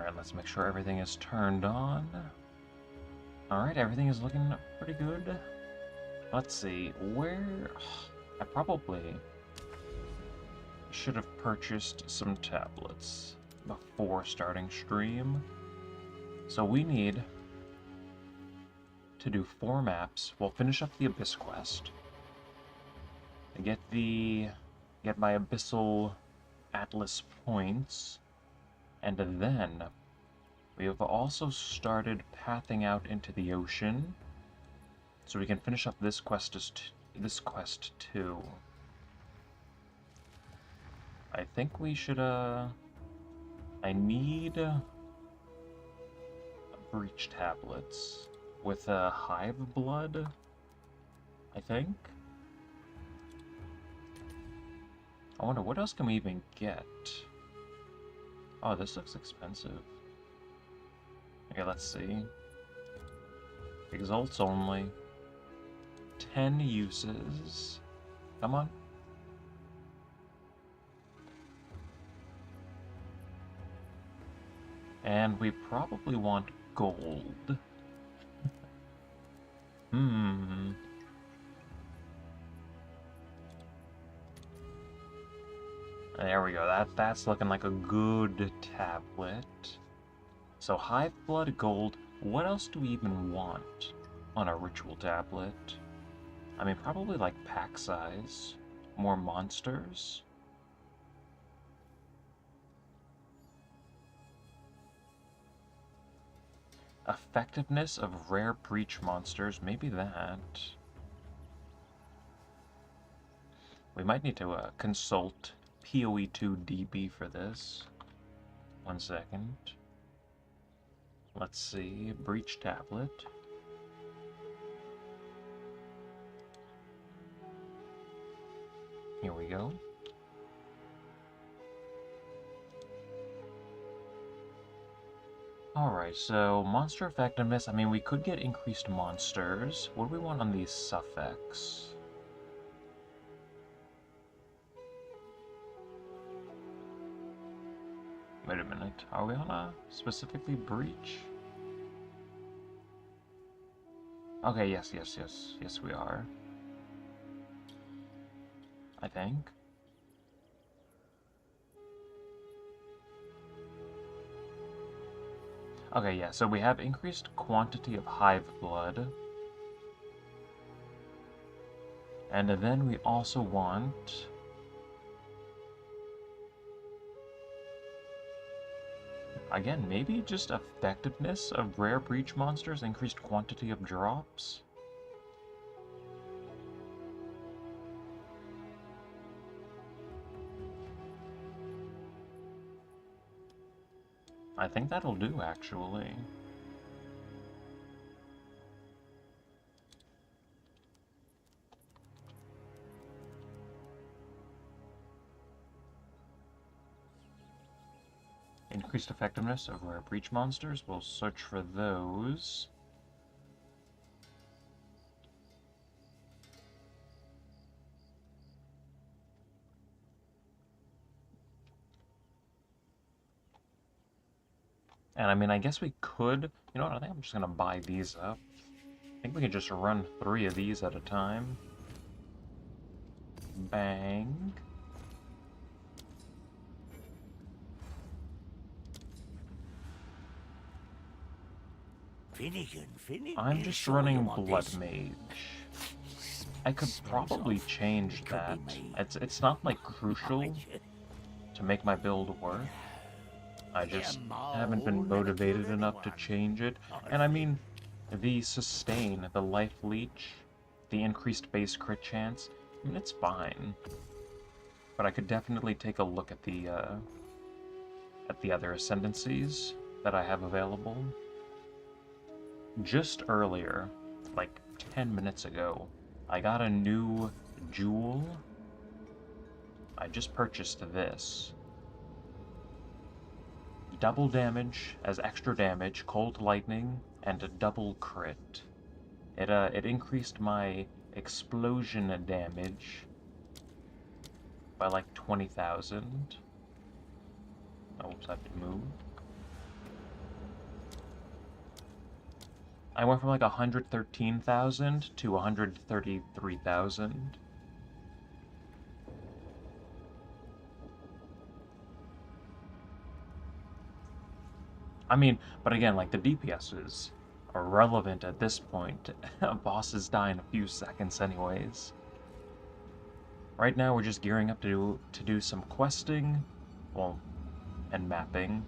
Alright, let's make sure everything is turned on. Alright, everything is looking pretty good. Let's see, where... I probably should have purchased some tablets before starting stream. So we need to do 4 maps. We'll finish up the Abyss quest. Get my Abyssal Atlas points. And then we have also started pathing out into the ocean, so we can finish up this quest too. I think we should I need breach tablets with hive blood, I think. I wonder what else can we even get. Oh, this looks expensive. Okay, let's see. Exalts only. 10 uses. Come on. And we probably want gold. There we go. That's looking like a good tablet. So hive blood, gold. What else do we even want on a ritual tablet? I mean, probably like pack size, more monsters. Effectiveness of rare breach monsters, maybe that. We might need to consult PoE2DB for this. 1 second. Let's see, breach tablet. Here we go. Alright, so monster effectiveness, I mean, we could get increased monsters. What do we want on these suffix? Wait a minute, are we on a specifically breach? Okay, yes we are. I think. Okay, yeah, so we have increased quantity of hive blood. And then we also want... Again, maybe just effectiveness of rare breach monsters, increased quantity of drops? I think that'll do, actually. Increased effectiveness of rare breach monsters. We'll search for those. And I mean, I guess we could... You know what, I think I'm just gonna buy these up. I think we can just run 3 of these at a time. Bang. I'm just running Blood Mage. I could probably change that. It's not, like, crucial to make my build work. I just haven't been motivated enough to change it. And I mean, the sustain, the life leech, the increased base crit chance, I mean, it's fine. But I could definitely take a look at the other ascendancies that I have available. Just earlier, like 10 minutes ago, I got a new jewel. I just purchased this. Double damage as extra damage, cold lightning, and a double crit. It increased my explosion damage by like 20,000. Oh, oops, I have to move. I went from like 113,000 to 133,000. I mean, but again, like the DPS is irrelevant at this point. Bosses die in a few seconds anyways. Right now we're just gearing up to do some questing, well, and mapping.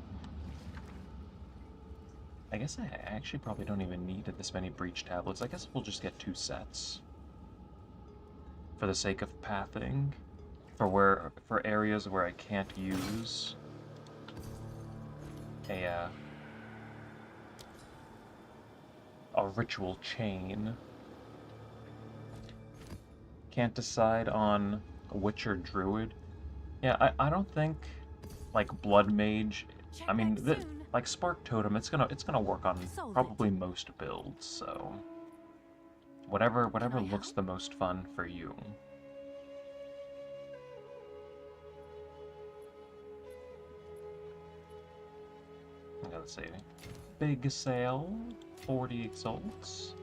I guess I actually probably don't even need this many breach tablets. I guess we'll just get 2 sets. For the sake of pathing. For areas where I can't use a ritual chain. Can't decide on Witch or Druid. Yeah, I don't think like Blood Mage. I mean, like Spark Totem, it's gonna work on probably most builds. So whatever looks the most fun for you. Okay, let's see. Big sale, 40 exalts.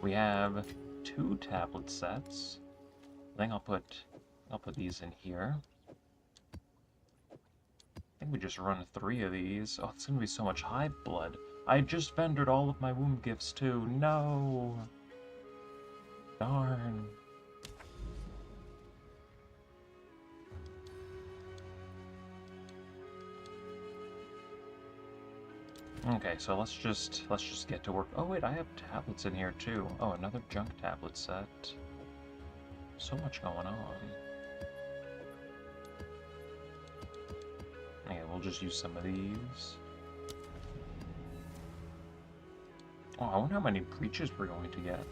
We have 2 tablet sets. I think I'll put these in here. I think we just run 3 of these. Oh, it's gonna be so much hive blood. I just vendored all of my womb gifts too. No. Darn. Okay, so let's just get to work. Oh wait, I have tablets in here too. Oh, another junk tablet set. So much going on. Okay, we'll just use some of these. Oh, I wonder how many breaches we're going to get.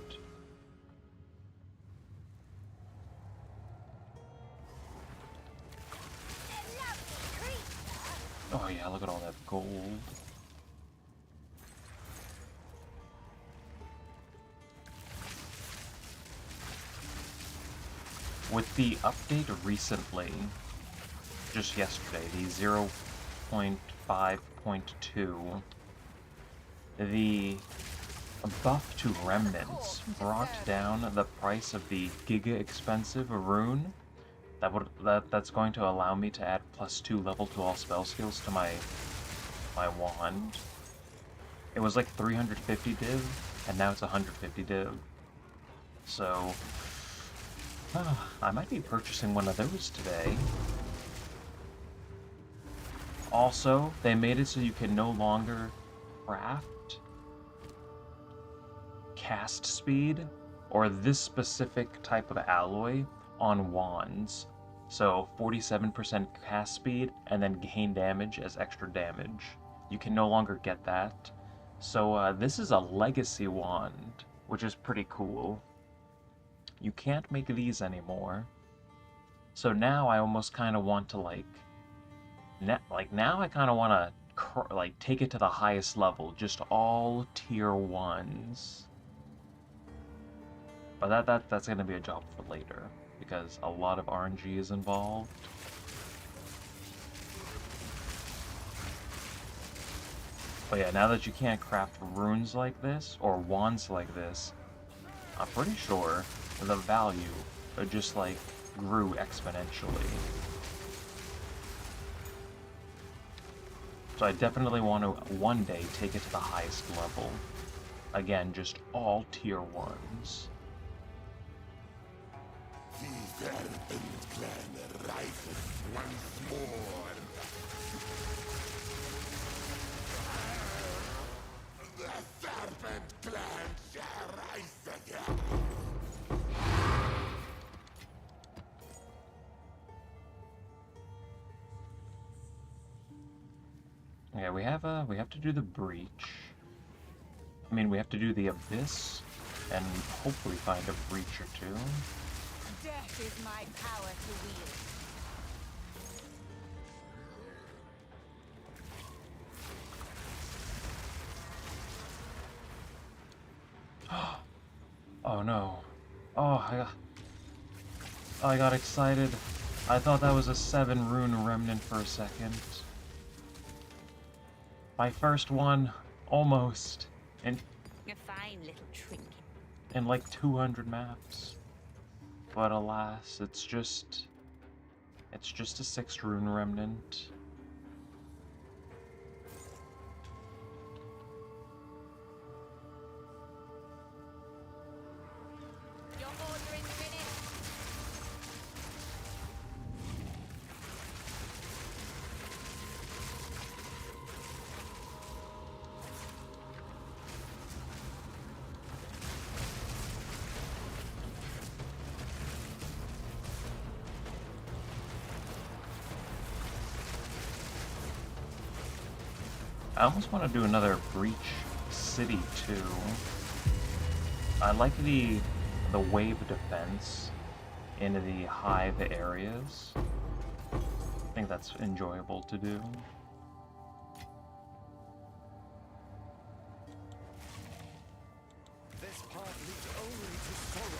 Oh yeah, look at all that gold. With the update recently, just yesterday, the 0.5.2, the buff to remnants brought down the price of the giga expensive rune that's going to allow me to add +2 level to all spell skills to my wand. It was like 350 div, and now it's 150 div. So I might be purchasing one of those today. Also, they made it so you can no longer craft cast speed or this specific type of alloy on wands. So 47% cast speed and then gain damage as extra damage. You can no longer get that. So this is a legacy wand, which is pretty cool. You can't make these anymore. So now I almost kind of want to now I kind of want to take it to the highest level, just all tier 1s. But that's going to be a job for later because a lot of RNG is involved. But yeah, now that you can't craft runes like this or wands like this, I'm pretty sure the value just like grew exponentially. So I definitely want to one day take it to the highest level. Again, just all tier 1s. The Serpent Clan rises once more. The Serpent Clan shall rise again. Yeah, we have to do the breach. I mean, we have to do the abyss, and hopefully find a breach or 2. Death is my power to wield. Oh no. Oh, I got excited. I thought that was a 7 rune remnant for a second. My first one, almost. And If I fine little trinket. in like 200 maps. But alas, it's just a 6th rune remnant. Your order in minutes. I almost want to do another Breach City too. I like the wave defense in the hive areas. I think that's enjoyable to do.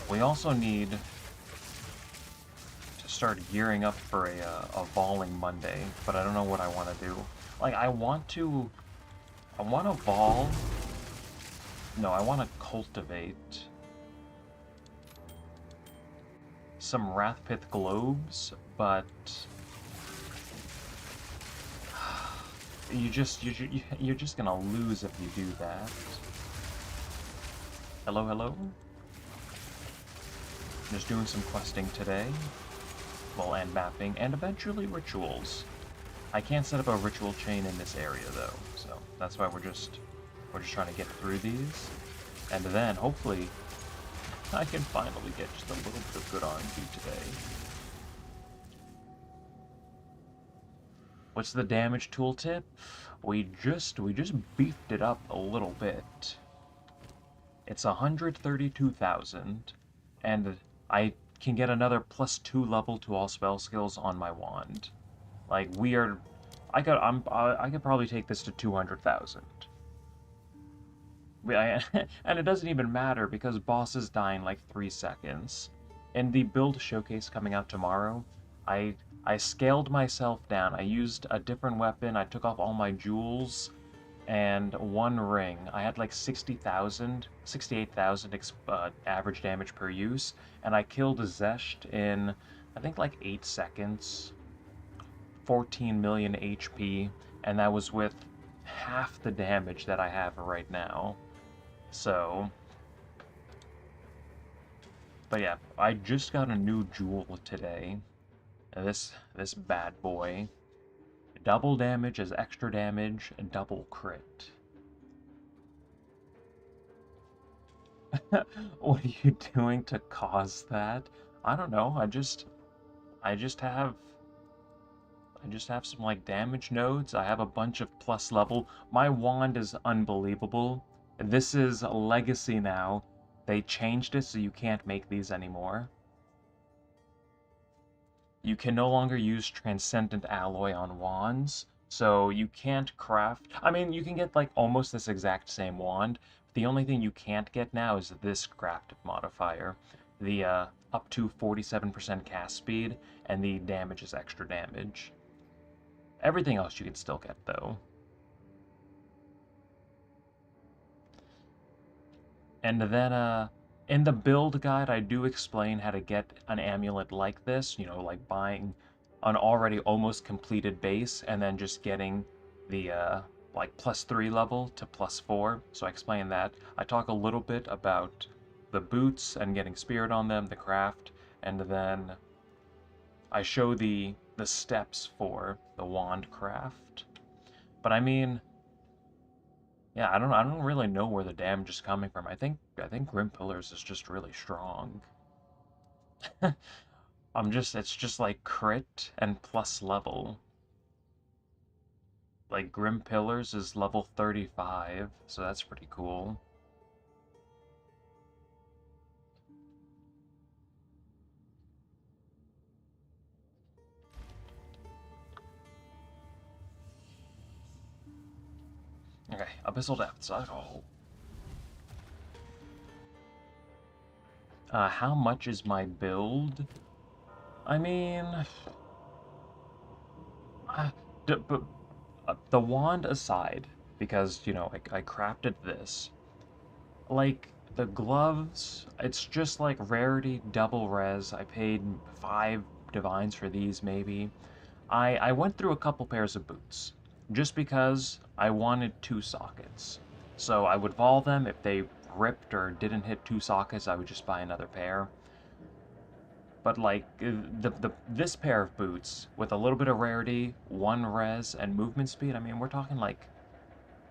We also need to start gearing up for a Voling Monday, but I don't know what I want to do. Like, I want to vol. No, I want to cultivate some Wrathpith globes, but you're just gonna lose if you do that. Hello, hello. Just doing some questing today. Well, and mapping, and eventually rituals. I can't set up a ritual chain in this area though, so that's why we're just trying to get through these, and then hopefully I can finally get just a little bit of good RNG today. What's the damage tooltip? We just beefed it up a little bit. It's 132,000, and I can get another +2 level to all spell skills on my wand. Like, I could probably take this to 200,000. And it doesn't even matter because bosses die in like 3 seconds. In the build showcase coming out tomorrow, I scaled myself down. I used a different weapon. I took off all my jewels and 1 ring. I had like 68,000 average damage per use, and I killed Zesht in I think like 8 seconds. 14 million HP, and that was with half the damage that I have right now. So, but yeah, I just got a new jewel today. This bad boy. Double damage as extra damage, and double crit. What are you doing to cause that? I don't know. I just have some like damage nodes. I have a bunch of plus level. My wand is unbelievable. This is legacy now. They changed it so you can't make these anymore. You can no longer use transcendent alloy on wands, so you can't craft. I mean, you can get like almost this exact same wand. The only thing you can't get now is this craft modifier. The up to 47% cast speed, and the damage is extra damage. Everything else you can still get, though. And then, in the build guide, I do explain how to get an amulet like this, you know, like buying an already almost completed base, and then just getting the, like, +3 level to +4. So I explain that. I talk a little bit about the boots and getting spirit on them, the craft, and then I show the steps for the wand craft. But I mean, yeah, I don't really know where the damage is coming from. I think Grim Pillars is just really strong. It's just like crit and plus level. Like Grim Pillars is level 35, so that's pretty cool. Okay, Abyssal Depths. Oh. How much is my build? I mean, but the wand aside, because, you know, I crafted this. Like, the gloves, it's just like rarity, double res. I paid 5 divines for these, maybe. I went through a couple pairs of boots, just because I wanted 2 sockets. So I would vol them. If they ripped or didn't hit 2 sockets, I would just buy another pair. But like this pair of boots with a little bit of rarity, 1 res, and movement speed, I mean, we're talking like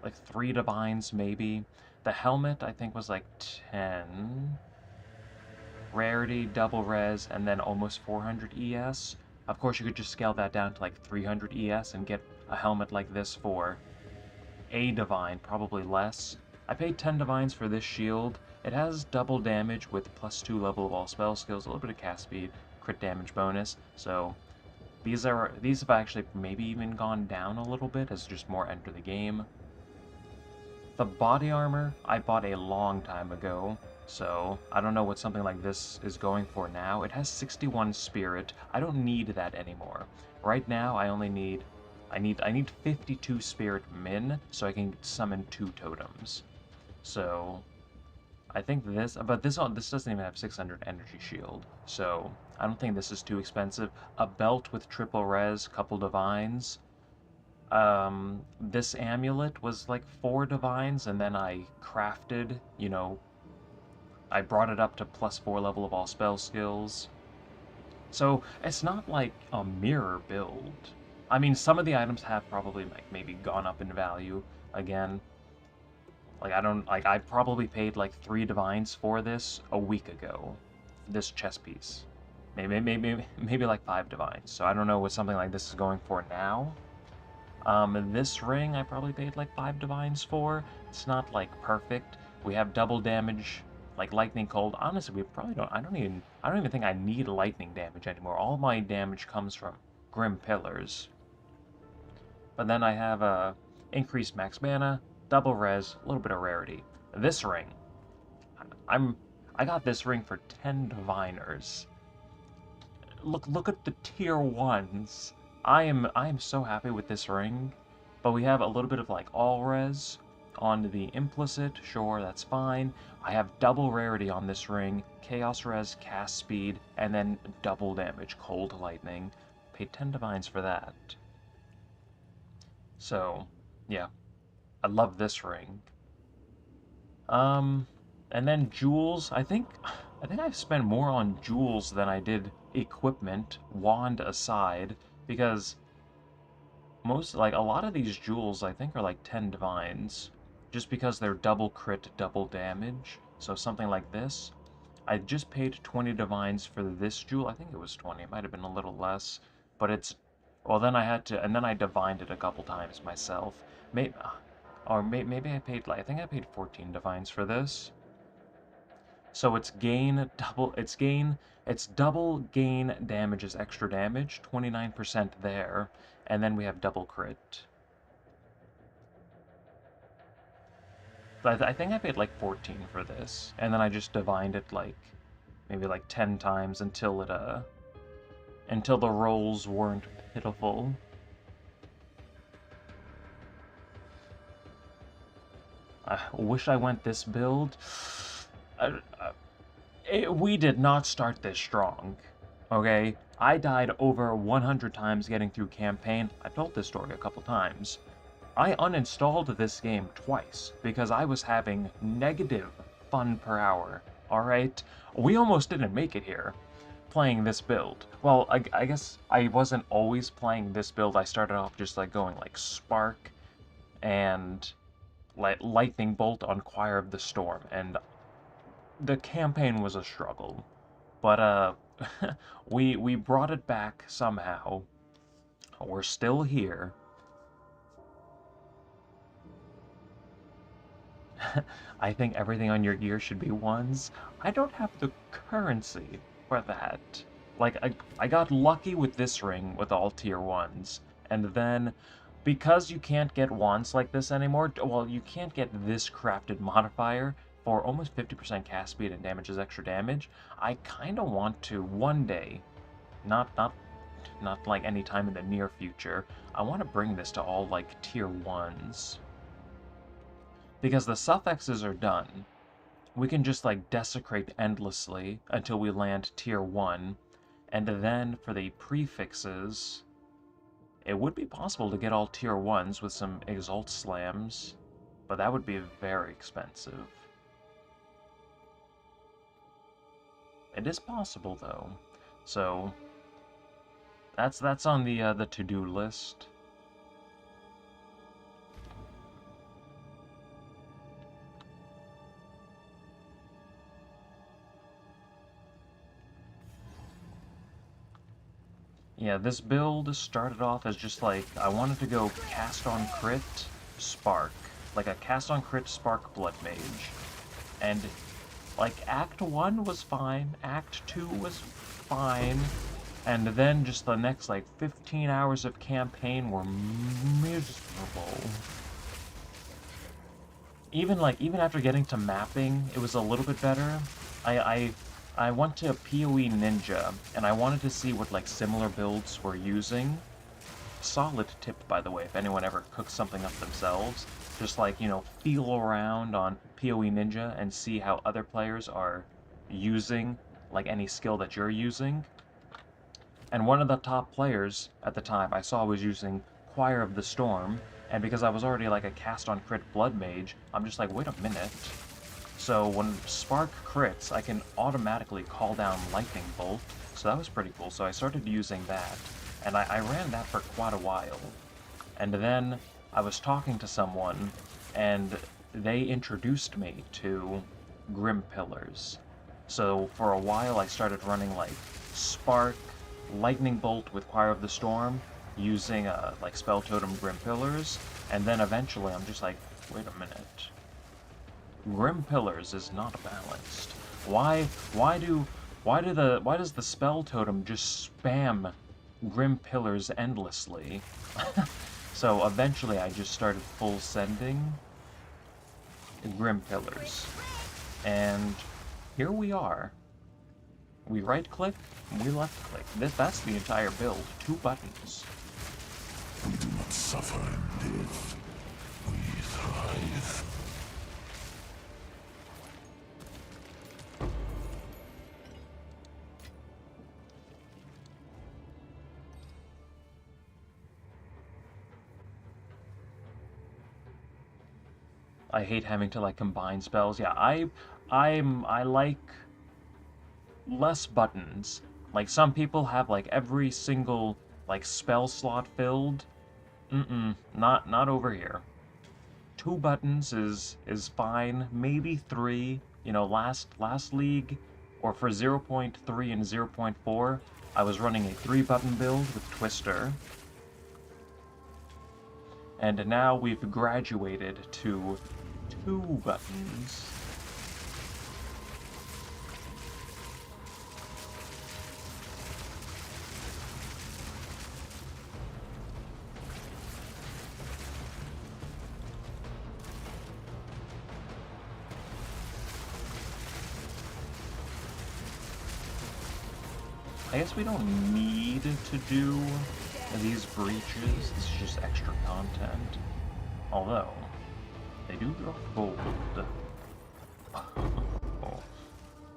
3 divines maybe. The helmet I think was like 10 rarity, double res, and then almost 400 ES. Of course, you could just scale that down to like 300 ES and get a helmet like this for a divine, probably less. I paid 10 divines for this shield. It has double damage with +2 level of all spell skills, a little bit of cast speed, crit damage bonus. So these have actually maybe even gone down a little bit as just more enter the game. The body armor I bought a long time ago, so I don't know what something like this is going for now. It has 61 spirit. I don't need that anymore. Right now I only need I need 52 spirit min so I can summon 2 totems. So I think this doesn't even have 600 energy shield. So I don't think this is too expensive. A belt with triple res, couple divines. This amulet was like 4 divines, and then I crafted, I brought it up to +4 level of all spell skills. So it's not like a mirror build. I mean, some of the items have probably like maybe gone up in value again. Like I probably paid like 3 divines for this a week ago. This chess piece. Maybe like 5 divines. So I don't know what something like this is going for now. This ring I probably paid like 5 divines for. It's not like perfect. We have double damage, like lightning cold. Honestly, we probably don't. I don't even think I need lightning damage anymore. All my damage comes from grim pillars. But then I have increased max mana, double res, a little bit of rarity. This ring, I got this ring for 10 diviners. Look at the tier 1s. I am so happy with this ring, but we have a little bit of like all res on the implicit. Sure, that's fine. I have double rarity on this ring, chaos res, cast speed, and then double damage, cold lightning. Paid 10 divines for that. So, yeah, I love this ring. And then jewels. I think I've spent more on jewels than I did equipment, wand aside, because a lot of these jewels I think are like 10 divines, just because they're double crit, double damage. So something like this. I just paid 20 divines for this jewel. I think it was 20. It might have been a little less, but it's well. Then I had to, and then I divined it a couple times myself. Maybe I paid like I think I paid 14 divines for this. So it's double gain damage is extra damage, 29% there, and then we have double crit. But I think I paid like 14 for this, and then I just divined it like maybe like 10 times until until the rolls weren't pitiful. I wish I went this build. We did not start this strong, okay? I died over 100 times getting through campaign. I've told this story a couple times. I uninstalled this game twice because I was having negative fun per hour, alright? We almost didn't make it here playing this build. Well, I guess I wasn't always playing this build. I started off just like going like Spark and like Lightning Bolt on Choir of the Storm, and the campaign was a struggle, but we brought it back somehow. We're still here. I think everything on your gear should be 1s. I don't have the currency for that. Like, I got lucky with this ring with all tier 1s, and then because you can't get wands like this anymore, well, you can't get this crafted modifier for almost 50% cast speed and damages extra damage. I kind of want to one day, not like any time in the near future, I want to bring this to all like tier 1s. Because the suffixes are done. we can just like desecrate endlessly until we land tier 1. And then for the prefixes, it would be possible to get all tier 1s with some Exalt slams, but that would be very expensive. It is possible though, so that's on the to-do list. Yeah, this build started off as just like, I wanted to go cast on crit, spark. Like a cast on crit spark blood mage. And like Act 1 was fine, Act 2 was fine, and then just the next like 15 hours of campaign were miserable. Even after getting to mapping, it was a little bit better. I went to PoE Ninja, and I wanted to see what like similar builds were using. Solid tip, by the way, if anyone ever cooks something up themselves. Just like, you know, feel around on PoE Ninja and see how other players are using like any skill that you're using. And one of the top players at the time I saw was using Choir of the Storm, and because I was already like a cast on crit blood mage, I'm just like, wait a minute. So when Spark crits, I can automatically call down Lightning Bolt, so that was pretty cool. So I started using that, and I ran that for quite a while. And then I was talking to someone, and they introduced me to Grim Pillars. So for a while I started running like Spark, Lightning Bolt with Choir of the Storm, using like Spell Totem Grim Pillars, and then eventually I'm just like, wait a minute. Grim Pillars is not balanced. Why does the Spell Totem just spam Grim Pillars endlessly? So eventually I just started full sending Grim Pillars. And here we are. We right click, we left click. That's the entire build. 2 buttons. We do not suffer and live. We thrive. I hate having to like combine spells. Yeah, I like less buttons. Like some people have like every single like spell slot filled. Not over here. 2 buttons is fine. Maybe 3. You know, last league or for 0.3 and 0.4, I was running a 3-button build with Twister. And now we've graduated to 2 buttons. I guess we don't need to do these breaches. This is just extra content. Although, they do drop gold.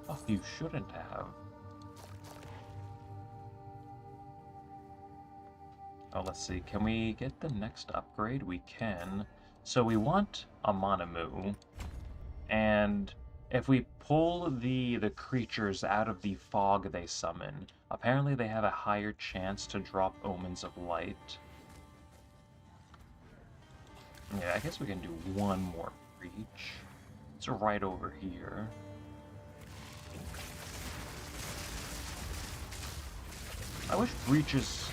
Oh, you shouldn't have. Oh, let's see. Can we get the next upgrade? We can. So we want a Monomoo. And if we pull the creatures out of the fog they summon, apparently they have a higher chance to drop Omens of Light. Yeah, I guess we can do 1 more breach. It's right over here. I wish breaches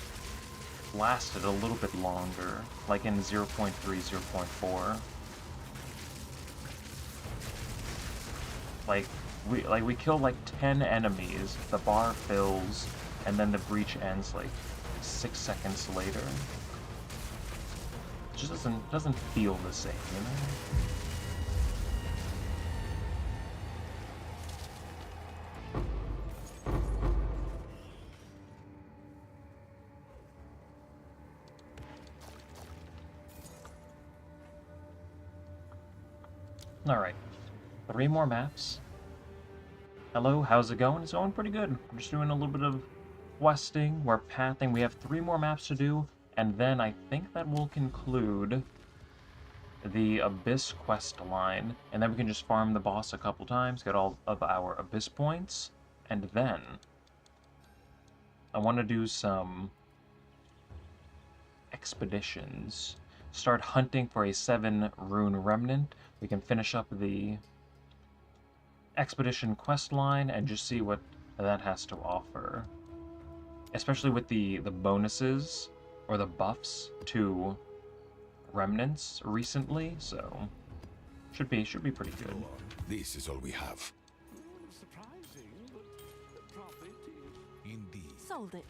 lasted a little bit longer, like in 0.3, 0.4. We kill like 10 enemies, the bar fills, and then the breach ends like 6 seconds later. It just doesn't feel the same, you know? Alright. 3 more maps. Hello, how's it going? It's going pretty good. We're just doing a little bit of questing. We're pathing. We have 3 more maps to do, and then I think that will conclude the Abyss quest line, and then we can just farm the boss a couple times, get all of our Abyss points, and then I want to do some expeditions. Start hunting for a 7 rune remnant. We can finish up the expedition quest line and just see what that has to offer. Especially with the bonuses or the buffs to remnants recently, so should be pretty good. This is all we have. Surprising, but the profit is... Indeed. Sold it.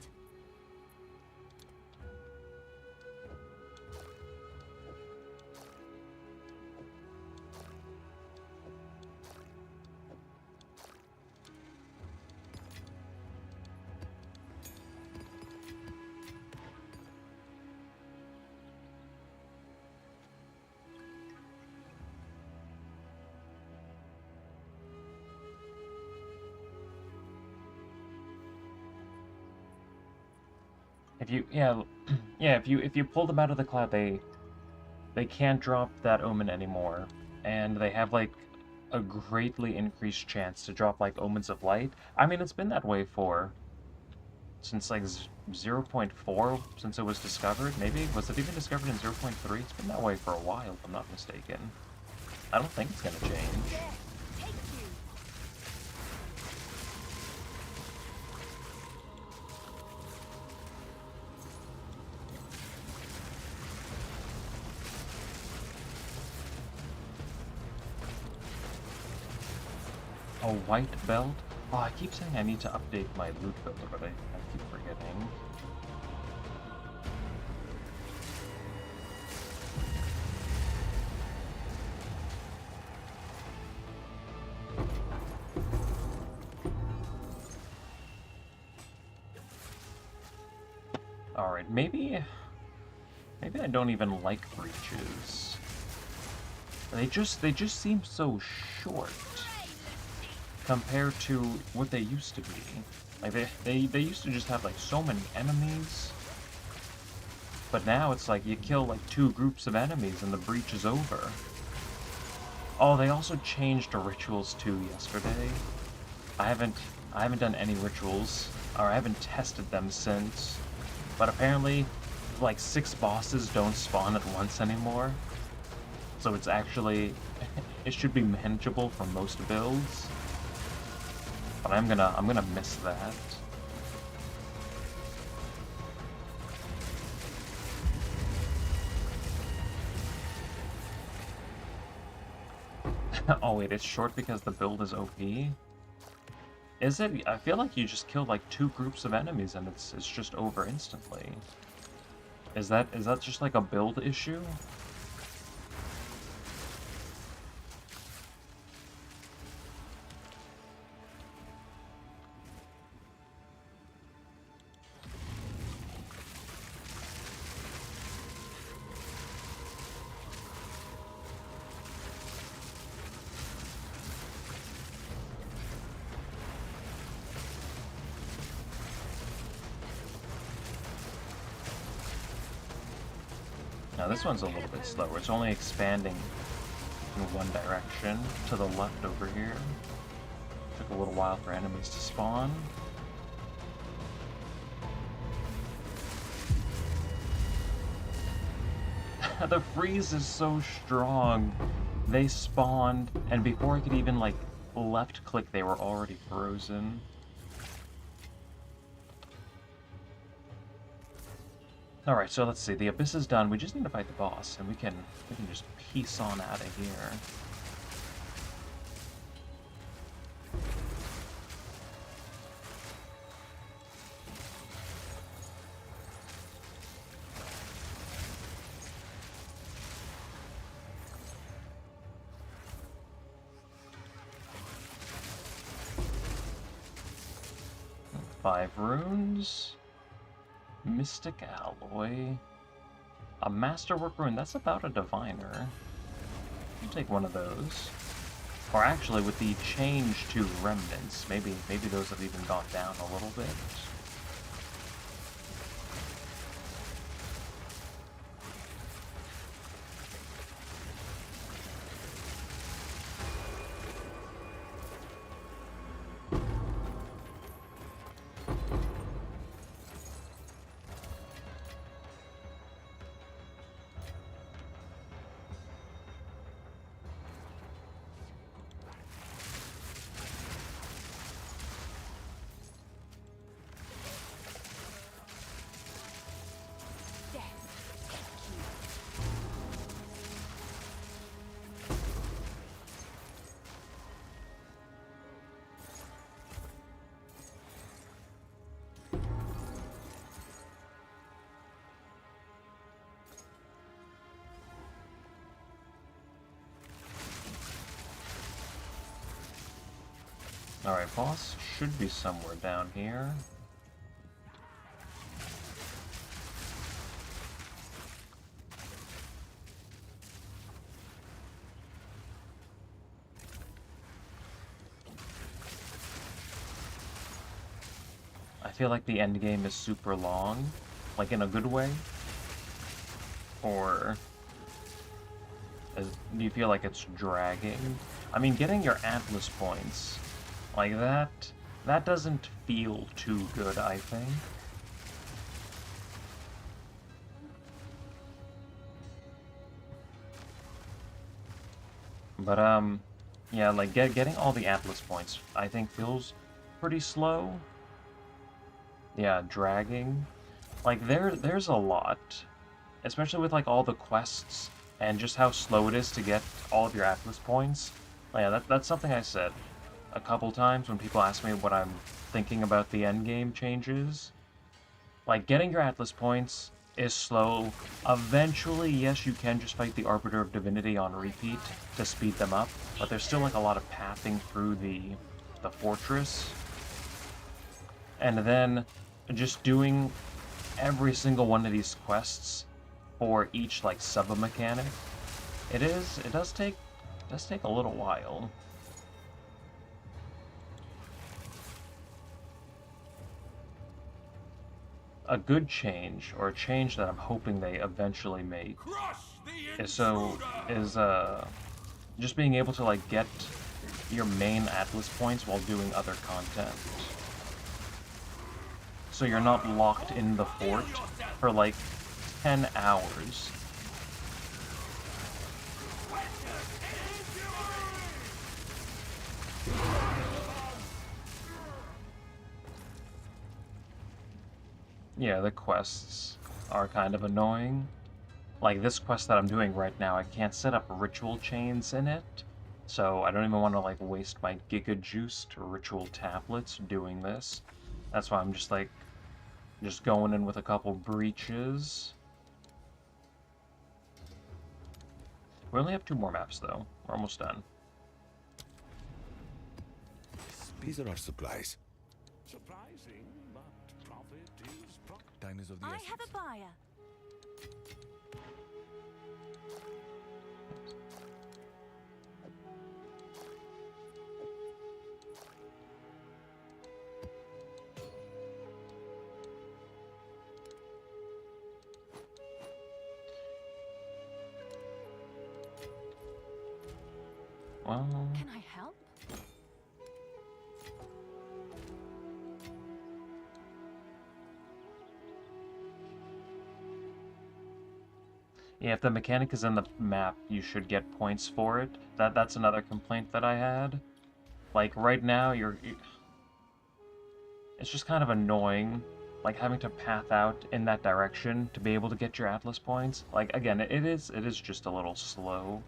If you if you pull them out of the cloud, they can't drop that omen anymore, and they have like a greatly increased chance to drop like omens of light. I mean, it's been that way since like 0.4, since it was discovered. Maybe was it even discovered in 0.3? It's been that way for a while, if I'm not mistaken. I don't think it's gonna change. Death, take you. A white belt? Oh, I keep saying I need to update my loot filter, but I keep forgetting. Alright, maybe I don't even like breaches. They just seem so short compared to what they used to be. Like they used to just have like so many enemies. But now it's like you kill like 2 groups of enemies and the breach is over. Oh, they also changed the rituals too yesterday. I haven't done any rituals, or I haven't tested them since. But apparently like 6 bosses don't spawn at once anymore. So it's actually it should be manageable for most builds. But I'm gonna miss that. Oh wait, it's short because the build is OP? Is it? I feel like you just kill like 2 groups of enemies and it's just over instantly. Is that just like a build issue? Now this one's a little bit slower. It's only expanding in one direction to the left over here. Took a little while for enemies to spawn. The freeze is so strong. They spawned, and before I could even like left click, they were already frozen. Alright, so let's see. The Abyss is done. We just need to fight the boss, and we can just piece on out of here. Five runes. Mystic Alloy. A Masterwork rune, that's about a Diviner. You take one of those. Or actually, with the change to remnants, maybe those have even gone down a little bit. Alright, boss should be somewhere down here. I feel like the end game is super long, like in a good way. Or do you feel like it's dragging? I mean, getting your Atlas points like that doesn't feel too good, I think. But yeah, like getting all the Atlas points I think feels pretty slow. Yeah, dragging. Like there's a lot, especially with like all the quests and just how slow it is to get all of your Atlas points. Yeah, that's something I said a couple times when people ask me what I'm thinking about the endgame changes. Like, getting your Atlas points is slow. Eventually, yes, you can just fight the Arbiter of Divinity on repeat to speed them up, but there's still like a lot of pathing through the fortress. And then just doing every single one of these quests for each like sub-mechanic. It does take a little while. A good change, or a change that I'm hoping they eventually make, is just being able to like get your main Atlas points while doing other content. So you're not locked in the fort for like 10 hours. Yeah, the quests are kind of annoying. Like this quest that I'm doing right now, I can't set up ritual chains in it, so I don't even want to like waste my Giga Juice to ritual tablets doing this. That's why I'm just like, just going in with a couple breaches. We only have 2 more maps though. We're almost done. These are our supplies. Surprising, but profit is profit. Time is of the I essence. have a buyer. Well, Can I help? yeah, if the mechanic is in the map, you should get points for it. That's another complaint that I had. Like right now, it's just kind of annoying, like having to path out in that direction to be able to get your Atlas points. Like again, it is just a little slow.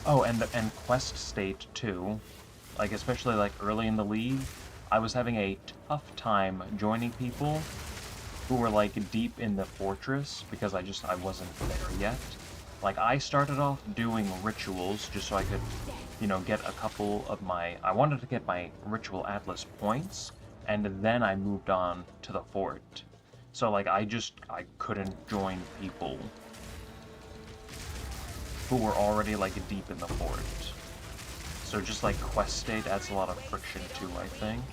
Oh, and quest state too. Like especially like early in the league, I was having a tough time joining people who were like deep in the fortress because I wasn't there yet. Like I started off doing rituals just so I could, you know, get a couple of I wanted to get my ritual Atlas points, and then I moved on to the fort. So like I couldn't join people. who were already like deep in the fort. So just like quest state adds a lot of friction too, I think.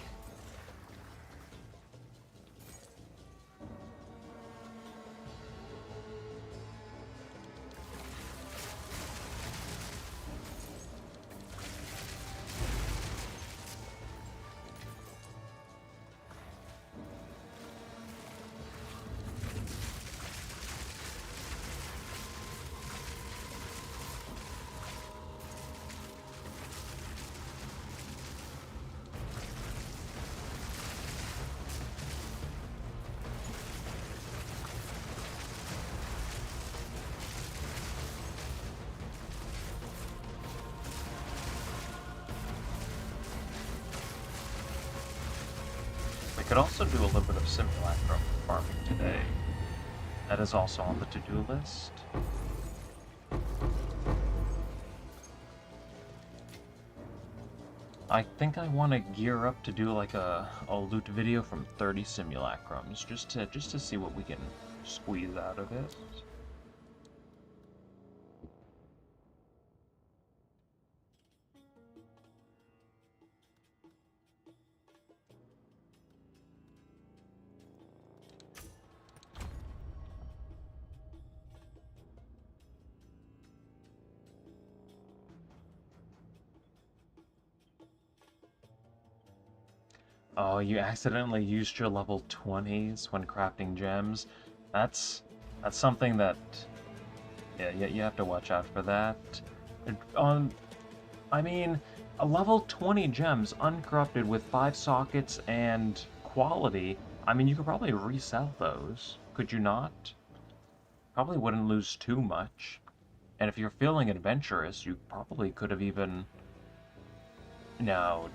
We could also do a little bit of simulacrum farming today. That is also on the to-do list. I think I want to gear up to do like a loot video from 30 simulacrums, just to see what we can squeeze out of it. Oh, you accidentally used your level 20s when crafting gems. That's something that, yeah, you have to watch out for that. I mean, a level 20 gems uncorrupted with 5 sockets and quality. I mean, you could probably resell those, could you not? Probably wouldn't lose too much. And if you're feeling adventurous, you probably could have even. No,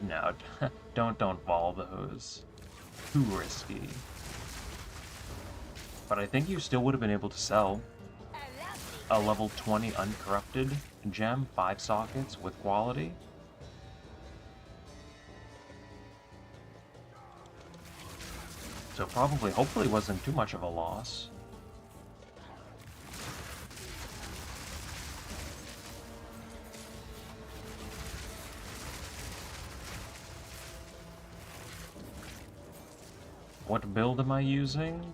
don't follow those. Too risky. But I think you still would have been able to sell a level 20 uncorrupted gem, 5 sockets with quality. So probably, hopefully wasn't too much of a loss. What build am I using?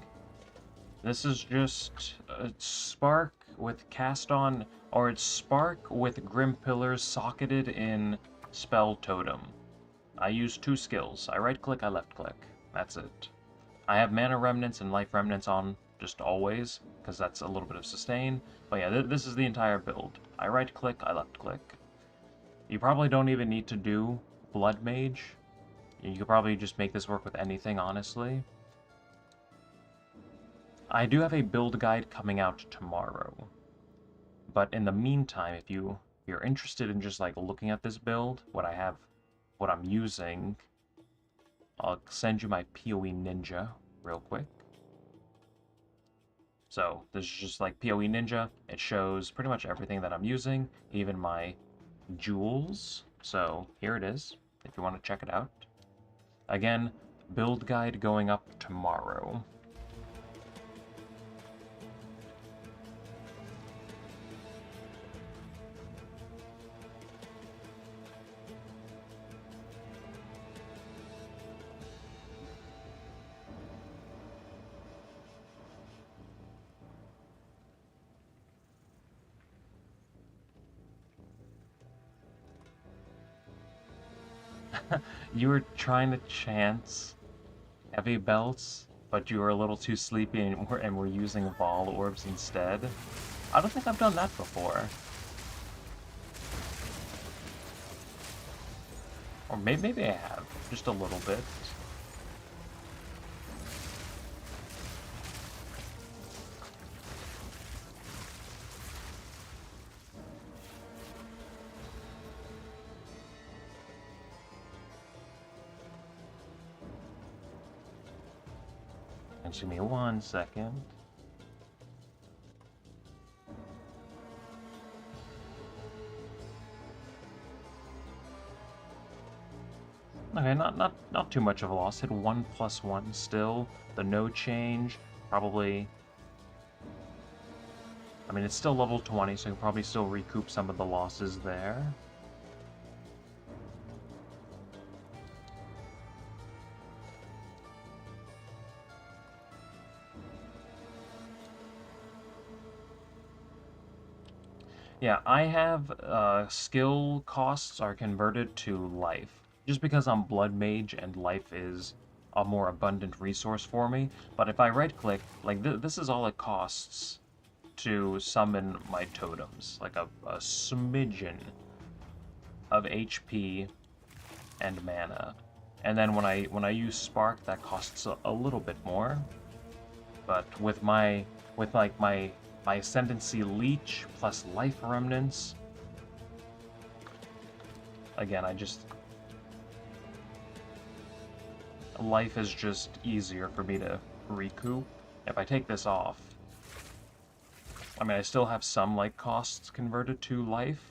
This is just Spark with cast on, or it's Spark with Grim Pillars socketed in Spell Totem. I use 2 skills. I right click, I left click. That's it. I have Mana Remnants and Life Remnants on just always, because that's a little bit of sustain. But yeah, this is the entire build. I right click, I left click. You probably don't even need to do Blood Mage. You could probably just make this work with anything, honestly. I do have a build guide coming out tomorrow. But in the meantime, if you're interested in just like looking at this build, what I'm using, I'll send you my PoE Ninja real quick. So this is just like PoE Ninja. It shows pretty much everything that I'm using, even my jewels. So here it is, if you want to check it out. Again, build guide going up tomorrow. You were trying to chance heavy belts, but you were a little too sleepy and we're using Vol Orbs instead. I don't think I've done that before. Or maybe I have, just a little bit. And give me 1 second. Okay, not too much of a loss. Hit 1+1 still. The no change, probably I mean, it's still level 20, so I can probably still recoup some of the losses there. Yeah, I have skill costs are converted to life. Just because I'm Blood Mage and life is a more abundant resource for me. But if I right click, like this is all it costs to summon my totems. Like a smidgen of HP and mana. And then when I use Spark, that costs a little bit more. But with my my Ascendancy Leech plus Life Remnants, again, life is just easier for me to recoup. If I take this off, I mean, I still have some like costs converted to life,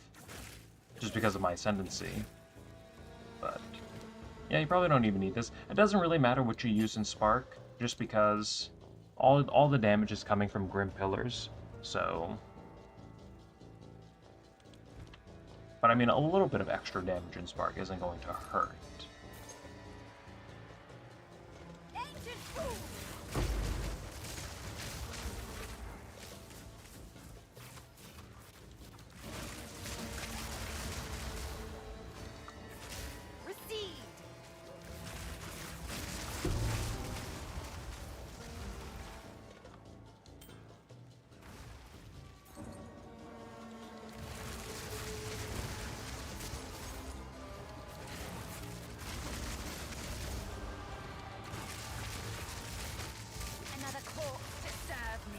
just because of my Ascendancy. But yeah, you probably don't even need this. It doesn't really matter what you use in Spark, just because all the damage is coming from Grim Pillars, so... But I mean, a little bit of extra damage in Spark isn't going to hurt. Ancient fool! Recede! Another corpse to serve me.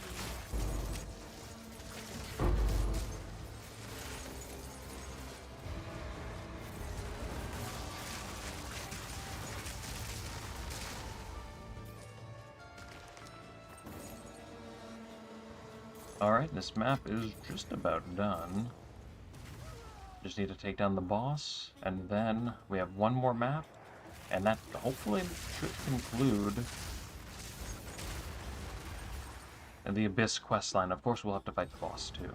Alright, this map is just about done. Just need to take down the boss, and then we have one more map, and that hopefully should conclude the Abyss questline. Of course, we'll have to fight the boss too.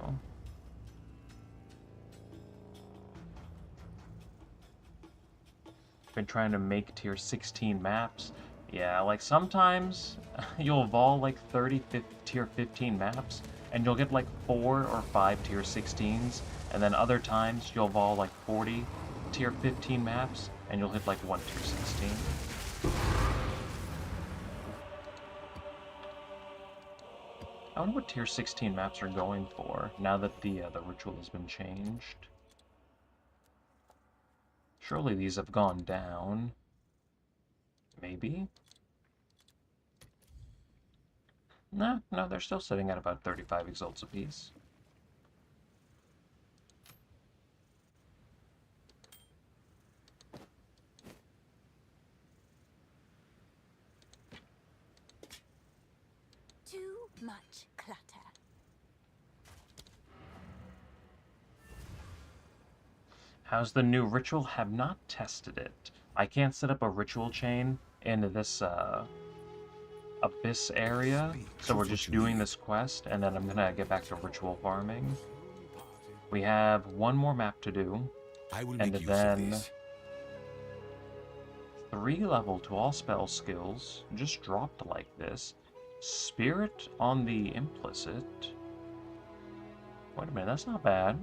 Been trying to make tier 16 maps. Yeah, like sometimes you'll evolve like 30 tier 15 maps, and you'll get like 4 or 5 tier 16s, and then other times you'll evolve like 40 tier 15 maps, and you'll hit like 1 tier 16. I wonder what tier 16 maps are going for, now that the ritual has been changed. Surely these have gone down. Maybe? No, they're still sitting at about 35 exalts apiece. Too much clutter. How's the new ritual? Have not tested it. I can't set up a ritual chain in this Abyss area, so we're just doing this quest, and then I'm gonna get back to ritual farming. We have one more map to do, I will and make use then of this. 3 level to all spell skills, just dropped like this. Spirit on the implicit. Wait a minute, that's not bad.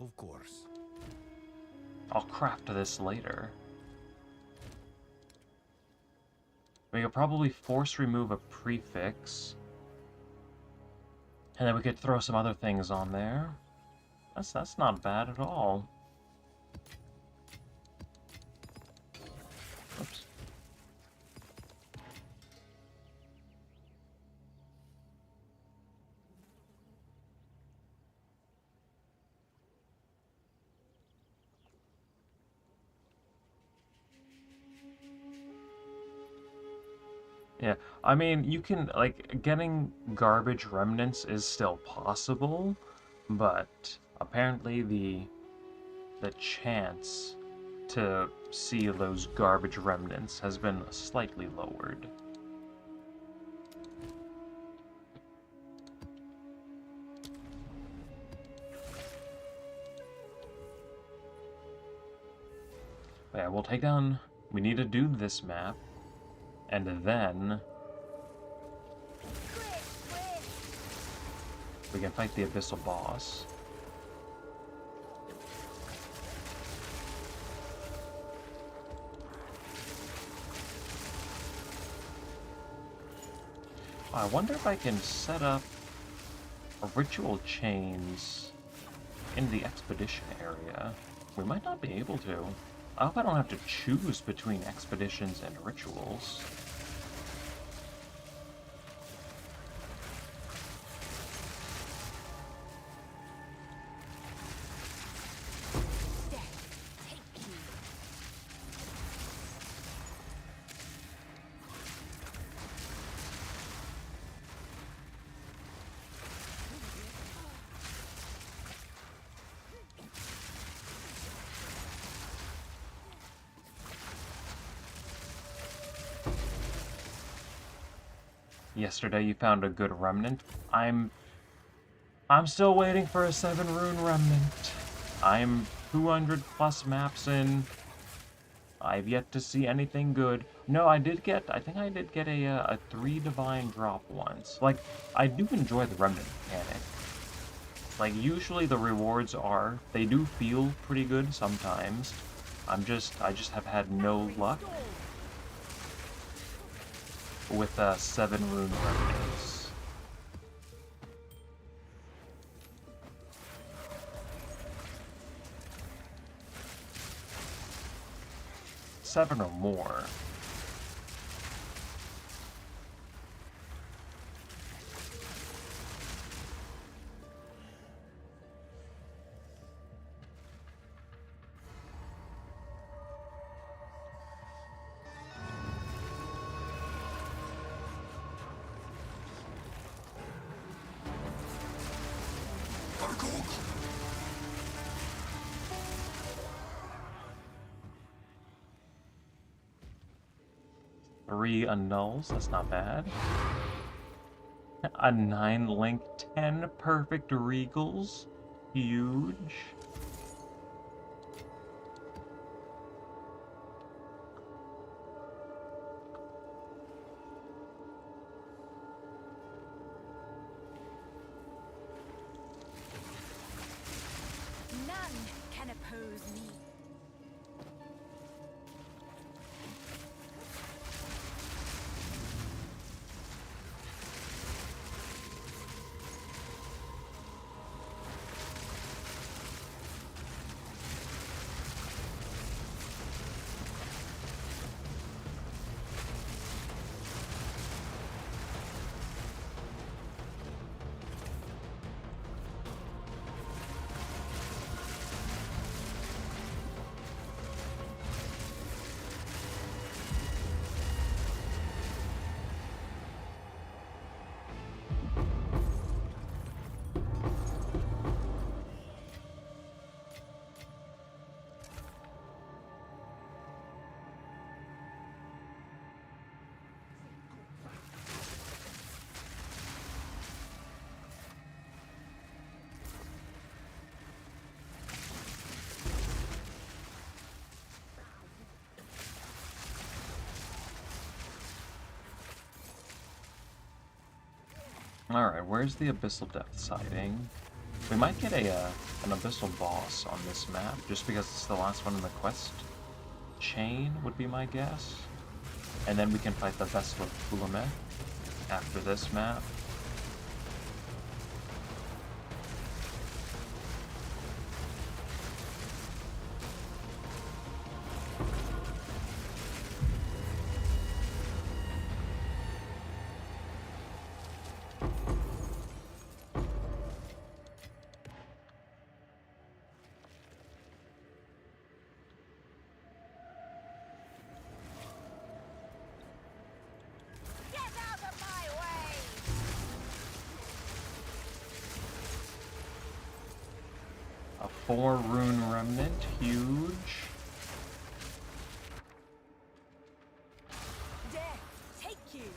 Of course. I'll craft this later. We could probably force remove a prefix. And then we could throw some other things on there. That's not bad at all. Oops. Yeah, I mean, you can, like, getting garbage remnants is still possible, but apparently the chance to see those garbage remnants has been slightly lowered. But yeah, we'll take down... We need to do this map, and then we can fight the Abyssal boss. I wonder if I can set up ritual chains in the expedition area. We might not be able to. I hope I don't have to choose between expeditions and rituals. Yesterday you found a good remnant. I'm still waiting for a 7 rune remnant. I'm 200 plus maps in. I've yet to see anything good. No, I think I did get a 3 divine drop once. Like, I do enjoy the remnant mechanic. Like, usually the rewards they do feel pretty good sometimes. I just have had no luck with 7 rune remnants. Seven or more. Three annuls, that's not bad. A 9 link, 10 perfect regals. Huge. None can oppose me. Alright, where's the Abyssal Depth sighting? We might get an Abyssal boss on this map, just because it's the last one in the quest chain, would be my guess. And then we can fight the Vessel of Kulameth after this map. Get out of my way! A 4 rune remnant, huge. Death, take you!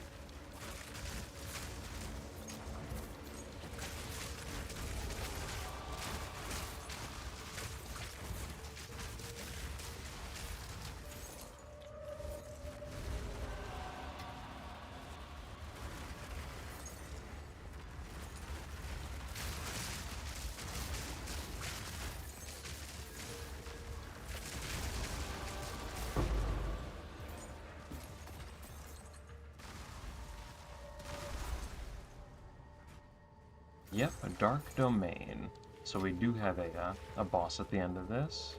Yep, a dark domain. So we do have a boss at the end of this.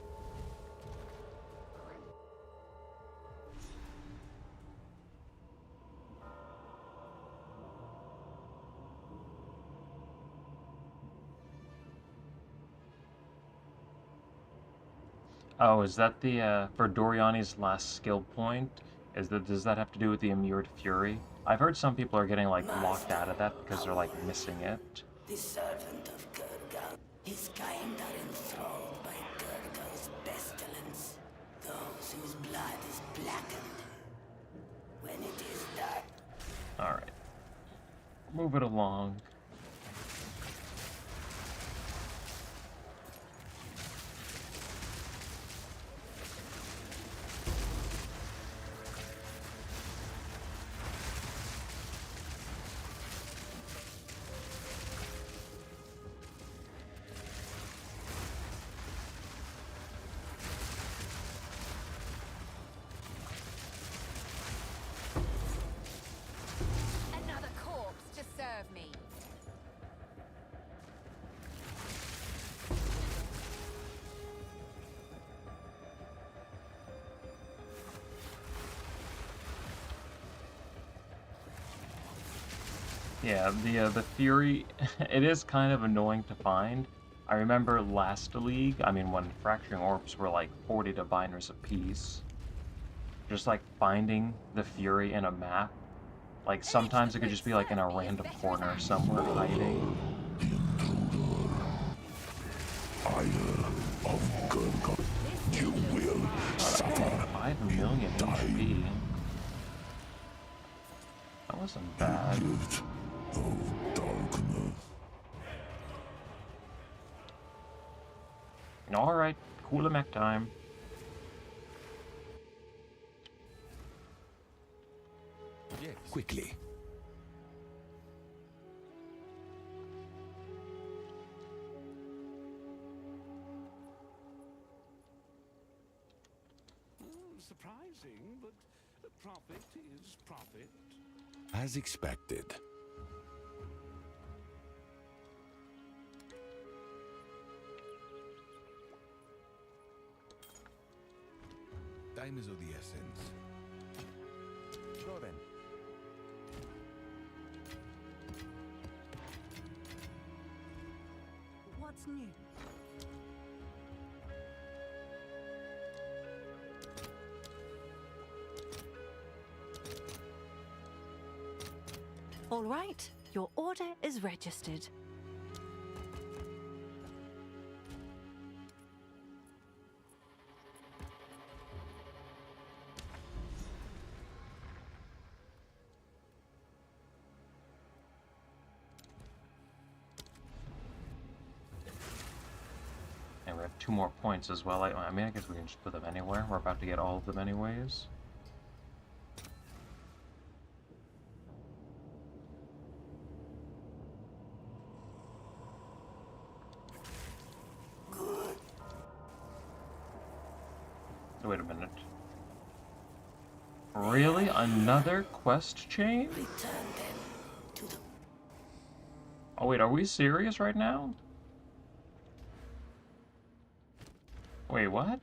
Oh, is that the, for Doriani's last skill point? Does that have to do with the Immured Fury? I've heard some people are getting, like, locked out of that because they're, like, missing it. The servant of Gurgal. His kind are enthralled by Gurgal's pestilence. Those whose blood is blackened. When it is dark. Alright. Move it along. Another corpse to serve me. Yeah, the Fury, it is kind of annoying to find. I remember last league, I mean, when Fracturing Orbs were like 40 Diviners apiece, just like finding the Fury in a map, like sometimes it could just be like in a random corner somewhere hiding. Ire of Gurgal. You will suffer. 5 million HP. That wasn't bad. Gift of darkness. Alright, cooler mech time. Yes. Quickly. Surprising, but profit is profit. As expected. Time is of the essence. Go then. What's new? All right, your order is registered. And we have 2 more points as well. I mean, I guess we can just put them anywhere. We're about to get all of them anyways. Wait a minute. Really? Another quest chain? Return them to the Oh wait, are we serious right now? Wait, what?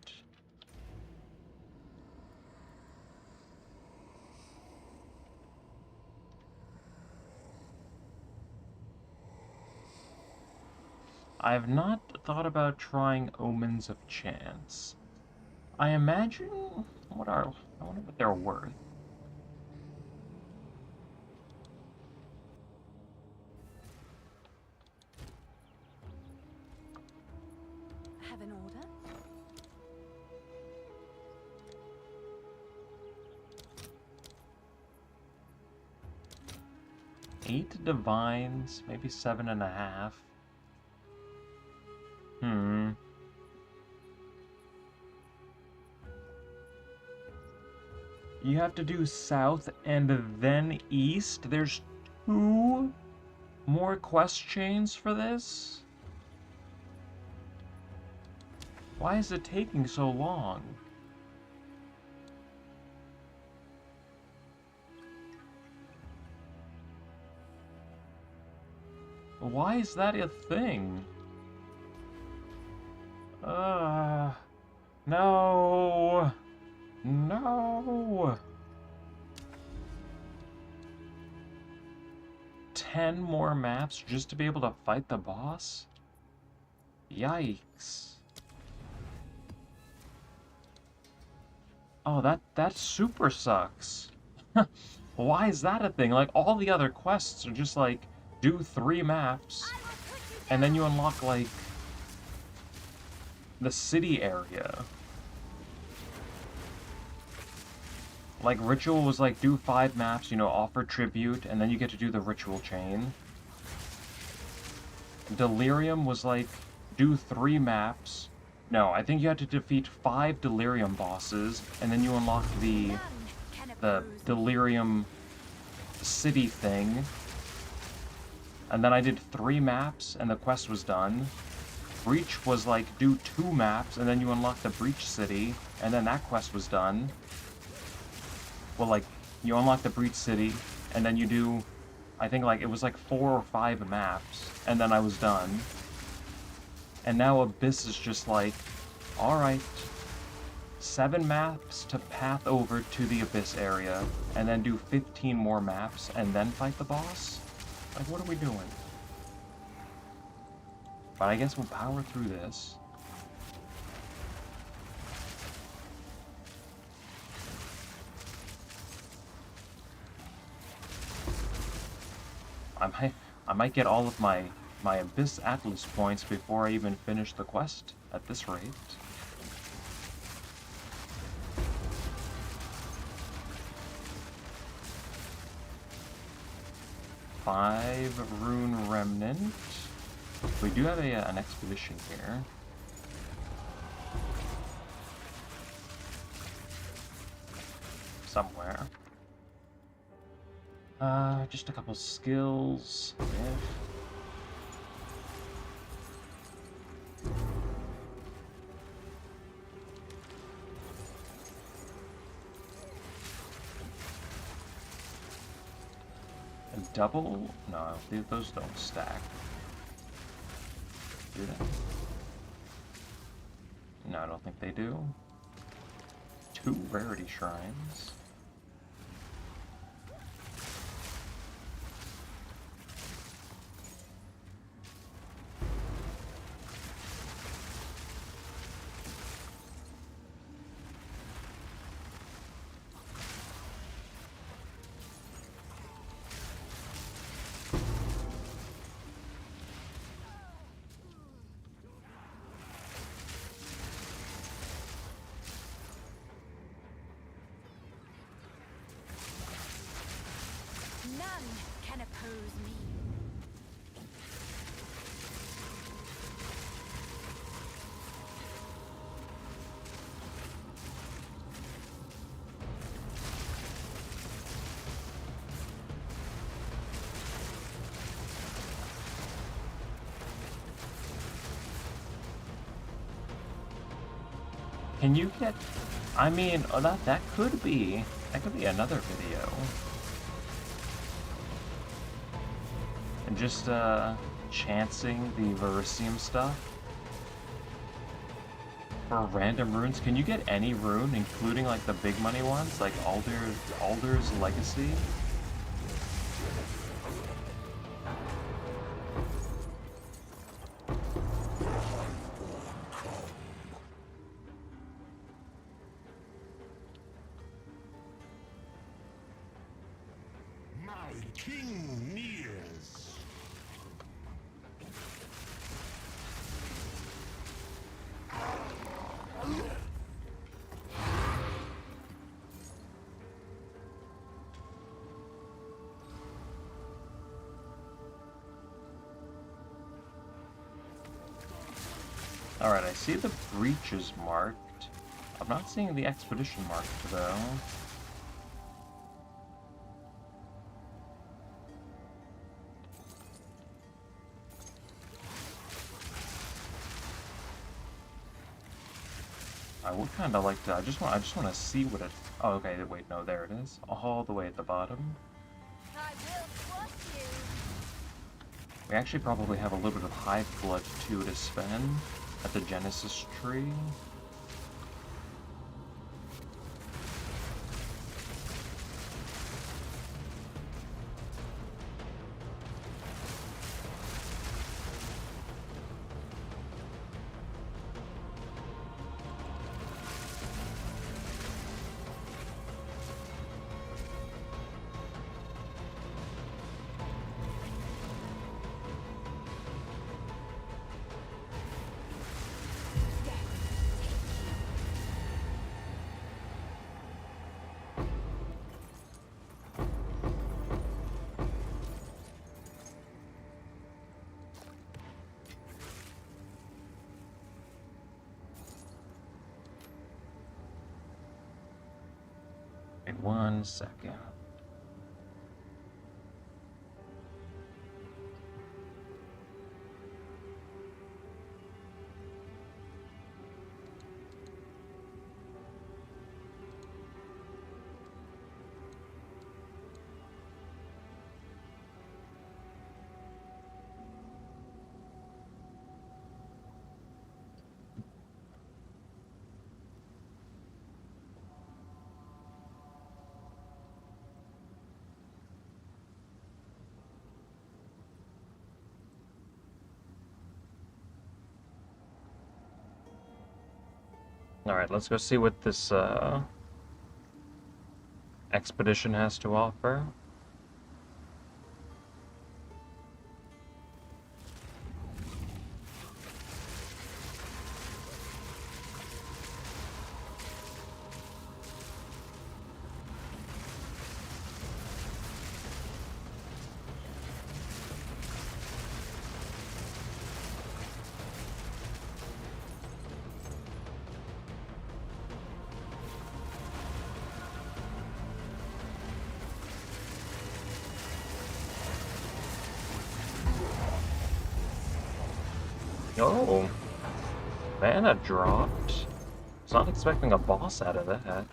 I have not thought about trying Omens of Chance. I imagine... I wonder what they're worth. Have an order? 8 divines, maybe 7.5. You have to do south and then east? There's 2 more quest chains for this? Why is it taking so long? Why is that a thing? No. No. 10 more maps just to be able to fight the boss? Yikes. Oh, that super sucks. Why is that a thing? Like, all the other quests are just like, do 3 maps, and then you unlock, like, the city area. Like, Ritual was like, do 5 maps, you know, offer tribute, and then you get to do the ritual chain. Delirium was like, do 3 maps. No, I think you had to defeat 5 Delirium bosses, and then you unlock the Delirium city thing. And then I did 3 maps, and the quest was done. Breach was like, do 2 maps, and then you unlock the Breach city, and then that quest was done. Well, like, you unlock the Breach city, and then you do, I think, like, it was like 4 or 5 maps, and then I was done. And now Abyss is just like, alright, 7 maps to path over to the Abyss area, and then do 15 more maps, and then fight the boss? Like, what are we doing? But I guess we'll power through this. I might get all of my Abyss Atlas points before I even finish the quest at this rate. Five Rune Remnant. We do have an expedition here. Somewhere. Just a couple skills. And double? No, those don't stack. Do they? No, I don't think they do. 2 rarity shrines. None can oppose me. Can you get... I mean, that could be another video. And just, chancing the Verisium stuff. For random runes, can you get any rune, including, like, the big money ones? Like Alder's Legacy? My king nears. Alright, I see the breach is marked. I'm not seeing the expedition marked, though. I would kind of like to. I just want to see what it. Oh, okay. Wait, no, there it is. All the way at the bottom. I will crush you. We actually probably have a little bit of Hive Blood too to spend at the Genesis tree. Wait 1 second. Alright, let's go see what this expedition has to offer. Oh, mana dropped. Was not expecting a boss out of that.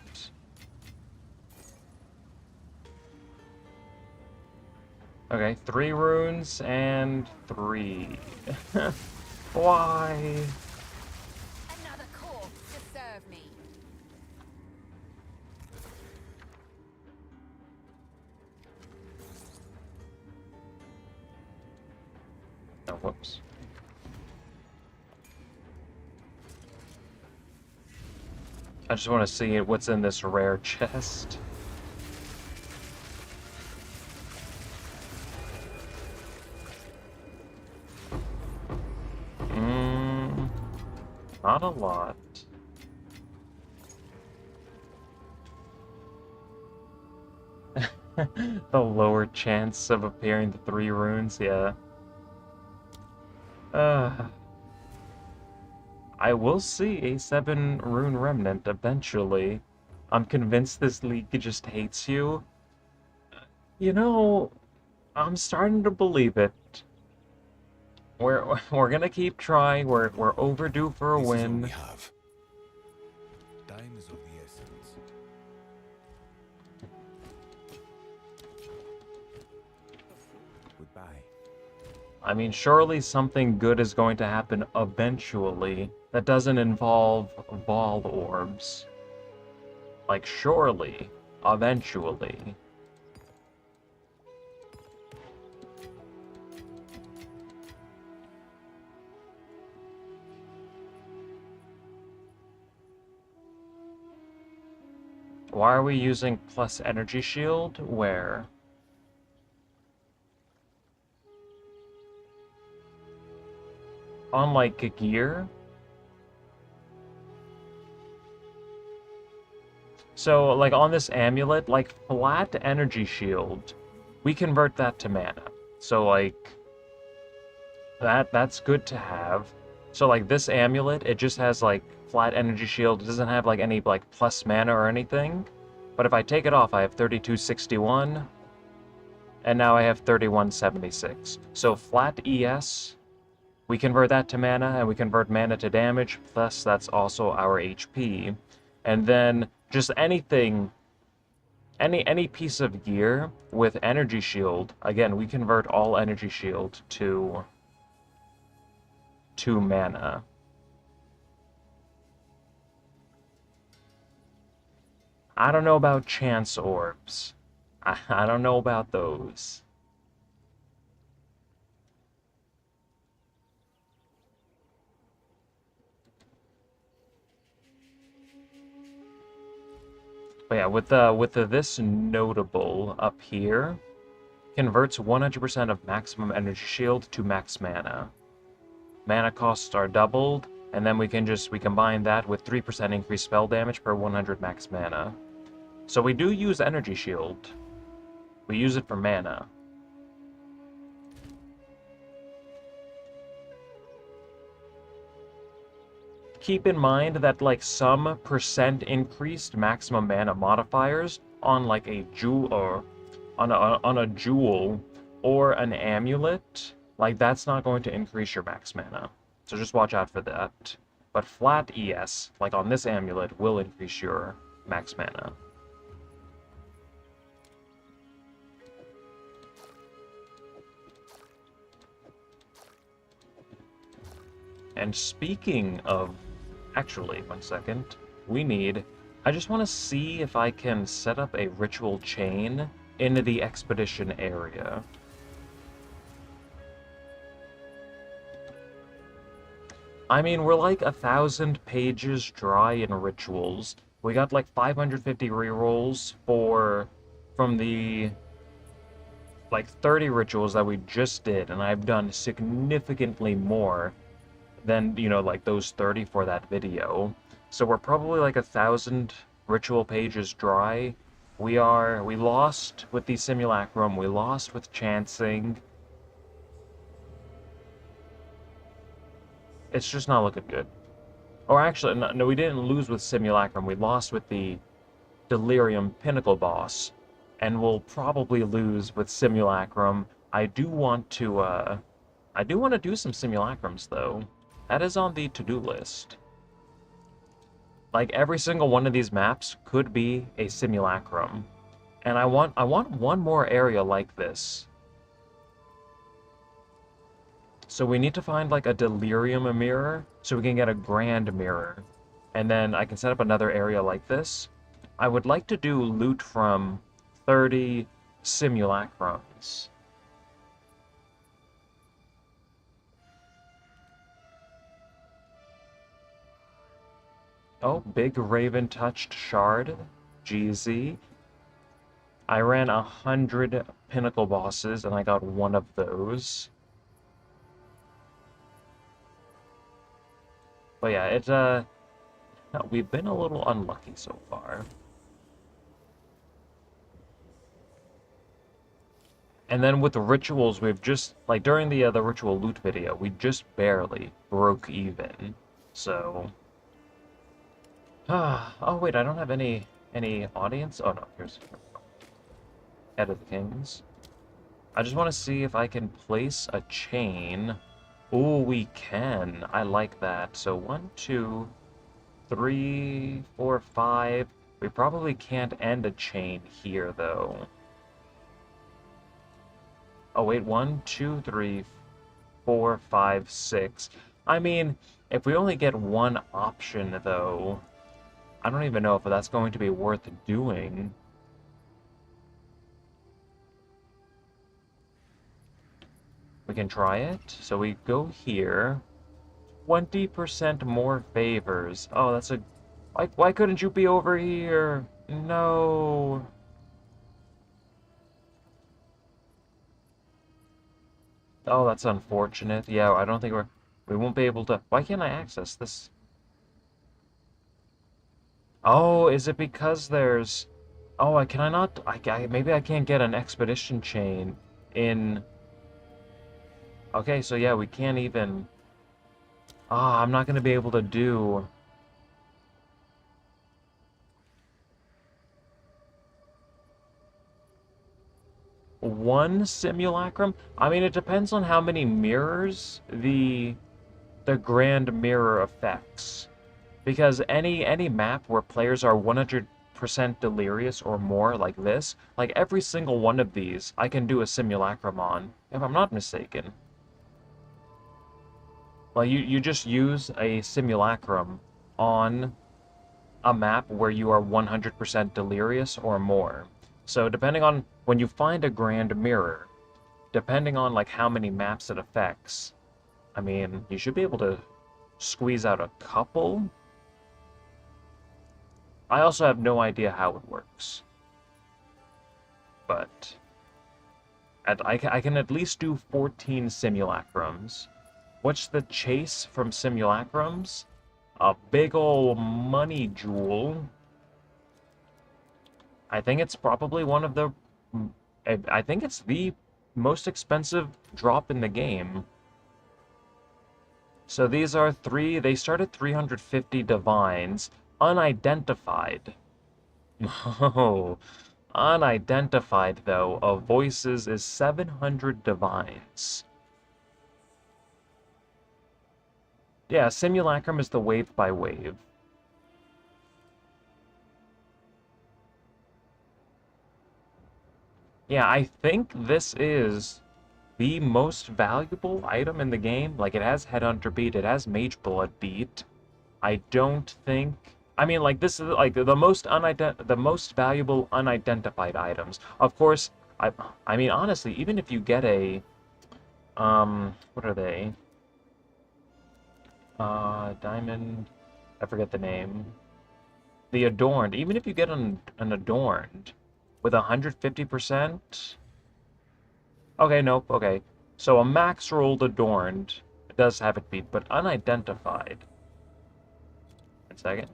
Okay, 3 runes and 3. Why? Another corpse to serve me. Oh, whoops. I just want to see what's in this rare chest. Not a lot. The lower chance of appearing the 3 runes, yeah. I will see a 7 rune remnant eventually. I'm convinced this league just hates you. You know, I'm starting to believe it. We're gonna keep trying. We're overdue for a This is all win. we have. Time is of the essence. Goodbye. I mean, surely something good is going to happen eventually that doesn't involve ball orbs. Like, surely, eventually. Why are we using plus energy shield? Where? On like a gear? So like on this amulet, like flat energy shield, we convert that to mana. So like that's good to have. So like this amulet, it just has like flat energy shield. It doesn't have like any like plus mana or anything. But if I take it off, I have 3261. And now I have 3176. So flat ES, we convert that to mana, and we convert mana to damage, plus that's also our HP. And then just anything any piece of gear with energy shield, again, we convert all energy shield to mana. I don't know about chance orbs. I don't know about those. But yeah, with this notable up here, converts 100% of maximum energy shield to max mana. Mana costs are doubled, and then we combine that with 3% increased spell damage per 100 max mana. So we do use energy shield. We use it for mana. Keep in mind that like some percent increased maximum mana modifiers on like a jewel or on a jewel or an amulet, like that's not going to increase your max mana. So just watch out for that. But flat ES, like on this amulet, will increase your max mana. And speaking of... Actually, 1 second. I just want to see if I can set up a ritual chain into the expedition area. I mean, we're like 1,000 pages dry in rituals. We got like 550 rerolls from the like 30 rituals that we just did, and I've done significantly more than, you know, like those 30 for that video. So we're probably like 1,000 ritual pages dry. We lost with the simulacrum, we lost with chancing. It's just not looking good. Or actually, no, we didn't lose with simulacrum, we lost with the delirium pinnacle boss. And we'll probably lose with simulacrum. I do want to do some simulacrums though. That is on the to-do list. Like, every single one of these maps could be a simulacrum. And I want one more area like this. So we need to find, like, a delirium mirror, so we can get a grand mirror. And then I can set up another area like this. I would like to do loot from 30 simulacrums. Oh, big raven-touched shard. GZ. I ran 100 pinnacle bosses, and I got one of those. But yeah, we've been a little unlucky so far. And then with the rituals, we've just, like, during the ritual loot video, we just barely broke even. So... oh wait, I don't have any audience? Oh no, here's Head of the Kings. I just want to see if I can place a chain. Oh, we can. I like that. So 1, 2, 3, 4, 5. We probably can't end a chain here though. Oh wait, 1, 2, 3, 4, 5, 6. I mean, if we only get one option though, I don't even know if that's going to be worth doing. We can try it. So we go here. 20% more favors. Oh, that's a... Why couldn't you be over here? No. Oh, that's unfortunate. Yeah, I don't think we won't be able to... Why can't I access this? Oh, is it because there's... Oh, can I not... maybe I can't get an expedition chain in... Okay, so yeah, we can't even... Ah, I'm not going to be able to do... one simulacrum? I mean, it depends on how many mirrors the grand mirror affects. Because any map where players are 100% 100% delirious or more like this, like every single one of these I can do a simulacrum on, if I'm not mistaken. Well, you just use a simulacrum on a map where you are 100% delirious or more. So depending on when you find a grand mirror, depending on like how many maps it affects, I mean, you should be able to squeeze out a couple. I also have no idea how it works. But I can at least do 14 simulacrums. What's the chase from simulacrums? A big ol' money jewel. I think it's probably one of the... I think it's the most expensive drop in the game. So these are they start at 350 divines, unidentified. Oh, unidentified, though, of voices is 700 divines. Yeah, simulacrum is the wave by wave. Yeah, I think this is the most valuable item in the game. Like, it has Headhunter beat, it has Mage Blood beat. I don't think... I mean, like, this is, like, the most valuable unidentified items. Of course, I mean, honestly, even if you get a... what are they? Diamond... I forget the name. The Adorned. Even if you get an Adorned with 150%... Okay, nope, okay. So a max rolled Adorned, it does have it beat, but unidentified. 1 second.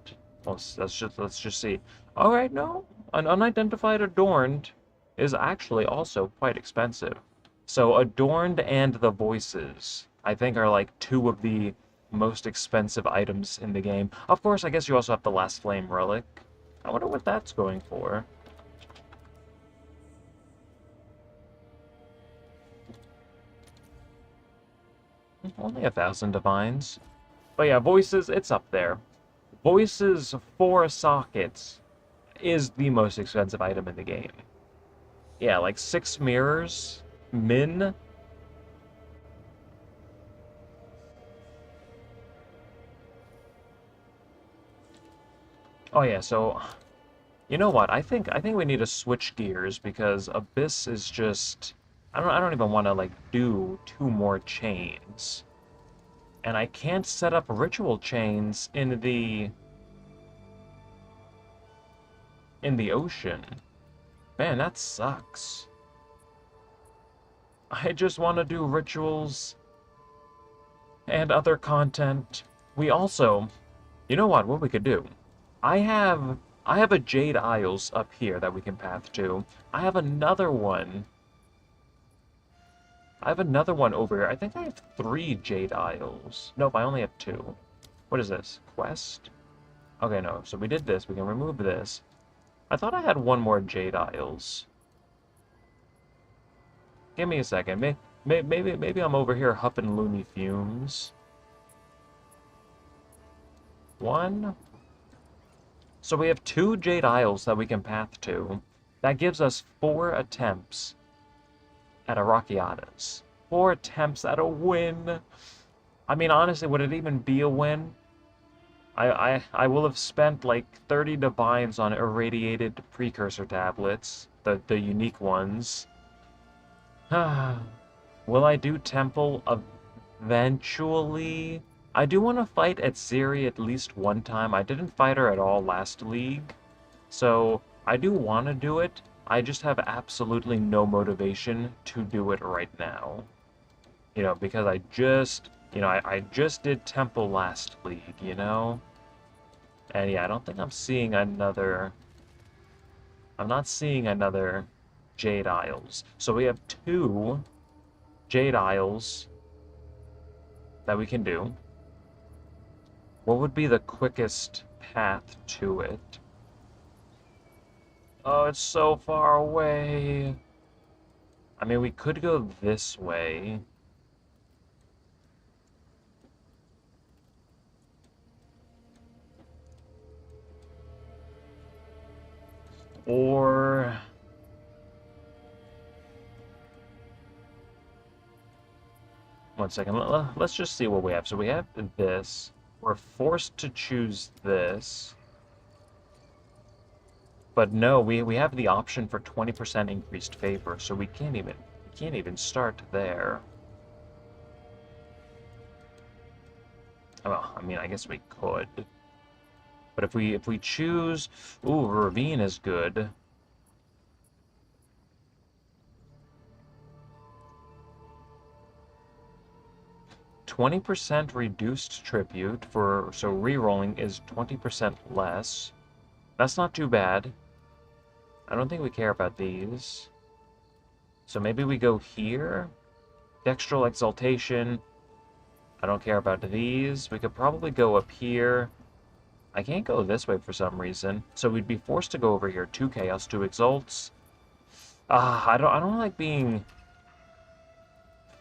Let's just see. All right, no, an unidentified Adorned is actually also quite expensive. So Adorned and the Voices, I think, are like two of the most expensive items in the game. Of course, I guess you also have the Last Flame Relic. I wonder what that's going for. Only 1,000 divines. But yeah, Voices, it's up there. Voices 4 sockets is the most expensive item in the game. Yeah, like 6 mirrors, min. Oh yeah, so you know what? I think we need to switch gears because Abyss is just I don't even want to like do 2 more chains. And I can't set up ritual chains in the ocean. Man, that sucks. I just want to do rituals and other content. We also, you know what we could do? I have a Jade Isles up here that we can path to. I have another one. I have another one over here. I think I have 3 Jade Isles. Nope, I only have 2. What is this? Quest? Okay, no. So we did this. We can remove this. I thought I had 1 more Jade Isles. Give me a second. Maybe I'm over here huffing loony fumes. 1. So we have 2 Jade Isles that we can path to. That gives us 4 attempts at Arachiatas. 4 attempts at a win. I mean, honestly, would it even be a win? I will have spent like 30 divines on irradiated precursor tablets, the unique ones. Will I do Temple eventually? I do want to fight at Ciri at least one time. I didn't fight her at all last league, so I do want to do it. I just have absolutely no motivation to do it right now. You know, because I just did Temple last league, you know? And yeah, I don't think I'm seeing another... I'm not seeing another Jade Isles. So we have 2 Jade Isles that we can do. What would be the quickest path to it? Oh, it's so far away. I mean, we could go this way. Or... One second, let's just see what we have. So we have this. We're forced to choose this. But no, we have the option for 20% increased favor, so we can't even start there. Well, I mean, I guess we could. But if we choose, ooh, Ravine is good. %20 reduced tribute for, so rerolling is 20% less. That's not too bad. I don't think we care about these. So maybe we go here. Dextral Exaltation. I don't care about these. We could probably go up here. I can't go this way for some reason. So we'd be forced to go over here. 2 Chaos, 2 Exalts. I don't like being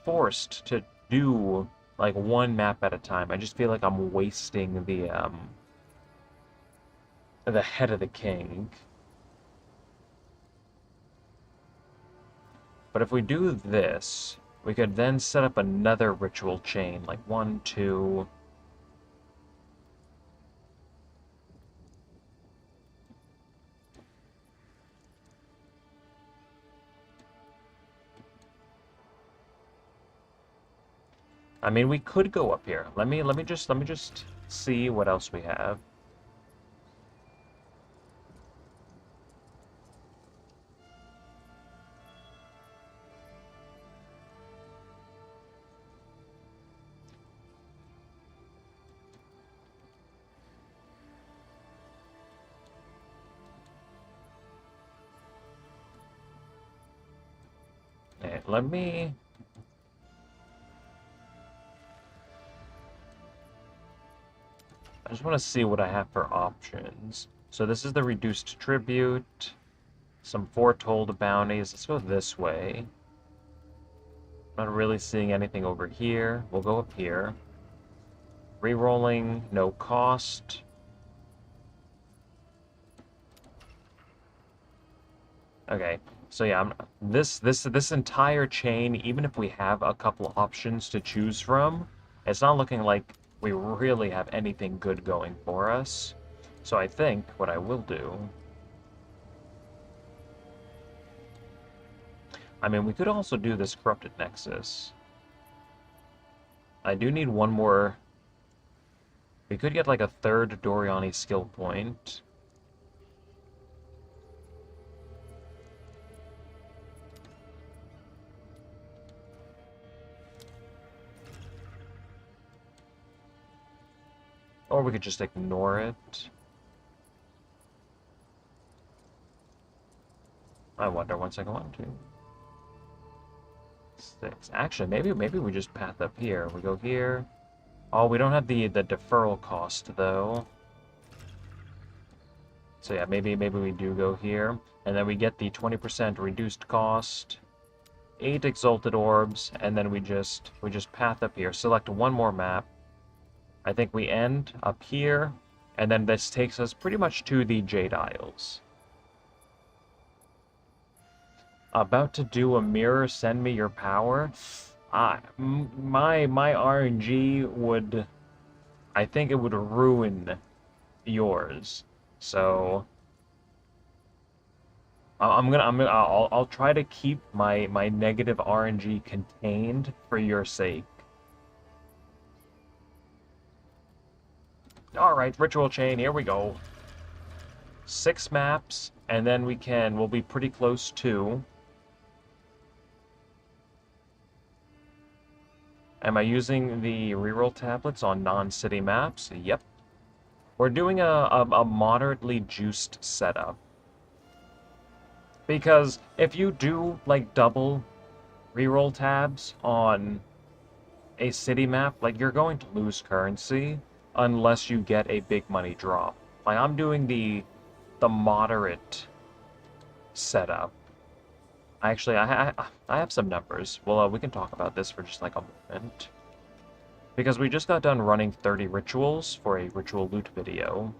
forced to do like one map at a time. I just feel like I'm wasting the head of the king. But if we do this, we could then set up another ritual chain, like 1, 2. I mean, we could go up here. Let me just see what else we have. Okay, let me... I just want to see what I have for options. So this is the reduced tribute, some foretold bounties. Let's go this way. Not really seeing anything over here. We'll go up here. Rerolling, no cost. Okay, so yeah, this entire chain, even if we have a couple options to choose from, it's not looking like we really have anything good going for us. So I think what I will do... I mean, we could also do this Corrupted Nexus. I do need one more... We could get like a 3rd Doriani skill point. Or we could just ignore it. I wonder, 1 second, 1, 2, 6. Actually, maybe we just path up here. We go here. Oh, we don't have the deferral cost though. So yeah, maybe we do go here, and then we get the 20% reduced cost, 8 exalted orbs, and then we just path up here. Select one more map. I think we end up here, and then this takes us pretty much to the Jade Isles. About to do a mirror, send me your power. My RNG would, I think it would ruin yours. So I'll try to keep my negative RNG contained for your sake. Alright, ritual chain, here we go. 6 maps, and then we'll be pretty close to... Am I using the reroll tablets on non-city maps? Yep. We're doing a moderately juiced setup. Because if you do, like, double reroll tabs on a city map, like, you're going to lose currency unless you get a big money drop. Like, I'm doing the moderate setup. Actually, I have some numbers. Well, we can talk about this for just like a moment. Because we just got done running 30 rituals for a ritual loot video.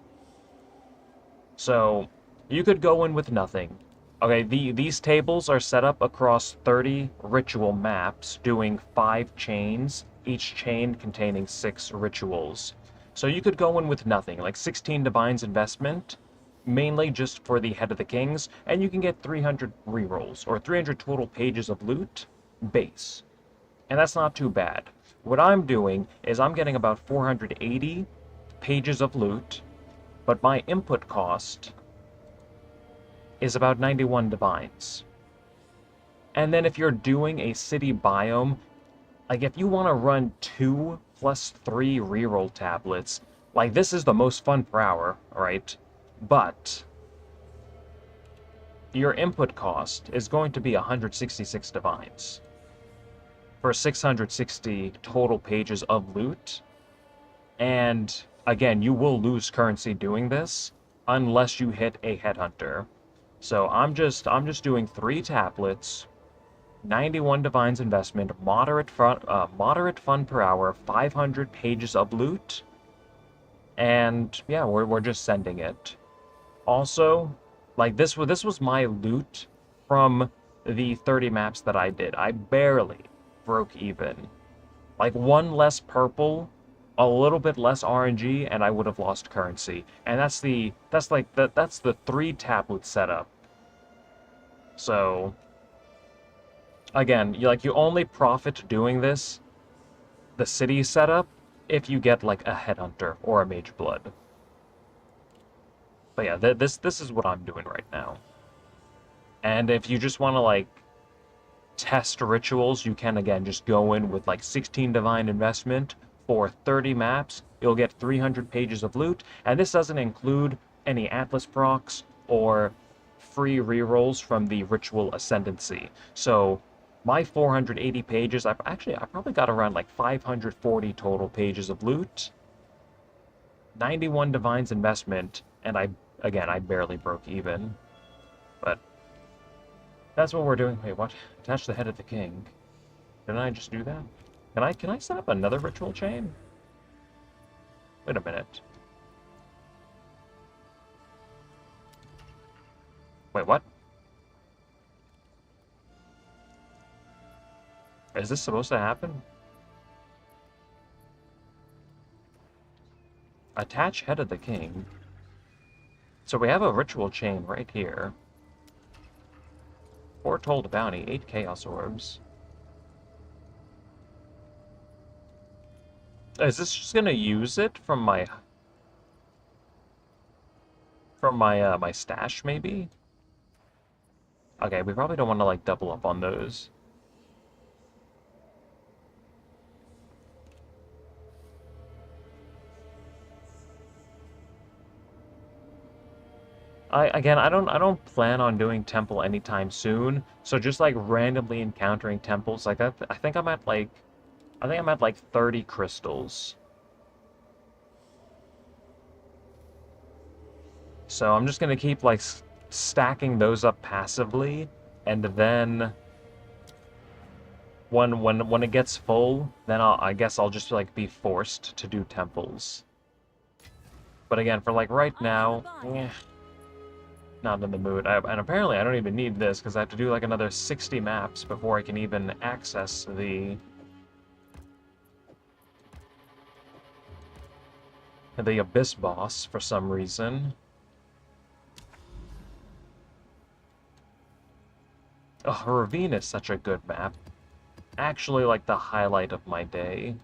So, You could go in with nothing. Okay, these tables are set up across 30 ritual maps, doing 5 chains, each chain containing 6 rituals. So you could go in with nothing, like 16 Divine's Investment, mainly just for the Head of the Kings, and you can get 300 rerolls, or 300 total pages of loot, base. And that's not too bad. What I'm doing is I'm getting about 480 pages of loot, but my input cost is about 91 divines. And then if you're doing a city biome, like if you want to run 2 plus 3 reroll tablets, like this is the most fun per hour, right? But your input cost is going to be 166 divines for 660 total pages of loot. And again, you will lose currency doing this unless you hit a headhunter. So I'm just doing 3 tablets, 91 Divine's Investment, moderate fun per hour, 500 pages of loot, and yeah, we're just sending it. Also, like this was my loot from the 30 maps that I did. I barely broke even. Like 1 less purple, a little bit less RNG, and I would have lost currency. And that's the 3 tablet setup. So again, you only profit doing this, the city setup, if you get like a headhunter or a mage blood. But yeah, this is what I'm doing right now. And if you just want to like test rituals, you can again just go in with like 16 Divine Investment for 30 maps. You'll get 300 pages of loot, and this doesn't include any Atlas procs or free rerolls from the Ritual Ascendancy. So my 480 pages, I probably got around like 540 total pages of loot, 91 Divine's Investment, and I barely broke even. But that's what we're doing. Wait, what? Attach the Head of the King. Didn't I just do that? Can I set up another ritual chain? Wait a minute. Wait, what? Is this supposed to happen? Attach Head of the King. So we have a ritual chain right here. Foretold bounty, 8 Chaos Orbs. Is this just gonna use it from my my stash, maybe? Okay, we probably don't want to like double up on those. I don't plan on doing temple anytime soon. So just like randomly encountering temples like that, I think I'm at like 30 crystals. So I'm just gonna keep like stacking those up passively, and then when it gets full, then I guess I'll just like be forced to do temples. But again, for like right now, not in the mood. And apparently I don't even need this because I have to do like another 60 maps before I can even access the Abyss boss for some reason. Oh, Ravine is such a good map. Actually, like the highlight of my day.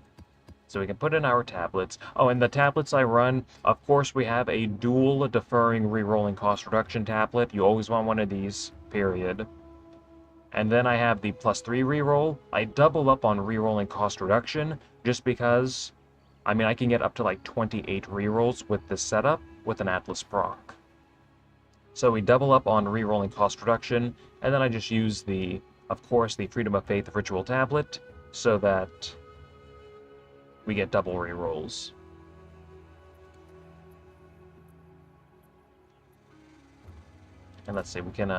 So we can put in our tablets. Oh, and the tablets I run, of course, we have a dual deferring rerolling cost reduction tablet. You always want one of these, period. And then I have the +3 reroll. I double up on rerolling cost reduction just because, I mean, I can get up to like 28 rerolls with this setup with an Atlas proc. So we double up on rerolling cost reduction, and then I just use the, of course, the Freedom of Faith ritual tablet so that we get double rerolls. And let's see, we can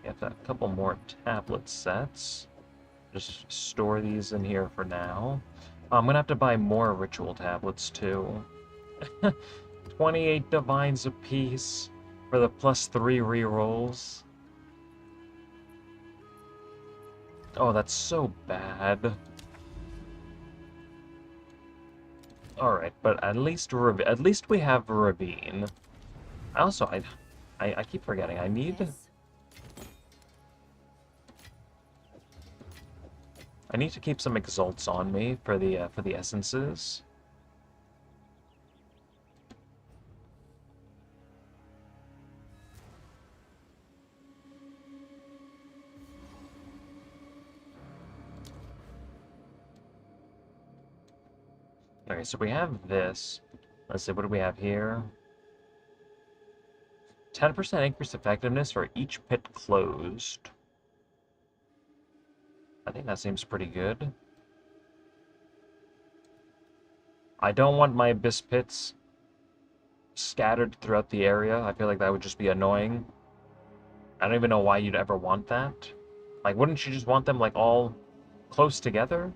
get a couple more tablet sets. Just store these in here for now. I'm gonna have to buy more ritual tablets too. 28 divines apiece for the +3 rerolls. Oh, that's so bad. Alright, but at least we have Ravine. I keep forgetting. I need Yes. to keep some exalts on me for the essences. Okay, so we have this. Let's see, what do we have here? 10% increased effectiveness for each pit closed. I think that seems pretty good. I don't want my abyss pits scattered throughout the area. I feel like that would just be annoying. I don't even know why you'd ever want that. Like, wouldn't you just want them, like, all close together?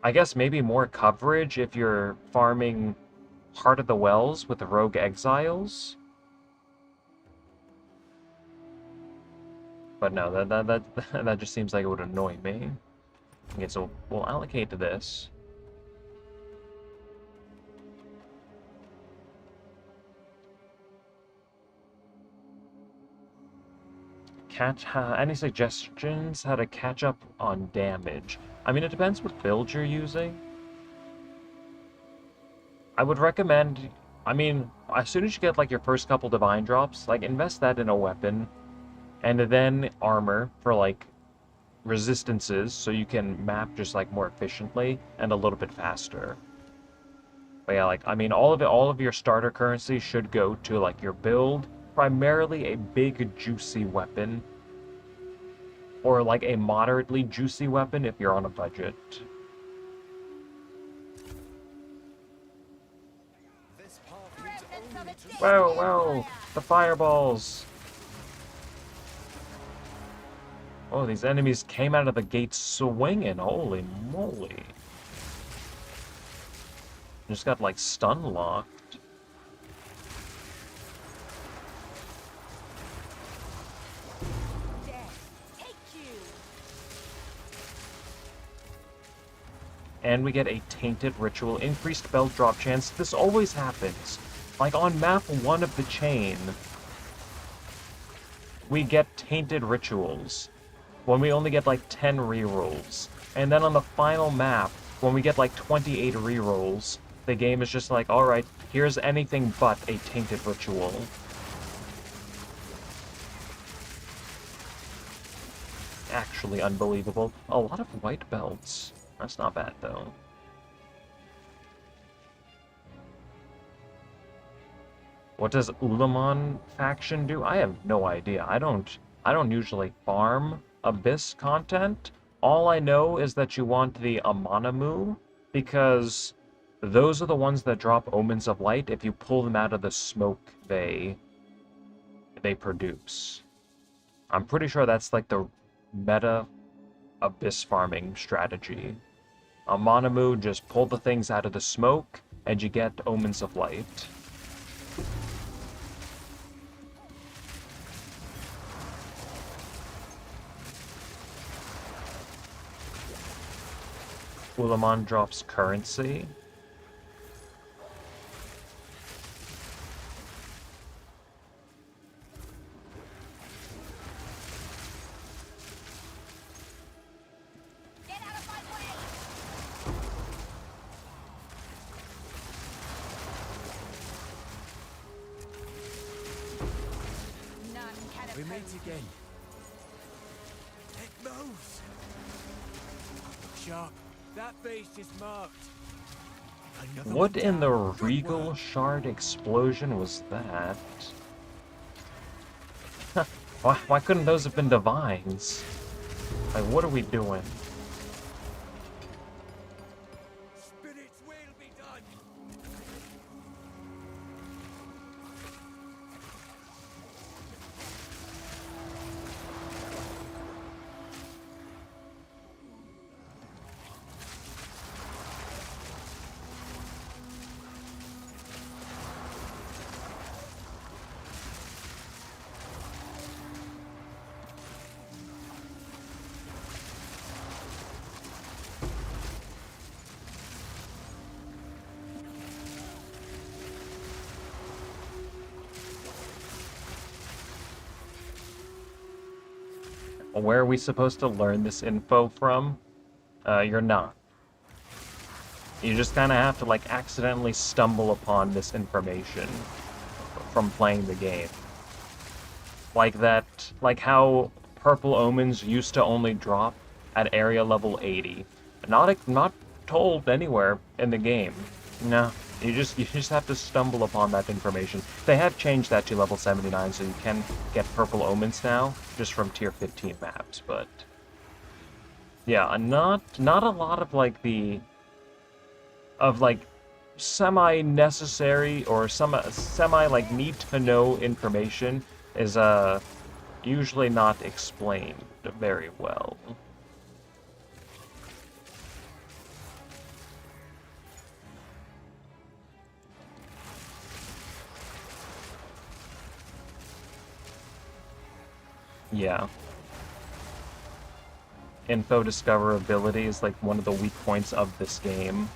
I guess maybe more coverage if you're farming Heart of the Wells with the Rogue Exiles. But no, that just seems like it would annoy me. Okay, so we'll allocate to this. Any suggestions how to catch up on damage? I mean, it depends what build you're using. I would recommend, I mean, as soon as you get like your first couple divine drops, like invest that in a weapon, and then armor for like resistances, so you can map just like more efficiently and a little bit faster. But yeah, like, I mean, all of your starter currency should go to like your build, primarily a big juicy weapon, or like a moderately juicy weapon if you're on a budget. Whoa, whoa, the fireballs! Oh, these enemies came out of the gate swinging, holy moly. Just got like stun locked. And we get a Tainted Ritual. Increased belt drop chance. This always happens. Like on map 1 of the chain, we get Tainted Rituals when we only get like 10 rerolls. And then on the final map, when we get like 28 rerolls, the game is just like, alright, here's anything but a Tainted Ritual. Actually unbelievable. A lot of white belts. That's not bad, though. What does Ulamon faction do? I have no idea. I don't usually farm Abyss content. All I know is that you want the Amanamu, because those are the ones that drop Omens of Light if you pull them out of the smoke they produce. I'm pretty sure that's like the meta Abyss farming strategy. Amanamu, just pull the things out of the smoke, and you get Omens of Light. Ulamon drops currency. Get out of my way! None can We oppose meet again. It moves. Sharp. That beast is marked. Another What one in the down. Good Regal work. Shard explosion was that? Why couldn't those have been divines? Like, what are we doing? Spirit's will be done. Where are we supposed to learn this info from? You're not. You just kind of have to, like, accidentally stumble upon this information from playing the game. Like that, like how purple omens used to only drop at area level 80. Not told anywhere in the game. No, you just have to stumble upon that information. They have changed that to level 79, so you can get purple omens now, just from tier 15 maps, but yeah, not a lot of like semi-necessary or some semi like need to know information is usually not explained very well. Yeah. Info discoverability is like one of the weak points of this game.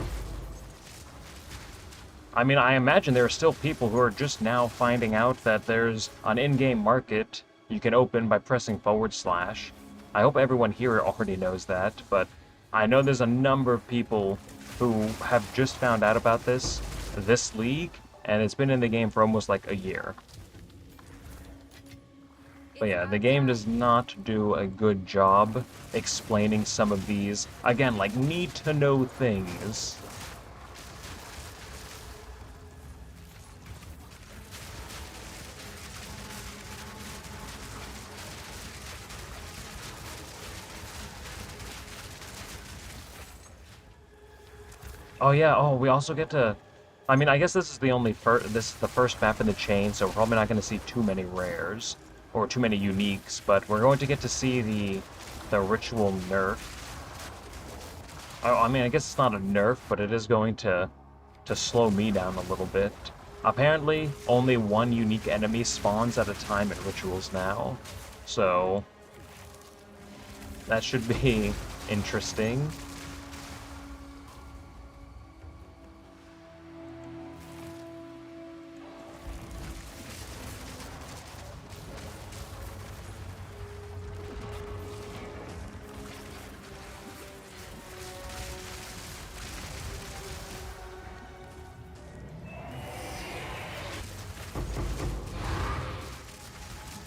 I mean, I imagine there are still people who are just now finding out that there's an in-game market you can open by pressing /. I hope everyone here already knows that, but I know there's a number of people who have just found out about this league, and it's been in the game for almost like a year. But yeah, the game does not do a good job explaining some of these, again, like, need-to-know things. Oh yeah, oh, we also get to... I mean, I guess this is the only this is the first map in the chain, so we're probably not going to see too many rares, or too many uniques, but we're going to get to see the ritual nerf. I mean, I guess it's not a nerf, but it is going to slow me down a little bit. Apparently, only one unique enemy spawns at a time in rituals now, so that should be interesting.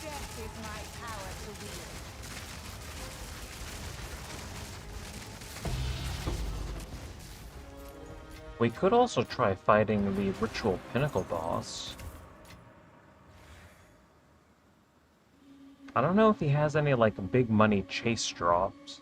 Death is my power to wield. We could also try fighting the Ritual Pinnacle boss. I don't know if he has any, like, big money chase drops.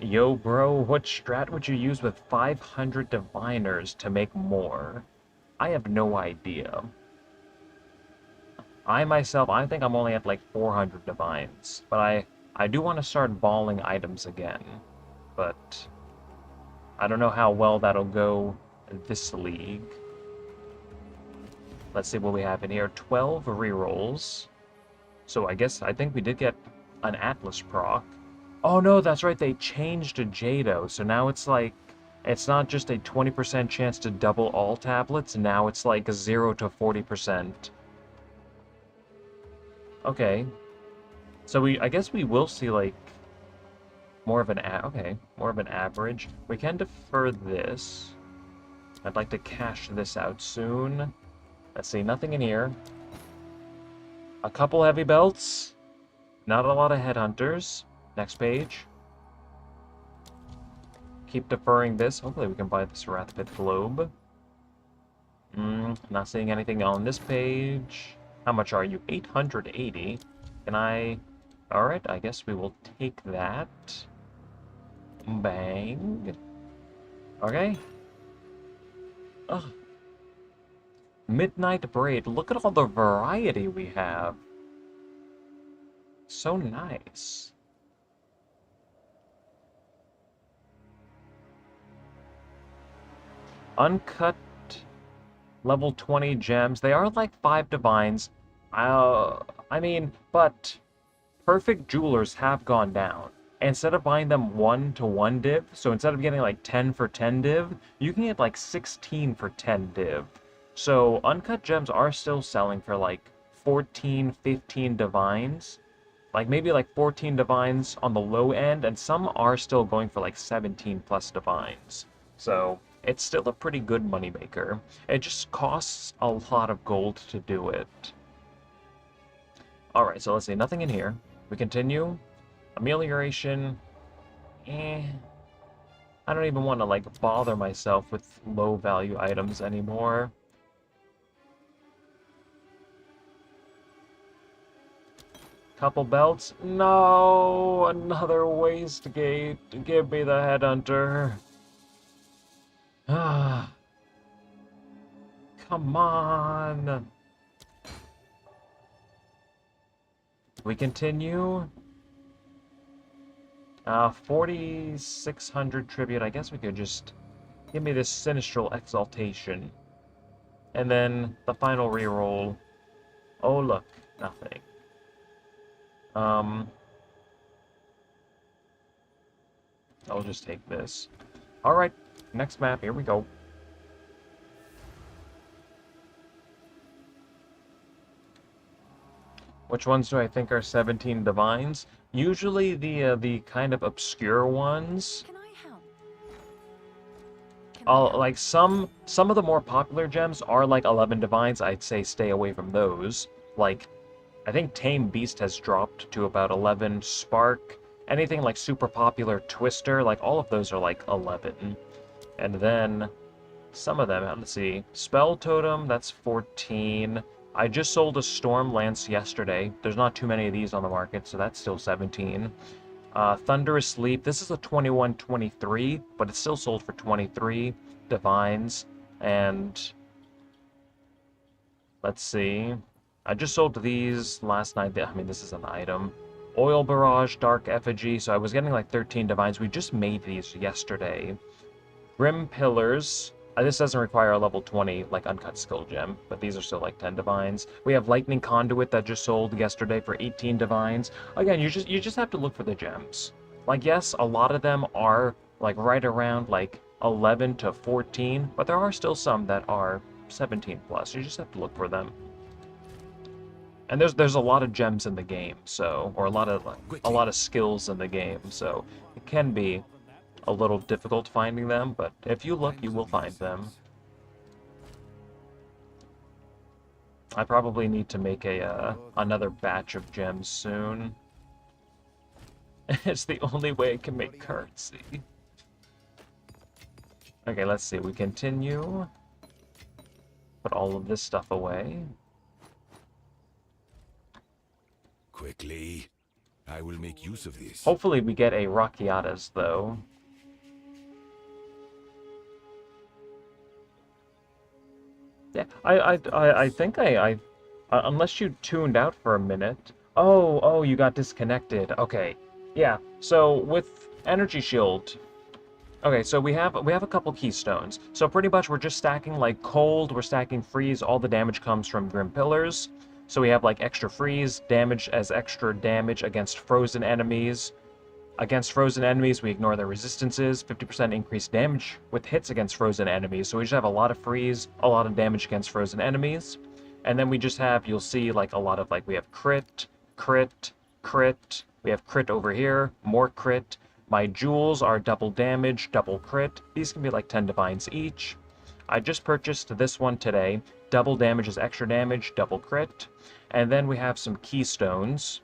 Yo, bro, what strat would you use with 500 diviners to make more? I have no idea. I think I'm only at like 400 divines, but I do want to start balling items again, but I don't know how well that'll go in this league. Let's see what we have in here. 12 rerolls. So I think we did get an Atlas proc. Oh no, that's right, they changed to Jado, so now it's like, it's not just a 20% chance to double all tablets, now it's like a 0 to 40%. Okay. So I guess we will see, like, more of an average. We can defer this. I'd like to cash this out soon. Let's see, nothing in here. A couple heavy belts. Not a lot of headhunters. Next page. Keep deferring this. Hopefully we can buy this Wrathpit Globe. Not seeing anything on this page. How much are you? 880. Can I... Alright, I guess we will take that. Bang. Okay. Ugh. Midnight Braid. Look at all the variety we have. So nice. Uncut level 20 gems. They are like 5 divines. I mean, but perfect jewelers have gone down. instead of buying them 1-to-1 div, so instead of getting like 10 for 10 div, you can get like 16 for 10 div. So uncut gems are still selling for like 14, 15 divines. Like maybe like 14 divines on the low end, and some are still going for like 17 plus divines. So it's still a pretty good moneymaker. It just costs a lot of gold to do it. Alright, so let's see, nothing in here. We continue. Amelioration. I don't even want to like bother myself with low value items anymore. Couple belts? No! Another waste gate. Give me the headhunter. Ah. Come on. We continue. 4,600 tribute. I guess we could just give me this Sinistral Exaltation. And then the final reroll. Oh, look. Nothing. I'll just take this. Alright, next map, here we go. Which ones do I think are 17 divines? Usually the kind of obscure ones. Can I help? Can I help? Like some of the more popular gems are like 11 divines. I'd say stay away from those. Like I think Tame Beast has dropped to about 11. Spark, anything like super popular Twister, like all of those are like 11. And then some of them, let's see. Spell Totem, that's 14. I just sold a Storm Lance yesterday. There's not too many of these on the market, so that's still 17. Thunderous Sleep, this is a 21-23, but it's still sold for 23 divines. And let's see. I just sold these last night. I mean, this is an item. Oil Barrage, Dark Effigy, so I was getting like 13 divines. We just made these yesterday. Grim Pillars. This doesn't require a level 20, like, uncut skill gem, but these are still like 10 divines. We have Lightning Conduit that just sold yesterday for 18 divines. Again, you just have to look for the gems. Like, yes, a lot of them are like right around like 11 to 14, but there are still some that are 17 plus. You just have to look for them. And there's a lot of gems in the game, so, or a lot of skills in the game, so it can be a little difficult finding them, but if you look, you will find them. I probably need to make another batch of gems soon. It's the only way I can make currency. Okay, let's see. We continue. Put all of this stuff away. Quickly. I will make use of this. Hopefully we get a Rockiatas, though. Yeah, I think I unless you tuned out for a minute. Oh, you got disconnected. Okay. Yeah, so with Energy Shield. Okay, so we have a couple keystones. So pretty much we're just stacking like cold, we're stacking freeze, all the damage comes from Grim Pillars. So we have like extra freeze, damage as extra damage against frozen enemies. Against frozen enemies, we ignore their resistances, 50% increased damage with hits against frozen enemies. So we just have a lot of freeze, a lot of damage against frozen enemies. And then we just have, you'll see like a lot of like, we have crit, crit, crit. We have crit over here, more crit. My jewels are double damage, double crit. These can be like 10 divines each. I just purchased this one today. Double damage is extra damage, double crit. And then we have some keystones.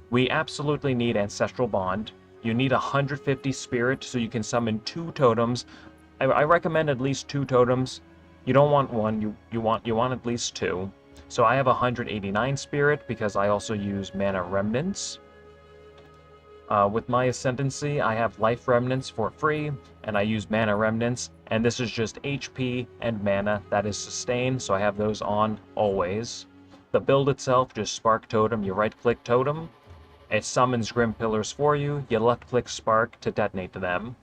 We absolutely need Ancestral Bond. You need 150 spirit so you can summon 2 totems. I recommend at least 2 totems. You don't want one, you want at least 2. So I have 189 spirit because I also use Mana Remnants. With my Ascendancy, I have Life Remnants for free, and I use Mana Remnants, and this is just HP and Mana that is sustained, so I have those on always. The build itself, just Spark Totem, you right-click Totem, it summons Grim Pillars for you, you left-click Spark to detonate them.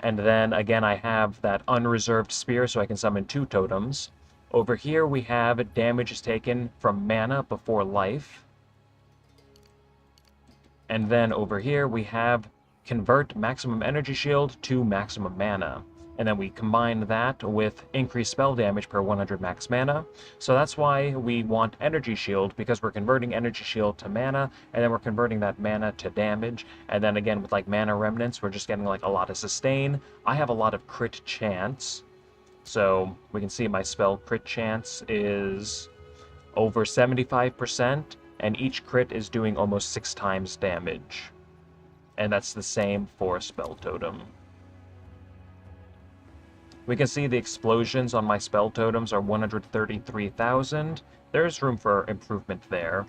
And then, again, I have that Unreserved Spear, so I can summon 2 totems. Over here we have damage is taken from Mana before life. And then over here we have convert maximum energy shield to maximum mana. And then we combine that with increased spell damage per 100 max mana. So that's why we want energy shield, because we're converting energy shield to mana, and then we're converting that mana to damage. And then again with like mana remnants, we're just getting like a lot of sustain. I have a lot of crit chance. So we can see my spell crit chance is over 75%, and each crit is doing almost 6 times damage. And that's the same for Spell Totem. We can see the explosions on my Spell Totems are 133,000. There's room for improvement there.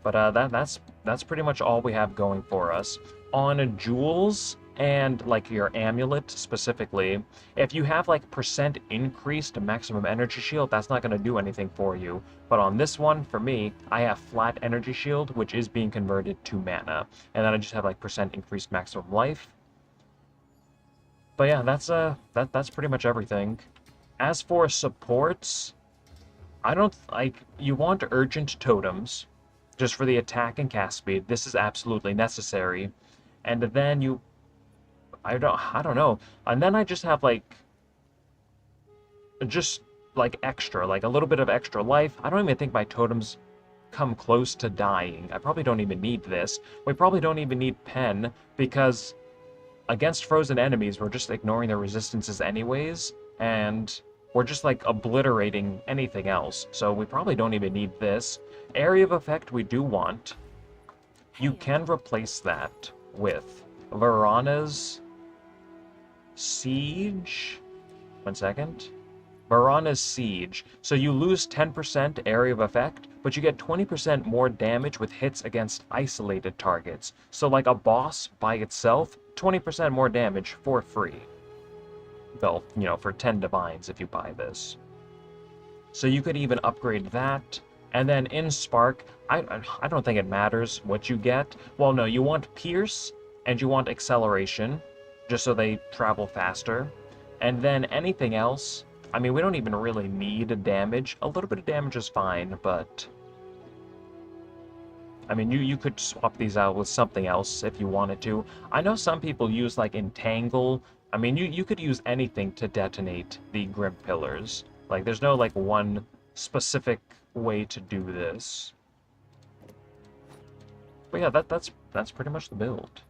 But that's pretty much all we have going for us. On jewels and like your amulet specifically, if you have like percent increased maximum energy shield, that's not going to do anything for you. But on this one, for me, I have flat energy shield, which is being converted to mana, and then I just have like percent increased maximum life. But yeah, that's pretty much everything. As for supports, I don't like, you want urgent totems just for the attack and cast speed. This is absolutely necessary. And then I don't know. And then I just have like extra, like a little bit of extra life. I don't even think my totems come close to dying. I probably don't even need this. We probably don't even need pen, because against frozen enemies, we're just ignoring their resistances anyways, and we're just like obliterating anything else. So we probably don't even need this. Area of effect we do want. You can replace that with Varana's Siege. 1 second. Varana's Siege. So you lose 10% area of effect, but you get 20% more damage with hits against isolated targets. So like a boss by itself, 20% more damage for free. Well, you know, for 10 divines if you buy this. So you could even upgrade that. And then in Spark, I don't think it matters what you get. Well, no, you want Pierce and you want Acceleration, just so they travel faster. And then anything else, I mean, we don't even really need damage. A little bit of damage is fine, but I mean, you could swap these out with something else if you wanted to. I know some people use, like, Entangle. I mean, you could use anything to detonate the Grim Pillars. Like, there's no, like, one specific way to do this. But yeah, that's pretty much the build.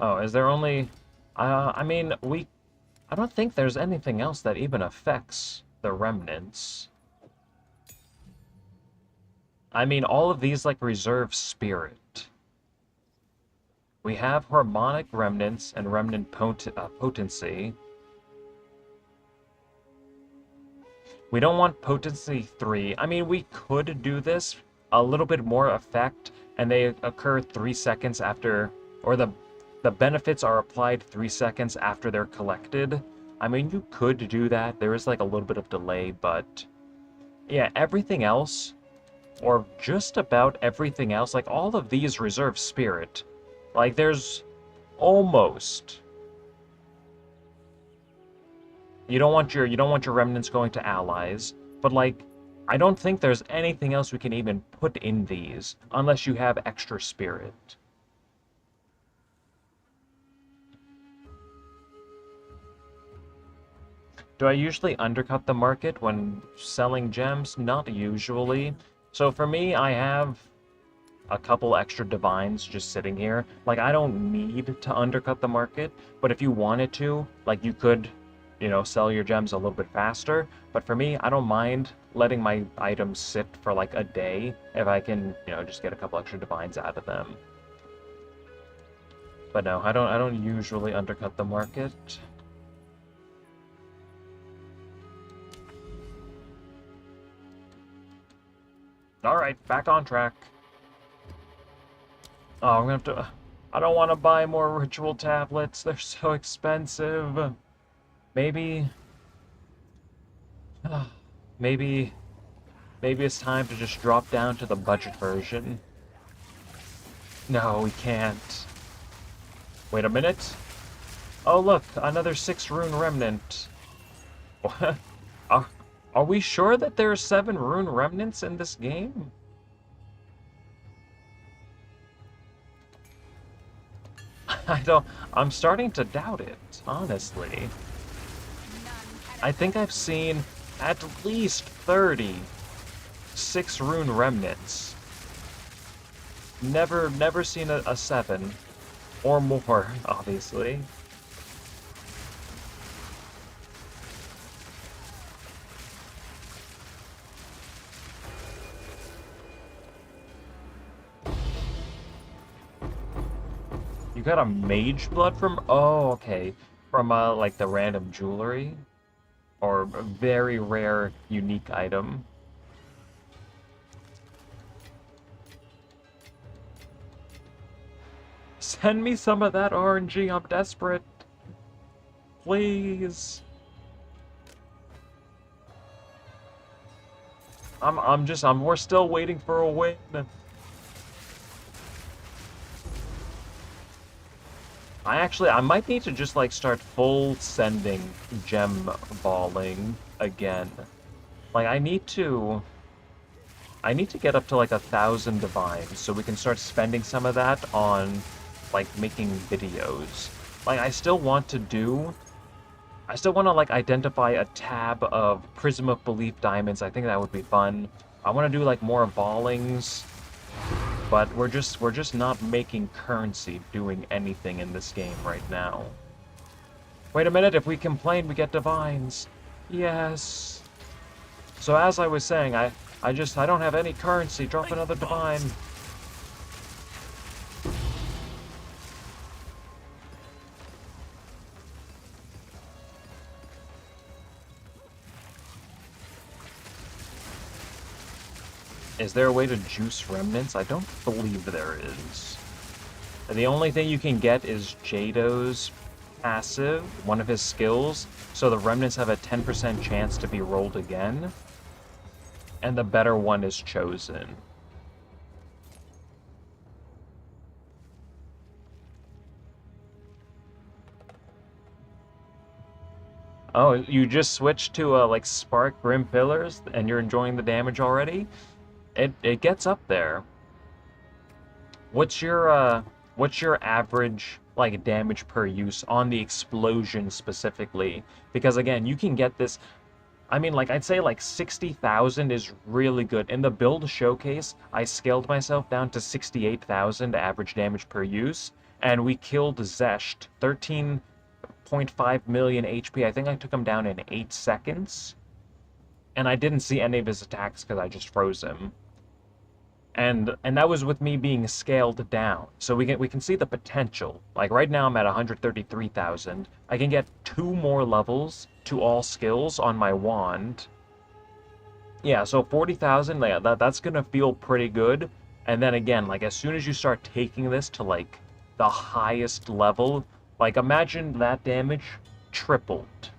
Oh, is there only... I mean, I don't think there's anything else that even affects the remnants. I mean, all of these, like, reserve spirit. We have harmonic remnants and remnant potency. We don't want potency 3. I mean, we could do this a little bit more effect, and they occur 3 seconds after, or the benefits are applied 3 seconds after they're collected. I mean, you could do that. There is like a little bit of delay, but yeah, everything else, or just about everything else, like all of these reserve spirit. Like there's almost. You don't want your remnants going to allies, but like I don't think there's anything else we can even put in these unless you have extra spirit. Do I usually undercut the market when selling gems? Not usually. So for me, I have a couple extra divines just sitting here. Like, I don't need to undercut the market, but if you wanted to, like, you could, you know, sell your gems a little bit faster. But for me, I don't mind letting my items sit for, like, a day if I can, you know, just get a couple extra divines out of them. But no, I don't usually undercut the market. Alright, back on track. Oh, I'm gonna have to... I don't want to buy more ritual tablets. They're so expensive. Maybe... maybe it's time to just drop down to the budget version. No, we can't. Wait a minute. Oh, look, another 6 rune remnant. What? Are we sure that there are 7 rune remnants in this game? I'm starting to doubt it, honestly. I think I've seen at least 30 6 rune remnants. Never seen a 7. Or more, obviously. You got a mage blood from... Oh, okay. From, like, the random jewelry? Or a very rare, unique item. Send me some of that RNG, I'm desperate. Please. We're still waiting for a win. I might need to just, like, start full sending gem balling again. Like, I need to get up to, like, 1,000 divines so we can start spending some of that on, like, making videos. Like, I still want to, like, identify a tab of Prism of Belief diamonds. I think that would be fun. I want to do, like, more ballings. But we're just not making currency doing anything in this game right now. Wait a minute, if we complain, we get divines. Yes. So as I was saying, I don't have any currency. Drop another divine. Is there a way to juice remnants? I don't believe there is. The only thing you can get is Jado's passive, one of his skills, so the remnants have a 10% chance to be rolled again, and the better one is chosen. Oh, you just switched to, like, Spark Grim Pillars, and you're enjoying the damage already? It gets up there. What's your average, like, damage per use on the explosion specifically? Because again, you can get this. I mean, like, I'd say like 60,000 is really good. In the build showcase, I scaled myself down to 68,000 average damage per use, and we killed Zesht, 13.5 million HP. I think I took him down in 8 seconds. And I didn't see any of his attacks because I just froze him. And that was with me being scaled down. So we can see the potential. Like right now I'm at 133,000. I can get 2 more levels to all skills on my wand. Yeah, so 40,000, yeah, that's gonna feel pretty good. And then again, like as soon as you start taking this to like the highest level, like imagine that damage tripled.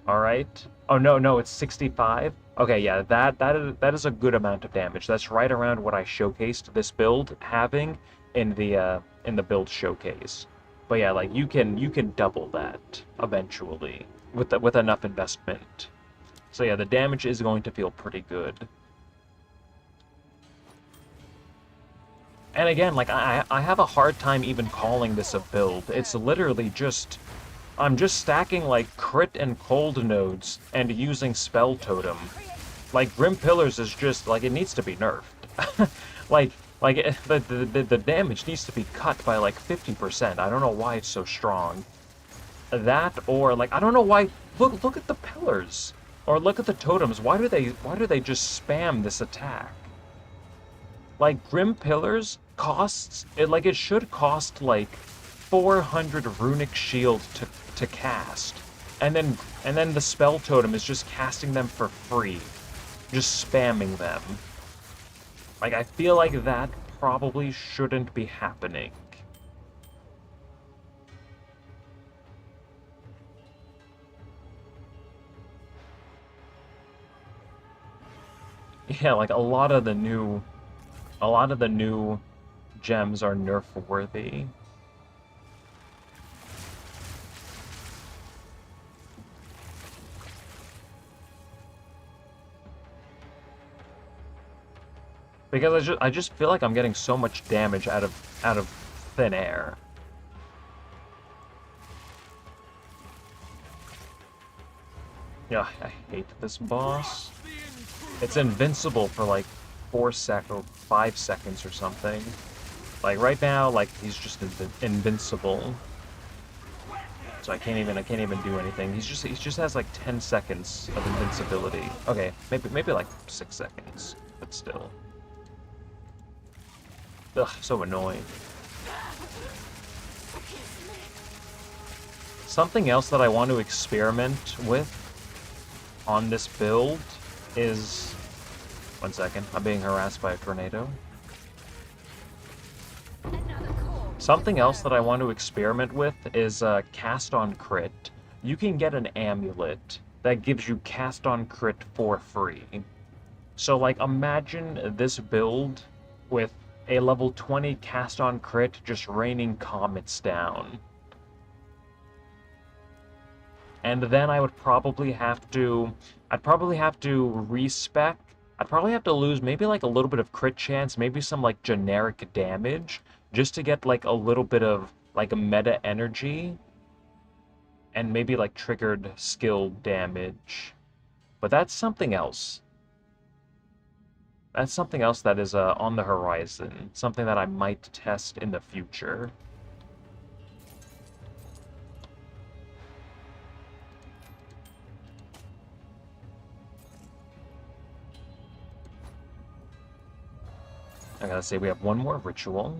All right. Oh no, it's 65. Okay, yeah, that is a good amount of damage. That's right around what I showcased this build having in the build showcase. But yeah, like you can double that eventually with enough investment. So yeah, the damage is going to feel pretty good. And again, like I have a hard time even calling this a build. It's literally just I'm just stacking like crit and cold nodes and using spell totem. Like Grim Pillars is just like it needs to be nerfed. The damage needs to be cut by like 50%. I don't know why it's so strong. That or like I don't know why. Look at the pillars or look at the totems. Why do they just spam this attack? Like Grim Pillars costs it should cost like 400 runic shield to cast. And then the spell totem is just casting them for free. Just spamming them. Like I feel like that probably shouldn't be happening. Yeah, like a lot of the new gems are nerf worthy. Because I just feel like I'm getting so much damage out of thin air. Yeah, I hate this boss. It's invincible for like 5 seconds or something. Like right now, like he's just invincible. So I can't even do anything. He just has like 10 seconds of invincibility. Okay, maybe like 6 seconds, but still. Ugh, so annoying. Something else that I want to experiment with on this build is... One second, I'm being harassed by a tornado. Something else that I want to experiment with is cast on crit. You can get an amulet that gives you cast on crit for free. So like imagine this build with a level 20 cast on crit just raining comets down. And then I would probably have to... I'd probably have to respec. I'd probably have to lose maybe like a little bit of crit chance, maybe some like generic damage, just to get like a little bit of like meta energy, and maybe like triggered skill damage. But that's something else. That's something else that is on the horizon. Something that I might test in the future. I gotta say, we have one more ritual.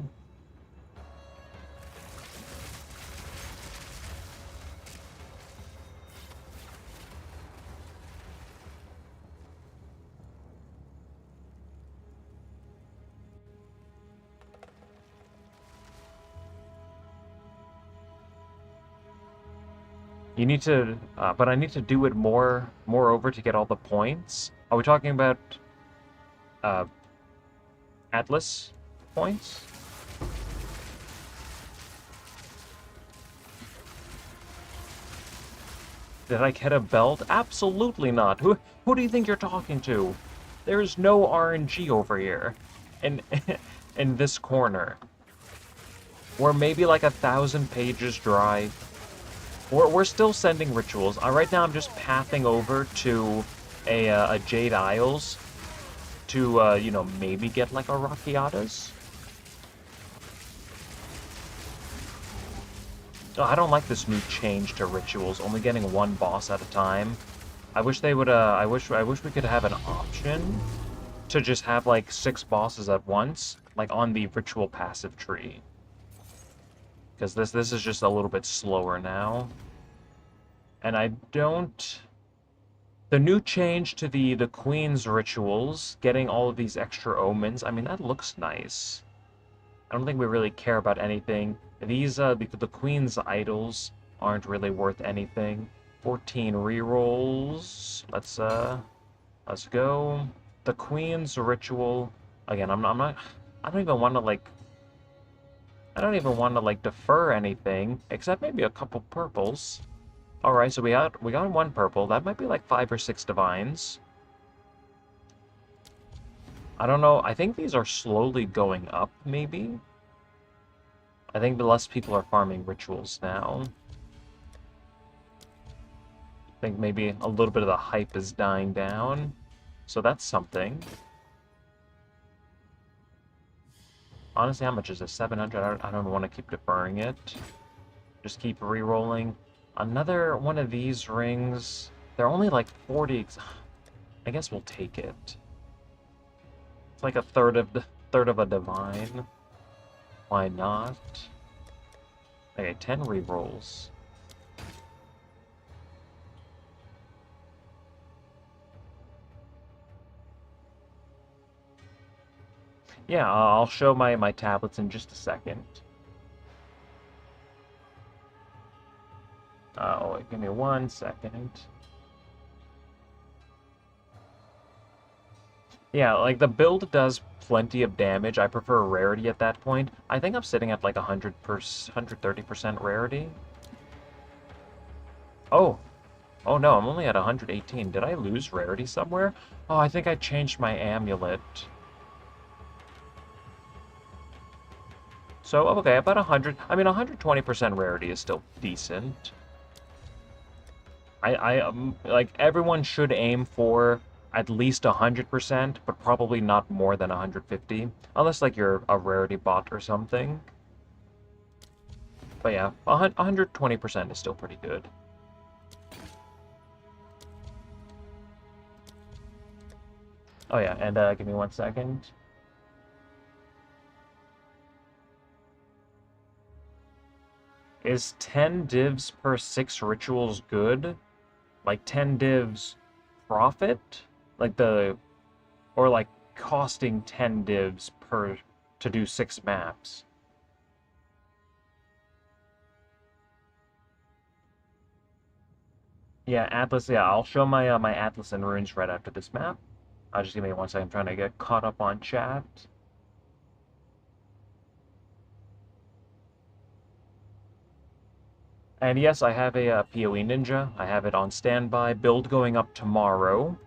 You need to, but I need to do it moreover to get all the points. Are we talking about, Atlas points? Did I get a belt? Absolutely not. Who do you think you're talking to? There's no RNG over here. In in this corner. We're maybe like 1,000 pages dry. We're still sending rituals. Right now I'm just pathing over to a Jade Isles to, you know, maybe get like a Rakiatas. Oh, I don't like this new change to rituals, only getting one boss at a time. I wish they would, I wish we could have an option to just have like 6 bosses at once, like on the ritual passive tree. Because this is just a little bit slower now. And I don't... The new change to the Queen's rituals, getting all of these extra omens, I mean, that looks nice. I don't think we really care about anything. These, the Queen's idols aren't really worth anything. 14 rerolls. Let's go. The Queen's ritual. Again, I'm not... I don't even want to, like... I don't even want to, like, defer anything, except maybe a couple purples. Alright, so we got 1 purple. That might be like 5 or 6 divines. I don't know. I think these are slowly going up, maybe? I think the less people are farming rituals now. I think maybe a little bit of the hype is dying down. So that's something. Honestly, how much is this? 700? I don't want to keep deferring it. Just keep re-rolling. Another one of these rings. They're only like 40. I guess we'll take it. It's like a third of a divine. Why not? Okay, 10 re-rolls. Yeah, I'll show my tablets in just a second. Oh, give me 1 second. Yeah, like the build does plenty of damage. I prefer rarity at that point. I think I'm sitting at like 130% rarity. Oh. Oh no, I'm only at 118. Did I lose rarity somewhere? Oh, I think I changed my amulet. So, okay, about 100. I mean, 120% rarity is still decent. Like, everyone should aim for at least 100%, but probably not more than 150. Unless, like, you're a rarity bot or something. But yeah, 120% is still pretty good. Oh yeah, and give me 1 second. Is 10 divs per 6 rituals good? Like 10 divs profit? Like or like costing 10 divs to do 6 maps? Yeah, Atlas, yeah, I'll show my my Atlas and runes right after this map. Just give me 1 second, I'm trying to get caught up on chat. And yes, I have a PoE Ninja. I have it on standby. Build going up tomorrow.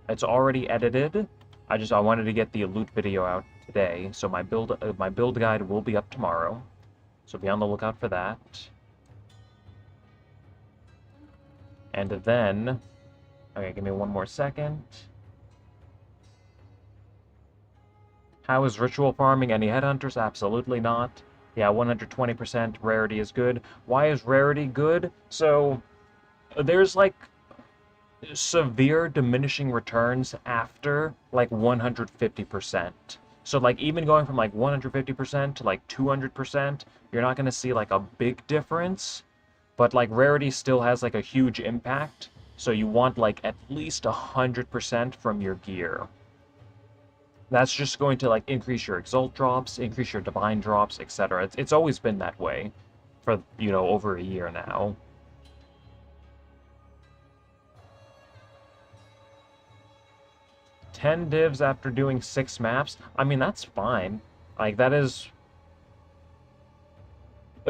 It's already edited. I wanted to get the loot video out today, so my build guide will be up tomorrow. So be on the lookout for that. And then, okay, give me 1 more second. How is ritual farming? Any headhunters? Absolutely not. Yeah, 120% rarity is good. Why is rarity good? So there's like severe diminishing returns after like 150%. So like even going from like 150% to like 200%, you're not going to see like a big difference, but like rarity still has like a huge impact. So you want like at least 100% from your gear. That's just going to like increase your exalt drops, increase your divine drops, etc. It's always been that way for, you know, over a year now. 10 divs after doing 6 maps, I mean, that's fine. Like, that is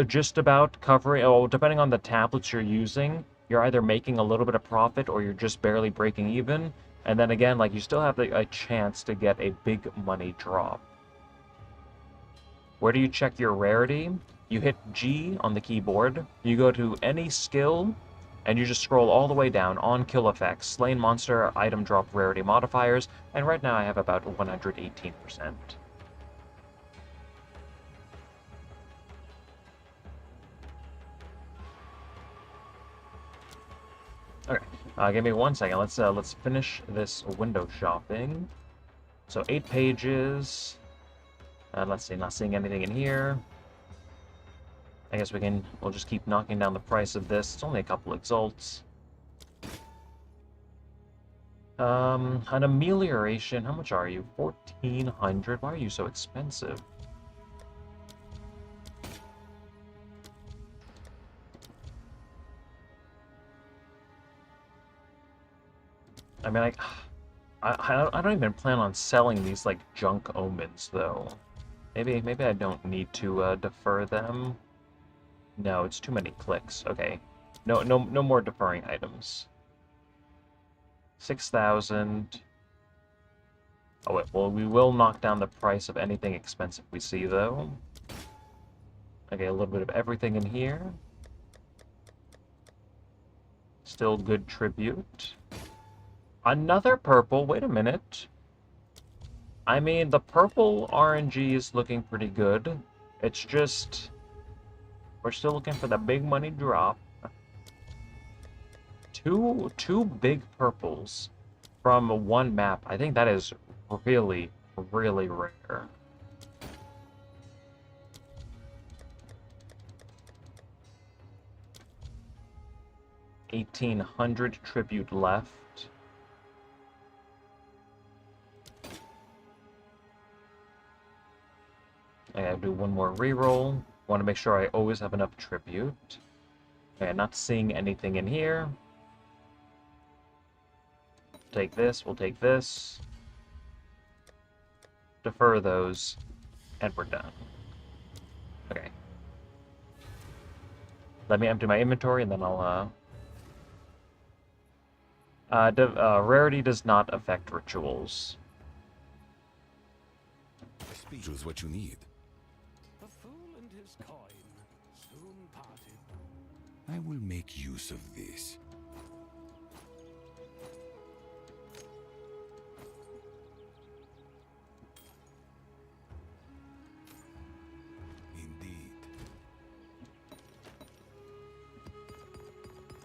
just about covering, oh, depending on the tablets you're using, you're either making a little bit of profit or you're just barely breaking even. And then again, like, you still have a chance to get a big money drop. Where do you check your rarity? You hit G on the keyboard, you go to any skill, and you just scroll all the way down on kill effects, slain monster, item drop rarity modifiers, and right now I have about 118%. Okay, give me 1 second. Let's finish this window shopping. So 8 pages. Let's see, not seeing anything in here. I guess we'll just keep knocking down the price of this. It's only a couple exalts. An amelioration, how much are you? 1,400? Why are you so expensive? I mean, I don't even plan on selling these, like, junk omens, though. Maybe I don't need to, defer them. No, it's too many clicks. Okay. No more deferring items. 6,000. Oh, wait, well, we will knock down the price of anything expensive we see, though. Okay, a little bit of everything in here. Still good tribute. Another purple. Wait a minute. I mean, the purple RNG is looking pretty good. It's just... we're still looking for the big money drop. Two big purples from one map. I think that is really, really rare. $1,800 tribute left. I gotta do one more reroll. Want to make sure I always have enough tribute. Okay, not seeing anything in here. Take this, we'll take this. Defer those, and we're done. Okay. Let me empty my inventory, and then I'll, rarity does not affect rituals. Choose what you need. A fool and precious coin, soon parted. I will make use of this. Indeed.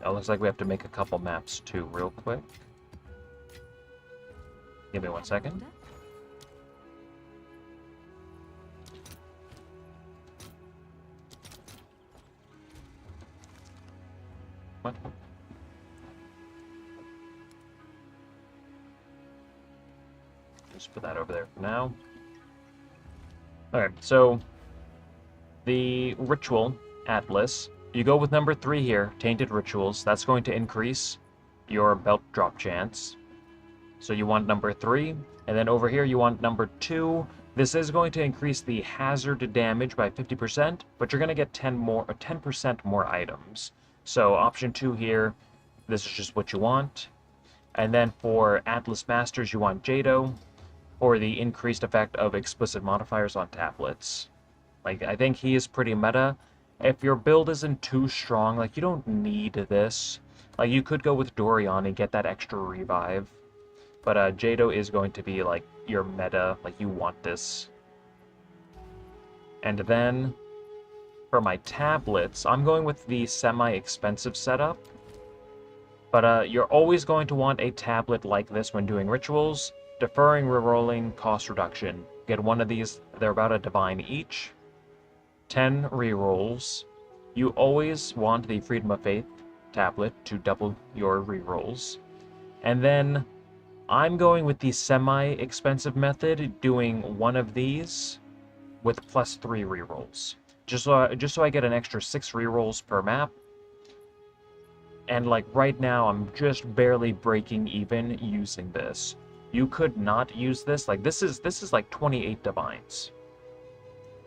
It looks like we have to make a couple maps too, real quick. Give me 1 second. What? Just put that over there for now. Alright, so the ritual atlas, you go with number 3 here, Tainted Rituals. That's going to increase your belt drop chance. So you want number 3, and then over here you want number 2. This is going to increase the hazard damage by 50%, but you're going to get 10% more items. So option 2 here, this is just what you want. And then for Atlas Masters, you want Jado, or the increased effect of explicit modifiers on tablets. Like, I think he is pretty meta. If your build isn't too strong, like, you don't need this. Like, you could go with Dorian and get that extra revive. But Jado is going to be, like, your meta. Like, you want this. And then, for my tablets, I'm going with the semi-expensive setup. But you're always going to want a tablet like this when doing rituals. Deferring, rerolling, cost reduction. Get one of these, they're about a divine each. 10 rerolls. You always want the Freedom of Faith tablet to double your rerolls. And then I'm going with the semi-expensive method, doing one of these with plus 3 rerolls. Just so I get an extra 6 rerolls per map. And like right now, I'm just barely breaking even using this. You could not use this. Like this is like 28 divines.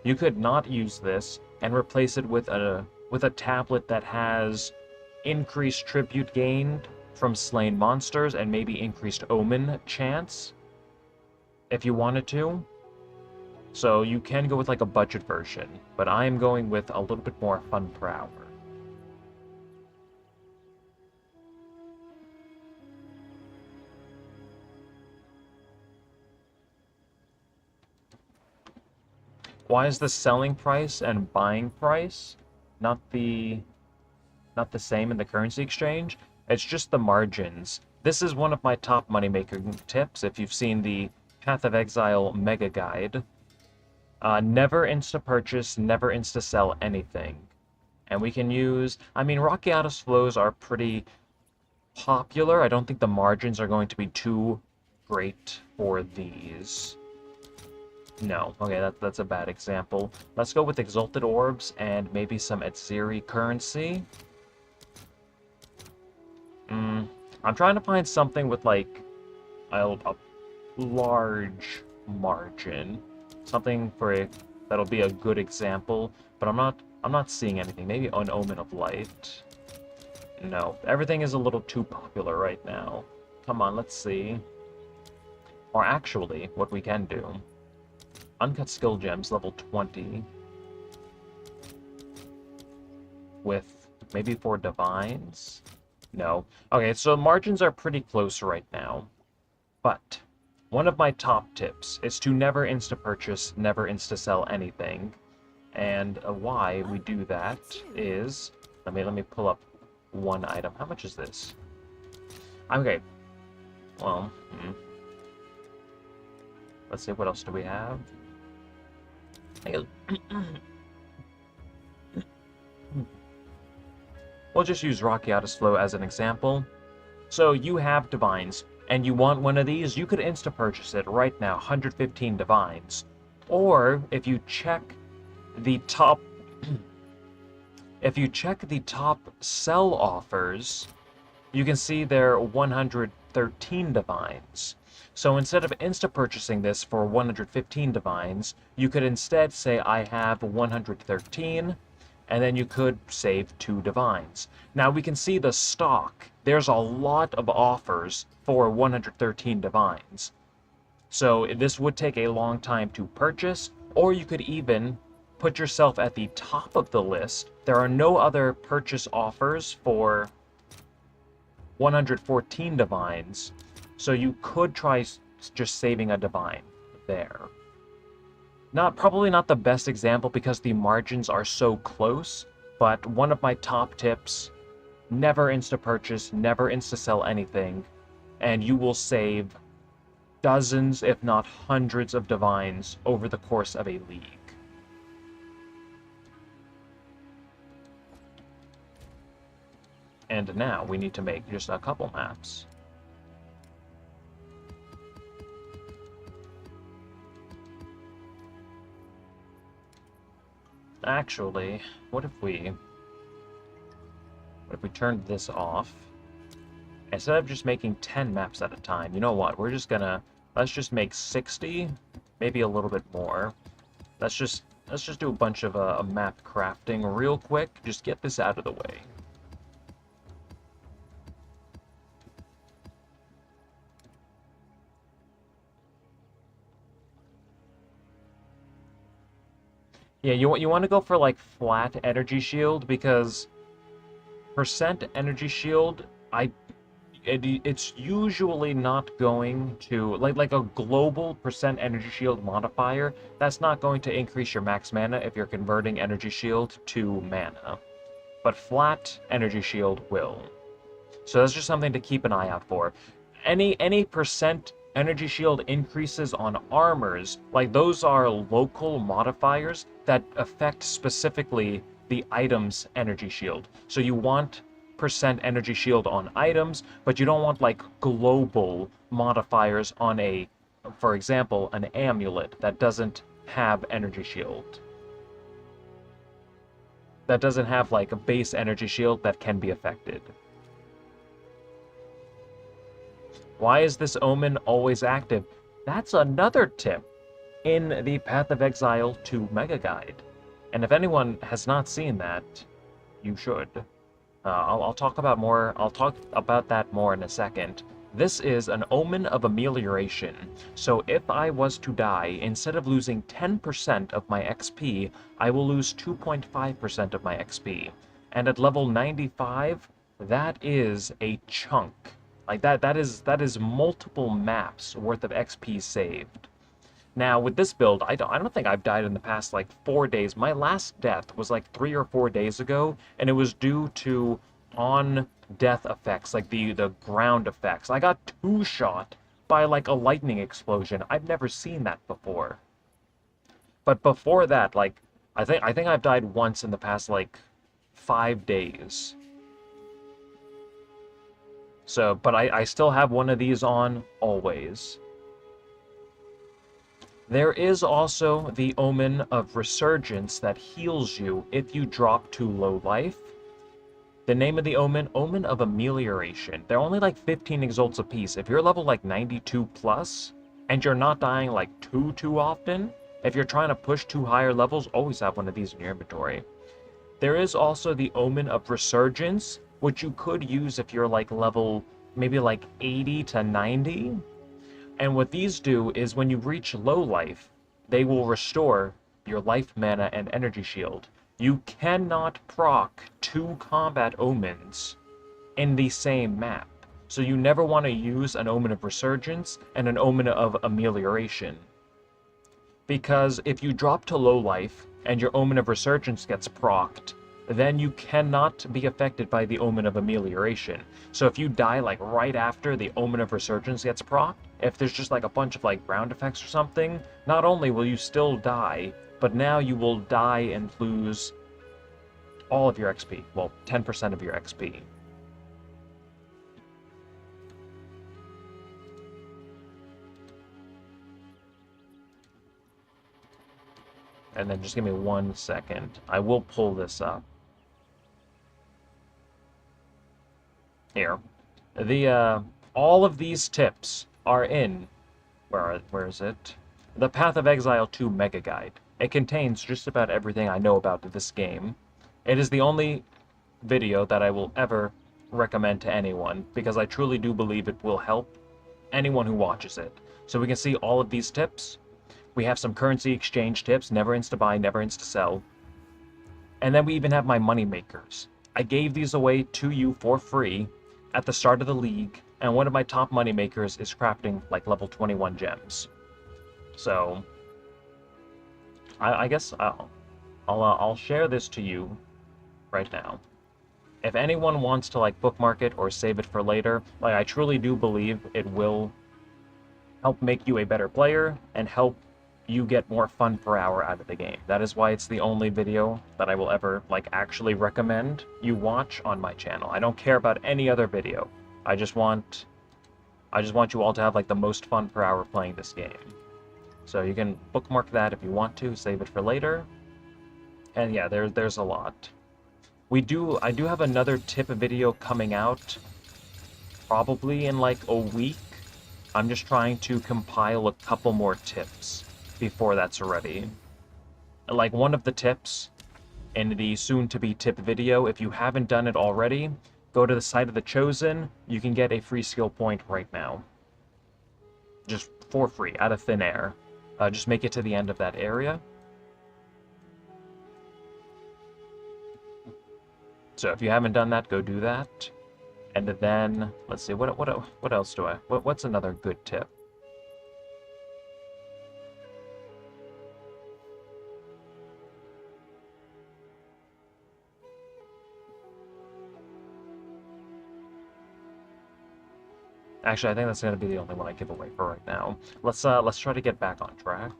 You could not use this and replace it with a tablet that has increased tribute gained from slain monsters and maybe increased omen chance if you wanted to. So you can go with like a budget version, but I'm going with a little bit more fun per hour. Why is the selling price and buying price not the same in the currency exchange? It's just the margins. This is one of my top money-making tips if you've seen the Path of Exile Mega Guide. Never insta-purchase, never insta-sell anything. And we can use... I mean, Rockiatus flows are pretty popular. I don't think the margins are going to be too great for these. No. Okay, that's a bad example. Let's go with Exalted Orbs and maybe some Etziri currency. I'm trying to find something with, like, a large margin. Something that'll be a good example, but I'm not seeing anything. Maybe an Omen of Light. No, everything is a little too popular right now. Come on, let's see. Or actually, what we can do. Uncut Skill Gems, level 20. With maybe 4 Divines? No. Okay, so margins are pretty close right now. But one of my top tips is to never insta-purchase, never insta-sell anything. And why we do that is... Let me pull up one item. How much is this? Okay. Well, let's see, what else do we have? We'll just use Rockiatus Flow as an example. So you have Divines, and you want one of these, you could insta-purchase it right now, 115 Divines. Or, if you check the top... if you check the top sell offers, you can see they're 113 Divines. So instead of insta-purchasing this for 115 Divines, you could instead say, I have 113, and then you could save 2 Divines. Now we can see the stock. There's a lot of offers for 113 Divines. So this would take a long time to purchase, or you could even put yourself at the top of the list. There are no other purchase offers for 114 divines, so you could try just saving a divine there. Probably not the best example because the margins are so close, but one of my top tips: never insta-purchase, never insta-sell anything, and you will save dozens, if not hundreds of divines over the course of a league. And now we need to make just a couple maps. Actually, what if we turned this off? Instead of just making 10 maps at a time, you know what? Let's just make 60, maybe a little bit more. Let's just do a bunch of map crafting real quick. Just get this out of the way. Yeah, you want to go for like flat energy shield because percent energy shield, it's usually not going to like a global percent energy shield modifier. That's not going to increase your max mana if you're converting energy shield to mana, but flat energy shield will. So that's just something to keep an eye out for. Any percent energy shield increases on armors, like those are local modifiers that affect specifically the item's energy shield. So you want percent energy shield on items, but you don't want like global modifiers on for example, an amulet that doesn't have energy shield. That doesn't have like a base energy shield that can be affected. Why is this omen always active? That's another tip in the Path of Exile 2 Mega Guide. And if anyone has not seen that, you should. I'll talk about that more in a second. This is an omen of amelioration. So if I was to die, instead of losing 10% of my XP, I will lose 2.5% of my XP. And at level 95, that is a chunk. Like that is multiple maps worth of XP saved. Now with this build, I don't think I've died in the past like 4 days. My last death was like 3 or 4 days ago, and it was due to on-death effects, like the ground effects. I got two-shot by like a lightning explosion. I've never seen that before. But before that, like I think I've died once in the past like 5 days. So, but I still have one of these on always. There is also the Omen of Resurgence that heals you if you drop to low life. The name of the Omen, Omen of Amelioration. They're only like 15 exalts apiece. If you're level like 92 plus, and you're not dying like too often, if you're trying to push to higher levels, always have one of these in your inventory. There is also the Omen of Resurgence, which you could use if you're like level maybe like 80 to 90. And what these do is when you reach low life, they will restore your life mana and energy shield. You cannot proc 2 combat omens in the same map. So you never want to use an Omen of Resurgence and an Omen of Amelioration. Because if you drop to low life and your Omen of Resurgence gets procced, then you cannot be affected by the Omen of Amelioration. So if you die like right after the Omen of Resurgence gets procced, if there's just like a bunch of like ground effects or something, not only will you still die, but now you will die and lose all of your XP. Well, 10% of your XP. And then just give me 1 second. I will pull this up. Here. All of these tips are in, where is it? The Path of Exile 2 Mega Guide. It contains just about everything I know about this game. It is the only video that I will ever recommend to anyone, because I truly do believe it will help anyone who watches it. So we can see all of these tips. We have some currency exchange tips, never insta-buy, never insta-sell. And then we even have my money makers. I gave these away to you for free at the start of the league, and one of my top money makers is crafting like level 21 gems. So, I guess I'll share this to you right now. If anyone wants to like bookmark it or save it for later, like I truly do believe it will help make you a better player and help you get more fun per hour out of the game. That is why it's the only video that I will ever like actually recommend you watch on my channel. I don't care about any other video. I just want you all to have like the most fun per hour playing this game. So you can bookmark that if you want to, save it for later. And yeah, there's a lot. I do have another tip video coming out probably in like a week. I'm just trying to compile a couple more tips before that's ready. Like one of the tips in the soon-to-be tip video, if you haven't done it already, go to the site of the Chosen. You can get a free skill point right now. Just for free, out of thin air. Just make it to the end of that area. So if you haven't done that, go do that. And then, let's see, what else do what's another good tip? Actually, I think that's going to be the only one I give away for right now. Let's try to get back on track.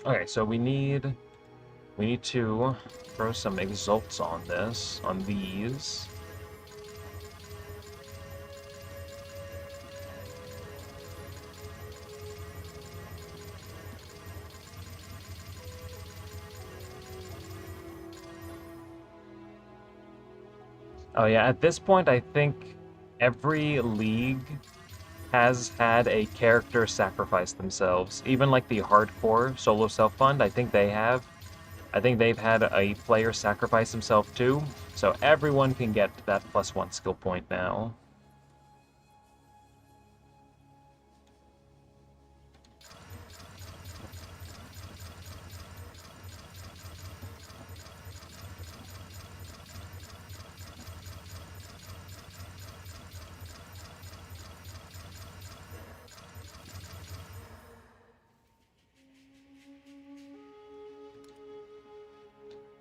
Okay, so we need to throw some exalts on these. Oh yeah, at this point I think every league has had a character sacrifice themselves. Even like the hardcore solo self-fund, I think they've had a player sacrifice himself too. So everyone can get that +1 skill point now.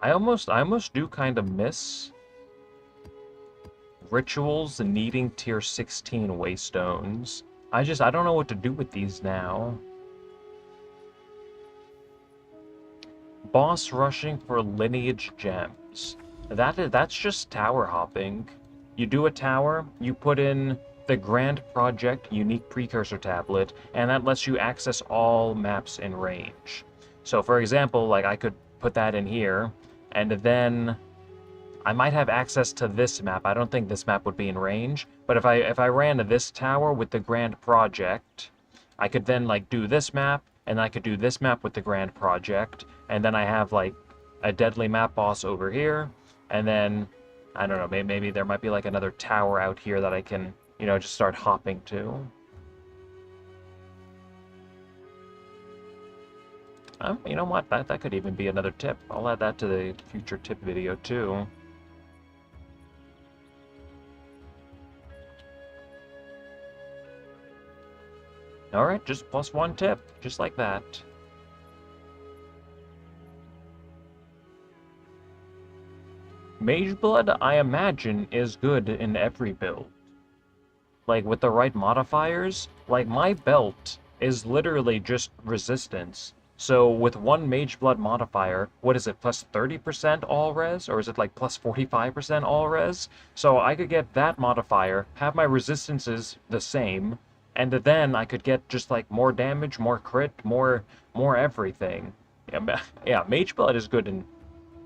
I almost do kind of miss rituals needing tier 16 waystones. I don't know what to do with these now. Boss rushing for lineage gems. That's just tower hopping. You do a tower, you put in the Grand Project unique precursor tablet, and that lets you access all maps in range. So for example, like I could put that in here, and then I might have access to this map. I don't think this map would be in range, but if I ran to this tower with the Grand Project, I could then like do this map, and I could do this map with the Grand Project, and then I have like a deadly map boss over here, and then I don't know, maybe there might be like another tower out here that I can, you know, just start hopping to. You know what? That could even be another tip. I'll add that to the future tip video too. Alright, just +1 tip, just like that. Mageblood, I imagine, is good in every build. Like, with the right modifiers, like, my belt is literally just resistance. So, with one Mageblood modifier, what is it, +30% all res? Or is it like +45% all res? So, I could get that modifier, have my resistances the same, and then I could get just like more damage, more crit, more everything. Yeah, Mageblood is good in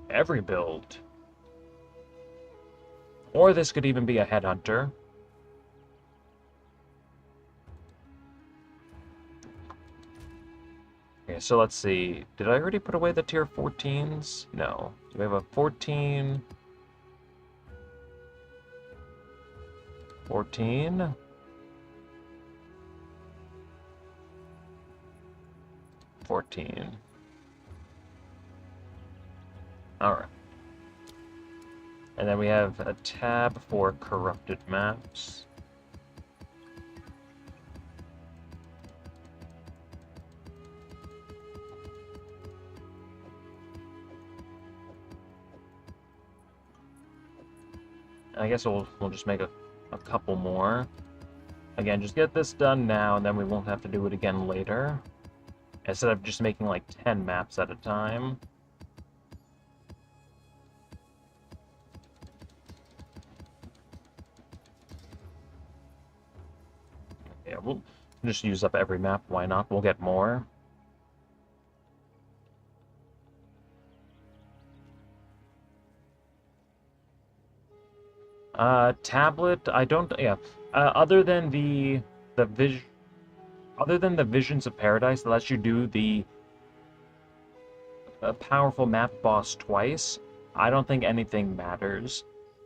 every build. Or this could even be a Headhunter. Okay, so let's see. Did I already put away the tier 14s? No. Do we have a 14? 14? Alright. And then we have a tab for corrupted maps. I guess we'll just make a couple more. Again, just get this done now, and then we won't have to do it again later. Instead of just making like 10 maps at a time. Yeah, we'll just use up every map. Why not? We'll get more. Tablet, I don't, yeah. Other than the Visions of Paradise that lets you do the powerful map boss twice, I don't think anything matters.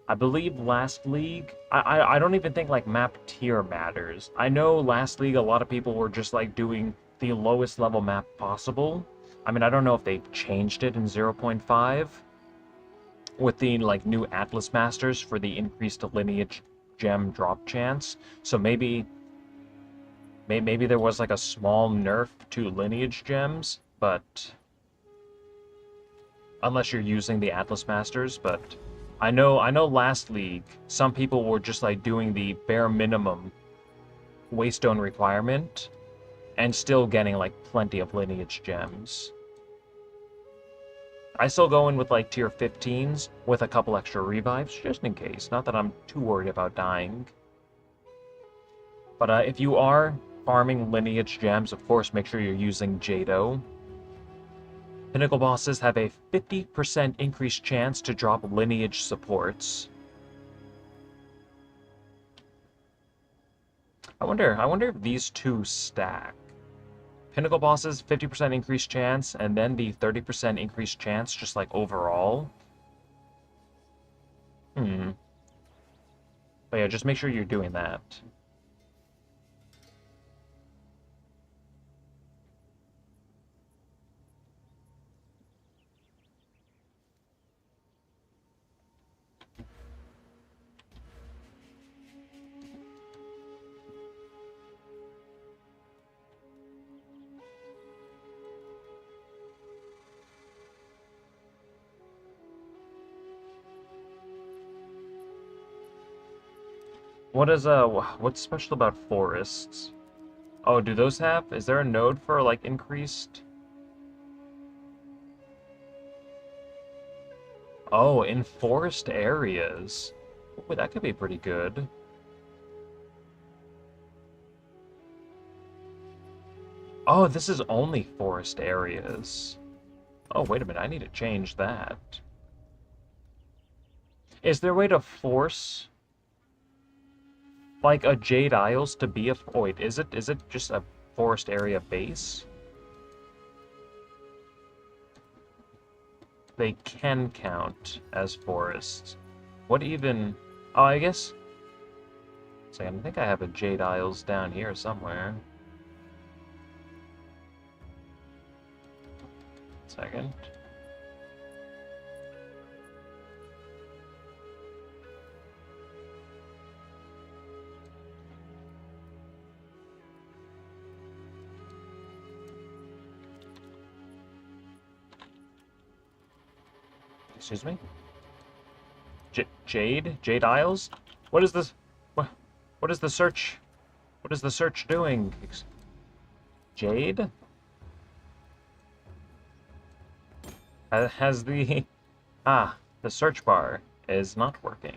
I believe last league, I don't even think like map tier matters. I know last league a lot of people were just like doing the lowest level map possible. I mean, I don't know if they've changed it in 0.5 with the like new Atlas Masters for the increased lineage gem drop chance. So maybe there was like a small nerf to lineage gems, but unless you're using the Atlas Masters, but I know last league some people were just like doing the bare minimum waystone requirement and still getting like plenty of lineage gems. I still go in with like tier 15s with a couple extra revives just in case. Not that I'm too worried about dying. But if you are farming lineage gems, of course make sure you're using Jado. Pinnacle bosses have a 50% increased chance to drop lineage supports. I wonder if these two stack. Pinnacle bosses, 50% increased chance, and then the 30% increased chance just like overall. But yeah, just make sure you're doing that. What's special about forests? Oh, do those have? Is there a node for like increased? Oh, in forest areas. Wait, that could be pretty good. Oh, this is only forest areas. Oh, wait a minute, I need to change that. Is there a way to force like a Jade Isles to be a... Oh, wait, is it just a forest area base? They can count as forests. What even... Oh, I guess... Second, I think I have a Jade Isles down here somewhere. Second. Excuse me? Jade Isles? What is this? What is the search? What is the search doing? Jade? Has the... the search bar is not working.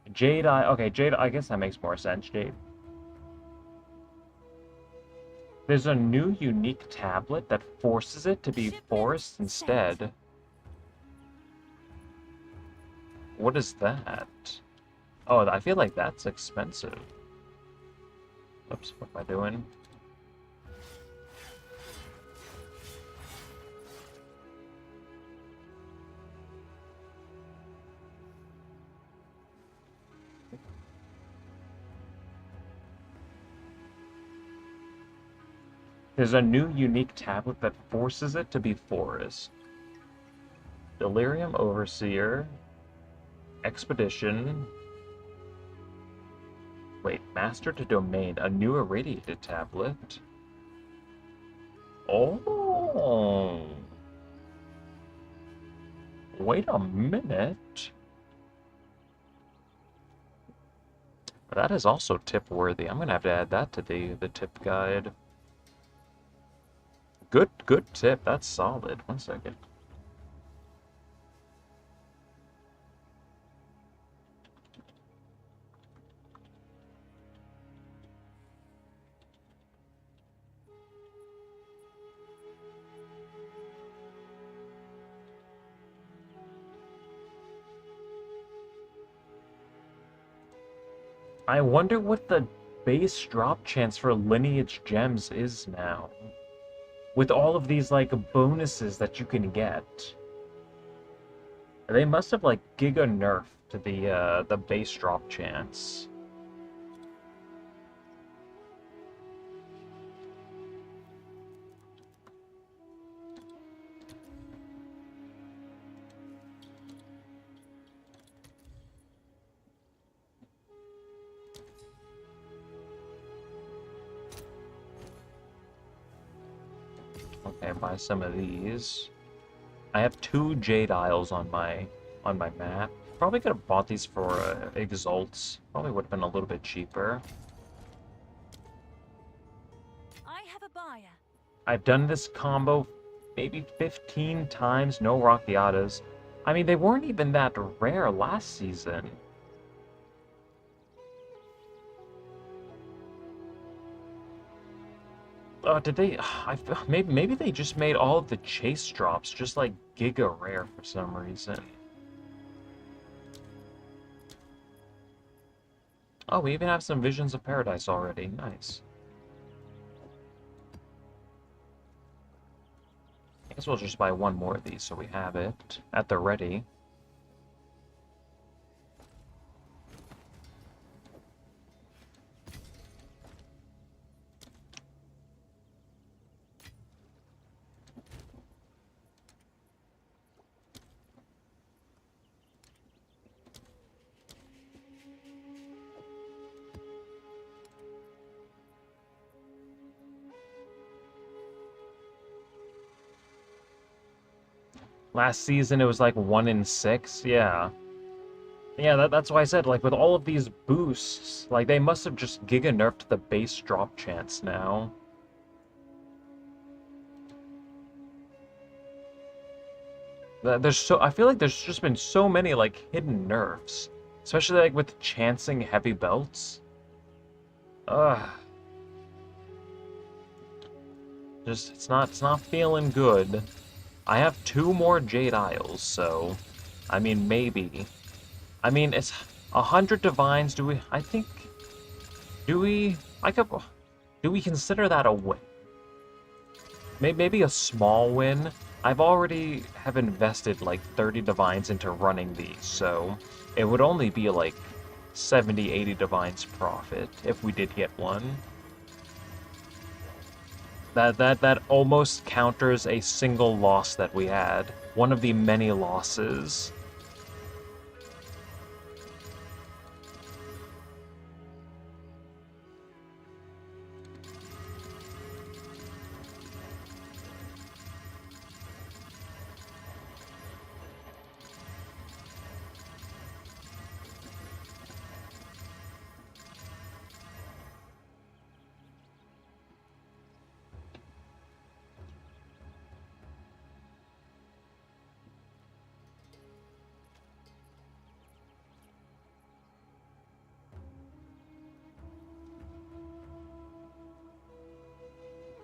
Okay, Jade, I guess that makes more sense, Jade. There's a new unique tablet that forces it to be forests instead. What is that? Oh, I feel like that's expensive. Oops, what am I doing? There's a new unique tablet that forces it to be forest. Delirium Overseer. Expedition. Wait, Master to Domain. A new irradiated tablet. Oh. Wait a minute. That is also tip worthy. I'm gonna have to add that to the tip guide. Good tip. That's solid. 1 second. I wonder what the base drop chance for lineage gems is now. With all of these, like, bonuses that you can get. They must have, like, giga nerfed the base drop chance. Okay, buy some of these. I have 2 Jade Isles on my map. Probably could have bought these for Exalts. Probably would have been a little bit cheaper. I have a buyer. I've done this combo maybe 15 times, no Rockiatas. I mean, they weren't even that rare last season. Did they? Maybe they just made all of the chase drops just like giga rare for some reason. Oh, we even have some Visions of Paradise already. Nice. I guess we'll just buy 1 more of these so we have it at the ready. Last season, it was like 1 in 6. Yeah. Yeah, that's why I said, like, with all of these boosts, like, they must have just giga nerfed the base drop chance now. I feel like there's just been so many, like, hidden nerfs. Especially, like, with chancing heavy belts. Ugh. Just, it's not feeling good. I have 2 more Jade Isles, so, I mean, maybe. I mean, it's 100 divines. Do we consider that a win? Maybe a small win. I've already have invested like 30 divines into running these, so it would only be like 70, 80 divines profit if we did get one. That almost counters a single loss that we had. One of the many losses.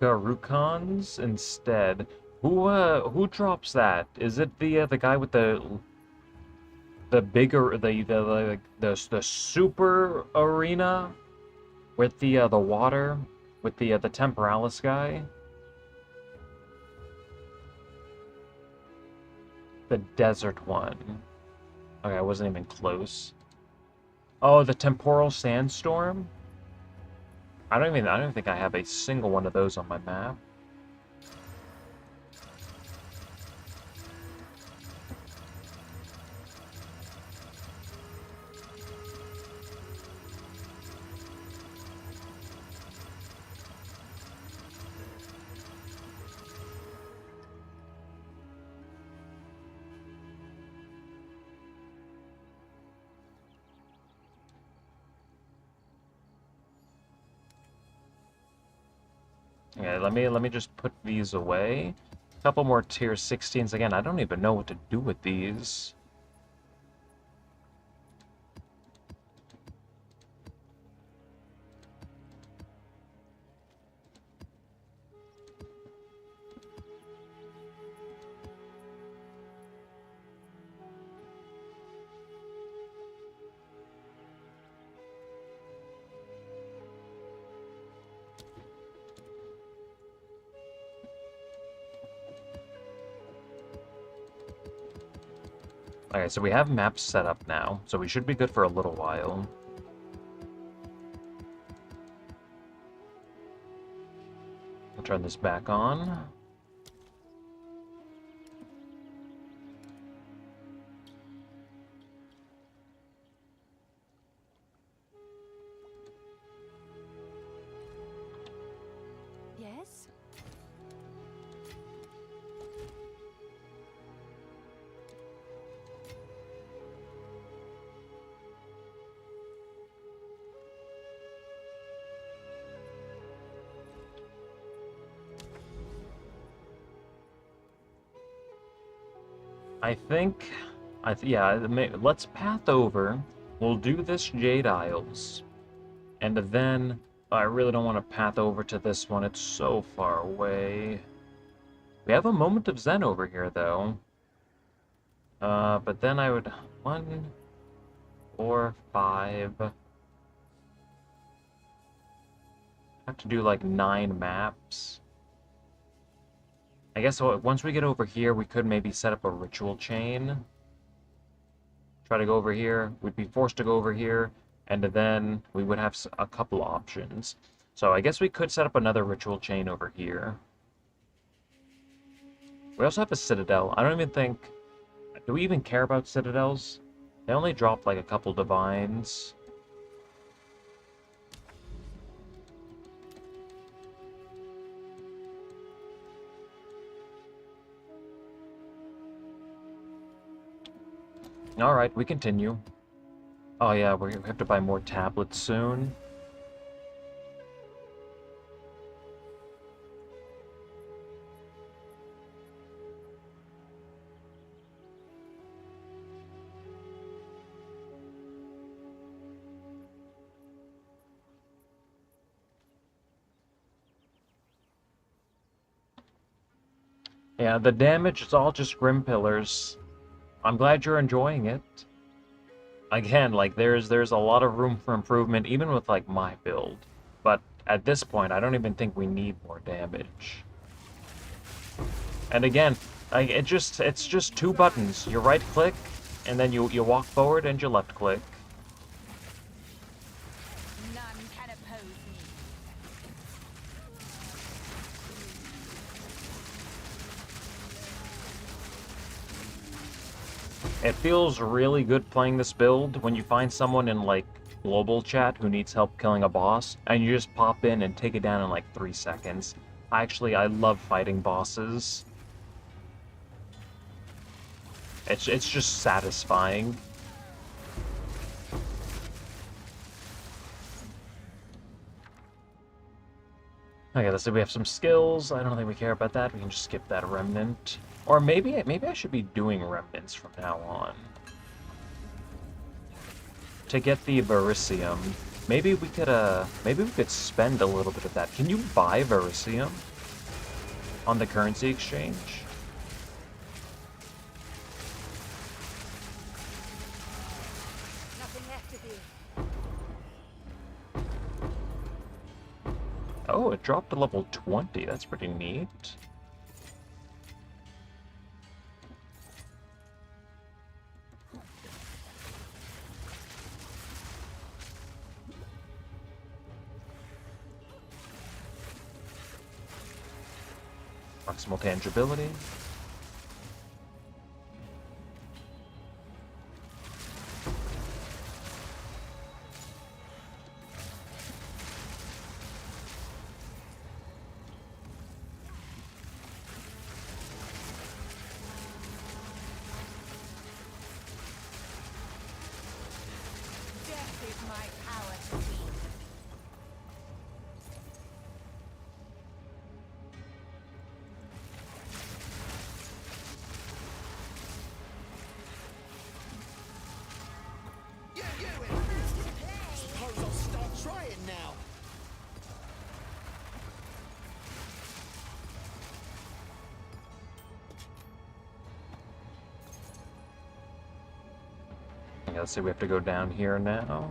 Garukons instead. Who drops that? Is it the guy with the bigger the super arena with the water with the Temporalis guy? The desert one. Okay, I wasn't even close. Oh, the temporal sandstorm? I don't think I have a single one of those on my map. Okay, let me just put these away. A couple more tier 16s again. I don't even know what to do with these. Okay, so we have maps set up now, so we should be good for a little while. I'll turn this back on. Yes? Let's path over. We'll do this Jade Isles. And then, I really don't want to path over to this one. It's so far away. We have a Moment of Zen over here, though. But then I would... 1, 4, 5... have to do like 9 maps. I guess once we get over here, we could maybe set up a ritual chain. Try to go over here. We'd be forced to go over here, and then we would have a couple options. So I guess we could set up another ritual chain over here. We also have a citadel. I don't even think... Do we even care about citadels? They only drop like a couple divines. Alright, we continue. Oh yeah, we have to buy more tablets soon. Yeah, the damage is all just Grim Pillars. I'm glad you're enjoying it. Again, like there's a lot of room for improvement, even with like my build. But at this point, I don't even think we need more damage. And again, like it's just 2 buttons. You right click, and then you walk forward, and you left click. None can oppose me. It feels really good playing this build when you find someone in like global chat who needs help killing a boss, and you just pop in and take it down in like 3 seconds. I love fighting bosses. It's just satisfying. Okay, let's see, we have some skills. I don't think we care about that. We can just skip that remnant. Or maybe I should be doing remnants from now on. To get the Verisium. Maybe we could spend a little bit of that. Can you buy Verisium on the currency exchange? Nothing left of you. Oh, it dropped to level 20. That's pretty neat. Proximal tangibility. Death is my power to wield. Suppose I'll start trying now. Okay, let's see, we have to go down here now.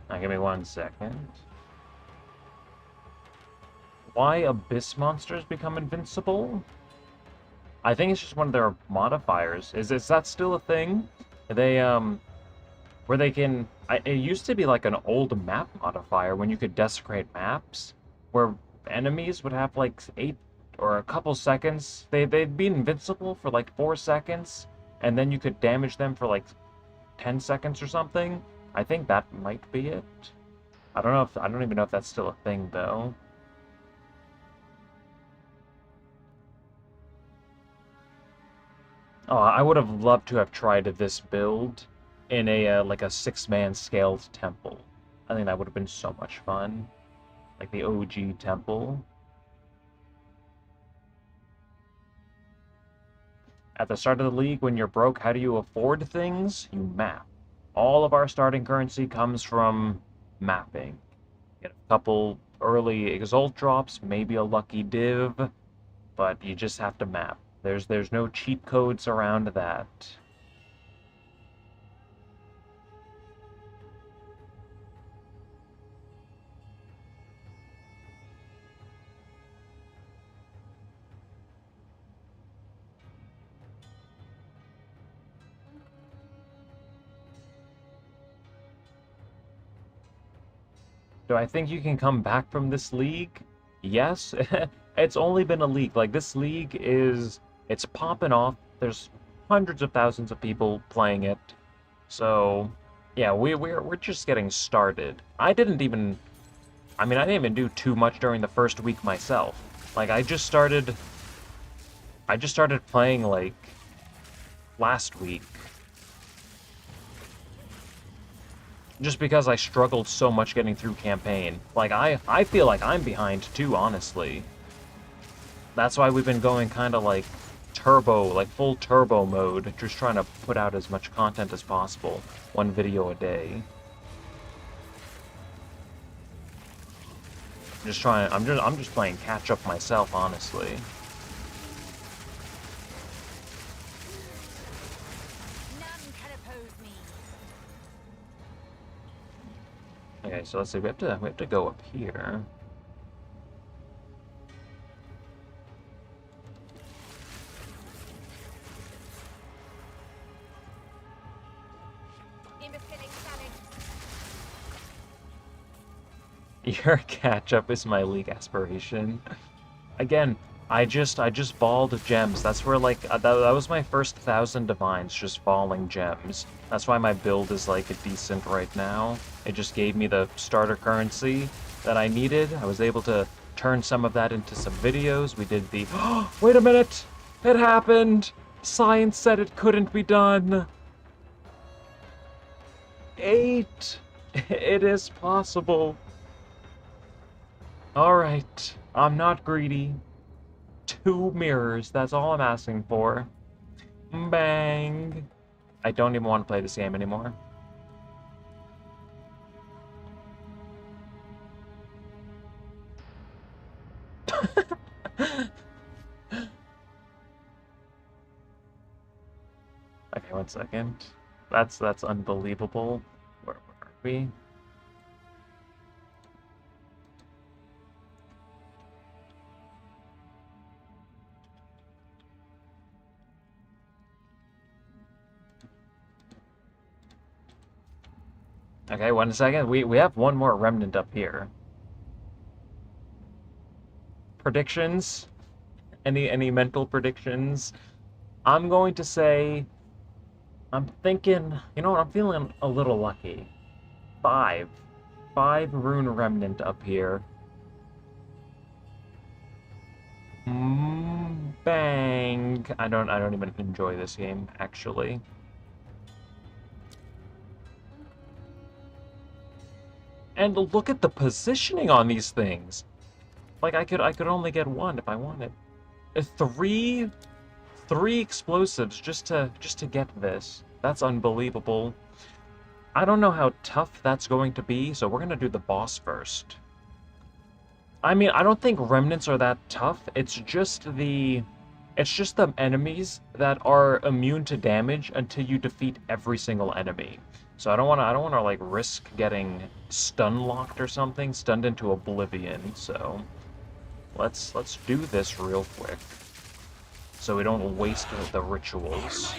Now, give me 1 second. Why Abyss monsters become invincible? I think it's just one of their modifiers. Is that still a thing? They, where they can... it used to be like an old map modifier when you could desecrate maps, where enemies would have like 8 or a couple seconds. They'd be invincible for like 4 seconds, and then you could damage them for like 10 seconds or something. I think that might be it. I don't even know if that's still a thing though. Oh, I would have loved to have tried this build in a like a 6-man scaled temple. I think that would have been so much fun. Like the OG temple. At the start of the league, when you're broke, how do you afford things? You map. All of our starting currency comes from mapping. Get a couple early Exalt drops, maybe a lucky div, but you just have to map. There's no cheat codes around that. Do I think you can come back from this league? Yes. It's only been a league. Like, this league it's popping off. There's hundreds of thousands of people playing it. So, yeah, we're just getting started. I didn't even do too much during the first week myself. Like, I just started playing like last week. Just because I struggled so much getting through campaign. Like, I feel like I'm behind too, honestly. That's why we've been going kind of like turbo, like full turbo mode, just trying to put out as much content as possible. 1 video a day. I'm just playing catch up myself, honestly. None can oppose me. Okay, so let's see, we have to go up here. Imbeciling challenge. Your catch-up is my league aspiration. Again, I just balled gems. That's where, like, that was my first 1,000 divines, just falling gems. That's why my build is, like, decent right now. It just gave me the starter currency that I needed. I was able to turn some of that into some videos. We did the... Oh, wait a minute! It happened! Science said it couldn't be done! 8! It is possible. Alright, I'm not greedy. 2 mirrors, that's all I'm asking for. Bang! I don't even want to play this game anymore. Okay, 1 second. That's unbelievable. Where are we? Okay, 1 second. We have 1 more remnant up here. predictions? Any mental predictions? I'm going to say, I'm thinking, you know what, I'm feeling a little lucky. 5. 5 Rune Remnant up here. Bang! I don't even enjoy this game, actually. And look at the positioning on these things. Like I could only get one if I wanted. Three explosives just to get this. That's unbelievable. I don't know how tough that's going to be, so we're gonna do the boss first. I mean, I don't think remnants are that tough. It's just the enemies that are immune to damage until you defeat every single enemy. So I don't wanna like risk getting stun locked or something, stunned into oblivion. So let's do this real quick, so we don't waste the rituals.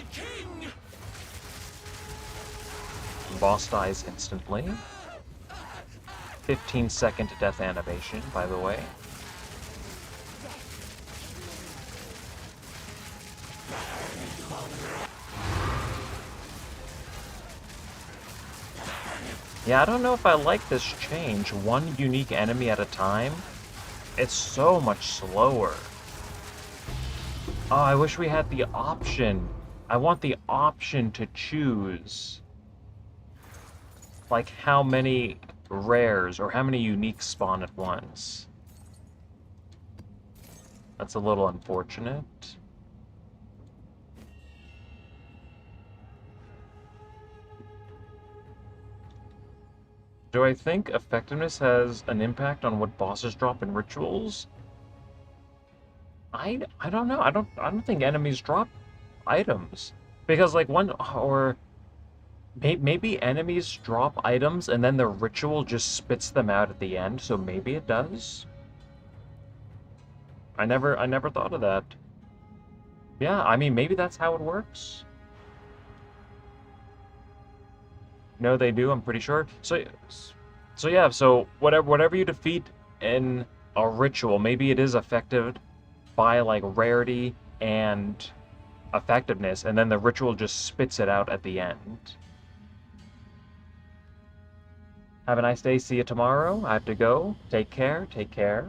Boss dies instantly. 15-second death animation, by the way. Yeah, I don't know if I like this change. One unique enemy at a time. It's so much slower. Oh, I wish we had the option. I want the option to choose, like, how many rares or how many uniques spawn at once. That's a little unfortunate. Do I think effectiveness has an impact on what bosses drop in rituals? I don't know. I don't think enemies drop items, because like one, or maybe enemies drop items and then the ritual just spits them out at the end, so maybe it does. I never thought of that. Yeah, I mean, maybe that's how it works. No, they do, I'm pretty sure. So yeah, so whatever you defeat in a ritual, maybe it is affected by like rarity and effectiveness, and then the ritual just spits it out at the end. Have a nice day. See you tomorrow. I have to go. Take care. Take care.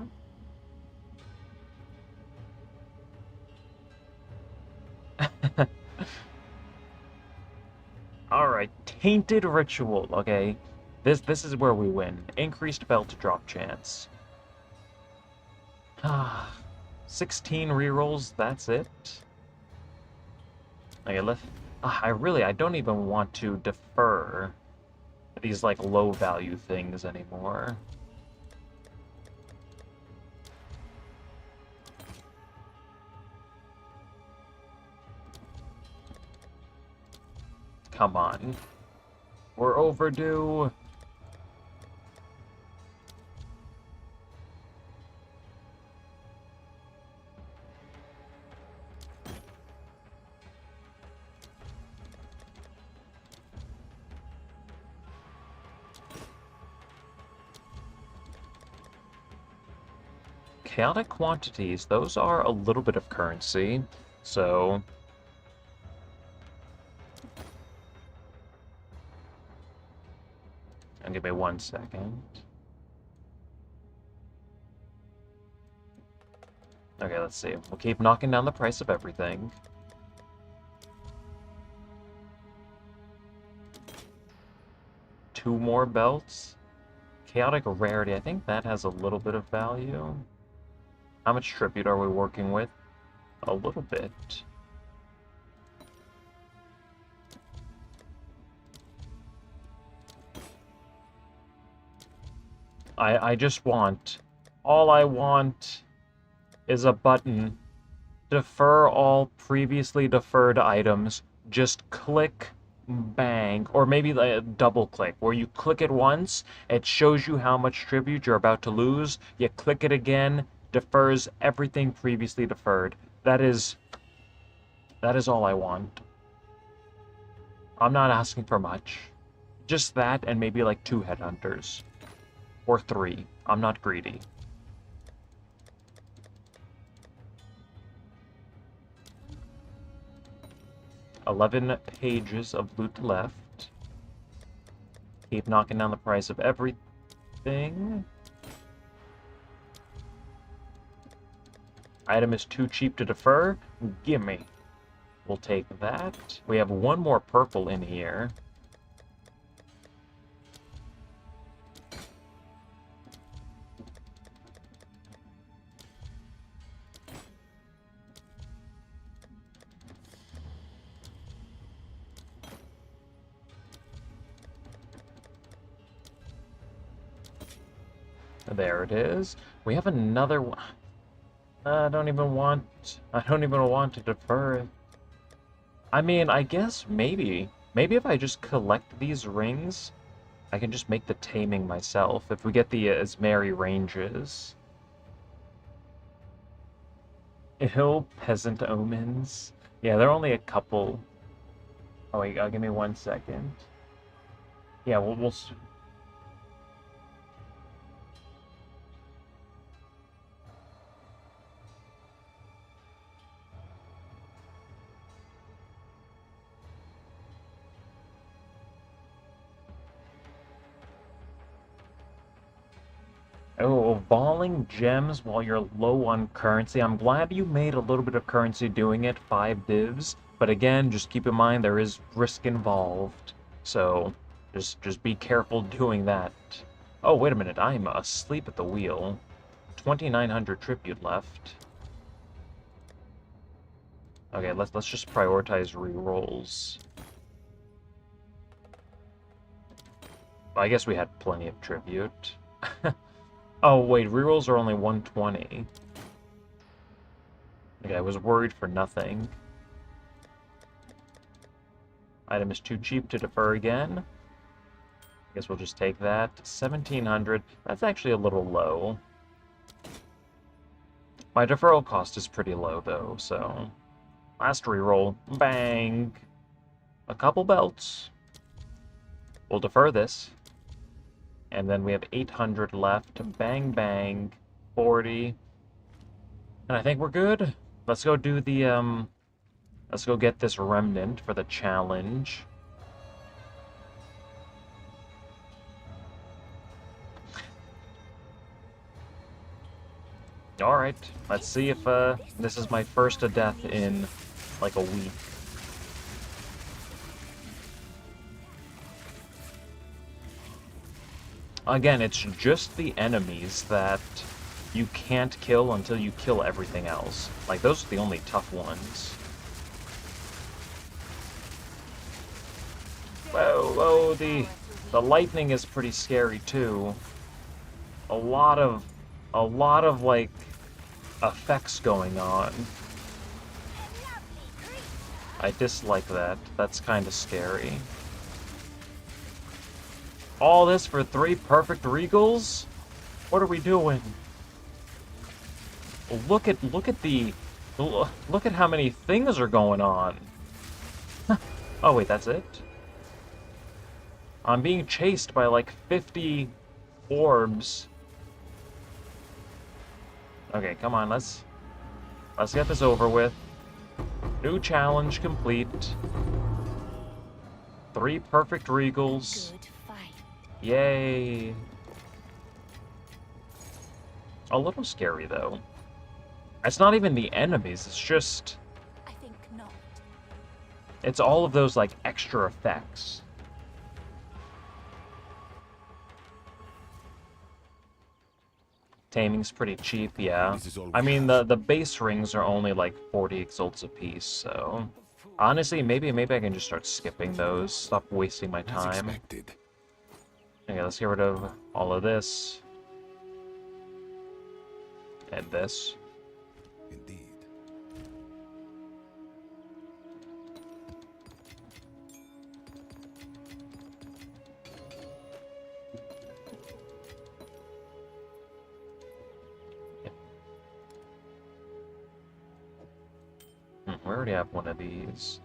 Alright, Tainted Ritual. Okay, this is where we win. Increased belt drop chance. 16 rerolls, that's it. Okay, I don't even want to defer these like low value things anymore. Come on. We're overdue. Chaotic quantities, those are a little bit of currency, so give me 1 second. Okay, let's see. We'll keep knocking down the price of everything. Two more belts. Chaotic rarity, I think that has a little bit of value. How much tribute are we working with? A little bit. I just want, all I want is a button. Defer all previously deferred items. Just click, bang, or maybe a double click, where you click it once, it shows you how much tribute you're about to lose. You click it again, defers everything previously deferred. That is all I want. I'm not asking for much. Just that and maybe like 2 headhunters. Or 3. I'm not greedy. 11 pages of loot left. Keep knocking down the price of everything. Item is too cheap to defer. Gimme. We'll take that. We have one more purple in here. There it is. We have another one. I don't even want to defer it. I mean, I guess maybe if I just collect these rings, I can just make the taming myself if we get the Asmeri ranges. Ew, peasant omens. Yeah, they're only a couple. Oh wait, give me 1 second. Yeah, we'll Oh, balling gems while you're low on currency. I'm glad you made a little bit of currency doing it, 5 divs. But again, just keep in mind there is risk involved. So just be careful doing that. Oh, wait a minute. I'm asleep at the wheel. 2,900 tribute left. Okay, let's just prioritize rerolls. I guess we had plenty of tribute. Oh, wait, rerolls are only 120. Okay, I was worried for nothing. Item is too cheap to defer again. I guess we'll just take that. 1,700. That's actually a little low. My deferral cost is pretty low, though, so... Last reroll. Bang! A couple belts. We'll defer this. And then we have 800 left. Bang, bang. 40. And I think we're good. Let's go do the, let's go get this remnant for the challenge. Alright, let's see if, this is my first death in, like, a week. Again, it's just the enemies that you can't kill until you kill everything else. Like, those are the only tough ones. Whoa, whoa, the lightning is pretty scary, too. A lot of, like, effects going on. I dislike that. That's kind of scary. All this for 3 perfect regals? What are we doing? Look at how many things are going on. Oh wait, that's it? I'm being chased by like 50 orbs. Okay, come on, let's get this over with. New challenge complete. 3 perfect regals. Good fight. Yay! A little scary, though. It's not even the enemies, it's just... I think not. It's all of those, like, extra effects. Taming's pretty cheap, yeah. This is all I we mean, have. the base rings are only, like, 40 exalts apiece, so... Honestly, maybe I can just start skipping those. Stop wasting my As time. expected. Okay, let's get rid of all of this. And this. Indeed. We already have one of these.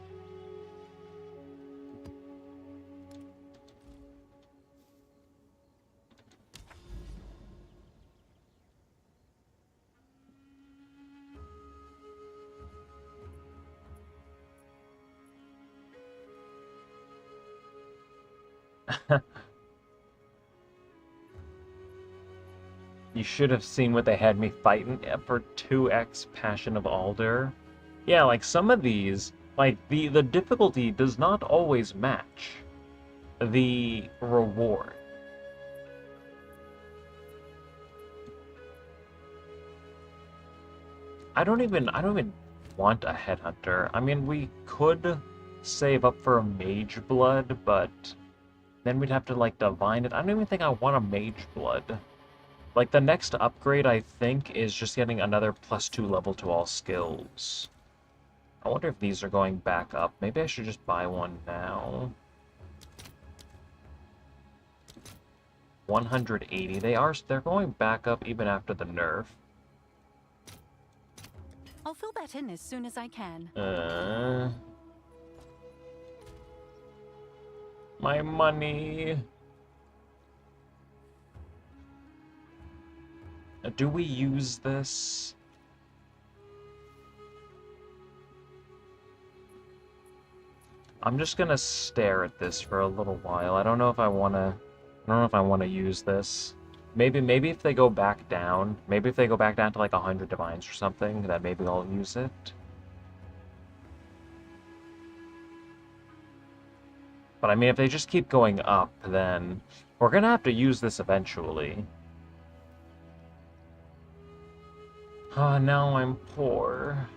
You should have seen what they had me fighting for 2x Passion of Alder. Yeah, like some of these, like the difficulty does not always match the reward. I don't even want a headhunter. I mean, we could save up for a mage blood, but then we'd have to like divine it. I don't even think I want a mage blood. Like the next upgrade I think is just getting another +2 level to all skills. I wonder if these are going back up. Maybe I should just buy one now. 180. They're going back up even after the nerf. I'll fill that in as soon as I can. My money. Do we use this? I'm just gonna stare at this for a little while. I don't know if I wanna use this. Maybe if they go back down, to like 100 divines or something, then maybe I'll use it. But I mean, if they just keep going up, then we're gonna have to use this eventually. Ah, now I'm poor.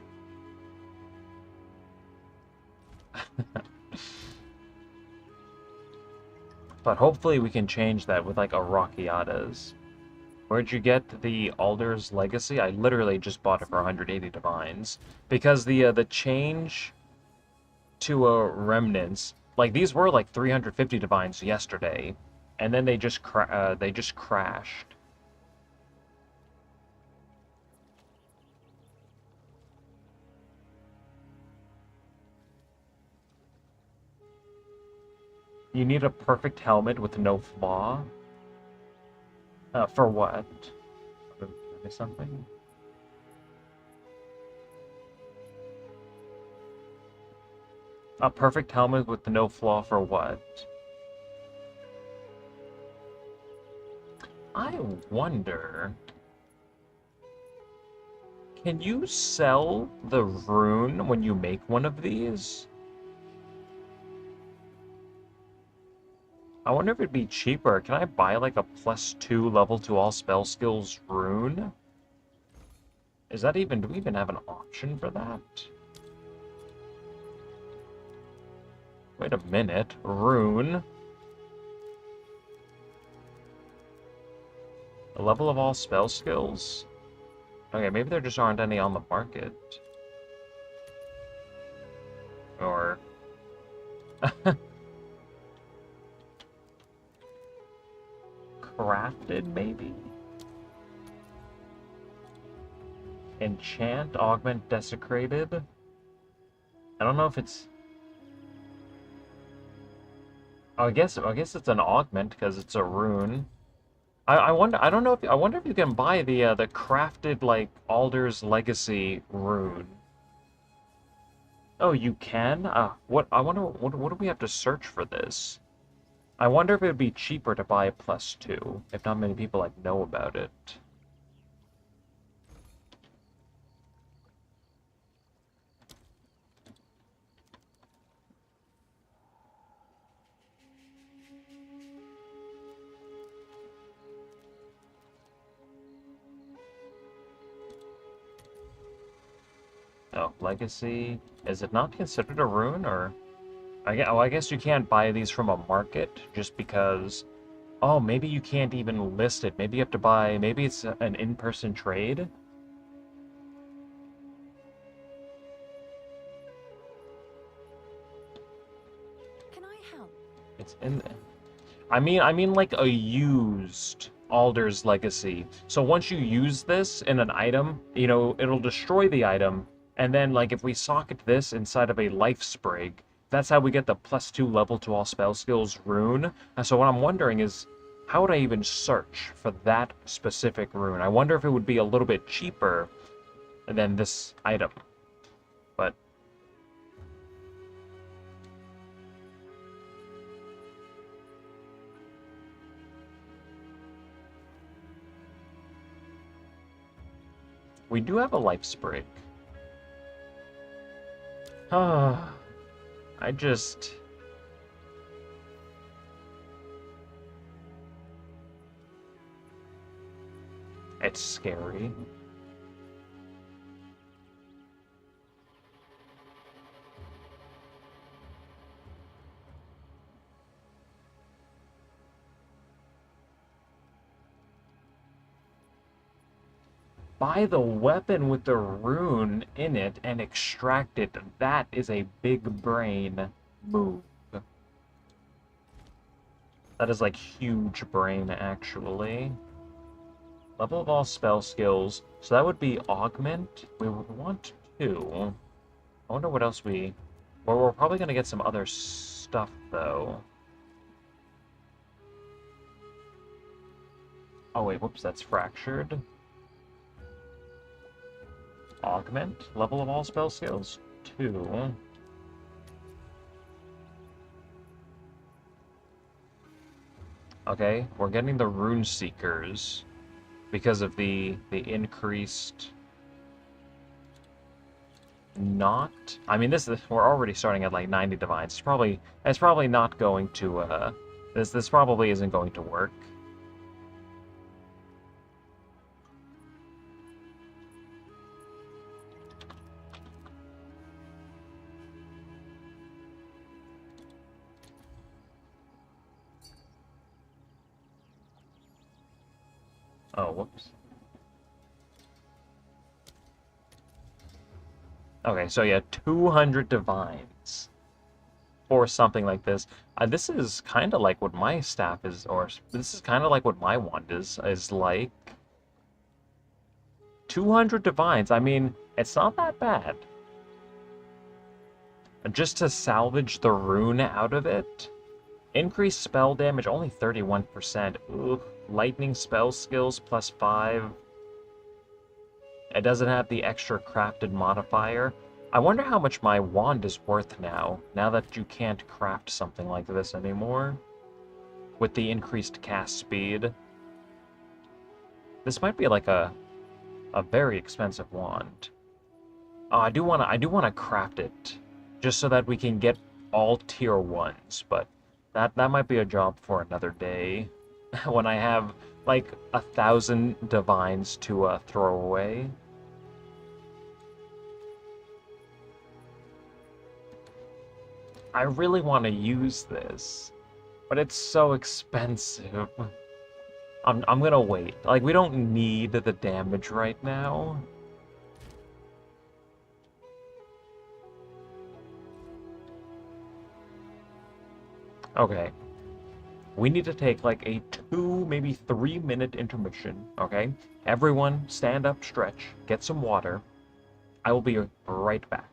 But hopefully we can change that with like a Rockiatas. Where'd you get the Alder's Legacy? I literally just bought it for 180 divines. Because the change to a Remnants, like these were like 350 divines yesterday, and then they just crashed. You need a perfect helmet with no flaw? For what? Did I miss something? A perfect helmet with no flaw for what? I wonder... Can you sell the rune when you make one of these? I wonder if it'd be cheaper. Can I buy like a +2 level to all spell skills rune? Is that even... Do we even have an option for that? Wait a minute. Rune. The level of all spell skills? Okay, maybe there just aren't any on the market. Or... crafted, maybe? Enchant, augment, desecrated? I don't know if it's... I guess it's an augment because it's a rune. I wonder. I don't know if I wonder if you can buy the crafted like Alder's Legacy rune. Oh, you can. What? I wonder. What do we have to search for this? I wonder if it would be cheaper to buy a +2 if not many people like know about it. Oh, Legacy. Is it not considered a rune, or... I guess you can't buy these from a market, just because... Oh, maybe you can't even list it. Maybe you have to buy... Maybe it's an in-person trade? Can I help? It's in there. I mean like a used Alder's Legacy. So once you use this in an item, you know, it'll destroy the item, and then like if we socket this inside of a life sprig, that's how we get the +2 level to all spell skills rune. And so what I'm wondering is, how would I even search for that specific rune? I wonder if it would be a little bit cheaper than this item. But We do have a life sprig. Ah, I just... It's scary. Buy the weapon with the rune in it and extract it. That is a big brain move. That is like huge brain, actually. Level of all spell skills. So that would be augment. We would want two. I wonder what else we... Well, we're probably going to get some other stuff, though. Oh, wait, whoops, that's fractured. Augment. Level of all spell skills. 2. Okay, we're getting the Rune Seekers because of the increased... Not... I mean, we're already starting at like 90 divines. It's probably not going to, this probably isn't going to work. Oh, whoops. Okay, so yeah, 200 divines for something like this. This is kind of like what my staff is, or this is kind of like what my wand is like. 200 divines, I mean, it's not that bad. Just to salvage the rune out of it. Increased spell damage, only 31%. Ooh, lightning spell skills plus 5. It doesn't have the extra crafted modifier. I wonder how much my wand is worth now that you can't craft something like this anymore. With the increased cast speed. This might be like a very expensive wand. Oh, I do wanna craft it. Just so that we can get all tier 1s, but that might be a job for another day. When I have like 1,000 divines to throw away. I really want to use this, but it's so expensive. I'm gonna wait. Like, we don't need the damage right now. Okay. We need to take like a 2, maybe 3-minute intermission, okay? Everyone, stand up, stretch, get some water. I will be right back.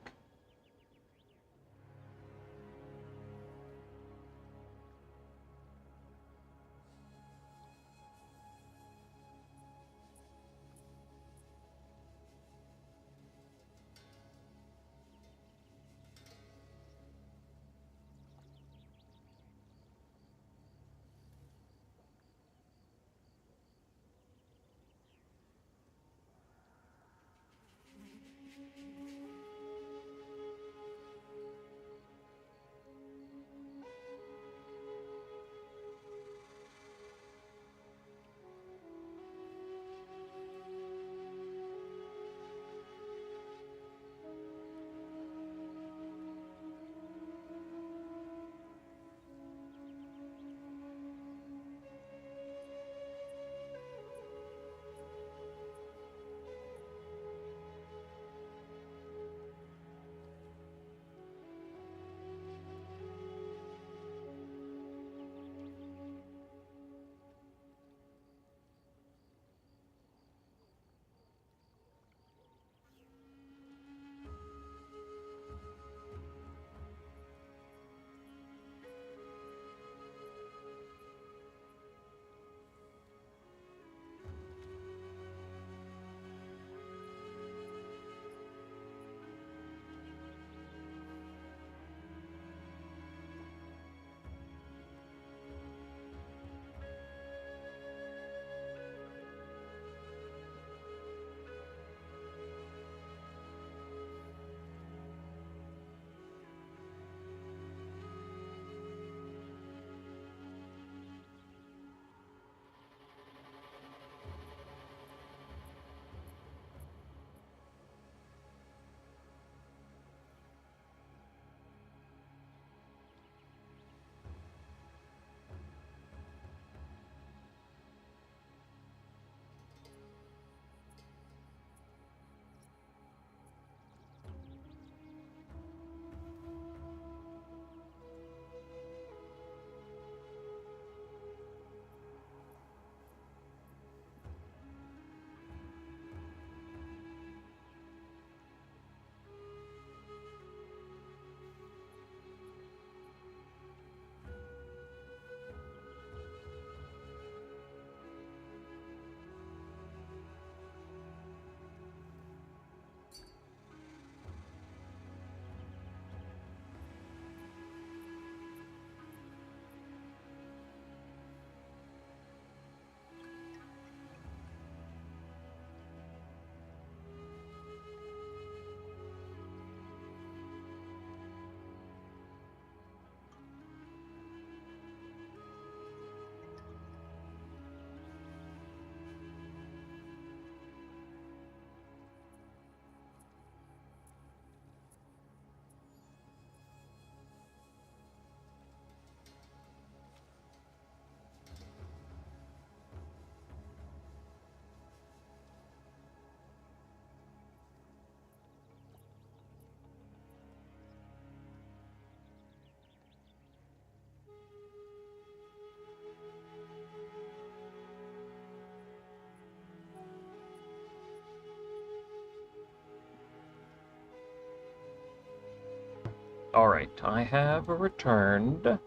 Alright, I have returned.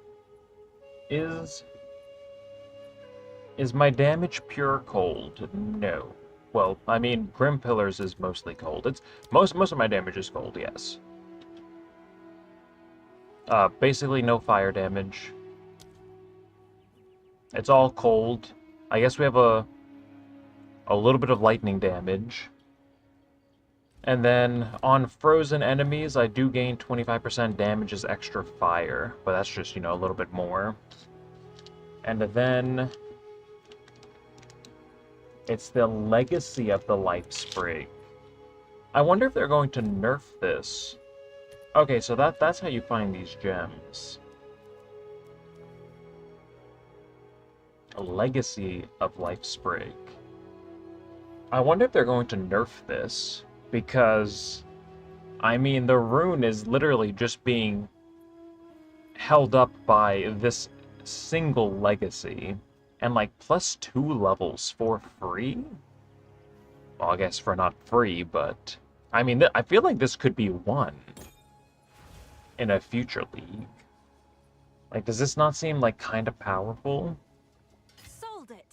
Is my damage pure cold? No. Well, I mean, Grim Pillars is mostly cold. It's most of my damage is cold, yes. Basically no fire damage. It's all cold. I guess we have a little bit of lightning damage. And then on frozen enemies, I do gain 25% damage as extra fire, but that's just, you know, a little bit more. And then it's the legacy of the life sprig. I wonder if they're going to nerf this. Okay, so that's how you find these gems. A legacy of life sprig. I wonder if they're going to nerf this, because I mean the rune is literally just being held up by this single legacy, and like +2 levels for free? Well, I guess for not free, but I mean, I feel like this could be won in a future league. Like, does this not seem like kind of powerful? Sold it.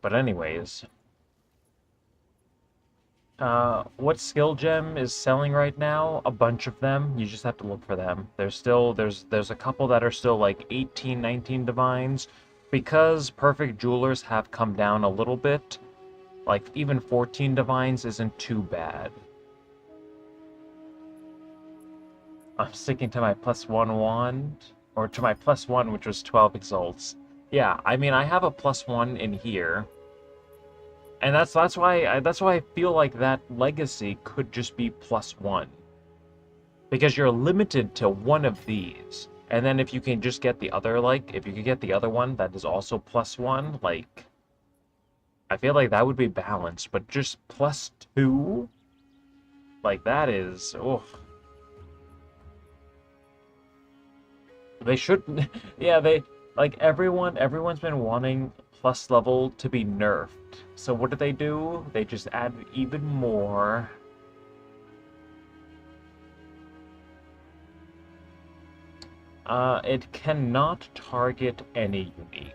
But anyways, what skill gem is selling right now? A bunch of them. You just have to look for them. There's a couple that are still like 18, 19 divines. Because perfect jewelers have come down a little bit, like even 14 divines isn't too bad. I'm sticking to my +1 wand, or to my +1, which was 12 exalts. Yeah, I mean I have a +1 in here. And that's why I feel like that legacy could just be +1. Because you're limited to one of these. And then if you can just get the other, like, if you could get the other one that is also +1, like, I feel like that would be balanced. But just +2? Like, that is, oh. They should, yeah, like, everyone's been wanting plus level to be nerfed. So what do? They just add even more. It cannot target any unique.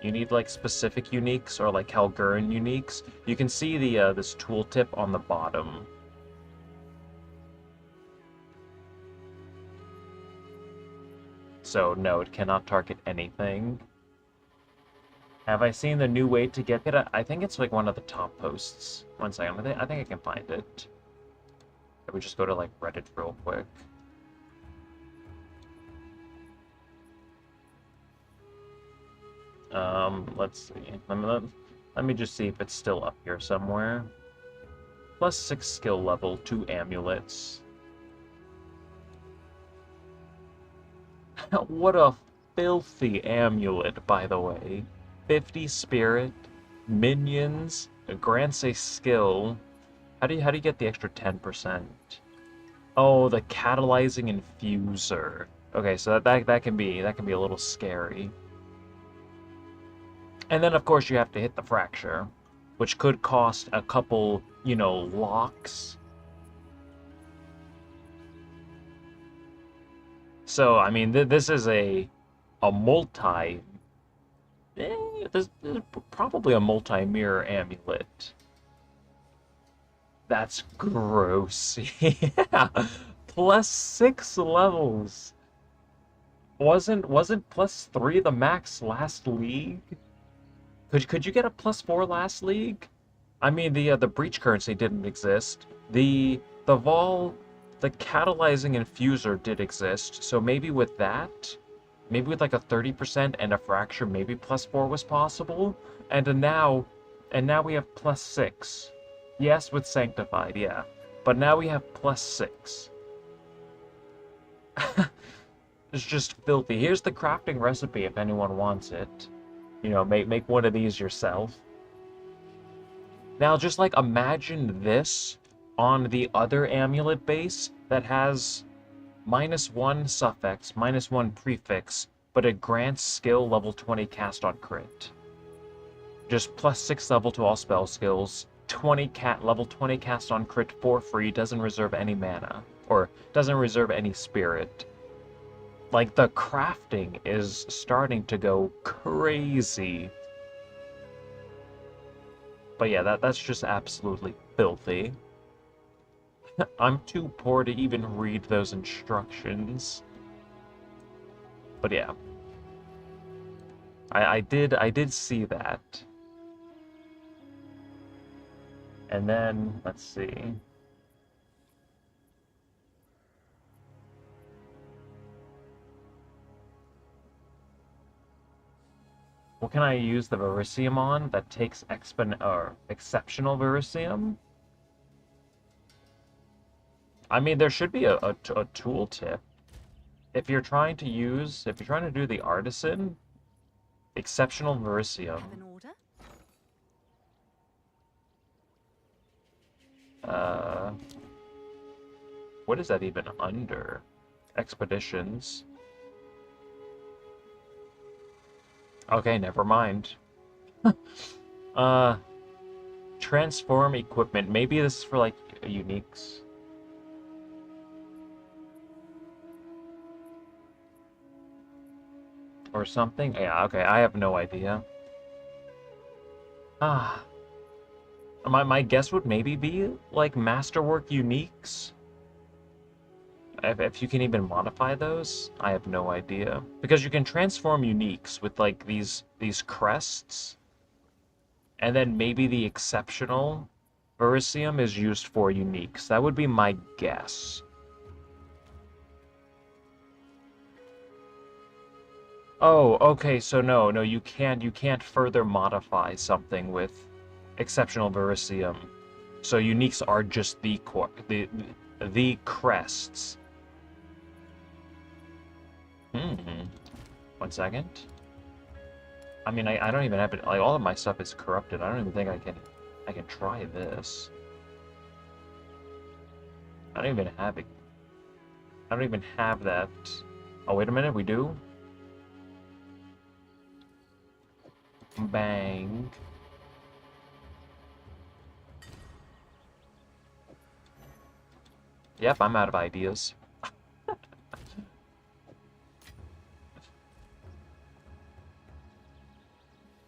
You need like specific uniques or like Halgurin uniques. You can see the this tooltip on the bottom. So no, it cannot target anything. Have I seen the new way to get it? I think it's like one of the top posts. One second, I think I can find it. Let me just go to like Reddit real quick. Let's see. Let me just see if it's still up here somewhere. +6 skill level, 2 amulets. What a filthy amulet, by the way. 50 spirit, minions, grants a skill. How do you get the extra 10%? Oh, the catalyzing infuser. Okay, so that can be a little scary. And then of course you have to hit the fracture, which could cost a couple, you know, locks. So I mean, this is a multi. This is probably a multi-mirror amulet. That's gross. Yeah, +6 levels. Wasn't +3 the max last league? Could you get a +4 last league? I mean, the breach currency didn't exist. The Vol, the catalyzing infuser did exist. So maybe with that, maybe with like a 30% and a fracture, maybe +4 was possible. And now we have +6. Yes, with sanctified, yeah. But now we have +6. It's just filthy. Here's the crafting recipe if anyone wants it. You know, make one of these yourself. Now, just like imagine this on the other amulet base that has -1 suffix, -1 prefix, but it grants skill level 20 cast on crit. Just +6 level to all spell skills. 20 level 20 cast on crit for free. Doesn't reserve any mana. Or doesn't reserve any spirit. Like, the crafting is starting to go crazy. But yeah, that's just absolutely filthy. I'm too poor to even read those instructions. But yeah. I did see that. And then, let's see. What can I use the Verisium on that takes exceptional Verisium? I mean, there should be a tooltip. If you're trying to do the Artisan, exceptional Verisium. Have an order? What is that even under? Expeditions. Okay, never mind. Transform equipment. Maybe this is for, like, uniques. Or something? Yeah, okay, I have no idea. Ah. My guess would maybe be, like, Masterwork uniques. If you can even modify those, I have no idea. Because you can transform uniques with, like, these crests. And then maybe the exceptional Verisium is used for uniques. That would be my guess. Oh, okay, so no, you can't further modify something with exceptional Verisium. So uniques are just the crests. One second. I mean, I don't even have it. Like, all of my stuff is corrupted. I don't even think I can try this. I don't even have it. I don't even have that. Oh, wait a minute, we do? Bang. Yep, I'm out of ideas.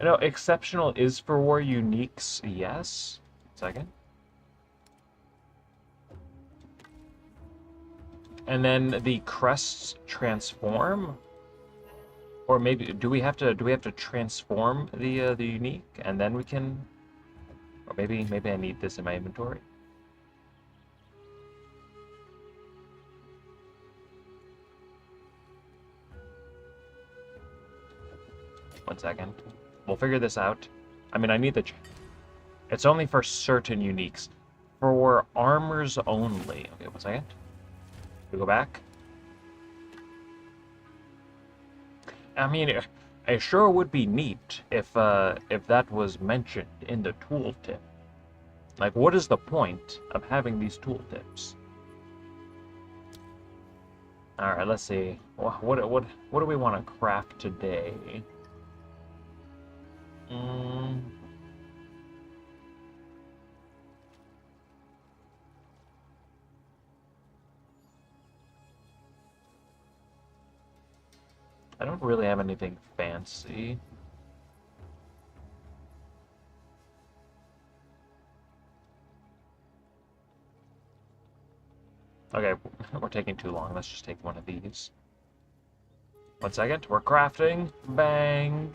No, exceptional is for war uniques, yes. Second. And then the crests transform? Or maybe do we have to transform the unique and then we can, or maybe I need this in my inventory. One second. We'll figure this out. I mean, I need the... It's only for certain uniques. For armors only. Okay, 1 second. We go back. I mean, it sure would be neat if that was mentioned in the tooltip. Like, what is the point of having these tooltips? All right, let's see. What do we want to craft today? I don't really have anything fancy. Okay, we're taking too long. Let's just take one of these. 1 second. We're crafting. Bang.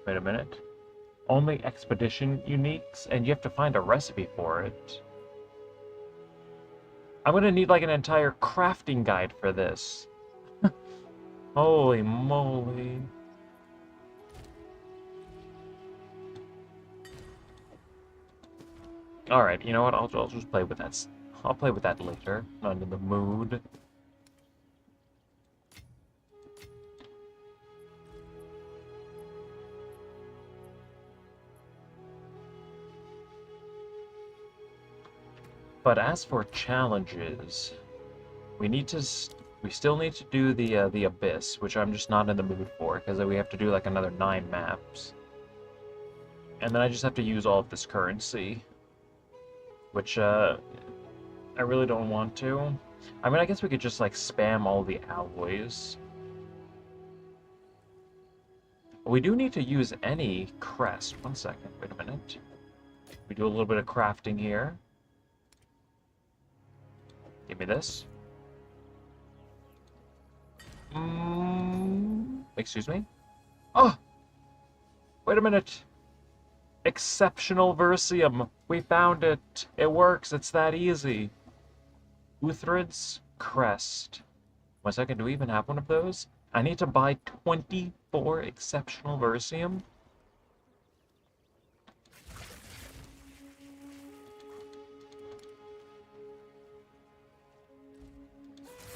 Wait a minute. Only expedition uniques, and you have to find a recipe for it. I'm gonna need like an entire crafting guide for this. Holy moly. Alright, you know what? I'll just play with that. I'll play with that later. Not in the mood. But as for challenges, we need to. We still need to do the Abyss, which I'm just not in the mood for, because we have to do like another 9 maps. And then I just have to use all of this currency, which I really don't want to. I mean, I guess we could just like spam all the alloys. We do need to use any crest. One second, wait a minute. We do a little bit of crafting here. Give me this. Excuse me? Oh! Wait a minute! Exceptional Versium! We found it! It works, it's that easy! Uthred's Crest. 1 second, do we even have one of those? I need to buy 24 Exceptional Versium?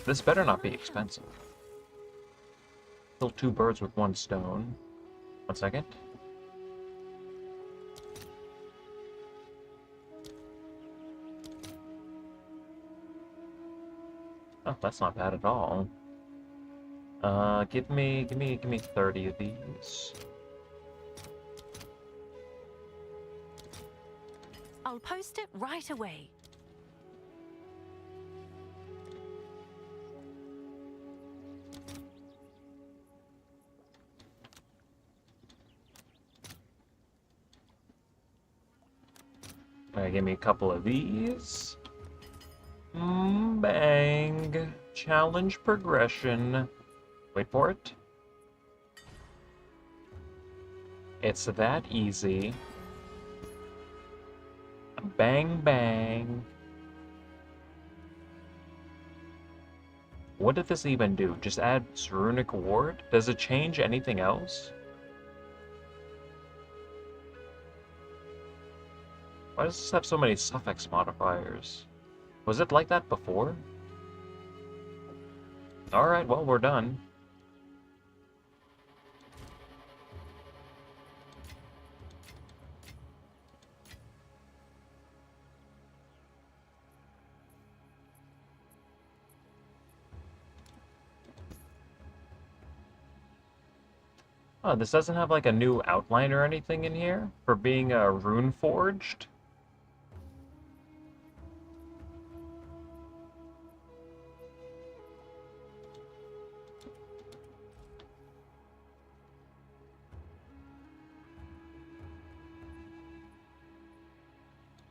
This better not be expensive. Kill 2 birds with 1 stone. 1 second. Oh, that's not bad at all. Give me 30 of these. I'll post it right away. Give me a couple of these. Bang. Challenge progression. Wait for it. It's that easy. Bang, bang. What did this even do? Just add Runic Ward? Does it change anything else? Why does this have so many suffix modifiers? Was it like that before? Alright, well, we're done. Oh, this doesn't have like a new outline or anything in here for being rune forged?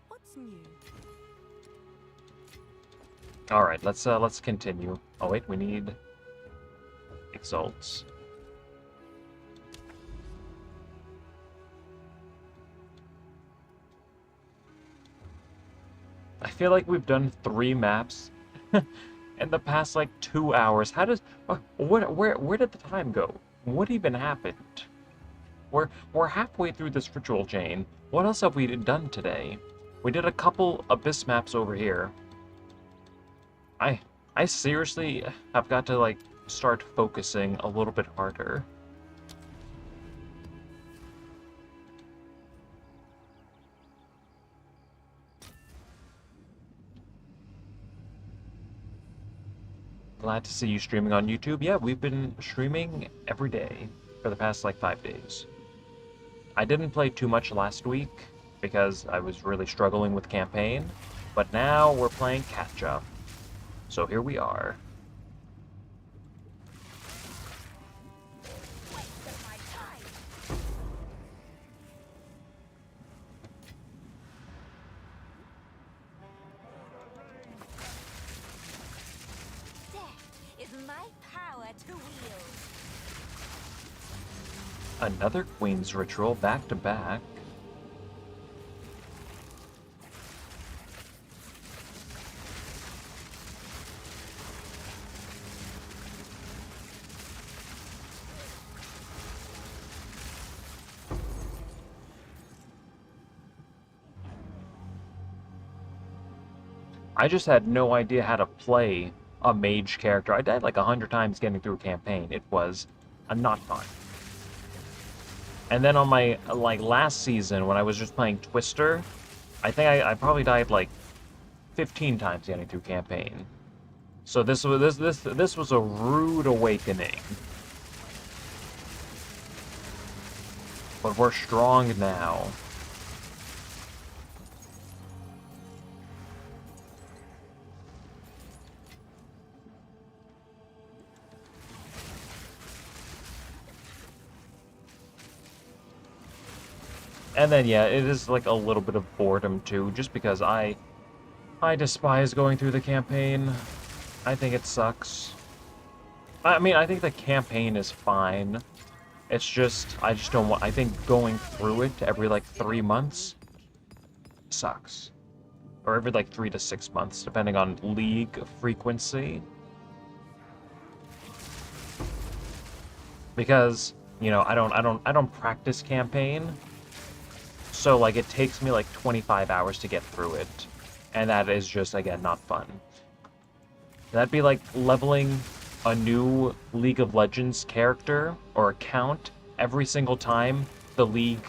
What's new? All right, let's continue. Oh wait, we need exalts. I feel like we've done 3 maps in the past like 2 hours. How does where did the time go? What even happened? We're halfway through this ritual chain. What else have we done today? We did a couple Abyss maps over here. I seriously have got to like start focusing a little bit harder. Glad to see you streaming on YouTube. Yeah, we've been streaming every day for the past like 5 days. I didn't play too much last week because I was really struggling with campaign, but now we're playing catch-up. So here we are. Another Queen's Ritual back to back. I just had no idea how to play a mage character. I died like 100 times getting through a campaign. It was not fun. And then on my like last season when I was just playing Twister, I think I probably died like 15 times getting through campaign. So this was a rude awakening. But we're strong now. And then yeah, it is like a little bit of boredom too, just because I despise going through the campaign. I think it sucks. I mean, I think the campaign is fine. It's just, I just don't want, I think going through it every like 3 months sucks. Or every like 3 to 6 months, depending on league frequency. Because, you know, I don't practice campaign. So like it takes me like 25 hours to get through it. And that is just, again, not fun. That'd be like leveling a new League of Legends character or account every single time the league...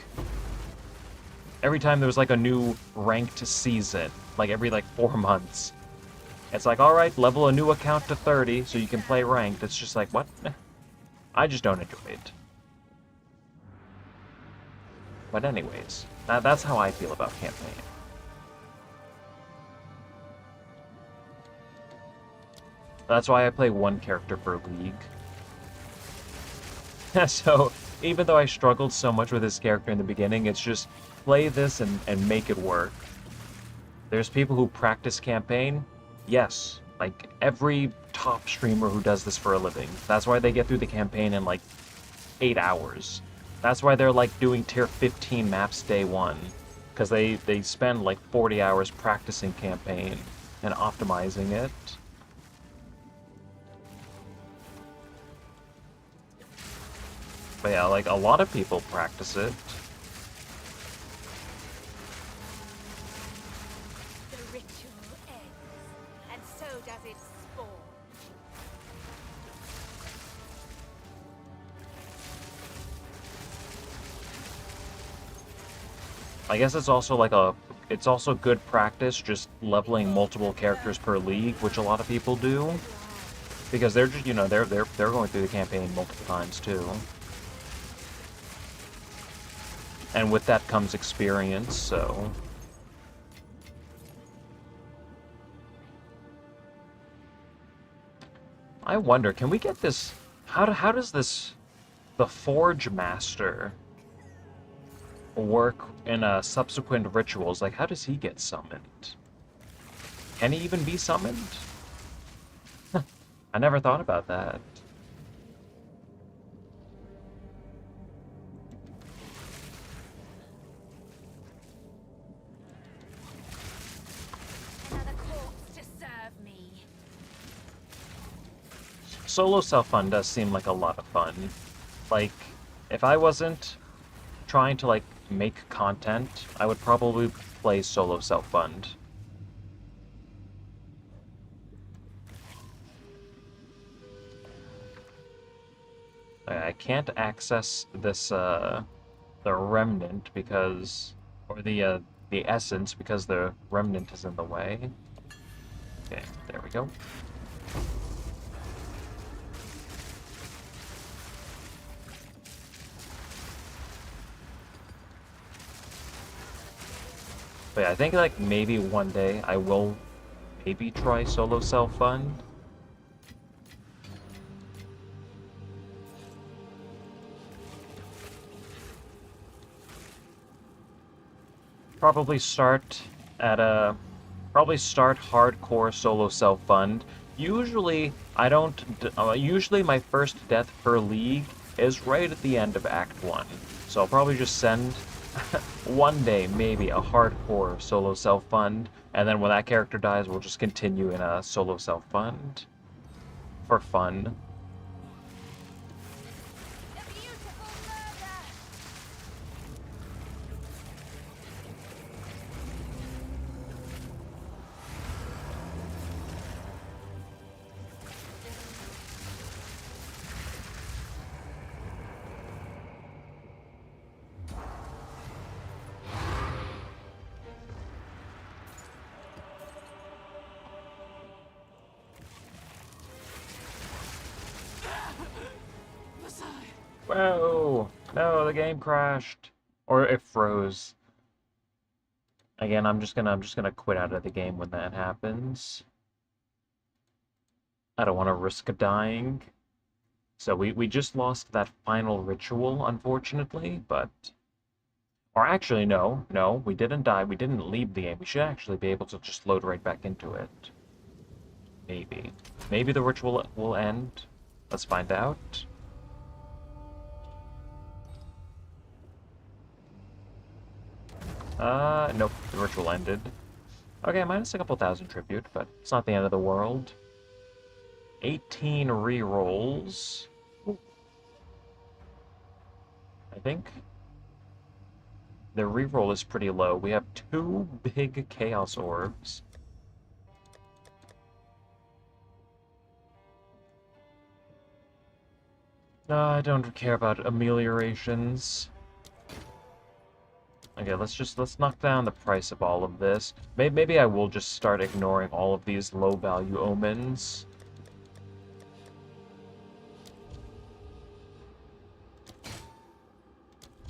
Every time there was like a new ranked season, like every like 4 months. It's like, alright, level a new account to 30 so you can play ranked. It's just like, what? I just don't enjoy it. But anyways, that's how I feel about campaign. That's why I play one character per league. So, even though I struggled so much with this character in the beginning, it's just play this and make it work. There's people who practice campaign. Yes, like every top streamer who does this for a living. That's why they get through the campaign in like 8 hours. That's why they're like doing tier 15 maps day one. Because they spend like 40 hours practicing campaign and optimizing it. But yeah, like, a lot of people practice it. The ritual ends, and so does its spawn. I guess it's also like it's also good practice just leveling multiple characters per league, which a lot of people do. Because they're just, you know, they're going through the campaign multiple times too. And with that comes experience, so... I wonder, can we get this... How does this... The Forge Master... work in subsequent rituals? Like, how does he get summoned? Can he even be summoned? I never thought about that. Another corpse to serve me. Solo self-fun does seem like a lot of fun. Like, if I wasn't trying to, like, make content, I would probably play solo self-fund. I can't access this, the remnant because... Or the essence because the remnant is in the way. Okay, there we go. But yeah, I think like maybe one day I will maybe try solo self-fund. Probably start hardcore solo self-fund. Usually I don't, usually my first death per league is right at the end of Act 1. So I'll probably just send one day, maybe, a hardcore solo self-fund, and then when that character dies, we'll just continue in a solo self-fund for fun. A beautiful murder. Whoa! No, the game crashed. Or it froze. Again, I'm just gonna quit out of the game when that happens. I don't want to risk dying. So we just lost that final ritual, unfortunately, but... Or actually, no, we didn't die, we didn't leave the game. We should actually be able to just load right back into it. Maybe. Maybe the ritual will end. Let's find out. Nope, the ritual ended. Okay, minus a couple thousand tribute, but it's not the end of the world. 18 rerolls. I think. The reroll is pretty low. We have 2 big Chaos Orbs. I don't care about ameliorations. Okay, let's knock down the price of all of this. Maybe I will just start ignoring all of these low-value omens.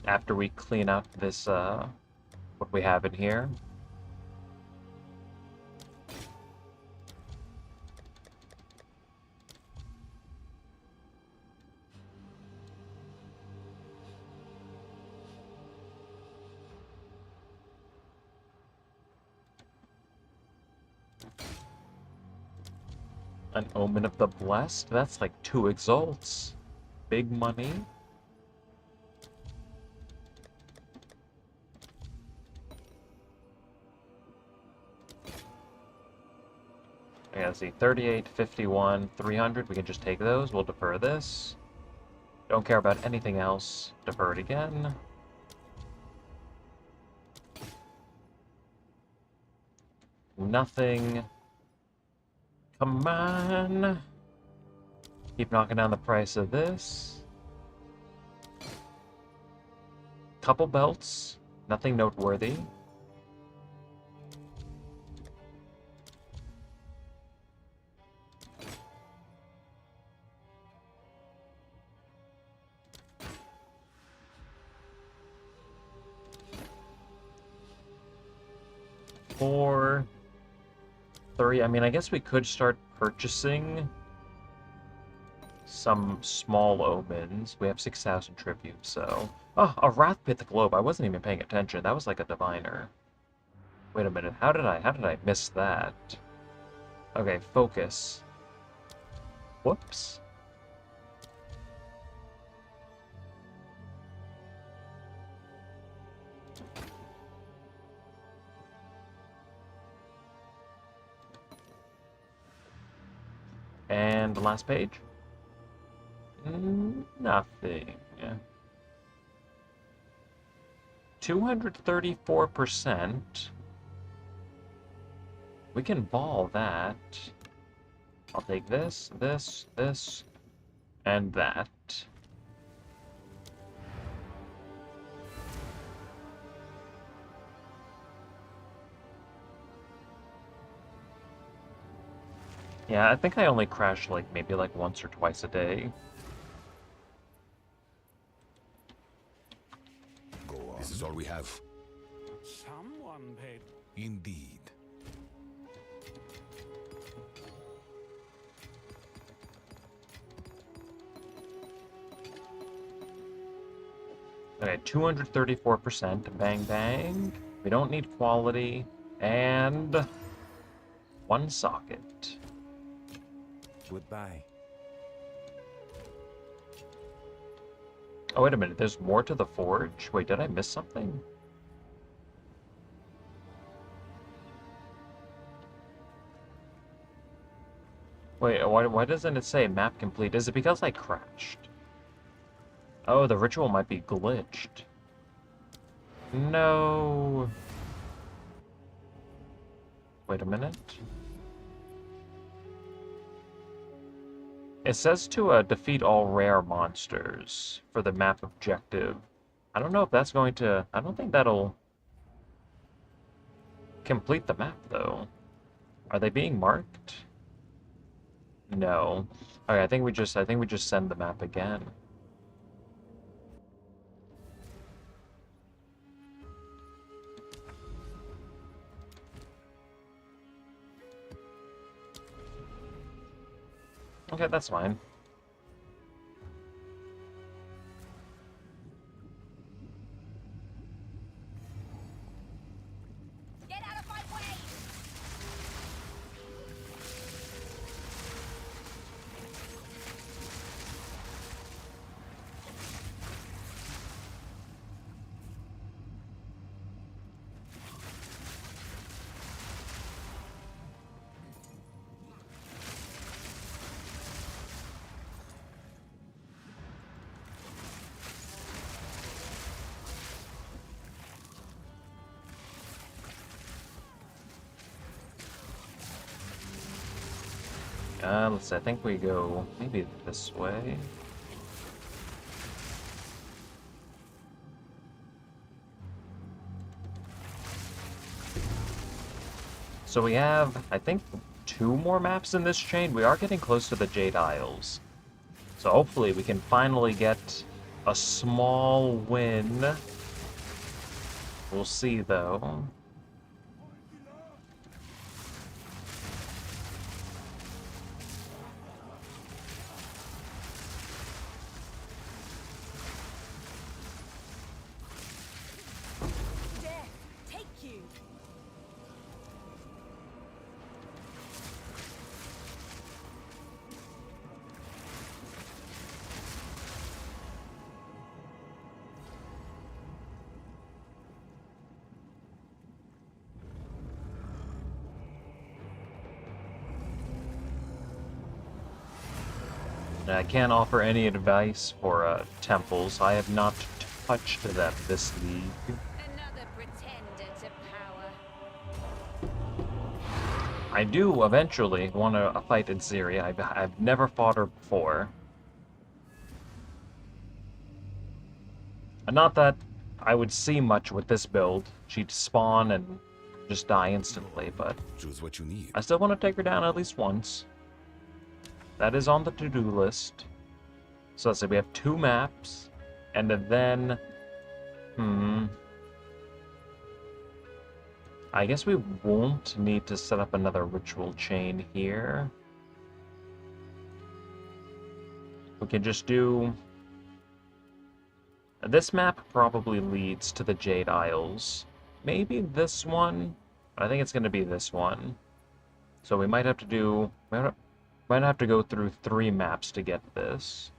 After we clean out this, what we have in here. An Omen of the Blessed? That's like 2 exalts. Big money. Okay, let's see. 38, 51, 300. We can just take those. We'll defer this. Don't care about anything else. Defer it again. Nothing. Come on. Keep knocking down the price of this. Couple belts. Nothing noteworthy. Four. 3. I mean, I guess we could start purchasing some small omens. We have 6,000 tribute, so... Oh, a Wrathpith Globe. I wasn't even paying attention. That was like a diviner. Wait a minute. How did I miss that? Okay, focus. Whoops. And the last page? Nothing. 234%. We can ball that. I'll take this, this, this, and that. Yeah, I think I only crash like maybe like once or twice a day. Go on. This is all we have. Someone paid. Indeed. Okay, 234%. Bang, bang. We don't need quality. And 1 socket. Goodbye. Oh, wait a minute. There's more to the forge? Wait, did I miss something? Wait, why doesn't it say map complete? Is it because I crashed? Oh, the ritual might be glitched. No. Wait a minute. It says to defeat all rare monsters for the map objective. I don't know if that's going to... I don't think that'll complete the map, though. Are they being marked? No. Okay, I think we just send the map again. Okay, that's fine. Get out of my way! Let's see, I think we go maybe this way. So we have, I think, 2 more maps in this chain. We are getting close to the Jade Isles. So hopefully we can finally get a small win. We'll see, though. Death, take you! I can't offer any advice for temples. I have not touched them this league. Another pretender to power. I do eventually want to fight in Syria. I've never fought her before. And not that I would see much with this build. She'd spawn and just die instantly, but Choose what you need. I still want to take her down at least once. That is on the to-do list. So let's say we have 2 maps, and then... I guess we won't need to set up another ritual chain here. We can just do... This map probably leads to the Jade Isles. Maybe this one? I think it's going to be this one. So we might have to do... Might have to go through 3 maps to get this.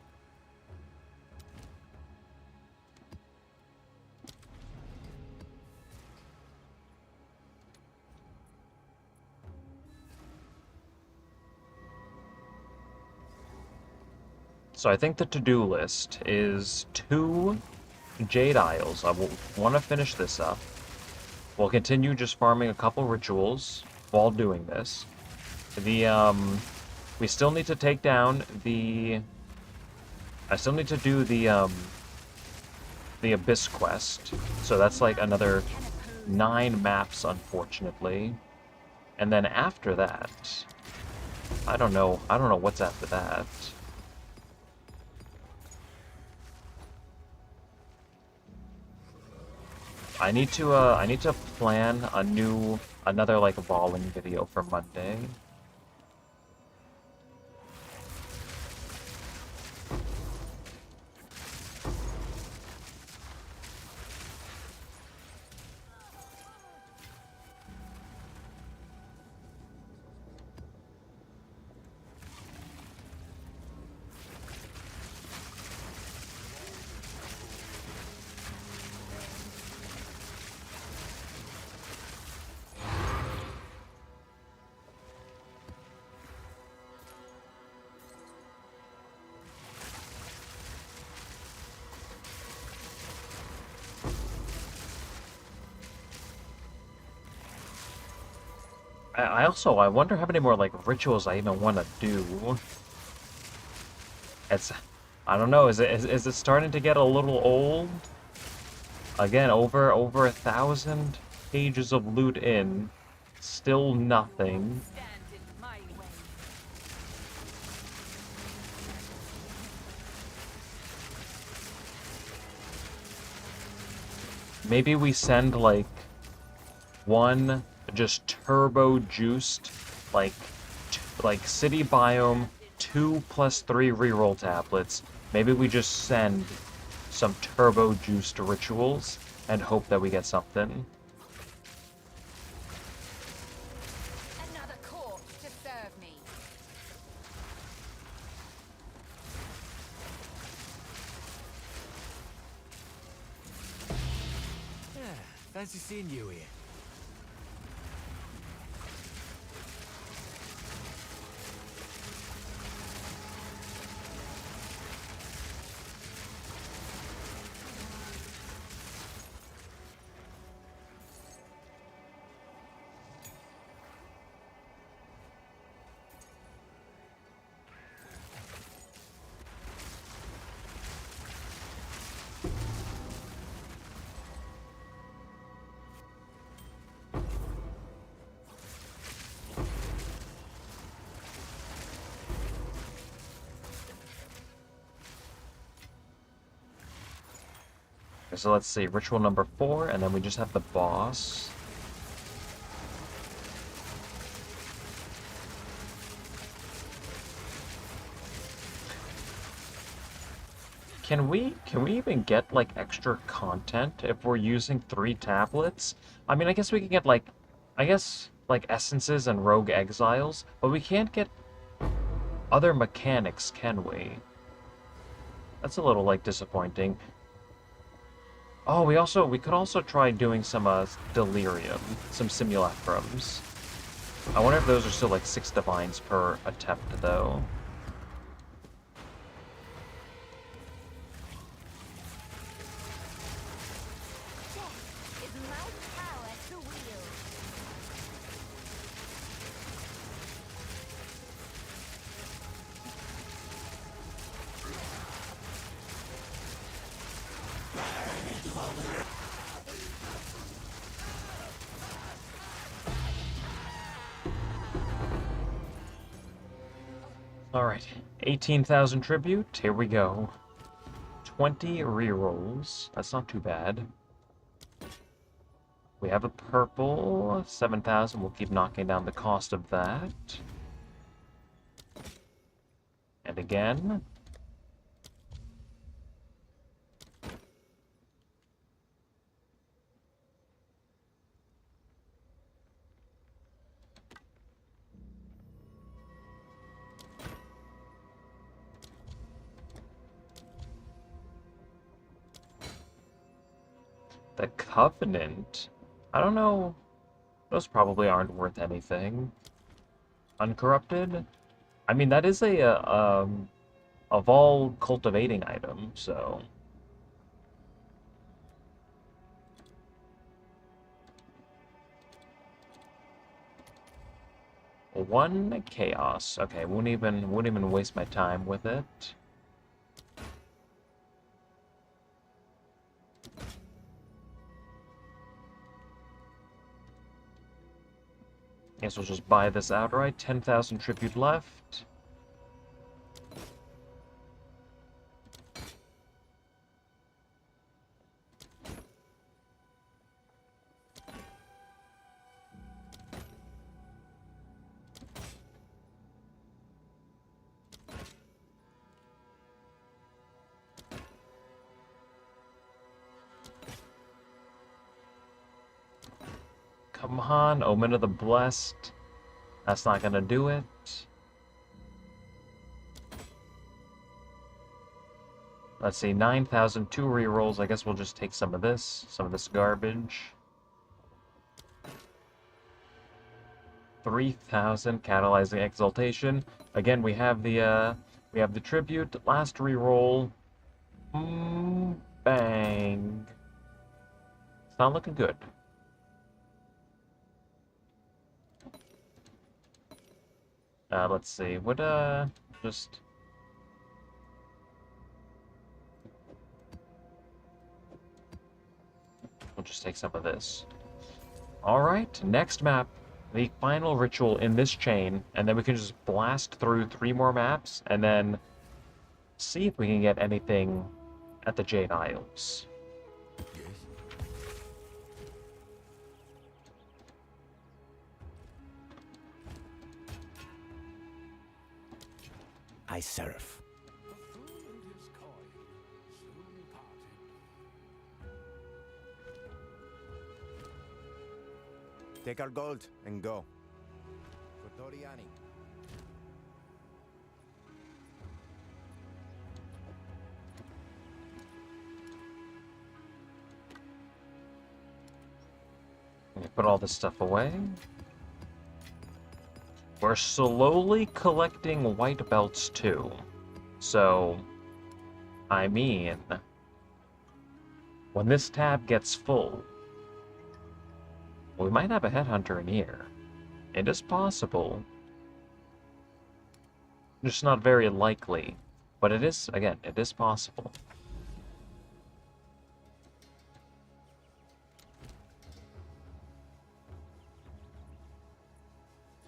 So I think the to-do list is 2 Jade Isles. I will want to finish this up. We'll continue just farming a couple rituals while doing this. We still need to take down the... I still need to do the Abyss quest. So that's like another 9 maps, unfortunately. And then after that... I don't know what's after that. I need to plan another like balling video for Monday. I wonder how many more like rituals I even want to do. I don't know. Is it starting to get a little old? Again, over 1,000 pages of loot in, still nothing. Stand in my way. Maybe we send like one just turbo juiced like city biome 2 plus 3 reroll tablets. Maybe we just send some turbo-juiced rituals and hope that we get something. Another corpse to serve me. Yeah, fancy seeing you here. Okay, so let's see, ritual number 4, and then we just have the boss. Can we even get like extra content if we're using 3 tablets? I mean, I guess we can get like essences and rogue exiles, but we can't get other mechanics, can we? That's a little like disappointing. Oh, we could also try doing some delirium, some simulacrums. I wonder if those are still like 6 divines per attempt though. Death is my power to wield. Alright, 18,000 tribute, here we go. 20 rerolls, that's not too bad. We have a purple, 7,000, we'll keep knocking down the cost of that. And again. The Covenant? I don't know. Those probably aren't worth anything. Uncorrupted? I mean, that is a Vol cultivating item, so... One chaos. Okay, won't even waste my time with it. Guess we'll just buy this outright. 10,000 tribute left. Come on, Omen of the Blessed. That's not gonna do it. Let's see, 9,000, 2 rerolls. I guess we'll just take some of this garbage. 3,000, catalyzing exaltation. Again, we have the tribute. Last reroll. Bang. It's not looking good. Let's see. What, just... We'll just take some of this. Alright, next map. The final ritual in this chain, and then we can just blast through 3 more maps, and then see if we can get anything at the Jade Isles. Yes. I serve. A fool and his coin soon parted. Take our gold and go. For Doriani. Let me put all this stuff away. We're slowly collecting white belts too. So, I mean, when this tab gets full, we might have a headhunter in here. It is possible. Just not very likely. But it is, again, it is possible.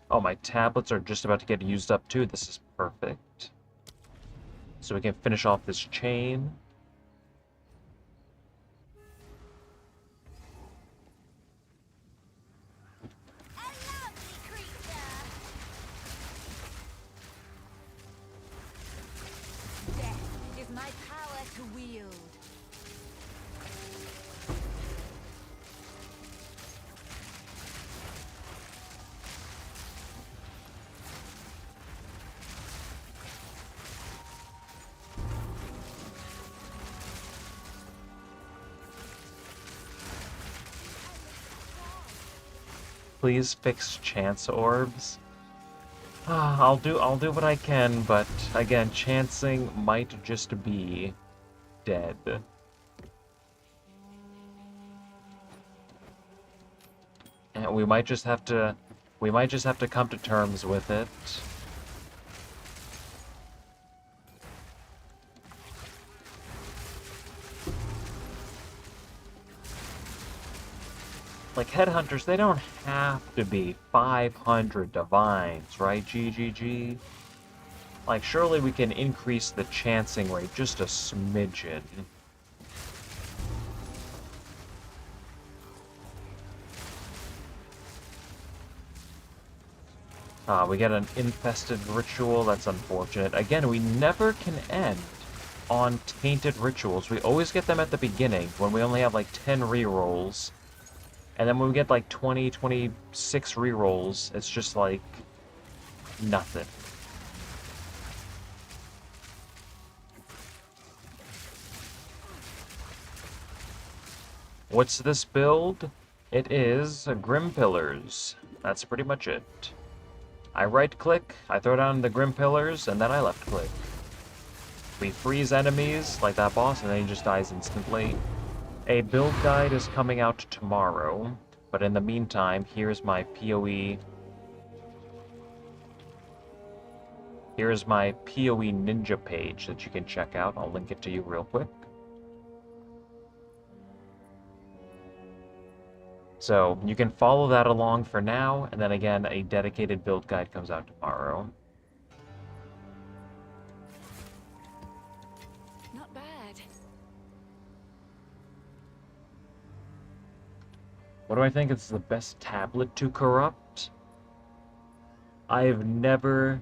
Oh, my tablets are just about to get used up too. This is perfect. So we can finish off this chain. A lovely creature. Death is my power to wield. Please fix chance orbs. I'll do what I can, but again, chancing might just be dead. And we might just have to come to terms with it. Like, headhunters, they don't have to be 500 divines, right, GGG? Like, surely we can increase the chancing rate just a smidgen. We get an infested ritual, that's unfortunate. Again, we never can end on tainted rituals. We always get them at the beginning, when we only have like 10 rerolls. And then when we get like 20, 26 rerolls, it's just like nothing. What's this build? It is Grim Pillars. That's pretty much it. I right click, I throw down the Grim Pillars, and then I left click. We freeze enemies like that boss, and then he just dies instantly. A build guide is coming out tomorrow, but in the meantime, here's my PoE. Here's my PoE Ninja page that you can check out. I'll link it to you real quick. So, you can follow that along for now, and then again, a dedicated build guide comes out tomorrow. Not bad. What do I think is the best tablet to corrupt? I've never...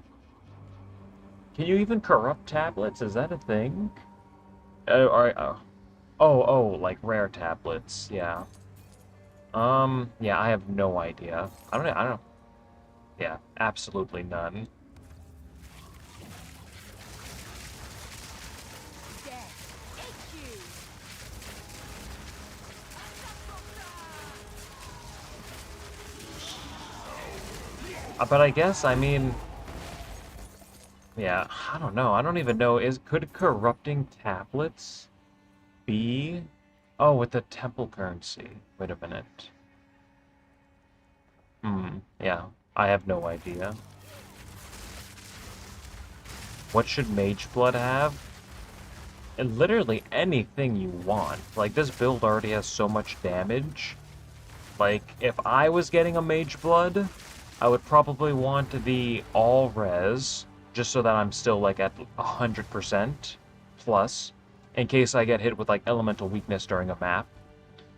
Can you even corrupt tablets? Is that a thing? Oh, like rare tablets, yeah. Yeah, I have no idea. I don't know. Yeah, absolutely none. But I guess, I mean... Yeah, I don't know. I don't even know. Could corrupting tablets be... Oh, with the temple currency. Wait a minute. Yeah. I have no idea. What should Mage Blood have? And literally anything you want. Like, this build already has so much damage. Like, if I was getting a Mage Blood, I would probably want the all-res, just so that I'm still, like, at 100% plus, in case I get hit with, like, elemental weakness during a map.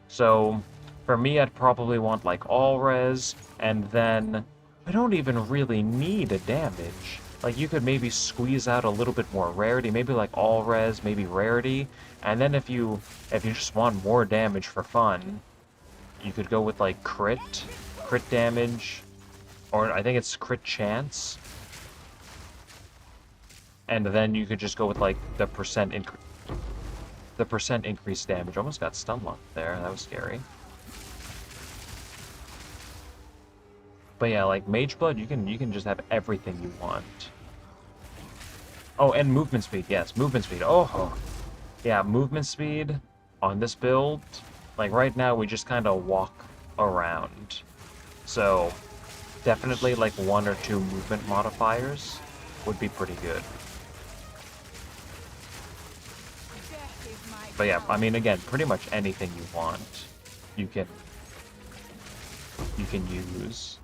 So, for me, I'd probably want, like, all-res, and then I don't even really need a damage. Like, you could maybe squeeze out a little bit more rarity, maybe like all res, maybe rarity, and then if you just want more damage for fun, you could go with like crit damage, or I think it's crit chance, and then you could just go with like the percent increased damage. Almost got stun locked there. That was scary. But yeah, like Mage Blood, you can just have everything you want. Oh, and movement speed. Yes, movement speed. Oh, yeah, movement speed on this build. Like right now, we just kind of walk around. So definitely like 1 or 2 movement modifiers would be pretty good. Death is my But yeah, I power. mean, again, pretty much anything you want, you can use.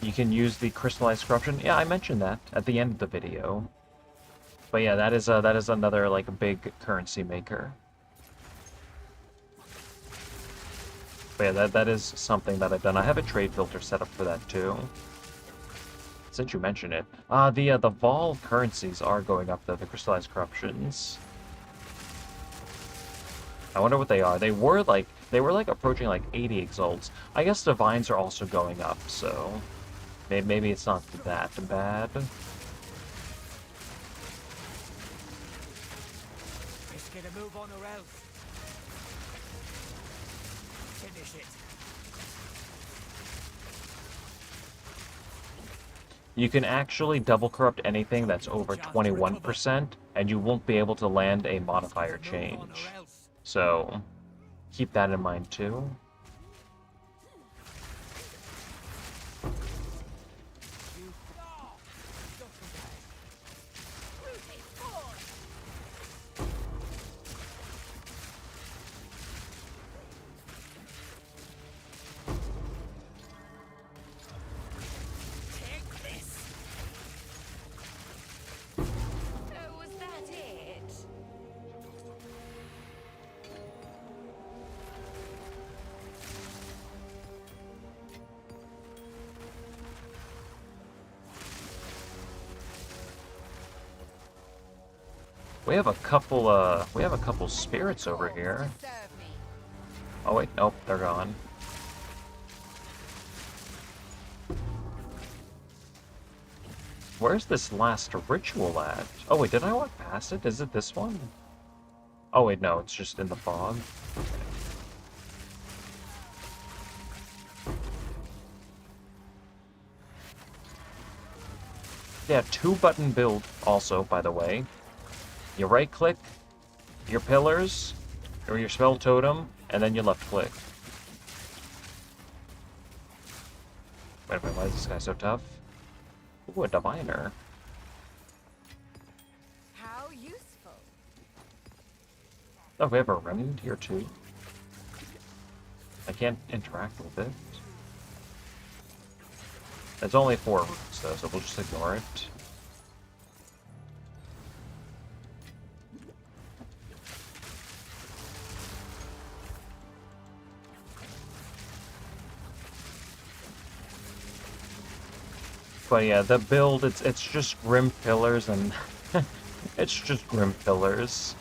You can use the crystallized corruption. Yeah, I mentioned that at the end of the video. But yeah, that is another like big currency maker. But yeah, that is something that I've done. I have a trade filter set up for that too. Since you mentioned it, the Vol currencies are going up though. The crystallized corruptions. I wonder what they are. They were like approaching like 80 exalts. I guess divines are also going up, so maybe it's not that bad. Just gonna move on or else. Finish it. You can actually double corrupt anything that's over 21%, and you won't be able to land a modifier Move on change. or else. So keep that in mind too. You Ruthless force. take this. Oh, was that it? We have a couple spirits over here. To serve me. Oh wait, nope, they're gone. Where's this last ritual at? Oh wait, did I walk past it? Is it this one? Oh wait, no, it's just in the fog. Yeah, 2-button build also, by the way. You right click your pillars or your spell totem, and then you left click. Wait a minute, why is this guy so tough? Ooh, a diviner. How useful. Oh, we have a remnant here too. I can't interact with it. It's only 4 roots though, so we'll just ignore it. But yeah, the build, it's just Grim Pillars, and it's just Grim Pillars.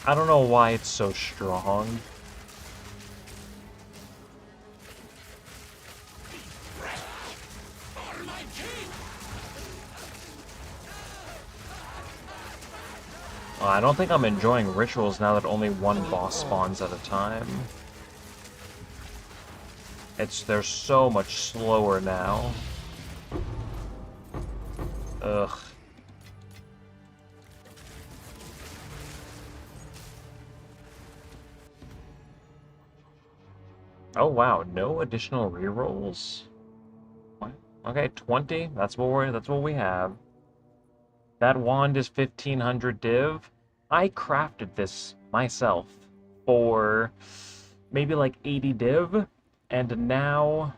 I don't know why it's so strong. Well, I don't think I'm enjoying rituals now that only 1 boss spawns at a time. They're so much slower now. Ugh. Oh wow, no additional rerolls? What? Okay, 20. That's what we have. That wand is 1500 div. I crafted this myself for maybe like 80 div, and now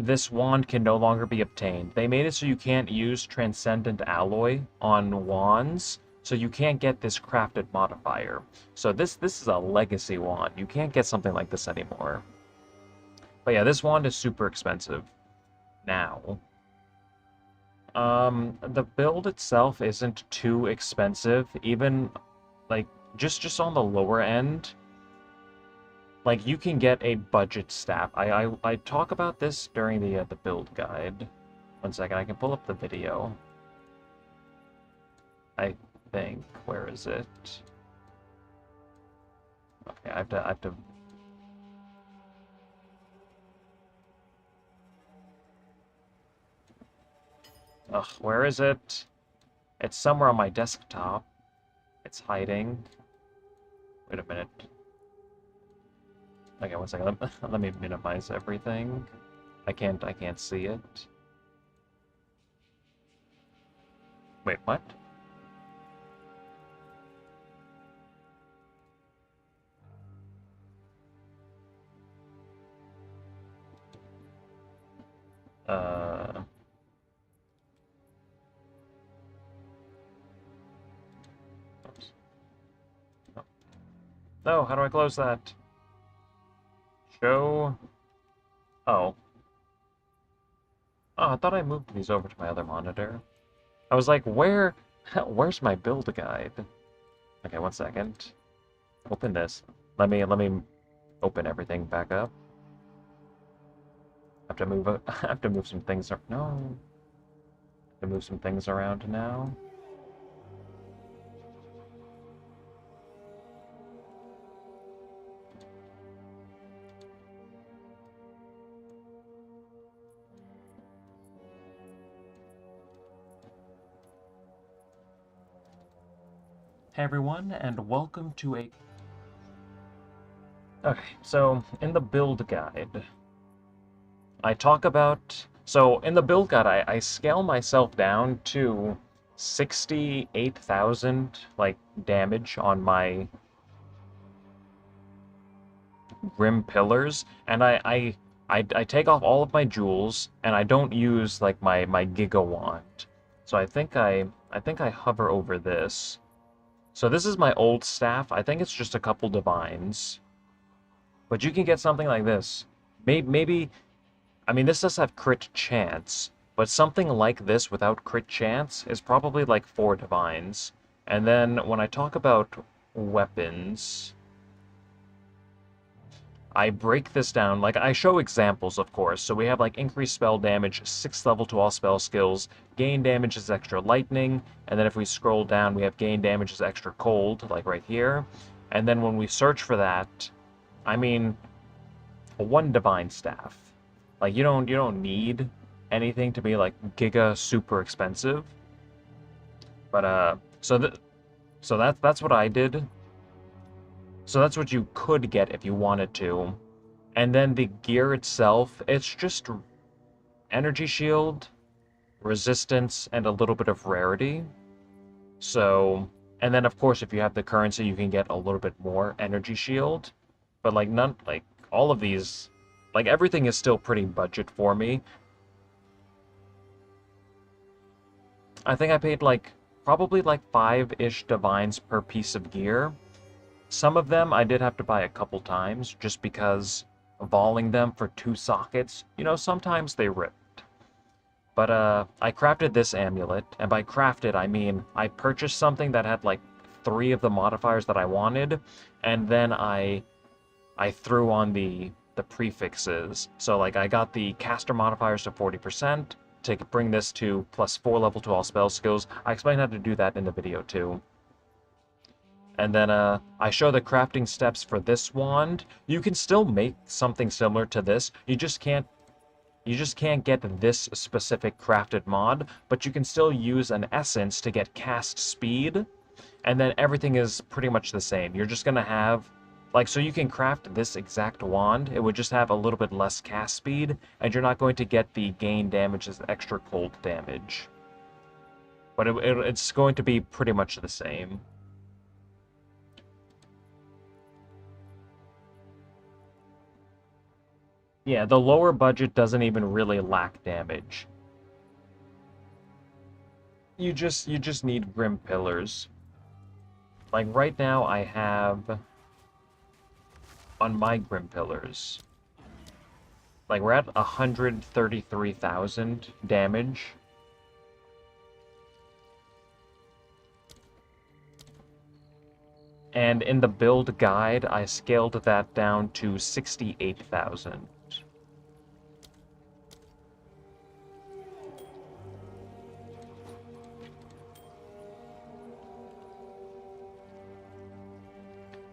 this wand can no longer be obtained. They made it so you can't use Transcendent Alloy on wands, so you can't get this crafted modifier. So this is a legacy wand. You can't get something like this anymore. But yeah, this wand is super expensive now. The build itself isn't too expensive, even like just on the lower end. Like, you can get a budget staff. I talk about this during the build guide. One second, I can pull up the video. I think. Where is it? Okay, I have to. Ugh, where is it? It's somewhere on my desktop. It's hiding. Wait a minute. Okay, one second. Let me minimize everything. I can't see it. Wait, what? Oops. No, how do I close that? Show. Oh. Oh, I thought I moved these over to my other monitor. I was like, where's my build guide? Okay, one second. Open this. Let me open everything back up. I have to move. I have to move some things. No. I have to move some things around now. Hey everyone, and welcome to a... Okay, so in the build guide, I talk about... So in the build guide, I scale myself down to 68,000, like, damage on my rim pillars, and I take off all of my jewels, and I don't use, like, my Giga Wand. So I think I hover over this. So this is my old staff. I think it's just a couple divines. But you can get something like this. Maybe, I mean, this does have crit chance, but something like this without crit chance is probably like 4 divines. And then when I talk about weapons, I break this down, like, I show examples, of course. So we have, like, increased spell damage, 6th level to all spell skills, gain damage is extra lightning, and then if we scroll down, we have gain damage is extra cold, like right here. And then when we search for that, I mean, 1 divine staff. Like, you don't need anything to be, like, giga super expensive. But, so that's what I did. So that's what you could get if you wanted to. And then the gear itself, it's just energy shield, resistance, and a little bit of rarity. So, and then of course if you have the currency you can get a little bit more energy shield. But like all of these, like everything is still pretty budget for me. I think I paid like, probably like 5-ish divines per piece of gear. Some of them I did have to buy a couple times, just because volleying them for 2 sockets, you know, sometimes they ripped. But I crafted this amulet, and by crafted I mean I purchased something that had like 3 of the modifiers that I wanted, and then I threw on the prefixes. So like I got the caster modifiers to 40% to bring this to +4 level to all spell skills. I explained how to do that in the video too. And then I show the crafting steps for this wand. You can still make something similar to this. You just can't get this specific crafted mod, but you can still use an essence to get cast speed. And then everything is pretty much the same. You're just gonna have, like, so you can craft this exact wand. It would just have a little bit less cast speed, and you're not going to get the gain damage as extra cold damage. But it's going to be pretty much the same. Yeah, the lower budget doesn't even really lack damage. You just need Grim Pillars. Like right now I have on my Grim Pillars. Like we're at 133,000 damage. And in the build guide, I scaled that down to 68,000.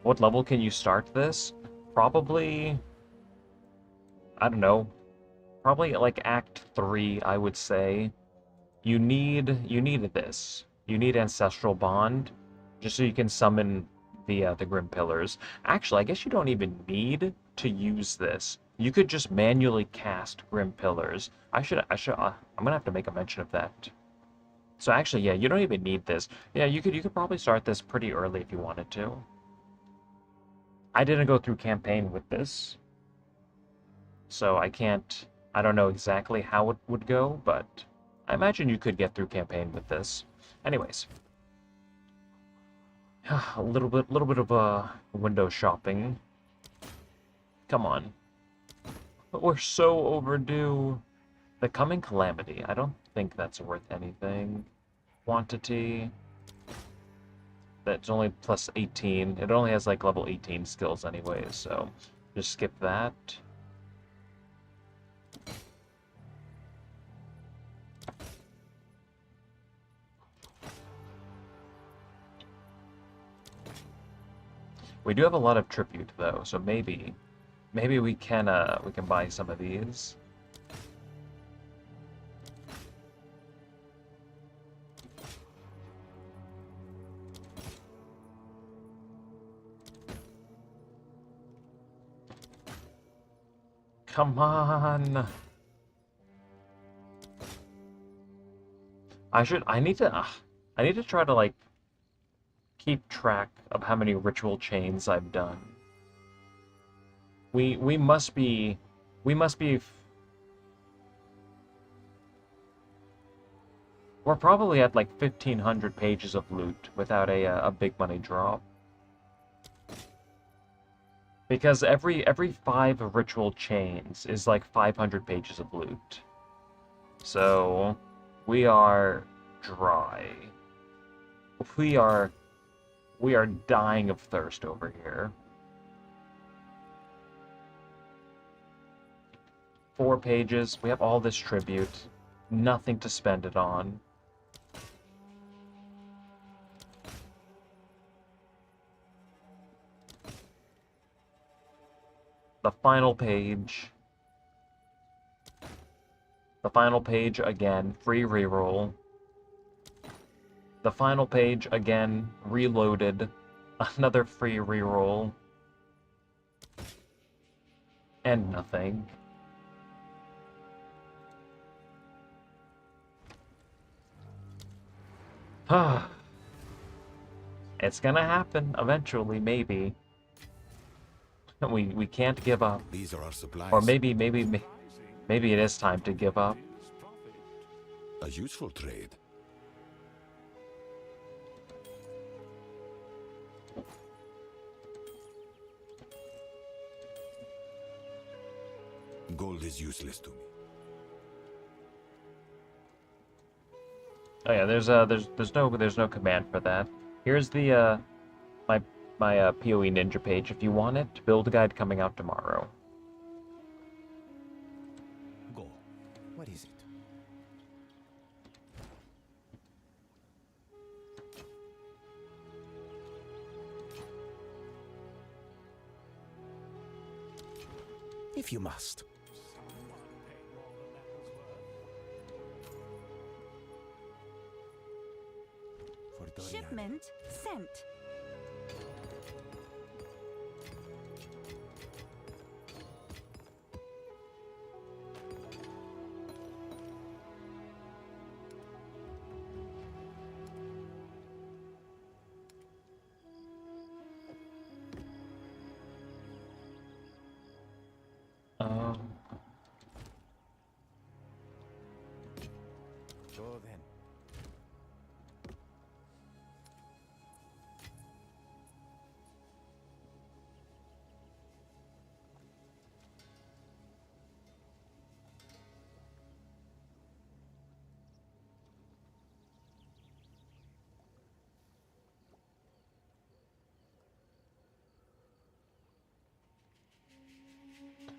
What level can you start this? Probably, I don't know, probably like Act 3, I would say. You need this. You need Ancestral Bond, just so you can summon the Grim Pillars. Actually, I guess you don't even need to use this. You could just manually cast Grim Pillars. I'm gonna have to make a mention of that. So actually, yeah, you don't even need this. Yeah, you could probably start this pretty early if you wanted to. I didn't go through campaign with this, so I don't know exactly how it would go, but I imagine you could get through campaign with this. Anyways, a little bit of window shopping. Come on. We're so overdue. The Coming Calamity. I don't think that's worth anything. Quantity. That's only plus 18. It only has like level 18 skills anyways, so just skip that. We do have a lot of tribute though, so maybe we can buy some of these. Come on. I need to try to like keep track of how many ritual chains I've done. We must be we're probably at like 1,500 pages of loot without a big money drop. Because every 5 ritual chains is like 500 pages of loot. So we are dry. We are dying of thirst over here. 4 pages. We have all this tribute. Nothing to spend it on. The final page. The final page again, free reroll. The final page again, reloaded. Another free reroll. And nothing. It's gonna happen eventually, maybe. We can't give up. These are our supplies. Or maybe it is time to give up. A useful trade. Gold is useless to me. Oh yeah, there's no command for that. Here's the my PoE Ninja page if you want it. Build guide coming out tomorrow. Go. What is it? If you must. For Dorian. Shipment sent. Go then.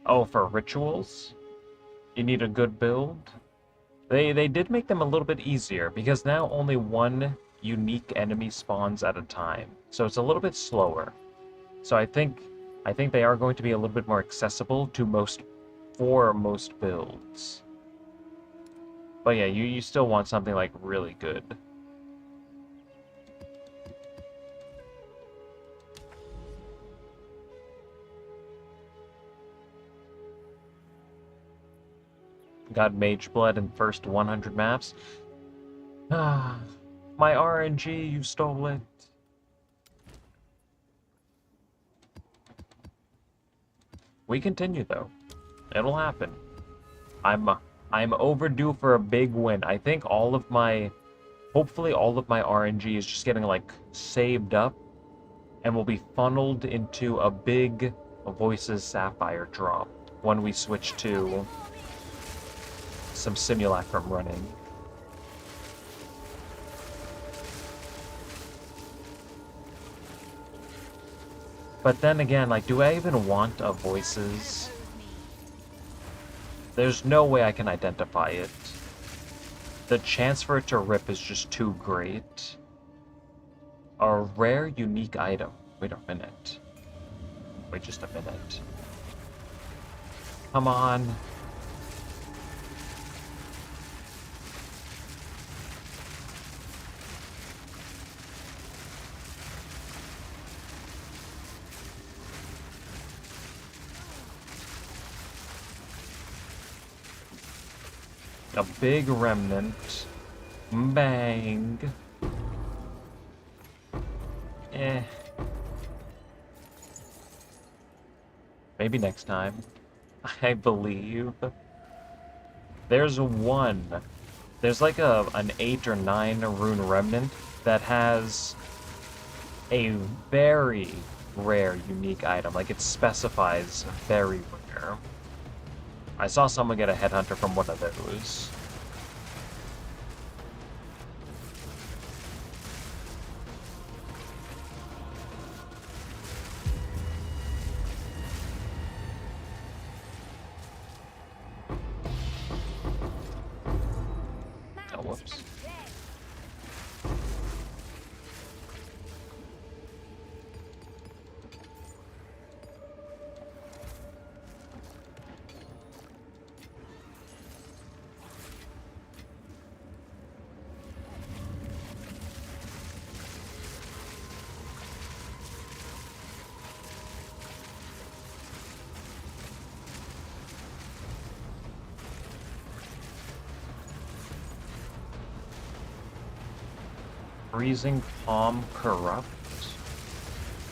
Oh, for rituals? You need a good build? They did make them a little bit easier, because now only one unique enemy spawns at a time. So it's a little bit slower. So I think they are going to be a little bit more accessible to most builds. But yeah, you still want something like really good. Got Mage Blood in first 100 maps. Ah, my RNG, you stole it. We continue though. It'll happen. I'm overdue for a big win. I think hopefully all of my RNG is just getting like saved up and will be funneled into a big Voices Sapphire drop when we switch to some simulacrum running. But then again, like, do I even want a Voices? There's no way I can identify it. The chance for it to rip is just too great. A rare unique item. Wait a minute. Wait just a minute. Come on. A big remnant. Bang. Eh. Maybe next time. I believe. There's one. There's like an 8 or 9 rune remnant that has a very rare unique item. Like, it specifies very rare. I saw someone get a headhunter from one of those. Oh, whoops. Freezing Palm Corrupt.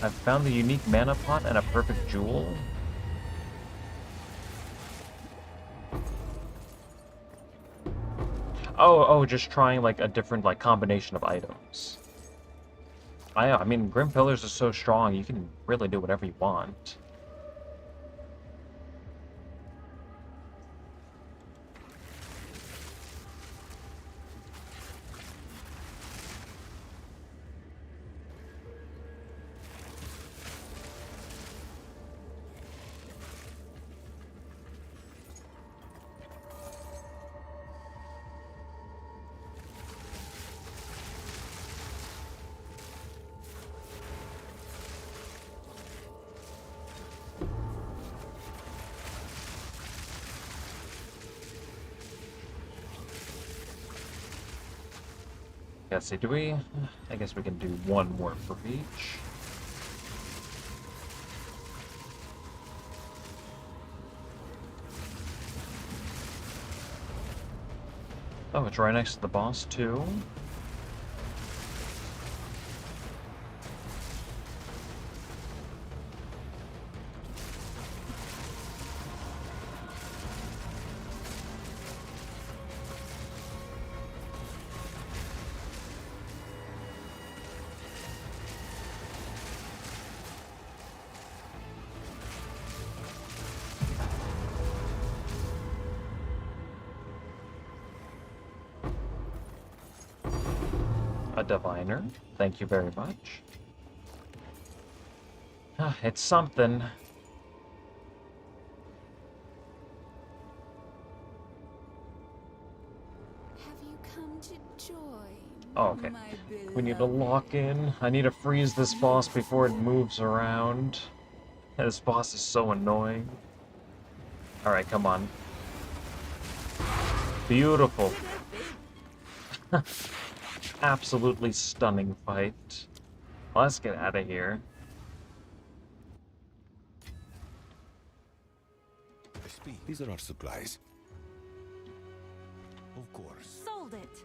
I've found the unique mana pot and a perfect jewel. Oh, just trying like a different like combination of items. I mean, Grim Pillars is so strong, you can really do whatever you want. Let's see, do we? I guess we can do one more for each. Oh, it's right next to the boss, too. A diviner. Thank you very much. It's something. Have you come to join? Oh, okay. My We need to beloved? lock in. I need to freeze this boss before it moves around. This boss is so annoying. Alright, come on. Beautiful. Absolutely stunning fight. Let's get out of here. These are our supplies. Of course. Sold it.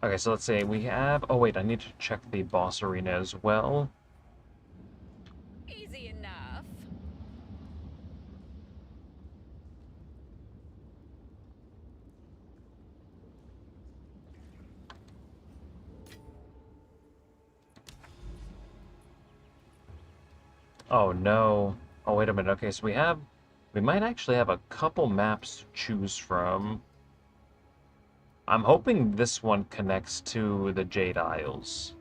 Okay, so let's say we have... Oh wait, I need to check the boss arena as well. Easy enough. Oh no. Oh wait a minute. Okay, so we might actually have a couple maps to choose from. I'm hoping this one connects to the Jade Isles.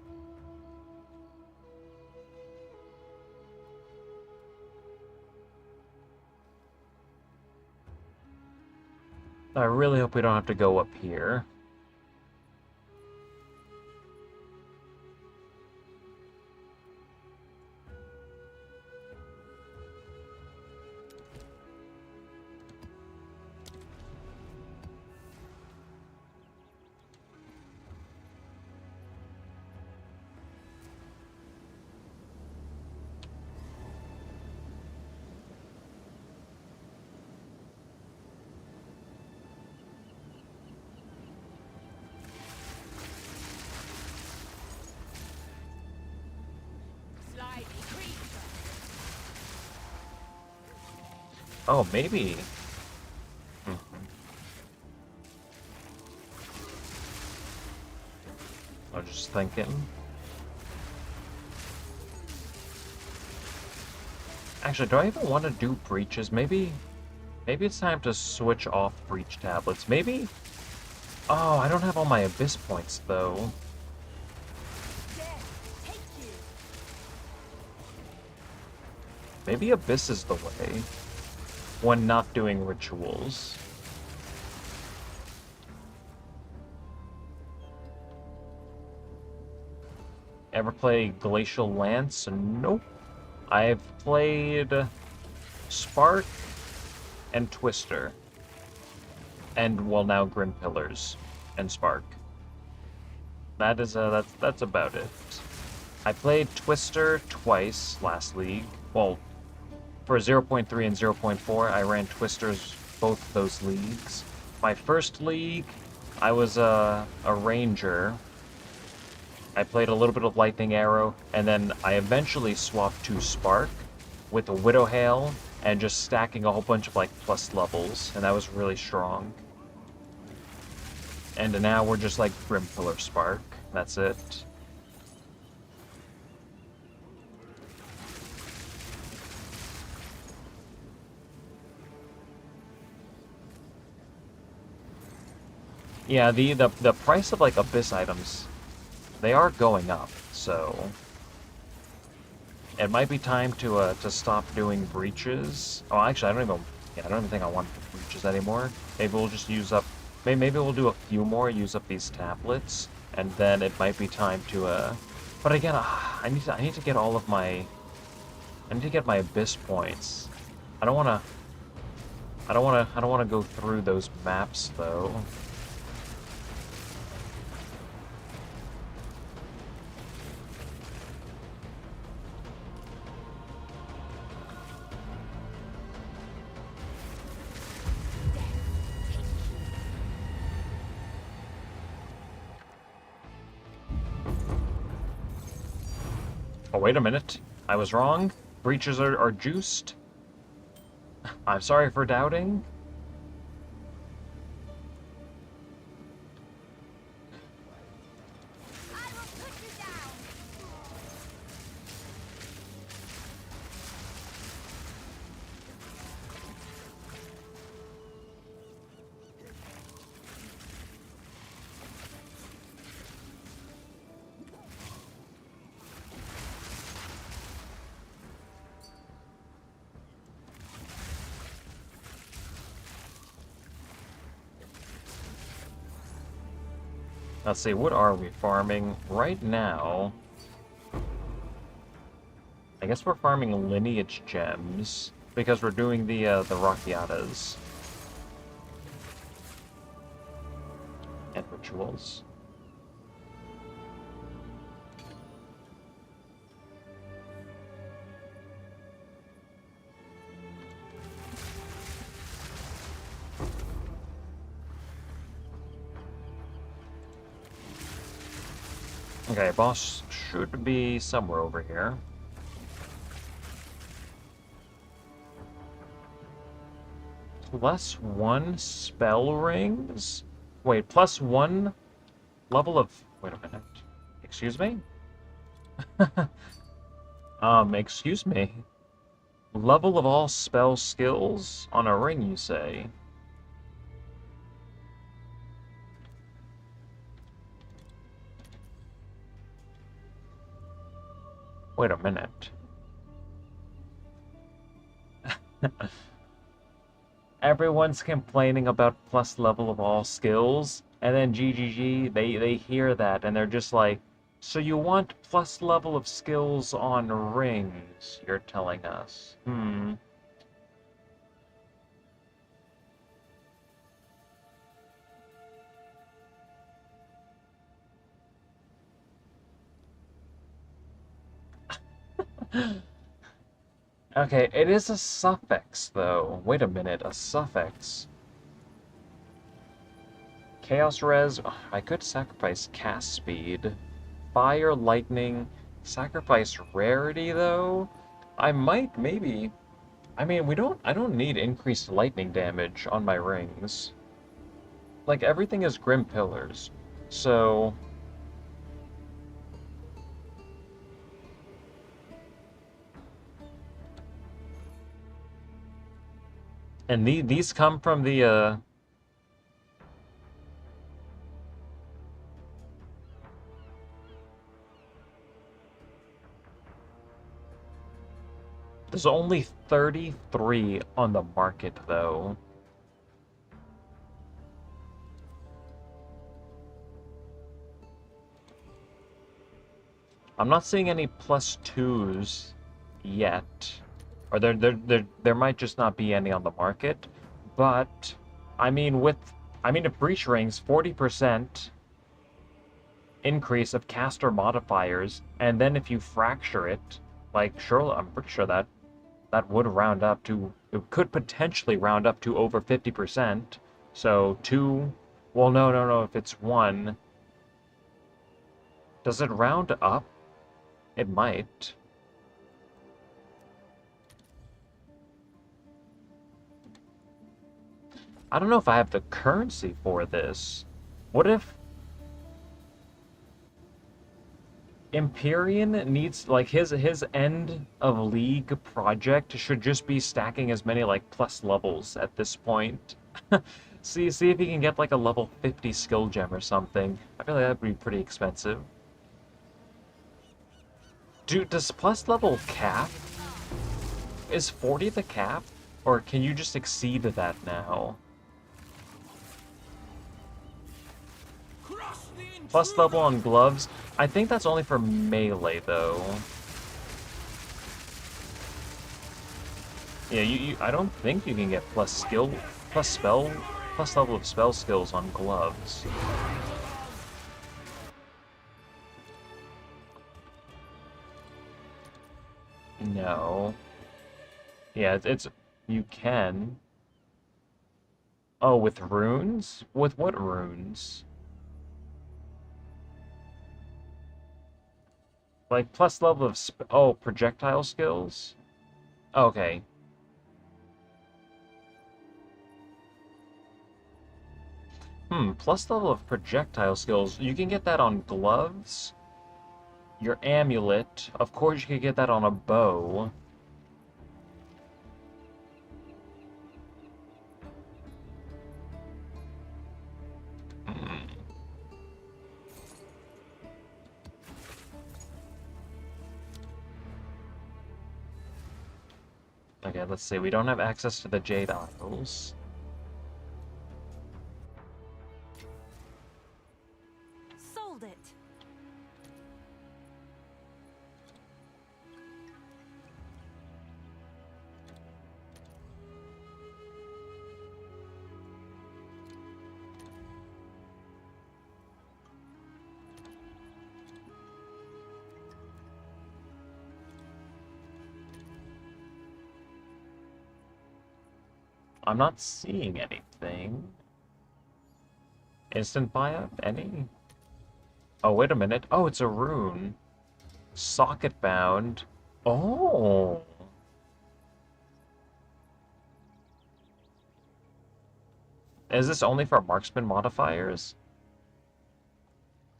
I really hope we don't have to go up here. Slimy creature. Oh, maybe. Mhm. I was just thinking. Actually, do I even want to do breaches? Maybe it's time to switch off breach tablets. Maybe? Oh, I don't have all my abyss points, though. Death, take you. Maybe abyss is the way. When not doing rituals. Ever play Glacial Lance? Nope. I've played Spark and Twister. And, well, now Grim Pillars and Spark. That is, that's about it. I played Twister twice last league. Well, for 0.3 and 0.4, I ran Twisters both those leagues. My first league, I was a ranger. I played a little bit of Lightning Arrow, and then I eventually swapped to Spark with a Widow Hail and just stacking a whole bunch of like plus levels, and that was really strong. And now we're just like Grim Pillar Spark. That's it. Yeah, the price of like Abyss items, they are going up, so it might be time to stop doing breaches. Oh, actually, I don't even think I want breaches anymore. Maybe we'll just use up. Maybe we'll do a few more, use up these tablets, and then it might be time to. But again, I need to get all of my. I need to get my Abyss points. I don't wanna go through those maps though. Oh, wait a minute. I was wrong. Breaches are juiced. I'm sorry for doubting. I will put you down. Let's see, what are we farming right now? I guess we're farming lineage gems because we're doing the Rockiatas and rituals. Okay, boss should be somewhere over here. +1 spell rings? Wait, +1 level of... Wait a minute. Excuse me? Excuse me. Level of all spell skills on a ring, you say? Wait a minute. Everyone's complaining about plus level of all skills, and then GGG, they hear that, and they're just like, so you want plus level of skills on rings, you're telling us. Okay, it is a suffix, though. Wait a minute, a suffix. Chaos Res, I could sacrifice cast speed. Fire, lightning, sacrifice rarity, though? I might, maybe. I mean, I don't need increased lightning damage on my rings. Like, everything is Grim Pillars. So... And these come from the, There's only 33 on the market, though. I'm not seeing any +2s yet. Or there might just not be any on the market. But, I mean, if breach rings, 40% increase of caster modifiers, and then if you fracture it, like, sure, I'm pretty sure that would round up to, it could potentially round up to over 50%. So 2, well, no, if it's 1, does it round up? It might. I don't know if I have the currency for this. What if Empyrean needs, like, his end of league project should just be stacking as many, like, plus levels at this point. See if he can get, like, a level 50 skill gem or something. I feel like that'd be pretty expensive. Dude, does plus level cap? Is 40 the cap? Or can you just exceed that now? Plus level on gloves? I think that's only for melee, though. Yeah, I don't think you can get plus level of spell skills on gloves. No. Yeah, you can. Oh, with runes? With what runes? Like, plus level of... oh, projectile skills? Okay. Plus level of projectile skills. You can get that on gloves. Your amulet. Of course, you could get that on a bow. Okay, let's see. We don't have access to the Jade Isles. Sold it. I'm not seeing anything. Instant buy-up? Any? Oh, wait a minute. Oh, it's a rune. Socket bound. Oh! Is this only for marksman modifiers?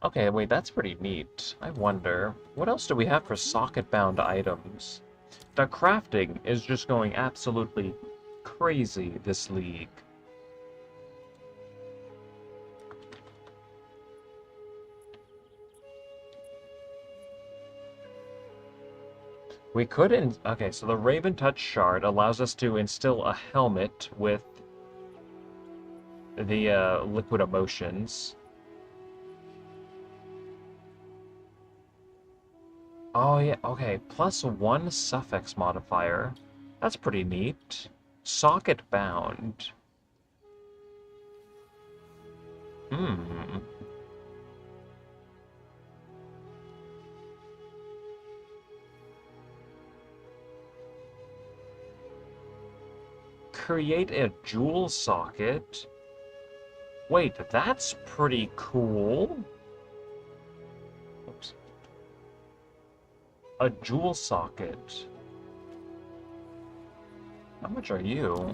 Okay, wait, that's pretty neat. I wonder, what else do we have for socket-bound items? The crafting is just going absolutely crazy this league. We could, okay, so the Raven Touch Shard allows us to instill a helmet with the liquid emotions. Oh yeah, okay, +1 suffix modifier. That's pretty neat. Socket bound. Hmm. Create a jewel socket. Wait, that's pretty cool. Oops. A jewel socket. How much are you?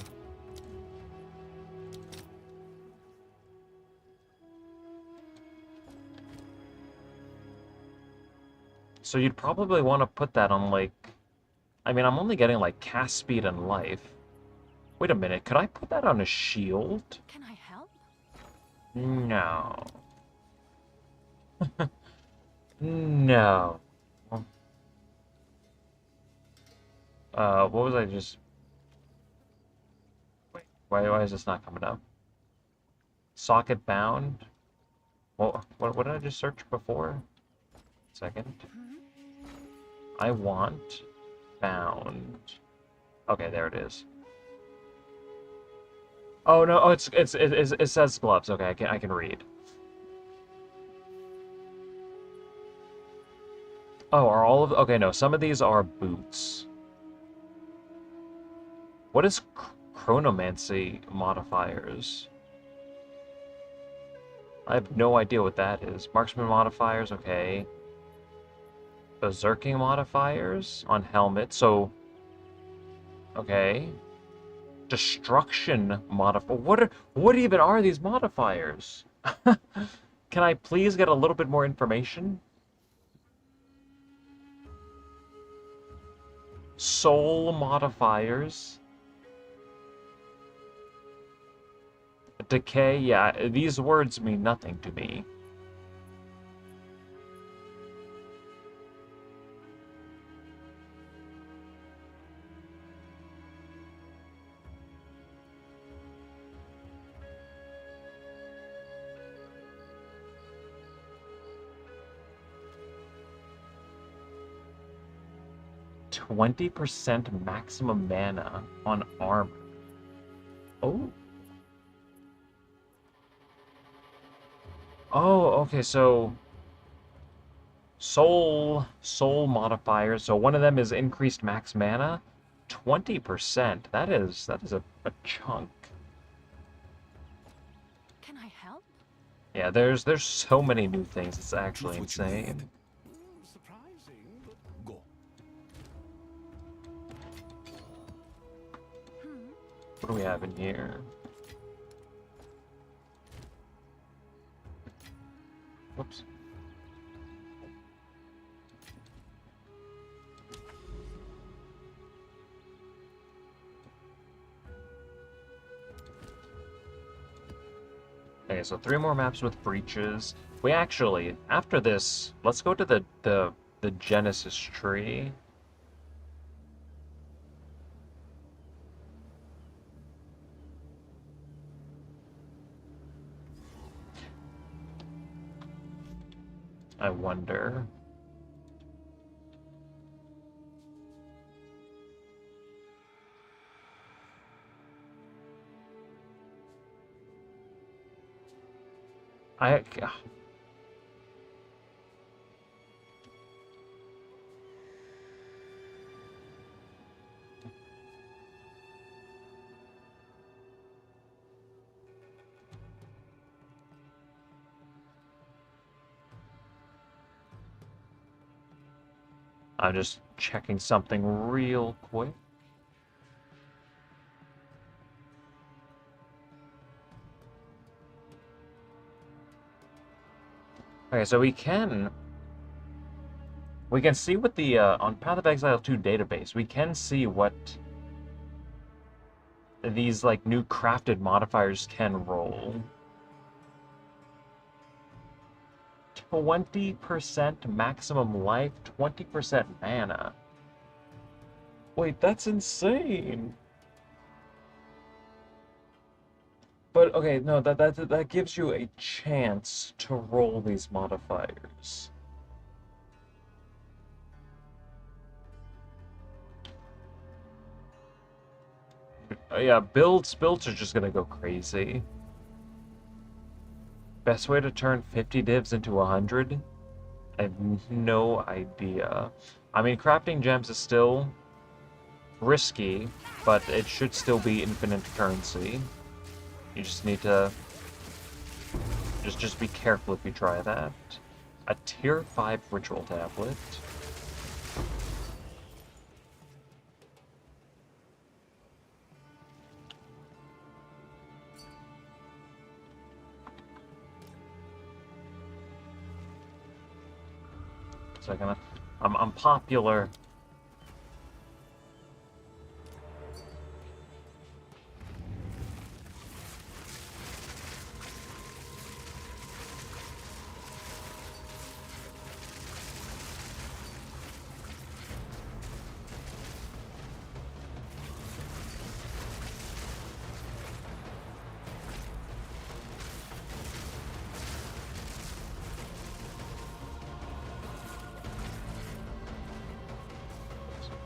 So you'd probably want to put that on, like... I mean, I'm only getting, like, cast speed and life. Wait a minute, could I put that on a shield? Can I help? No. No. What was I just... Wait, why is this not coming up? Socket bound? Well, what did I just search before? Second. I want bound. Okay, there it is. Oh no! Oh, it says gloves. Okay, I can read. Oh, are all of... Okay, no, some of these are boots. What is chronomancy modifiers? I have no idea what that is. Marksman modifiers, okay. Berserking modifiers on helmet, so... Okay. Destruction modifier. What even are these modifiers? Can I please get a little bit more information? Soul modifiers. Decay, yeah, these words mean nothing to me. %20 maximum mana on armor. Oh. Oh, okay, so soul modifiers. So one of them is increased max mana. 20%. That is a chunk. Can I help? Yeah, there's so many new things. It's actually Prove what you insane. need. Surprising. do we have in here? Whoops. Okay, so 3 more maps with breaches. We actually, after this, let's go to the Genesis tree. I wonder. I I'm just checking something real quick. Okay, so we can see what the on Path of Exile 2 database, we can see what these like new crafted modifiers can roll. 20% maximum life, 20% mana. Wait, that's insane. But okay, no, that gives you a chance to roll these modifiers. Yeah, builds are just gonna go crazy. Best way to turn 50 divs into 100? I have no idea. I mean, crafting gems is still risky, but it should still be infinite currency. You just need to just be careful if you try that. A tier 5 ritual tablet. So I'm popular.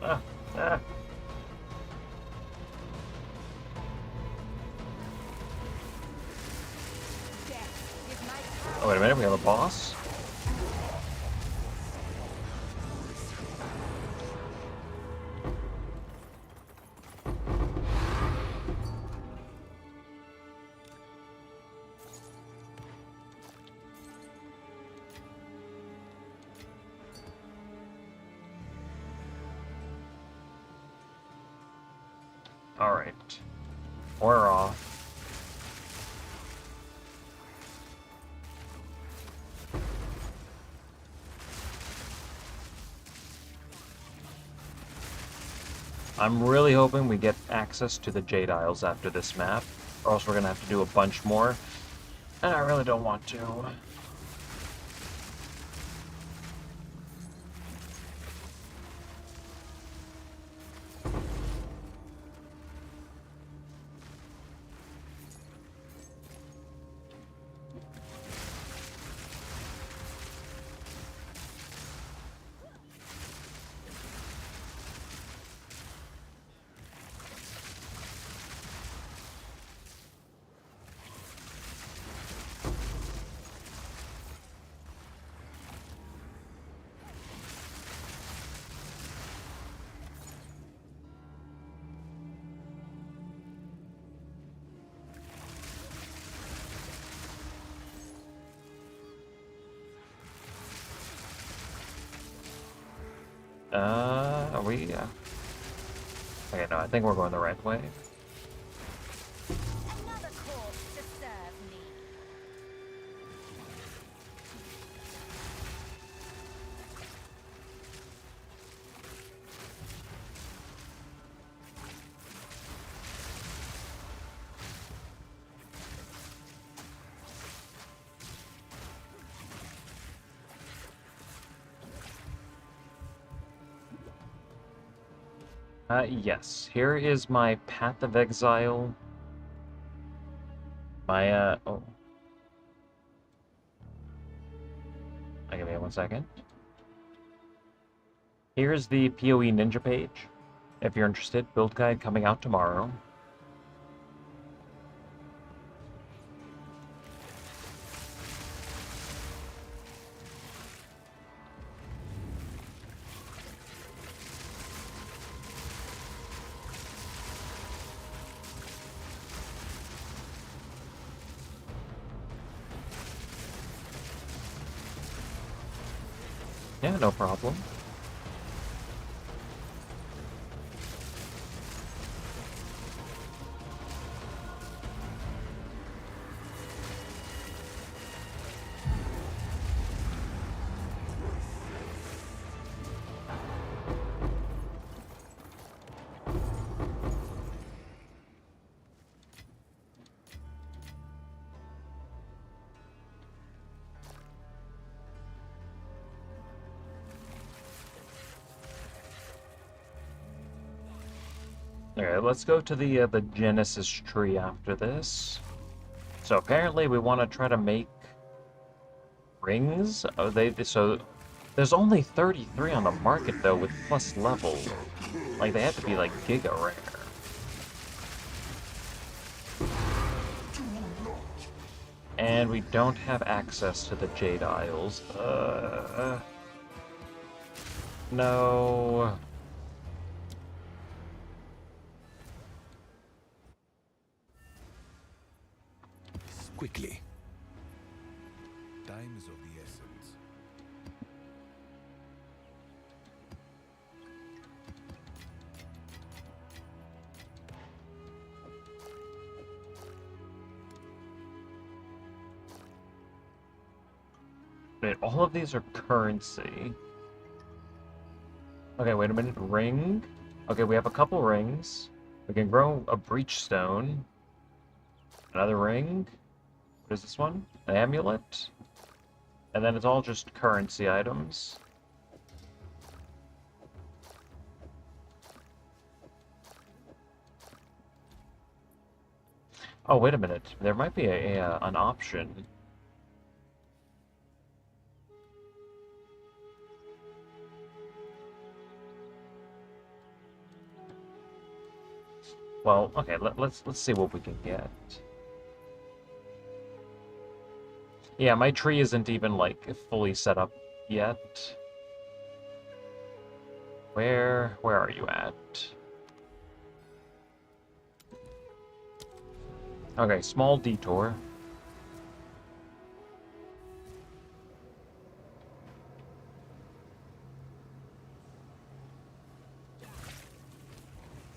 Ah, ah. Oh, wait a minute, we have a boss? Alright. We're off. I'm really hoping we get access to the Jade Isles after this map, or else we're gonna have to do a bunch more, and I really don't want to. Are we? Okay, no, I think we're going the right way. Yes. Here is my Path of Exile. My, oh. Give me 1 second. Here's the PoE Ninja page. If you're interested, build guide coming out tomorrow. Yeah, no problem. Alright, let's go to the Genesis tree after this. So apparently we want to try to make rings. Oh, so there's only 33 on the market though with plus level. Like they have to be like giga rare. And we don't have access to the Jade Isles. No. Quickly. Time is of the essence. Wait, all of these are currency. Okay, wait a minute. Ring. Okay, we have a couple rings. We can grow a breach stone. Another ring. What is this one? An amulet. And then it's all just currency items. Oh, wait a minute. There might be an option. Well, okay, let's see what we can get. Yeah, my tree isn't even like fully set up yet. Where are you at? Okay, small detour.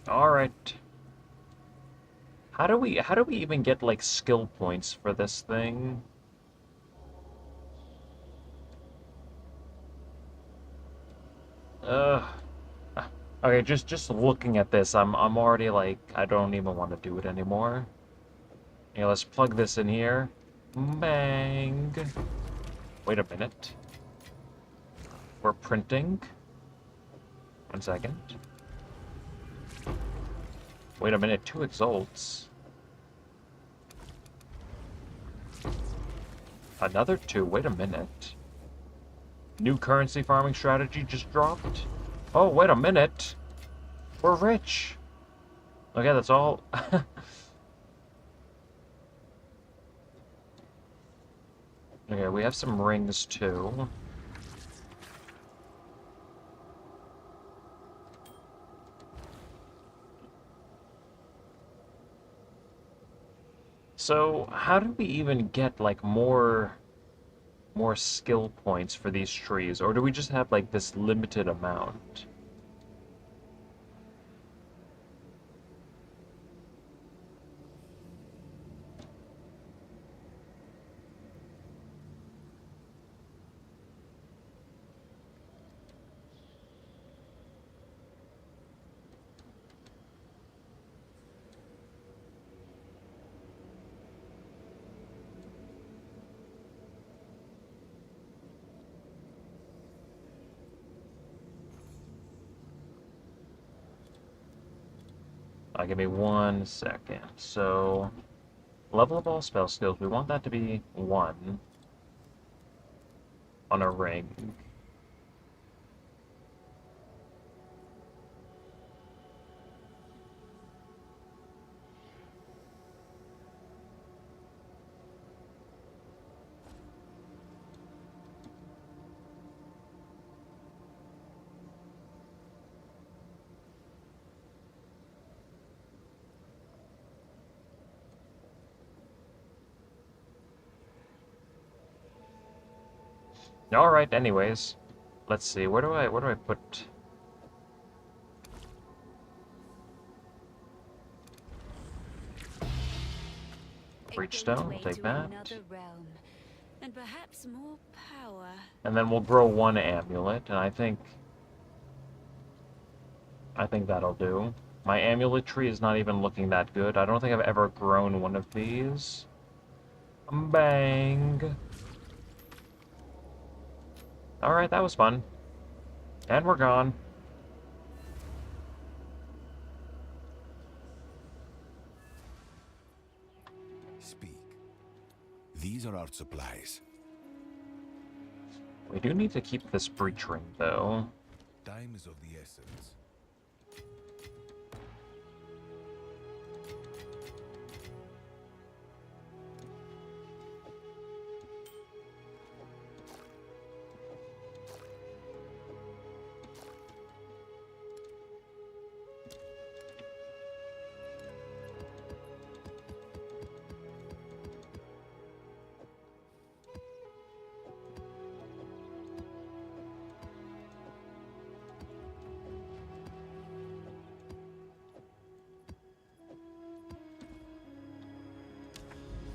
All right. How do we even get like skill points for this thing? Ugh. Okay, just looking at this, I'm already like I don't even want to do it anymore. Yeah, let's plug this in here. Bang. Wait a minute. We're printing. 1 second. Wait a minute, 2 exalts. Another 2, wait a minute. New currency farming strategy just dropped. Oh, wait a minute. We're rich. Okay, that's all. Okay, we have some rings too. So, how do we even get like more skill points for these trees, or do we just have like this limited amount? Alright, give me 1 second. So, level of all spell skills, we want that to be 1 on a ring. Alright, anyways. Let's see, where do I put... Breachstone, we'll take that. Another realm, and perhaps more power. And then we'll grow 1 amulet, and I think that'll do. My amulet tree is not even looking that good. I don't think I've ever grown one of these. Bang! Alright, that was fun. And we're gone. Speak. These are our supplies. We do need to keep this breach ring, though. Time is of the essence.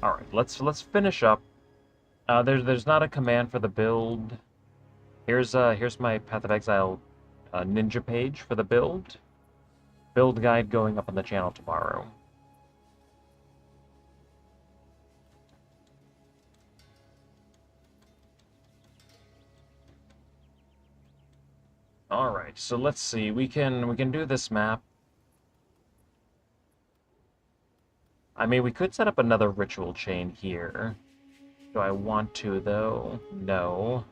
Alright, let's finish up. There's not a command for the build. Here's my Path of Exile ninja page for the build. Build guide going up on the channel tomorrow. Alright, so let's see. We can do this map. I mean, we could set up another ritual chain here. Do I want to, though? No.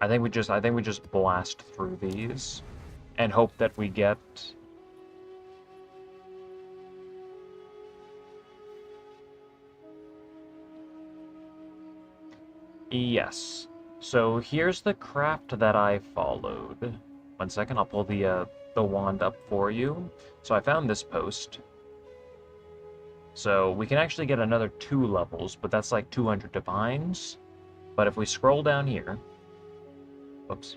I think we just blast through these and hope that we get... Yes. So here's the craft that I followed. 1 second, I'll pull the wand up for you. So I found this post. So we can actually get another 2 levels, but that's like 200 divines. But if we scroll down here... Whoops.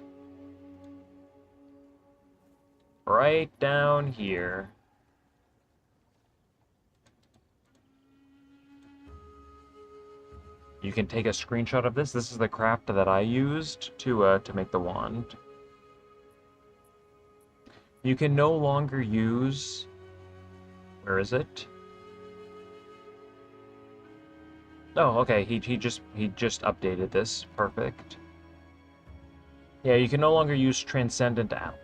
Right down here. You can take a screenshot of this. This is the craft that I used to make the wand. You can no longer use... Where is it? Oh, okay. He just updated this. Perfect. Yeah, you can no longer use Transcendent Alloy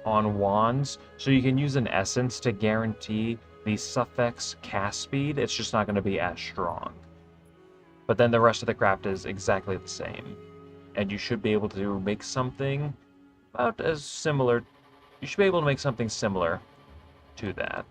on wands, so you can use an essence to guarantee the suffix cast speed. It's just not going to be as strong. But then the rest of the craft is exactly the same. And you should be able to make something about as similar... You should be able to make something similar to that.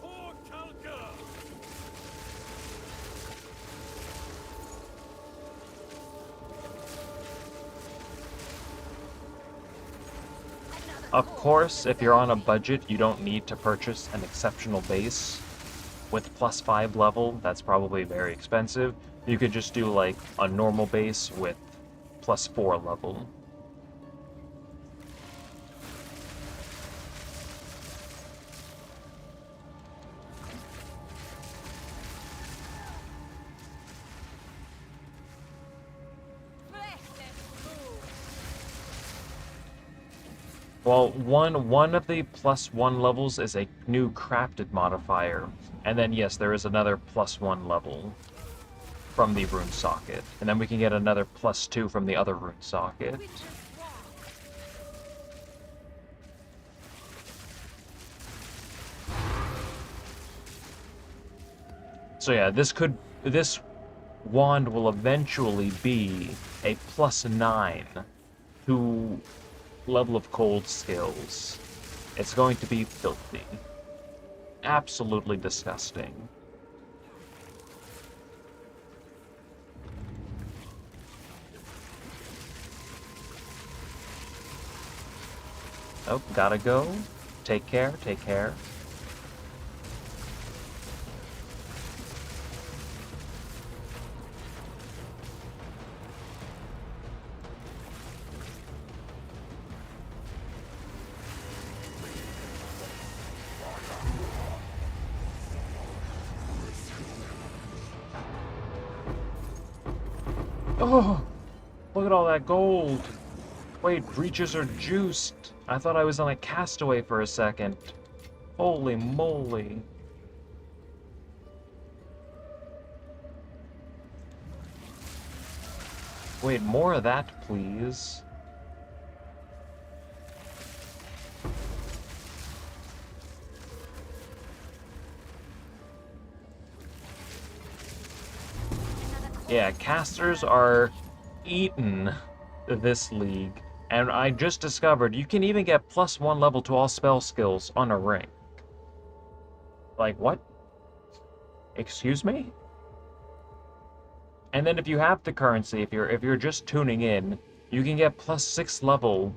For Kalka! Of course, if you're on a budget, you don't need to purchase an exceptional base. With +5 level, that's probably very expensive. You could just do like a normal base with +4 level. Flesh Well, one of the +1 levels is a new crafted modifier, and then yes, there is another +1 level from the rune socket, and then we can get another +2 from the other rune socket. Winter's Walk. So yeah, this wand will eventually be a +9 to level of cold skills. It's going to be filthy. Absolutely disgusting. Oh, gotta go. Take care, take care. Oh, look at all that gold. Wait, breaches are juiced. I thought I was on a castaway for a second. Holy moly. Wait, more of that, please. Yeah, casters are eaten this league. And I just discovered you can even get +1 level to all spell skills on a ring. Like, what? Excuse me? And then if you have the currency, if you're just tuning in, you can get +6 level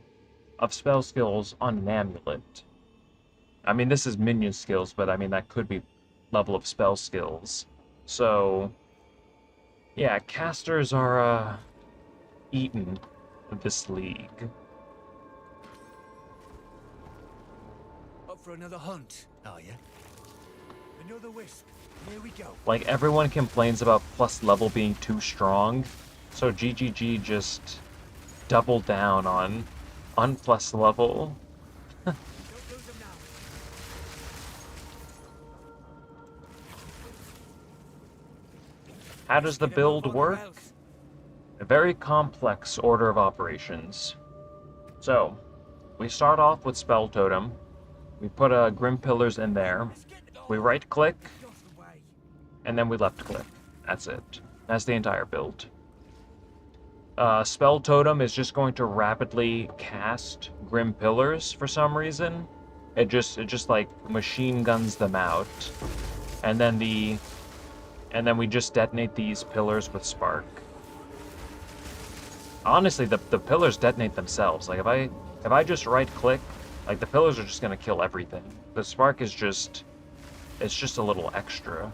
of spell skills on an amulet. I mean, this is minion skills, but I mean, that could be level of spell skills. So, yeah, casters are, eaten this league. Up for another hunt, are you? Another wisp. Here we go. Like, everyone complains about plus level being too strong, so GGG just doubled down on plus level. Don't lose them now. How does the Get 'em up build on the work? rails. A very complex order of operations. So, we start off with Spell Totem. We put Grim Pillars in there. Let's get it We all right click, off the way. and then we left click. That's it. That's the entire build. Spell Totem is just going to rapidly cast Grim Pillars for some reason. It just like machine guns them out. And then we just detonate these pillars with Spark. Honestly, the pillars detonate themselves. Like if I just right click, like the pillars are just gonna kill everything. The Spark is just it's just a little extra.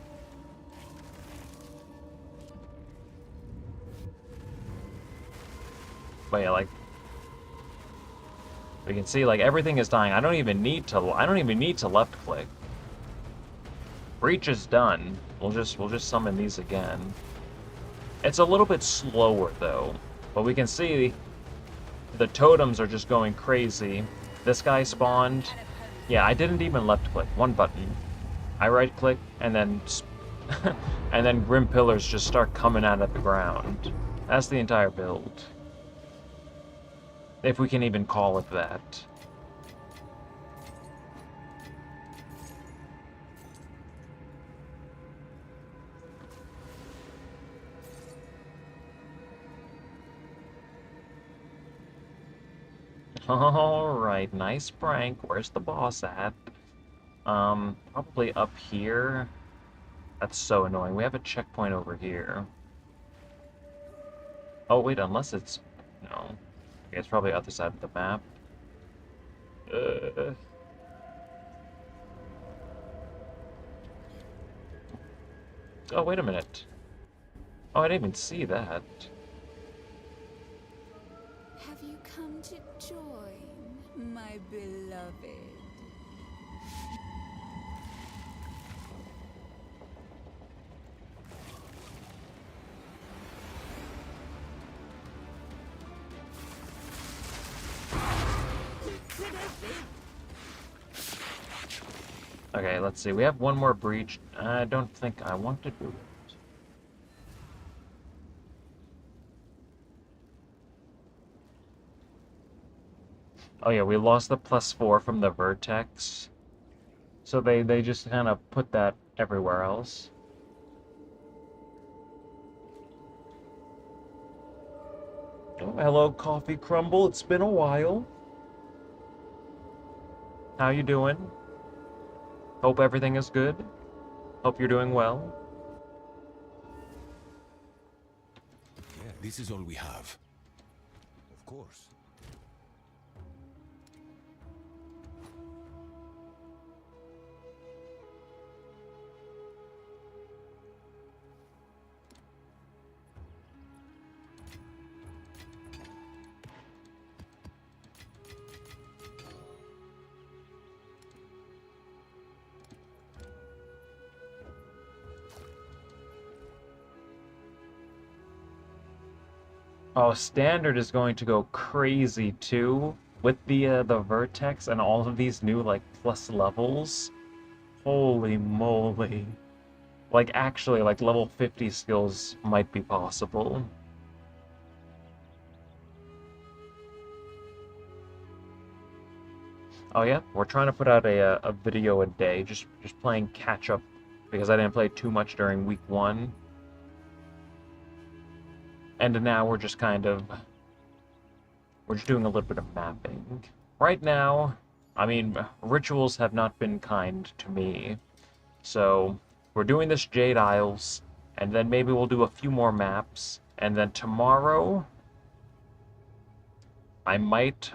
But yeah, like we can see, like everything is dying. I don't even need to left click. Breach is done. We'll just summon these again. It's a little bit slower though, but we can see the totems are just going crazy. This guy spawned. Yeah, I didn't even left click. One button. I right click and then and then Grim Pillars just start coming out of the ground. That's the entire build. If we can even call it that. Alright, nice prank. Where's the boss at? Probably up here. That's so annoying. We have a checkpoint over here. Oh, wait, unless it's... No. Okay, it's probably other side of the map. Oh, wait a minute. Oh, I didn't even see that. Have you come to join, my beloved? Okay, let's see. We have one more breach. I don't think I want to do it. Oh yeah, we lost the +4 from the vertex. So they just kind of put that everywhere else. Oh, hello, Coffee Crumble. It's been a while. How you doing? Hope everything is good. Hope you're doing well. Yeah, this is all we have. Of course. Oh, standard is going to go crazy too with the vertex and all of these new like plus levels. Holy moly. Like actually like level 50 skills might be possible. Oh yeah, we're trying to put out a video a day, just playing catch up because I didn't play too much during week 1. And now we're just doing a little bit of mapping. Right now, I mean, rituals have not been kind to me. So, we're doing this Jade Isles, and then maybe we'll do a few more maps, and then tomorrow I might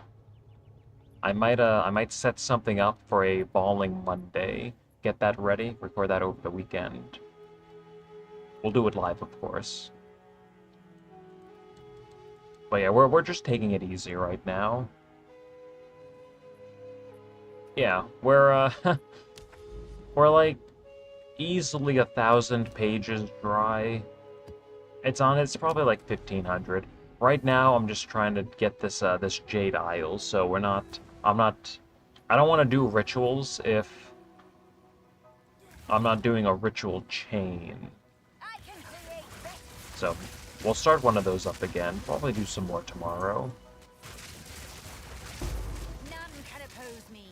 set something up for a Balling Monday. Get that ready, record that over the weekend. We'll do it live, of course. But yeah, we're just taking it easy right now. Yeah, we're we're like easily 1,000 pages dry. It's probably like 1,500. Right now I'm just trying to get this this Jade Isle, so I don't want to do rituals if I'm not doing a ritual chain. So we'll start one of those up again. Probably do some more tomorrow. None can oppose me.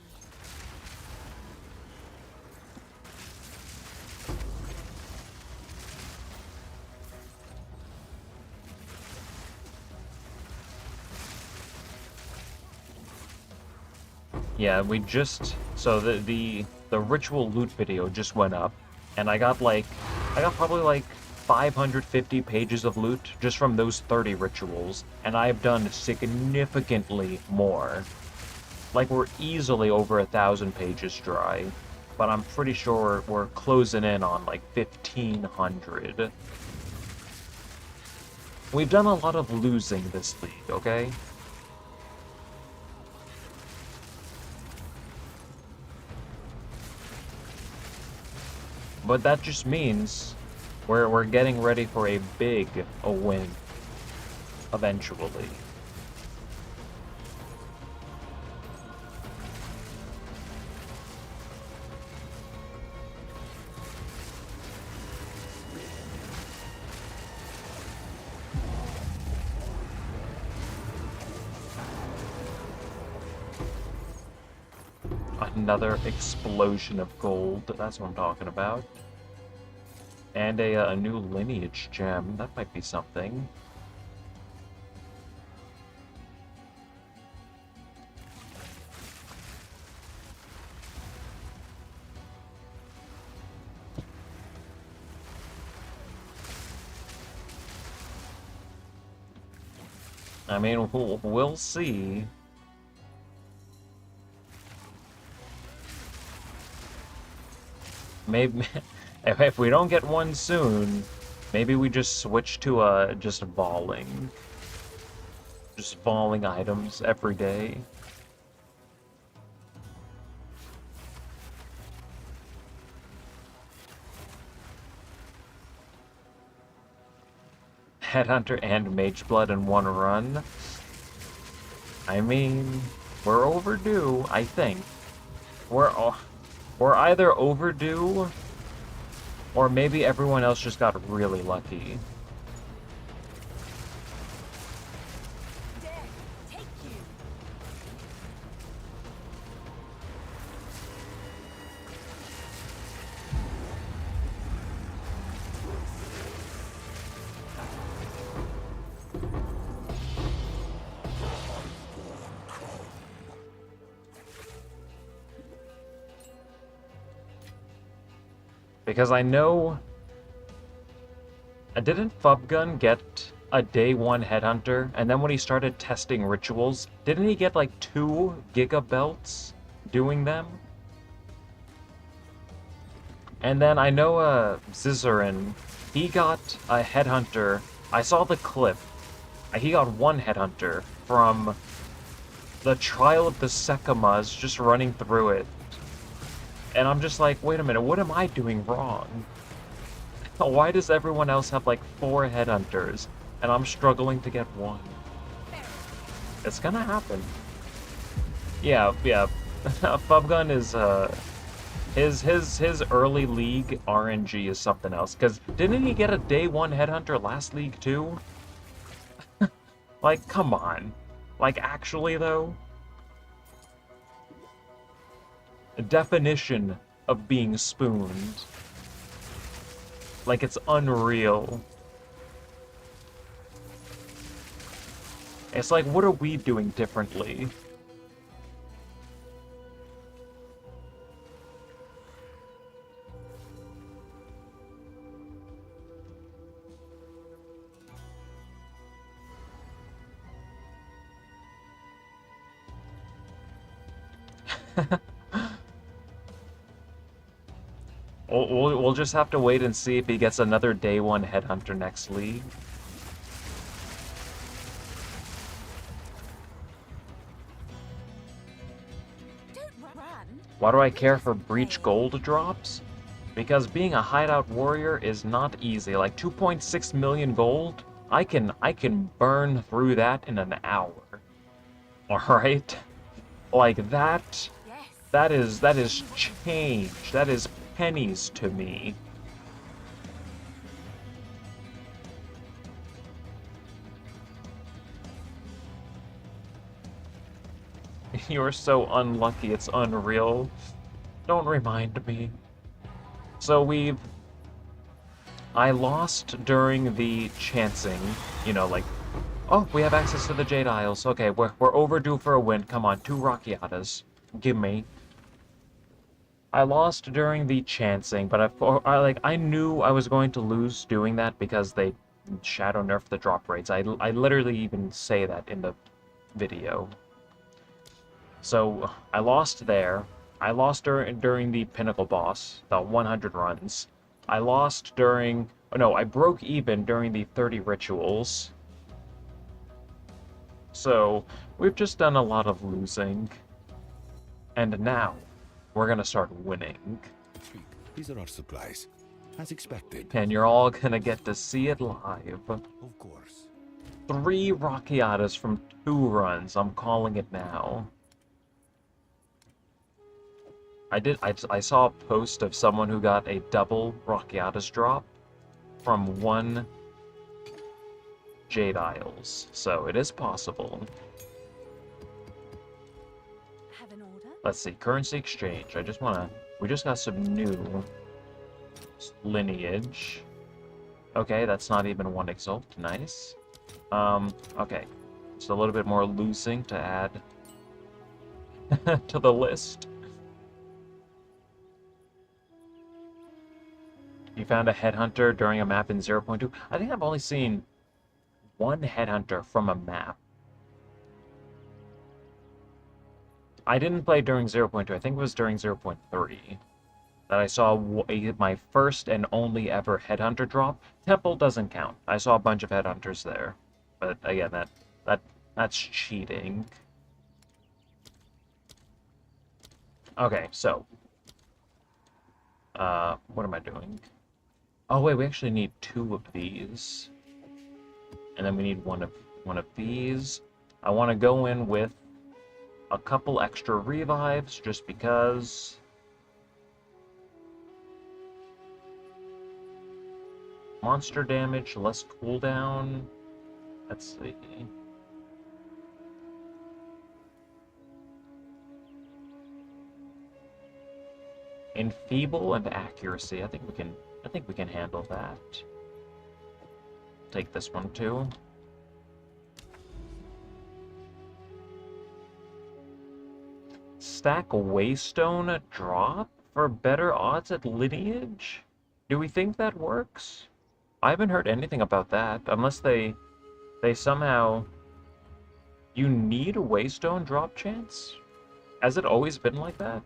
Yeah, we just so the ritual loot video just went up, and I got probably like 550 pages of loot just from those 30 rituals, and I've done significantly more. Like we're easily over 1,000 pages dry, but I'm pretty sure we're closing in on like 1,500. We've done a lot of losing this league, okay? But that just means we're getting ready for a big win eventually. Another explosion of gold, that's what I'm talking about. And a new lineage gem, that might be something. I mean, we'll see. Maybe if we don't get one soon, maybe we just switch to just voling. Just voling items every day. Headhunter and Mageblood in one run. I mean, We're overdue, I think. We're either overdue, or maybe everyone else just got really lucky. Death, take you. Because I know... Didn't Fubgun get a day 1 headhunter, and then when he started testing rituals, didn't he get like 2 Giga Belts doing them? And then I know Zizarin, he got a headhunter. I saw the clip. He got 1 headhunter from the Trial of the Sekimas, just running through it. And I'm just like, wait a minute, what am I doing wrong? Why does everyone else have like 4 headhunters, and I'm struggling to get 1? It's gonna happen. Yeah. Fubgun is, his early league RNG is something else. Cause didn't he get a day 1 headhunter last league too? Like, come on. Like, actually though? The definition of being spooned. Like, it's unreal. It's like, what are we doing differently? We'll just have to wait and see if he gets another day 1 headhunter next league. Don't run. Why do I care for breach gold drops? Because being a hideout warrior is not easy. Like 2.6 million gold, I can burn through that in an hour. All right? Like that Yes. that is change. That is pennies to me. You're so unlucky, it's unreal. Don't remind me. So I lost during the chancing, you know, like, oh, we have access to the Jade Isles. Okay, we're overdue for a win. Come on, 2 Rockiatas. Give me. I lost during the chancing, but I knew I was going to lose doing that because they shadow nerfed the drop rates. I literally even say that in the video. So I lost there. I lost during the Pinnacle boss, the 100 runs. I lost during... Oh no, I broke even during the 30 rituals. So we've just done a lot of losing. And now we're gonna start winning. Speak. These are our supplies. As expected. And you're all gonna get to see it live. Of course. 3 Rockiatas from 2 runs. I'm calling it now. I saw a post of someone who got a double Rockiatas drop from 1 Jade Isles. So it is possible. Have an order? Let's see, currency exchange. We just got some new lineage. Okay, that's not even 1 exalt. Nice. Okay. Just a little bit more losing to add to the list. You found a headhunter during a map in 0.2. I think I've only seen 1 headhunter from a map. I didn't play during 0.2. I think it was during 0.3 that I saw my first and only ever headhunter drop. Temple doesn't count. I saw a bunch of headhunters there, but again, that's cheating. Okay, so what am I doing? Oh wait, we actually need 2 of these, and then we need one of these. I want to go in with a couple extra revives just because. Monster damage, less cooldown. Let's see. Enfeeble and accuracy. I think we can handle that. Take this one too. Stack Waystone drop for better odds at lineage? Do we think that works? I haven't heard anything about that, unless they somehow... You need a Waystone drop chance? Has it always been like that?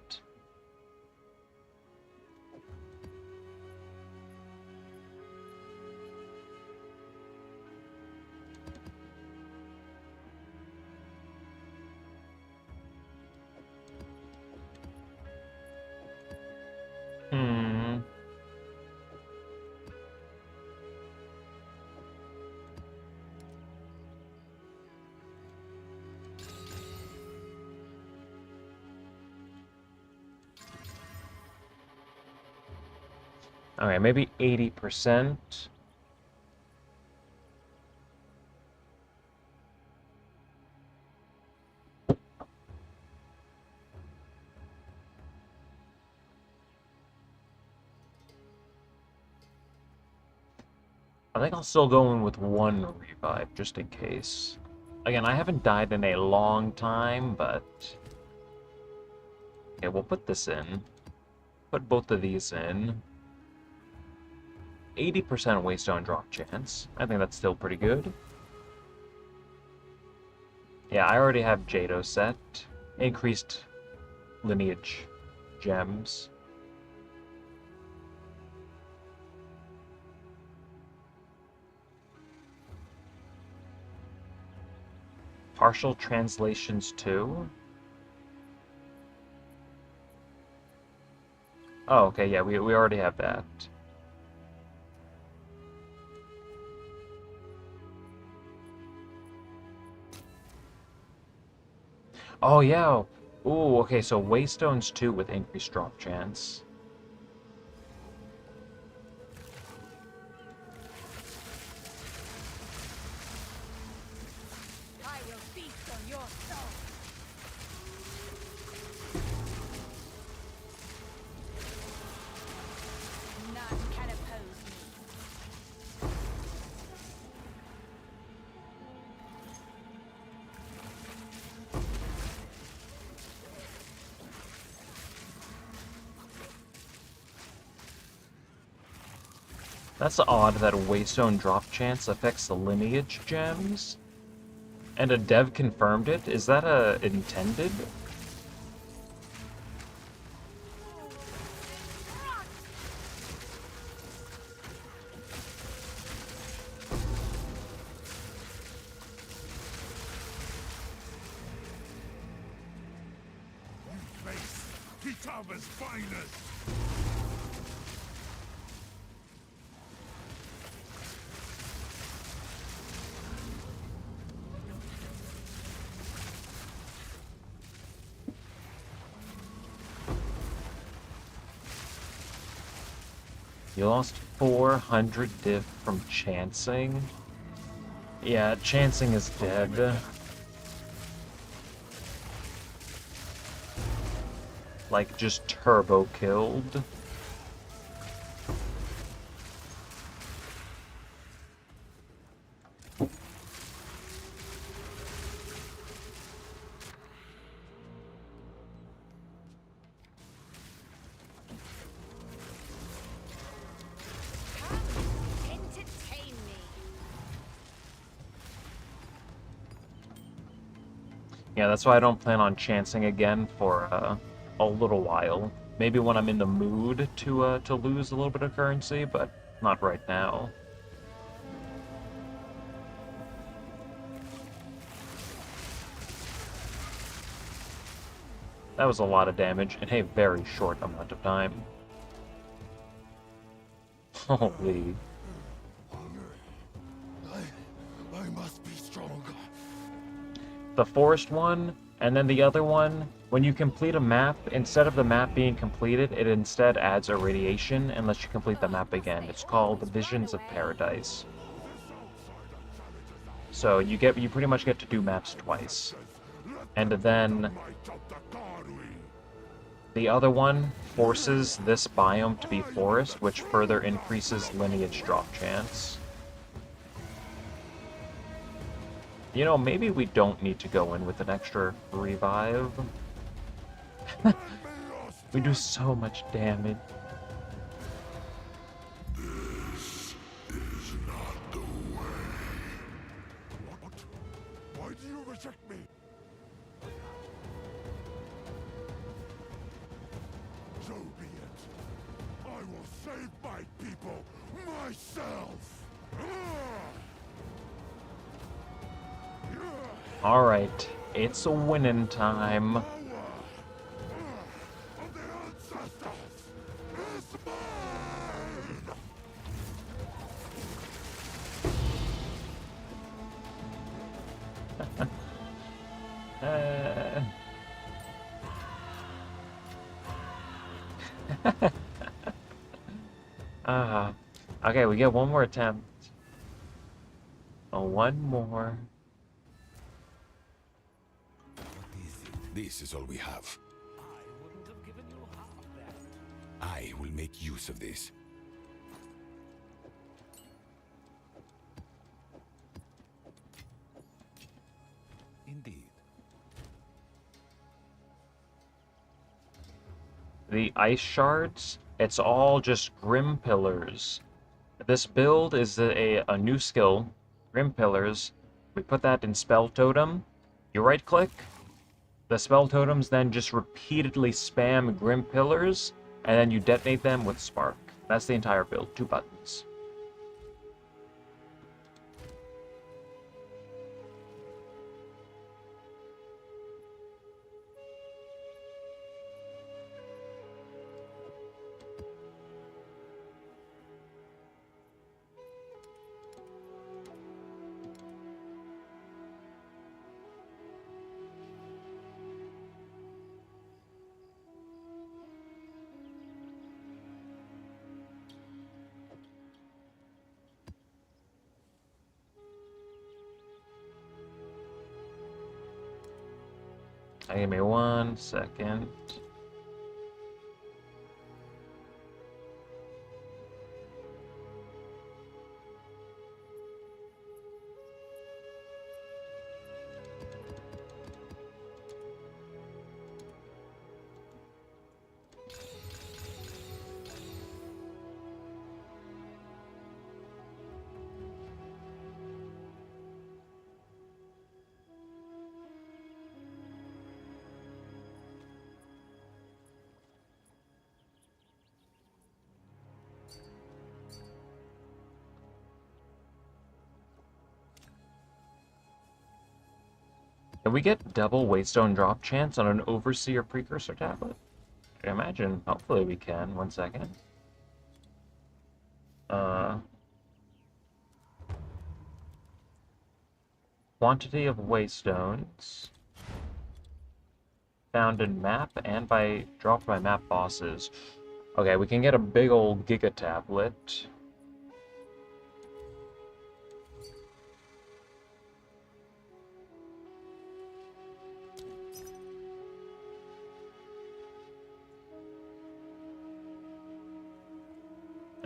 Hmm. Okay, maybe 80%. I think I'll still go in with one revive, just in case. Again, I haven't died in a long time, but... Okay, we'll put this in. Put both of these in. 80% Waystone drop chance. I think that's still pretty good. Yeah, I already have Jado set. Increased lineage gems. Partial translations too? Oh, okay, yeah, we already have that. Oh, yeah. Ooh, okay, so Waystones too with increased drop chance. I will feast on your soul. None can oppose me. That's odd that a Waystone drop chance affects the lineage gems. And a dev confirmed it? Is that intended? Face Kitava's finest! You lost 400 diff from chancing? Yeah, chancing is dead. Like, just turbo killed. Entertain me. Yeah, that's why I don't plan on chancing again for a little while. Maybe when I'm in the mood to lose a little bit of currency, but not right now. That was a lot of damage in a very short amount of time. Holy. I must be stronger. The forest one, And then the other one, when you complete a map, instead of the map being completed, it instead adds a radiation unless you complete the map again. It's called Visions of Paradise. So you pretty much get to do maps twice. And then the other one forces this biome to be forest, which further increases lineage drop chance. You know, maybe we don't need to go in with an extra revive. We do so much damage. This is not the way. What? Why do you reject me? So be it. I will save my people myself. Alright, it's a winning time. Power of the ancestors is mine. Okay, we get one more attempt. Oh, one more. This is all we have. I will make use of this. Indeed. The ice shards, it's all just Grim Pillars. This build is a new skill, Grim Pillars. We put that in Spell Totem. You right click. The Spell Totems then just repeatedly spam Grim Pillars, and then you detonate them with Spark. That's the entire build, 2 buttons. Give me 1 second. Can we get double Waystone drop chance on an Overseer Precursor tablet? I imagine. Hopefully we can. 1 second. Quantity of Waystones. Found in map and dropped by map bosses. Okay, we can get a big old Giga tablet.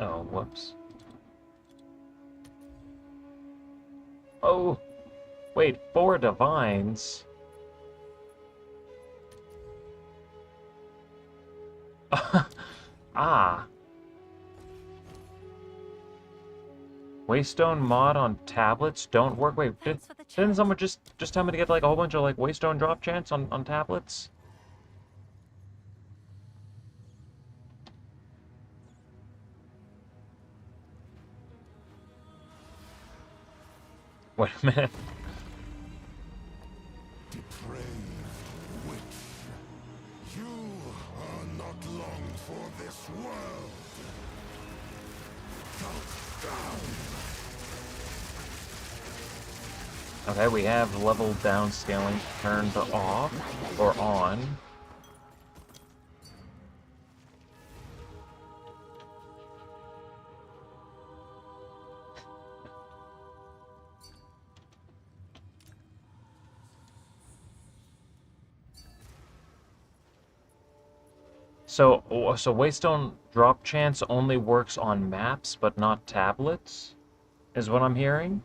Oh, whoops. Oh, wait, 4 divines? Ah. Waystone mod on tablets don't work. Wait, didn't someone just tell me to get like a whole bunch of like Waystone drop chance on tablets? Wait a minute. Depraved witch. You are not long for this world. Count down. Okay, we have level downscaling turned off or on. So Waystone drop chance only works on maps, but not tablets, is what I'm hearing.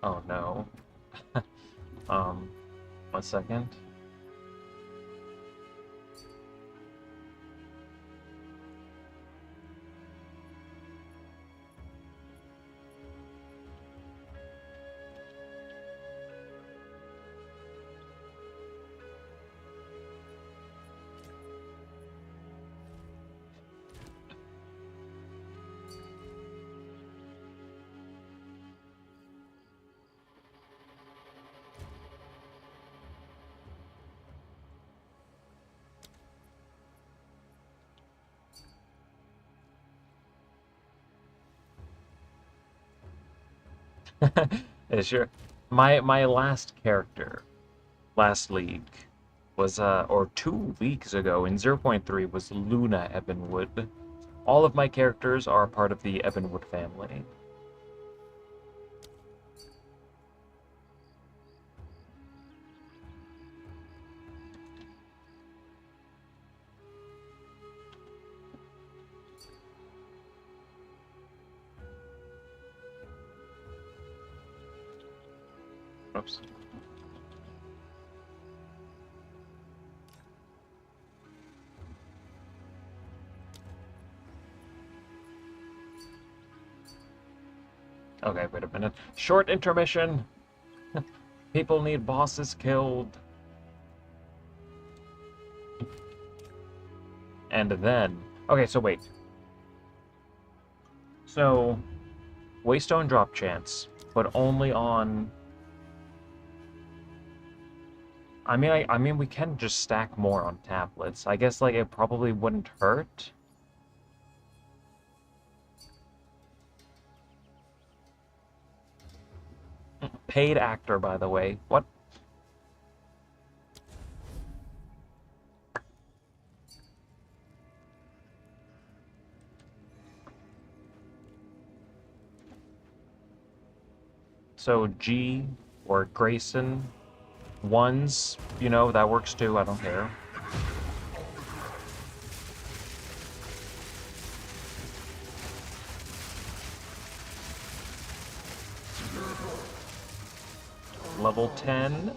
Oh no. 1 second. Sure. My last character, last league, was or 2 weeks ago in 0.3 was Luna Ebonwood. All of my characters are part of the Ebonwood family. Oops. Okay, wait a minute. Short intermission. People need bosses killed. And then... Okay, so wait. So, Waystone drop chance, but only on... I mean, we can just stack more on tablets. I guess, like, it probably wouldn't hurt. Paid actor, by the way. What? So G or Grayson ones, you know, that works too. I don't care. Level 10.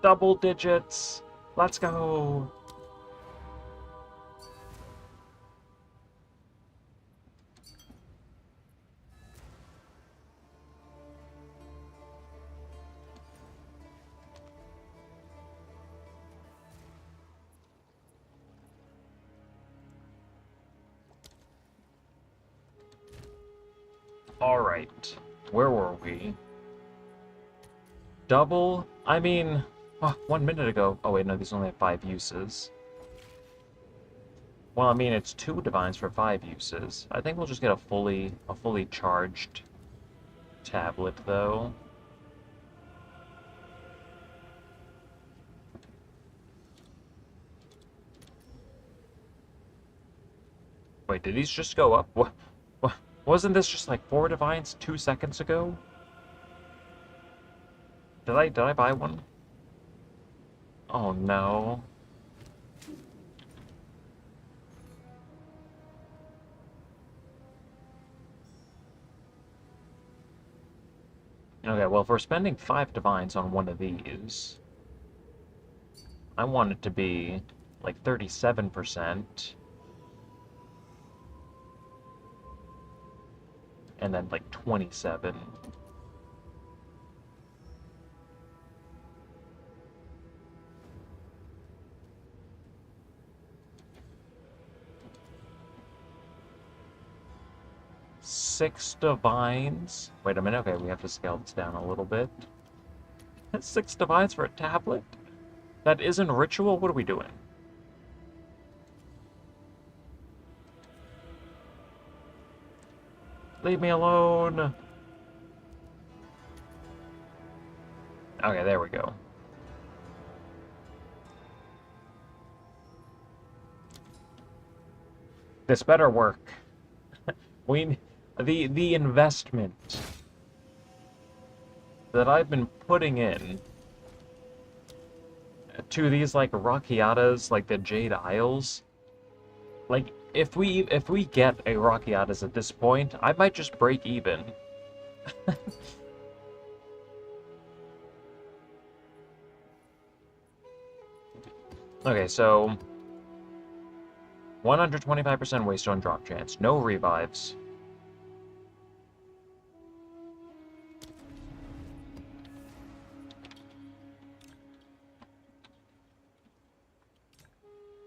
Double digits. Let's go. Alright. Where were we? Double? I mean, 1 minute ago. Oh wait, no, these only have 5 uses. Well, I mean, it's 2 divines for 5 uses. I think we'll just get a fully charged tablet, though. Wait, did these just go up? What? Wasn't this just like 4 divines 2 seconds ago? Did I buy one? Oh no. Okay, well, if we're spending 5 divines on one of these, I want it to be like 37%. And then like 27. 6 divines. Wait a minute. Okay, we have to scale this down a little bit. 6 divines for a tablet? That isn't ritual? What are we doing? Leave me alone. Okay, there we go. This better work. The investment that I've been putting in to these like Rockiatas, like the Jade Isles. Like if we get a Rockiatas at this point, I might just break even. Okay, so 125% waste on drop chance, no revives.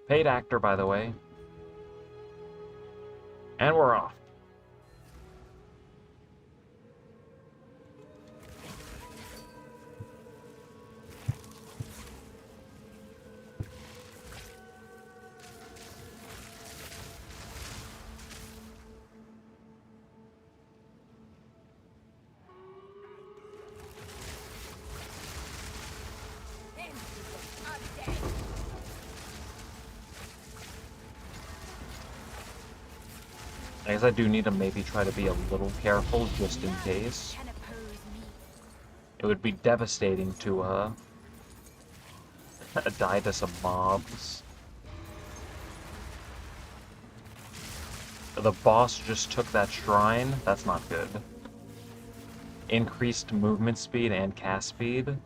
Paid actor, by the way. And we're off. I guess I do need to maybe try to be a little careful just in case. It would be devastating to die to some mobs. The boss just took that shrine. That's not good. Increased movement speed and cast speed.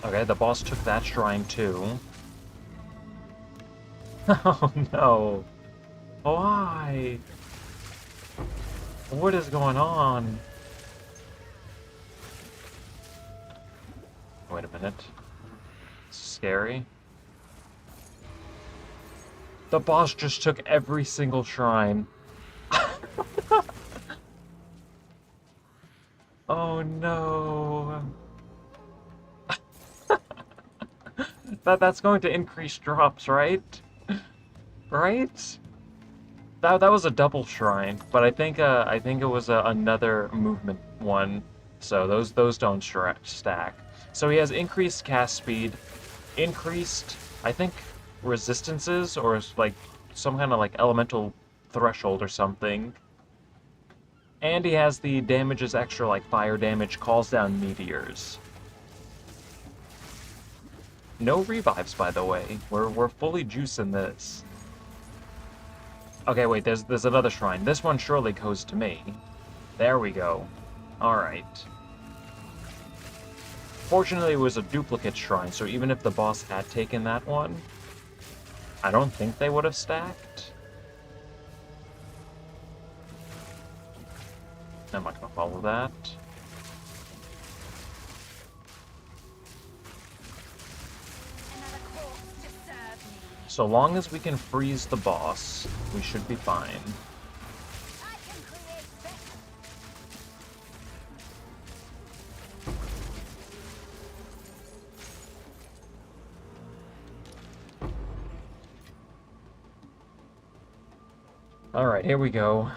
Okay, the boss took that shrine too. Oh no. Why? What is going on? Wait a minute. Scary. The boss just took every single shrine. Oh no. That's going to increase drops, right? Right? That was a double shrine, but I think it was another movement one, so those don't stack. So he has increased cast speed, increased I think resistances or like some kind of like elemental threshold or something, and he has the damages extra like fire damage, calls down meteors. No revives, by the way. We're fully juicing this. Okay, wait, there's another shrine. This one surely goes to me. There we go. Alright. Fortunately, it was a duplicate shrine, so even if the boss had taken that one, I don't think they would have stacked. I'm not gonna follow that. So long as we can freeze the boss, we should be fine. Alright, here we go.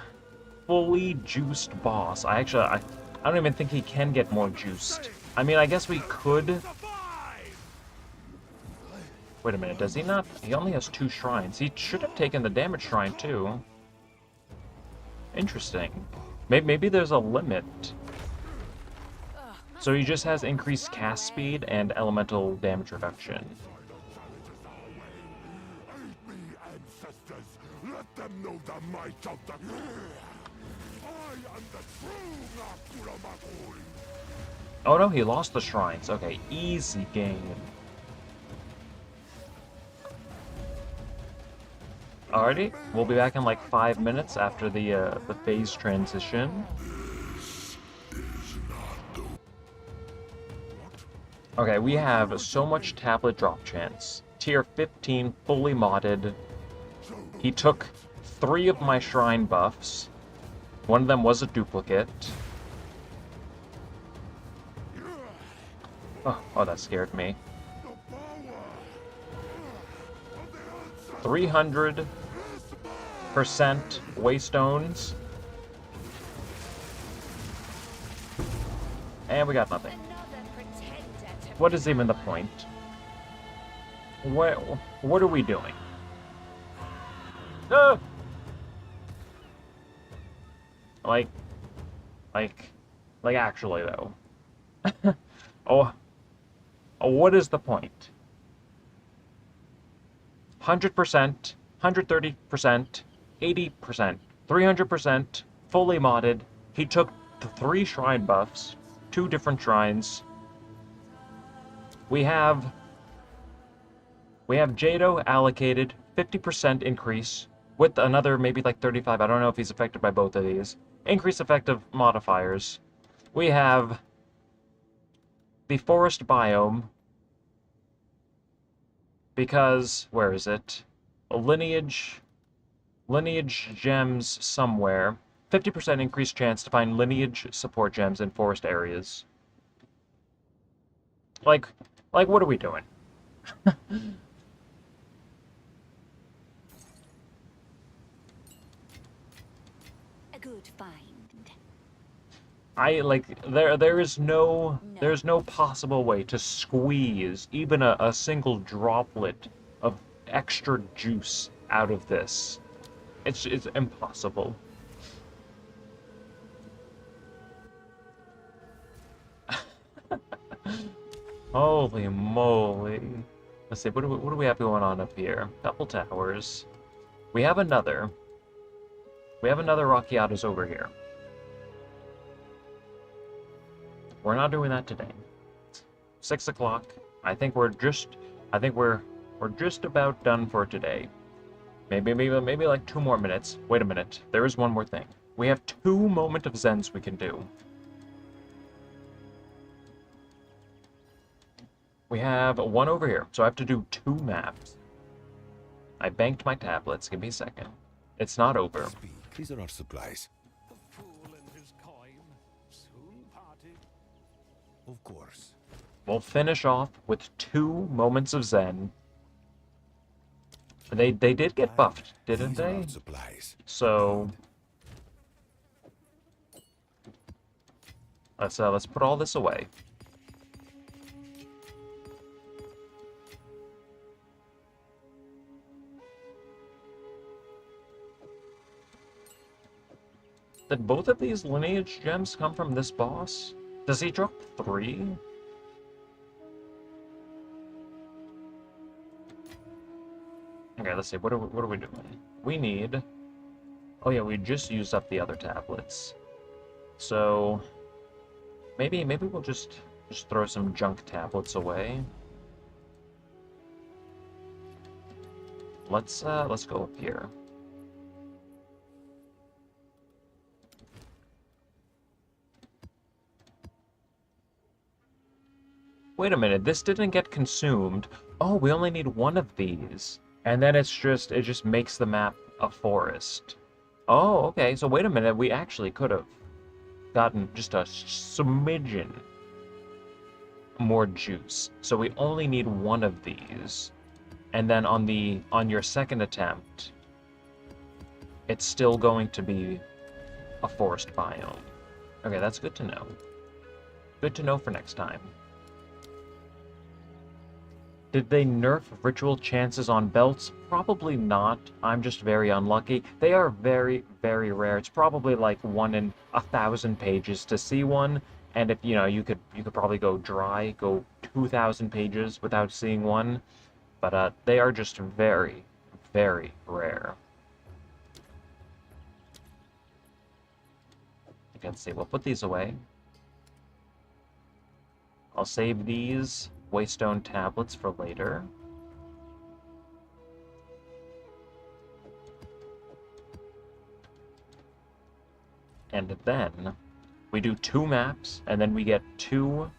Fully juiced boss. I don't even think he can get more juiced. I mean, I guess we could. Wait a minute, does he not? He only has 2 shrines. He should have taken the damage shrine too. Interesting. Maybe there's a limit. So he just has increased cast speed and elemental damage reduction. Aid me, ancestors! Let them know the might of the... I am the true Nakura Makuri. Oh no, he lost the shrines. Okay, easy game. Alrighty, we'll be back in like 5 minutes after the phase transition. Okay, we have so much tablet drop chance. Tier 15, fully modded. He took 3 of my shrine buffs. One of them was a duplicate. Oh, that scared me. 300% waystones. And we got nothing. What is even the point? What are we doing? Ah! Like actually though. Oh, what is the point? 100%, 130%, 80%, 300%, fully modded. He took the 3 shrine buffs, 2 different shrines. We have Jado allocated 50% increase with another maybe like 35. I don't know if he's affected by both of these. Increase effective modifiers. We have the forest biome because where is it? A lineage gems somewhere. 50% increased chance to find lineage support gems in forest areas. Like what are we doing? A good find. There's no possible way to squeeze even a single droplet of extra juice out of this. It's impossible. Holy moly. Let's see, what do we have going on up here? Couple towers. We have another Rockiatas over here. We're not doing that today. 6 o'clock. I think we're just about done for today. Maybe like 2 more minutes. Wait a minute. There is one more thing. We have 2 Moment of Zens we can do. We have one over here, so I have to do 2 maps. I banked my tablets. Give me a second. It's not over. Speak. These are our supplies. The fool and his coin soon parted. Of course. We'll finish off with 2 Moments of Zen. They did get buffed, didn't These are they? our supplies. So let's put all this away. Did both of these lineage gems come from this boss? Does he drop 3? Okay, let's see. What are we doing? We need. Oh yeah, we just used up the other tablets. So maybe we'll just throw some junk tablets away. Let's go up here. Wait a minute, this didn't get consumed. Oh, we only need 1 of these. And then it just makes the map a forest. Oh, okay, so wait a minute, we actually could have gotten just a smidgen more juice. So we only need 1 of these. And then on your second attempt, it's still going to be a forest biome. Okay, that's good to know. Good to know for next time. Did they nerf ritual chances on belts? Probably not. I'm just very unlucky. They are very, very rare. It's probably like 1 in 1,000 pages to see one. And if you could probably go 2,000 pages without seeing one. But they are just very, very rare. Let's see, we'll put these away. I'll save these Waystone tablets for later. And then we do 2 maps, and then we get 2...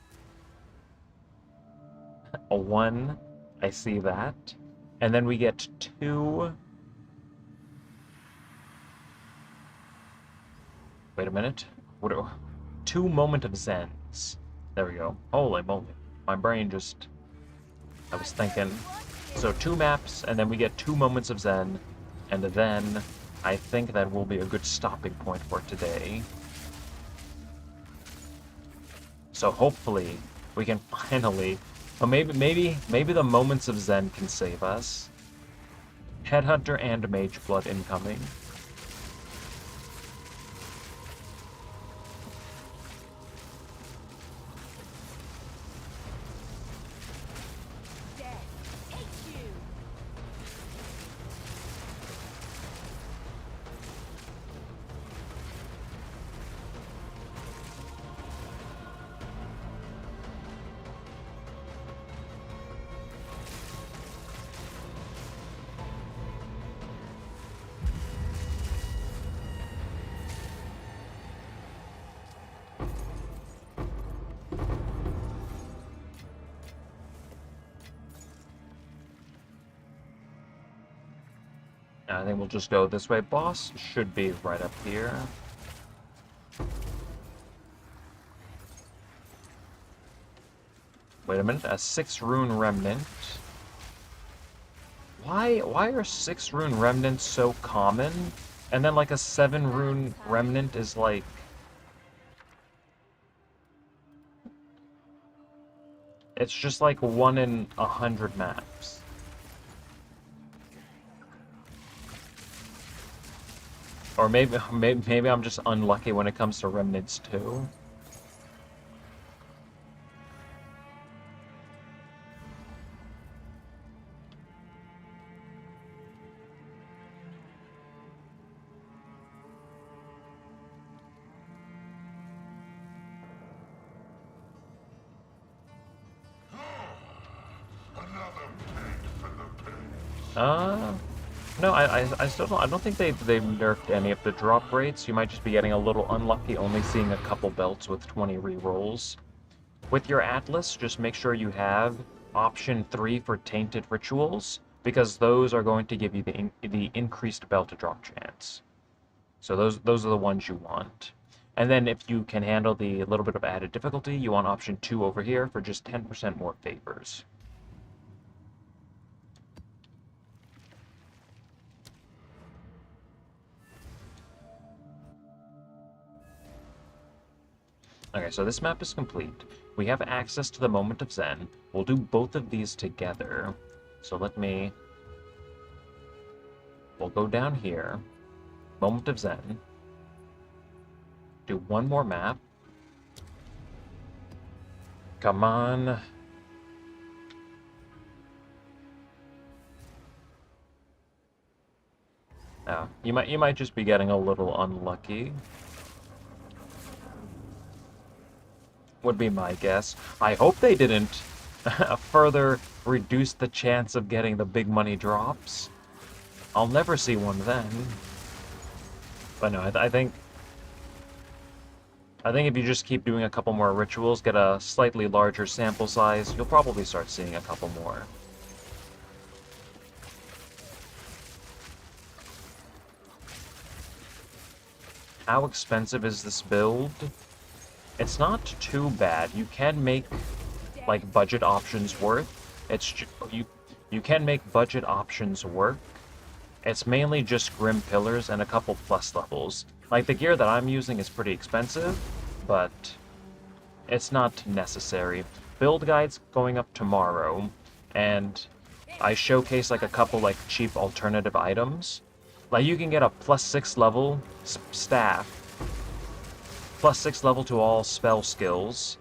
a 1, I see that. And then we get 2... Wait a minute. What are... 2 Moment of Zens. There we go. Holy moly. My brain just... I was thinking... So 2 maps, and then we get 2 Moments of Zen, and then I think that will be a good stopping point for today. So hopefully we can finally... Well, maybe the Moments of Zen can save us. Headhunter and Mage Blood incoming. I think we'll just go this way. Boss should be right up here. Wait a minute, a 6 rune remnant. Why are 6 rune remnants so common? And then like a 7 rune remnant is like... It's just like 1 in 100 maps. Or maybe I'm just unlucky when it comes to remnants too. No, I still don't. I don't think they've nerfed any of the drop rates. You might just be getting a little unlucky, only seeing a couple belts with 20 rerolls. With your Atlas, just make sure you have option 3 for Tainted Rituals, because those are going to give you the increased belt to drop chance. So those are the ones you want. And then if you can handle the little bit of added difficulty, you want option 2 over here for just 10% more favors. Okay, so this map is complete. We have access to the Moment of Zen. We'll do both of these together. So we'll go down here. Moment of Zen. Do one more map. Come on. Oh, you might just be getting a little unlucky. Would be my guess. I hope they didn't further reduce the chance of getting the big money drops. I'll never see one then. But no, I think if you just keep doing a couple more rituals, get a slightly larger sample size, you'll probably start seeing a couple more. How expensive is this build? It's not too bad. You can make like budget options work. You can make budget options work. It's mainly just Grim Pillars and a couple plus levels. Like the gear that I'm using is pretty expensive, but it's not necessary. Build guide's going up tomorrow, and I showcase like a couple like cheap alternative items. Like you can get a +6 level staff. +6 level to all spell skills,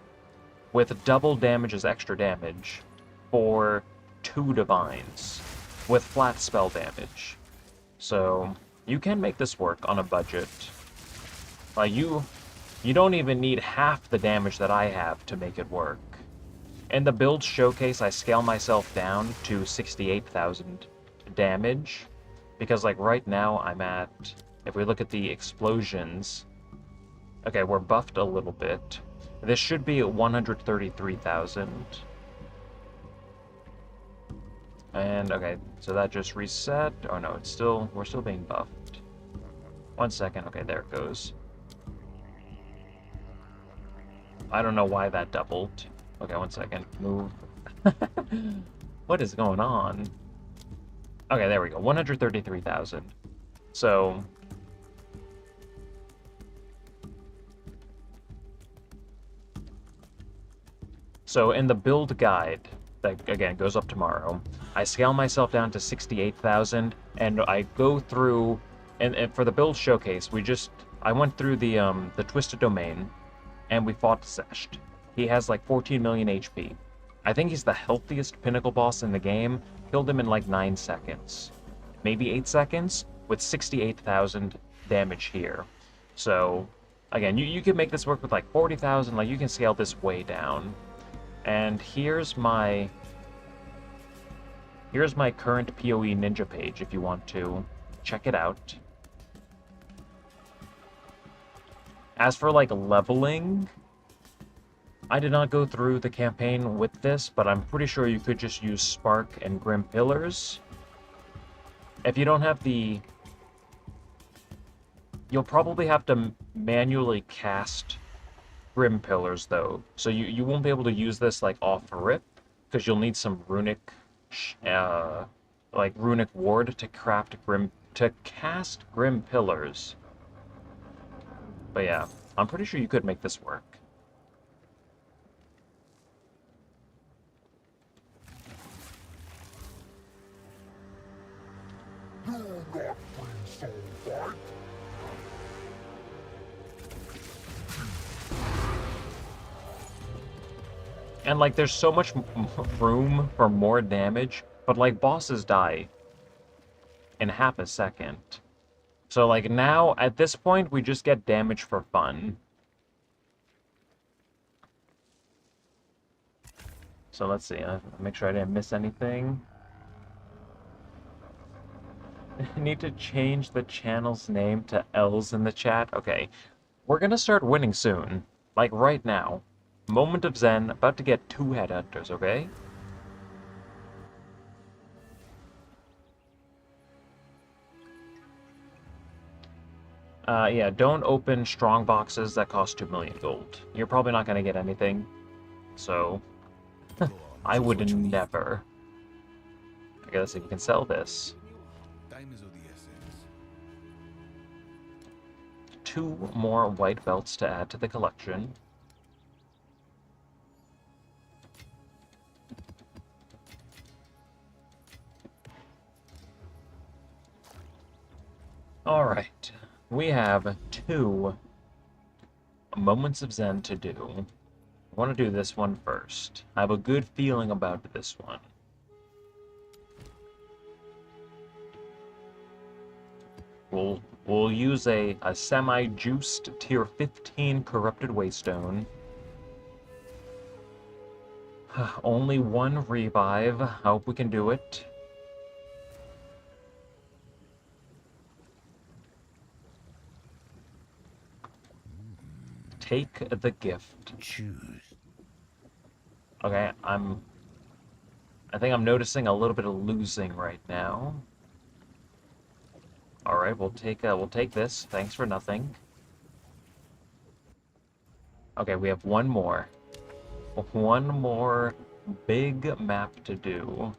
with double damage as extra damage, for 2 divines, with flat spell damage. So, you can make this work on a budget. You don't even need half the damage that I have to make it work. In the build showcase, I scale myself down to 68,000 damage. Because, like, right now I'm at... If we look at the explosions... Okay, we're buffed a little bit. This should be 133,000. And, okay, so that just reset. Oh no, it's still... We're still being buffed. 1 second. Okay, there it goes. I don't know why that doubled. Okay, 1 second. Move. What is going on? Okay, there we go. 133,000. So... So in the build guide, that again goes up tomorrow, I scale myself down to 68,000, and I go through, and for the build showcase, I went through the Twisted Domain, and we fought Sesht. He has like 14 million HP. I think he's the healthiest pinnacle boss in the game. Killed him in like 9 seconds. Maybe 8 seconds, with 68,000 damage here. So, again, you can make this work with like 40,000, like you can scale this way down. And here's my current PoE Ninja page if you want to check it out. As for like leveling, I did not go through the campaign with this, but I'm pretty sure you could just use Spark and Grim Pillars. If you don't have the... You'll probably have to manually cast Grim Pillars, though. So you won't be able to use this, like, off rip, because you'll need some runic... runic ward to cast Grim Pillars. But yeah, I'm pretty sure you could make this work. Do not bring soul fight. And, like, there's so much room for more damage, but, like, bosses die in half a second. So, like, now, at this point, we just get damage for fun. So, let's see. Make sure I didn't miss anything. I need to change the channel's name to L's in the chat. Okay. We're gonna start winning soon. Like, right now. Moment of Zen, about to get 2 headhunters, okay? Yeah, don't open strong boxes that cost 2 million gold. You're probably not gonna get anything. So, I would never. I gotta see if you can sell this. Time is of the essence. 2 more white belts to add to the collection. Alright, we have 2 moments of Zen to do. I want to do this one first. I have a good feeling about this one. We'll use a semi-juiced tier 15 corrupted waystone. Only 1 revive. I hope we can do it. Take the gift. Choose. Okay, I think I'm noticing a little bit of losing right now. All right, we'll take this. Thanks for nothing. Okay, we have 1 more. 1 more big map to do.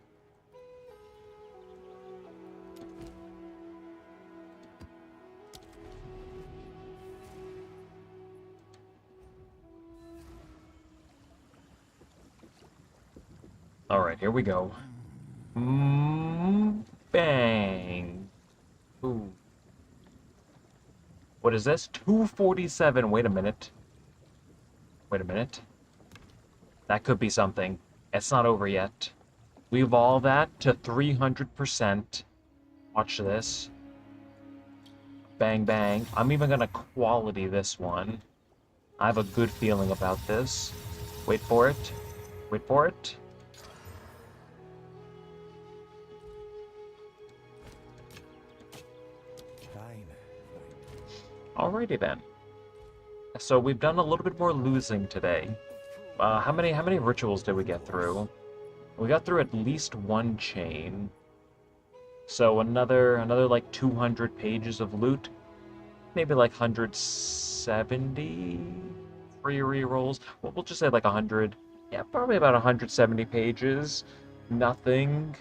All right, here we go. Bang. Ooh. What is this? 247. Wait a minute. Wait a minute. That could be something. It's not over yet. We evolve that to 300%. Watch this. Bang, bang. I'm even gonna quality this one. I have a good feeling about this. Wait for it. Wait for it. Fine. Alrighty then. So we've done a little bit more losing today. How many rituals did we get through? We got through at least one chain. So another like 200 pages of loot. Maybe like 170 free rerolls. Well, we'll just say like 100. Yeah, probably about 170 pages. Nothing.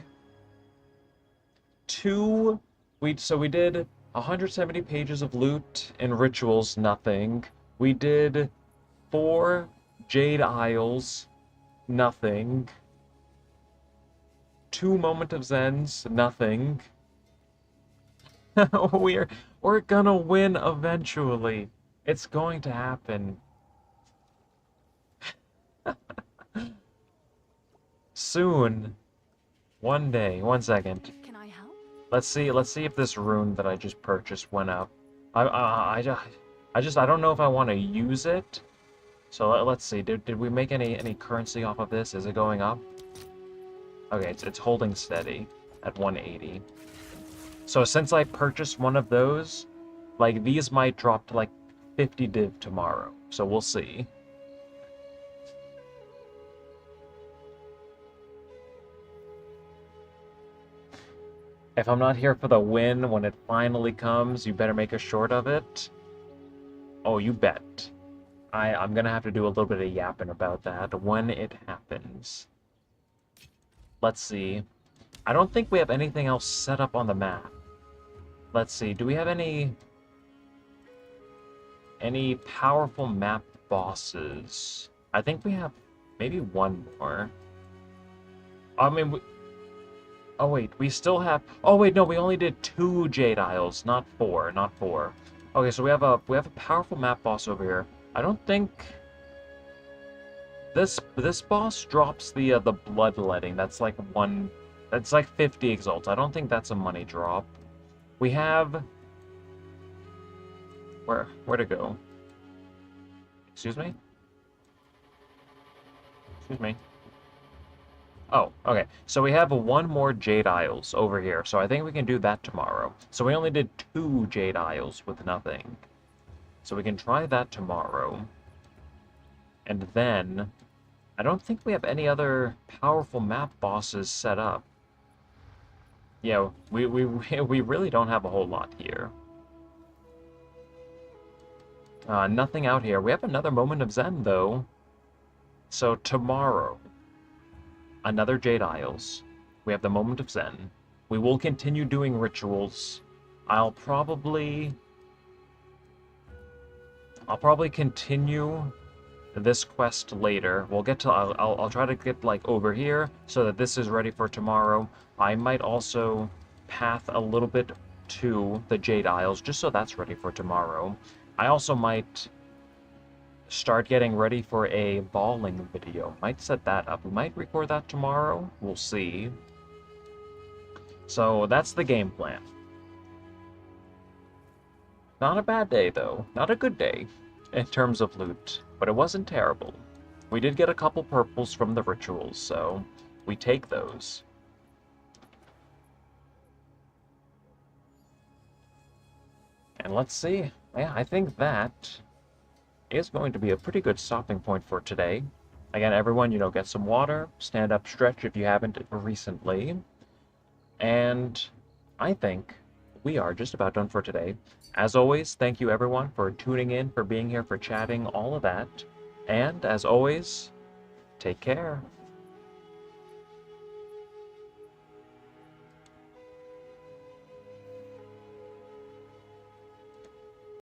So we did 170 pages of loot and rituals, nothing. We did 4 Jade Isles, nothing. 2 Moment of Zens, nothing. We're gonna win eventually. It's going to happen. Soon. One day. 1 second. Can I help? Let's see if this rune that I just purchased went up. I don't know if I want to use it. So let's see. Did we make any currency off of this? Is it going up? Okay, it's holding steady at 180. So since I purchased one of those, like these might drop to like 50 div tomorrow. So we'll see. If I'm not here for the win when it finally comes, you better make a short of it. Oh, you bet. I'm gonna have to do a little bit of yapping about that when it happens. Let's see. I don't think we have anything else set up on the map. Let's see. Do we have any powerful map bosses? I think we have maybe one more. I mean, oh wait, we still have. Oh wait, no, we only did 2 Jade Isles, not 4, not 4. Okay, so we have a powerful map boss over here. I don't think this boss drops the bloodletting. That's like 50 exalts. I don't think that's a money drop. We have where to go? Excuse me? Excuse me. Oh, okay. So we have one more Jade Isles over here. So I think we can do that tomorrow. So we only did 2 Jade Isles with nothing. So we can try that tomorrow. And then I don't think we have any other powerful map bosses set up. Yeah, we really don't have a whole lot here. Nothing out here. We have another Moment of Zen, though. So tomorrow, another Jade Isles. We have the Moment of Zen. We will continue doing rituals. I'll probably continue this quest later. We'll get to. I'll try to get like over here so that this is ready for tomorrow. I might also path a little bit to the Jade Isles just so that's ready for tomorrow. I also might start getting ready for a balling video. Might set that up. We might record that tomorrow. We'll see. So that's the game plan. Not a bad day, though. Not a good day in terms of loot, but it wasn't terrible. We did get a couple purples from the rituals, so we take those. And let's see. Yeah, I think that is going to be a pretty good stopping point for today. Again, everyone, get some water, stand up, stretch if you haven't recently. And I think we are just about done for today. As always, thank you everyone for tuning in, for being here, for chatting, all of that. And as always, take care.